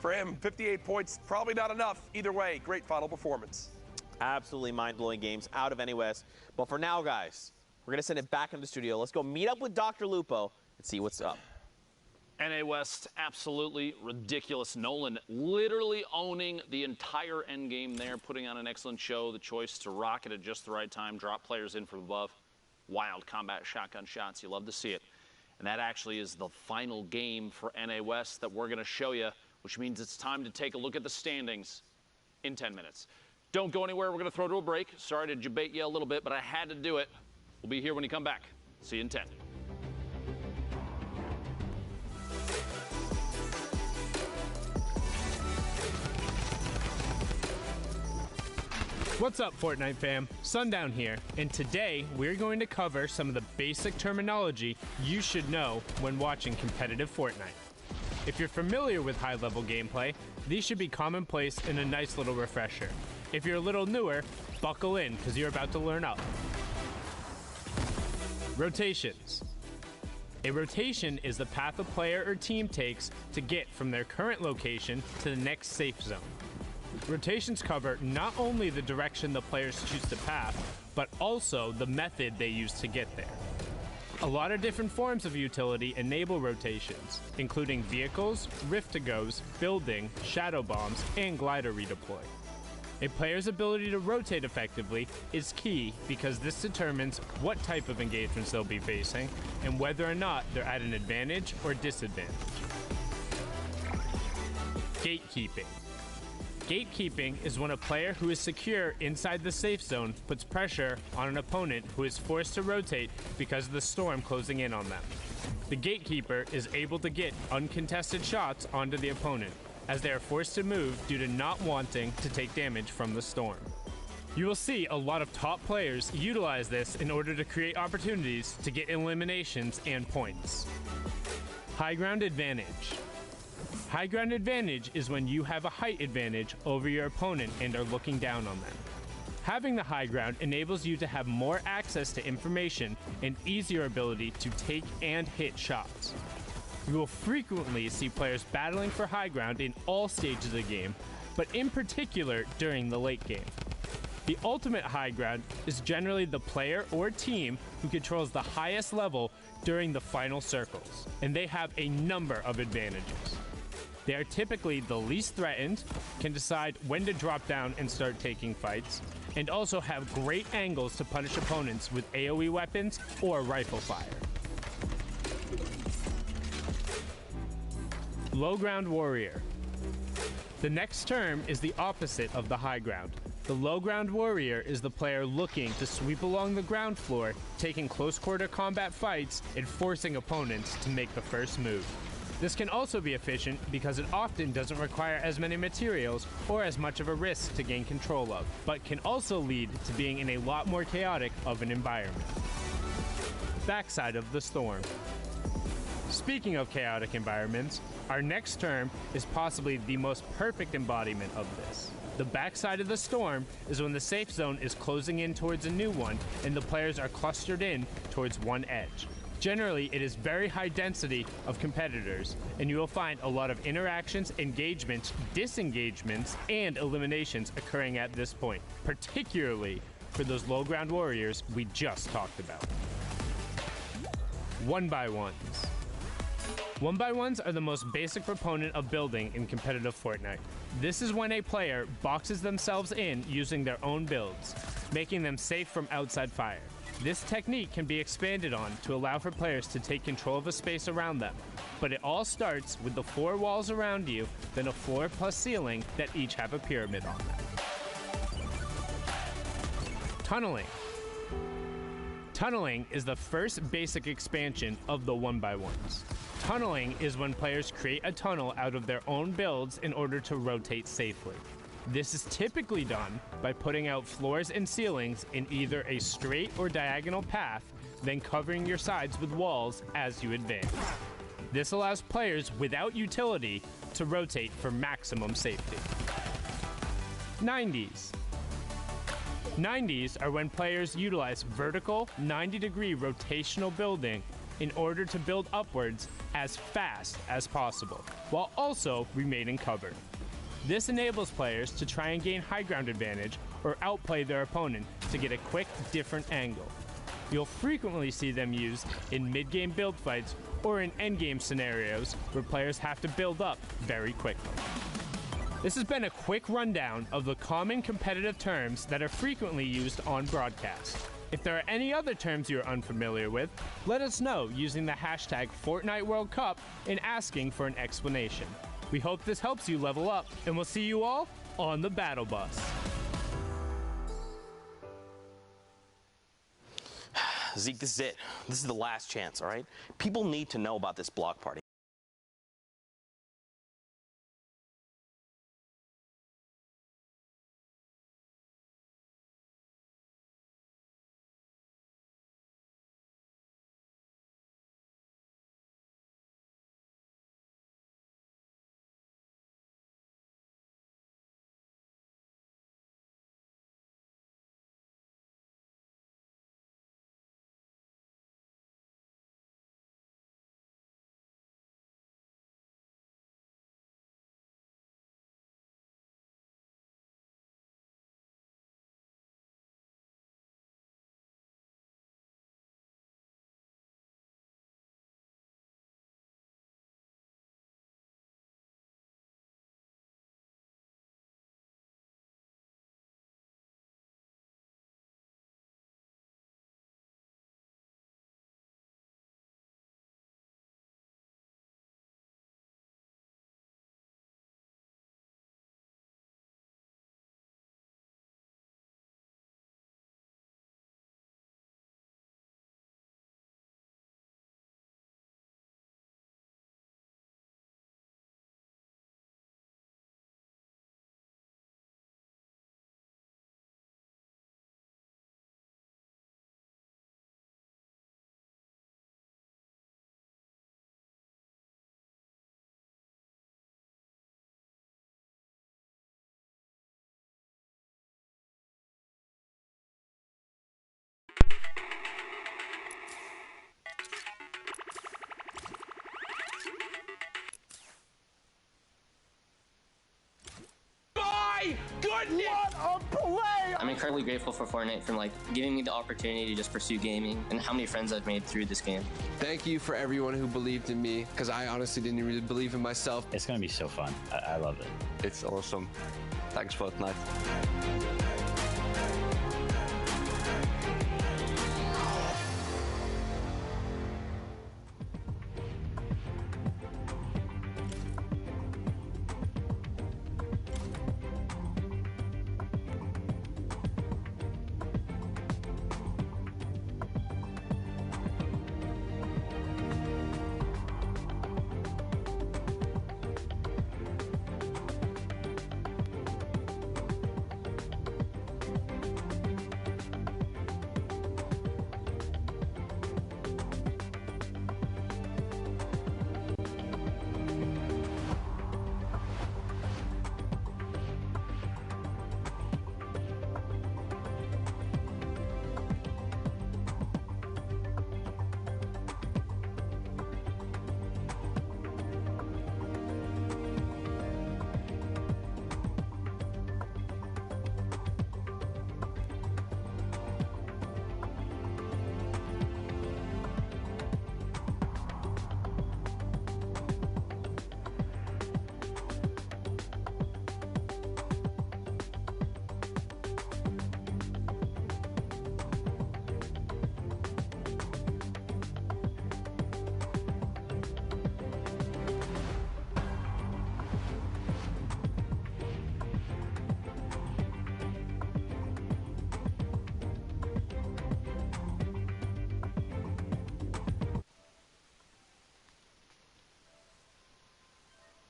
Speaker 1: for him, 58 points, probably not enough. Either way, great final performance.
Speaker 12: Absolutely mind-blowing games out of NA West. But for now, guys, we're going to send it back into the studio. Let's go meet up with Dr. Lupo and see what's up.
Speaker 2: NA West, absolutely ridiculous. Nolan literally owning the entire endgame there, putting on an excellent show. The choice to rocket at just the right time, drop players in from above. Wild combat shotgun shots. You love to see it. And that actually is the final game for NA West that we're going to show you, which means it's time to take a look at the standings in 10 minutes. Don't go anywhere. We're going to throw to a break. Sorry to debate you a little bit, but I had to do it. We'll be here when you come back. See you in 10.
Speaker 3: What's up, Fortnite fam? Sundown here, and today we're going to cover some of the basic terminology you should know when watching competitive Fortnite. If you're familiar with high-level gameplay, these should be commonplace and a nice little refresher. If you're a little newer, buckle in, because you're about to learn up. Rotations. A rotation is the path a player or team takes to get from their current location to the next safe zone. Rotations cover not only the direction the players choose to path, but also the method they use to get there. A lot of different forms of utility enable rotations, including vehicles, rift-to-goes, building, shadow bombs, and glider redeploy. A player's ability to rotate effectively is key because this determines what type of engagements they'll be facing and whether or not they're at an advantage or disadvantage. Gatekeeping. Gatekeeping is when a player who is secure inside the safe zone puts pressure on an opponent who is forced to rotate because of the storm closing in on them. The gatekeeper is able to get uncontested shots onto the opponent, as they are forced to move due to not wanting to take damage from the storm. You will see a lot of top players utilize this in order to create opportunities to get eliminations and points. High ground advantage. High ground advantage is when you have a height advantage over your opponent and are looking down on them. Having the high ground enables you to have more access to information and easier ability to take and hit shots. You will frequently see players battling for high ground in all stages of the game, but in particular during the late game. The ultimate high ground is generally the player or team who controls the highest level during the final circles, and they have a number of advantages. They are typically the least threatened, can decide when to drop down and start taking fights, and also have great angles to punish opponents with AoE weapons or rifle fire. Low ground warrior. The next term is the opposite of the high ground. The low ground warrior is the player looking to sweep along the ground floor, taking close quarter combat fights and forcing opponents to make the first move. This can also be efficient because it often doesn't require as many materials or as much of a risk to gain control of, but can also lead to being in a lot more chaotic of an environment. Backside of the storm. Speaking of chaotic environments, our next term is possibly the most perfect embodiment of this. The backside of the storm is when the safe zone is closing in towards a new one and the players are clustered in towards one edge. Generally, it is very high density of competitors, and you will find a lot of interactions, engagements, disengagements, and eliminations occurring at this point, particularly for those low ground warriors we just talked about. 1x1s. 1x1s are the most basic proponent of building in competitive Fortnite. This is when a player boxes themselves in using their own builds, making them safe from outside fire. This technique can be expanded on to allow for players to take control of a space around them, but it all starts with the 4 walls around you, then a floor plus ceiling that each have a pyramid on them. Tunneling. Tunneling is the first basic expansion of the 1x1s. Tunneling is when players create a tunnel out of their own builds in order to rotate safely. This is typically done by putting out floors and ceilings in either a straight or diagonal path, then covering your sides with walls as you advance. This allows players without utility to rotate for maximum safety. 90s. 90s are when players utilize vertical 90-degree rotational building in order to build upwards as fast as possible, while also remaining covered. This enables players to try and gain high ground advantage or outplay their opponent to get a quick, different angle. You'll frequently see them used in mid-game build fights or in endgame scenarios where players have to build up very quickly. This has been a quick rundown of the common competitive terms that are frequently used on broadcast. If there are any other terms you're unfamiliar with, let us know using the hashtag Fortnite World Cup and asking for an explanation. We hope this helps you level up, and we'll see you all on the battle bus.
Speaker 17: Zeke, this is it. This is the last chance, all right? People need to know about this block party.
Speaker 19: What a play!
Speaker 14: I'm incredibly grateful for Fortnite for giving me the opportunity to just pursue gaming and how many friends I've made through this game.
Speaker 15: Thank you for everyone who believed in me, because I honestly didn't really believe in myself.
Speaker 5: It's gonna be so fun. I love it.
Speaker 20: It's awesome. Thanks, Fortnite.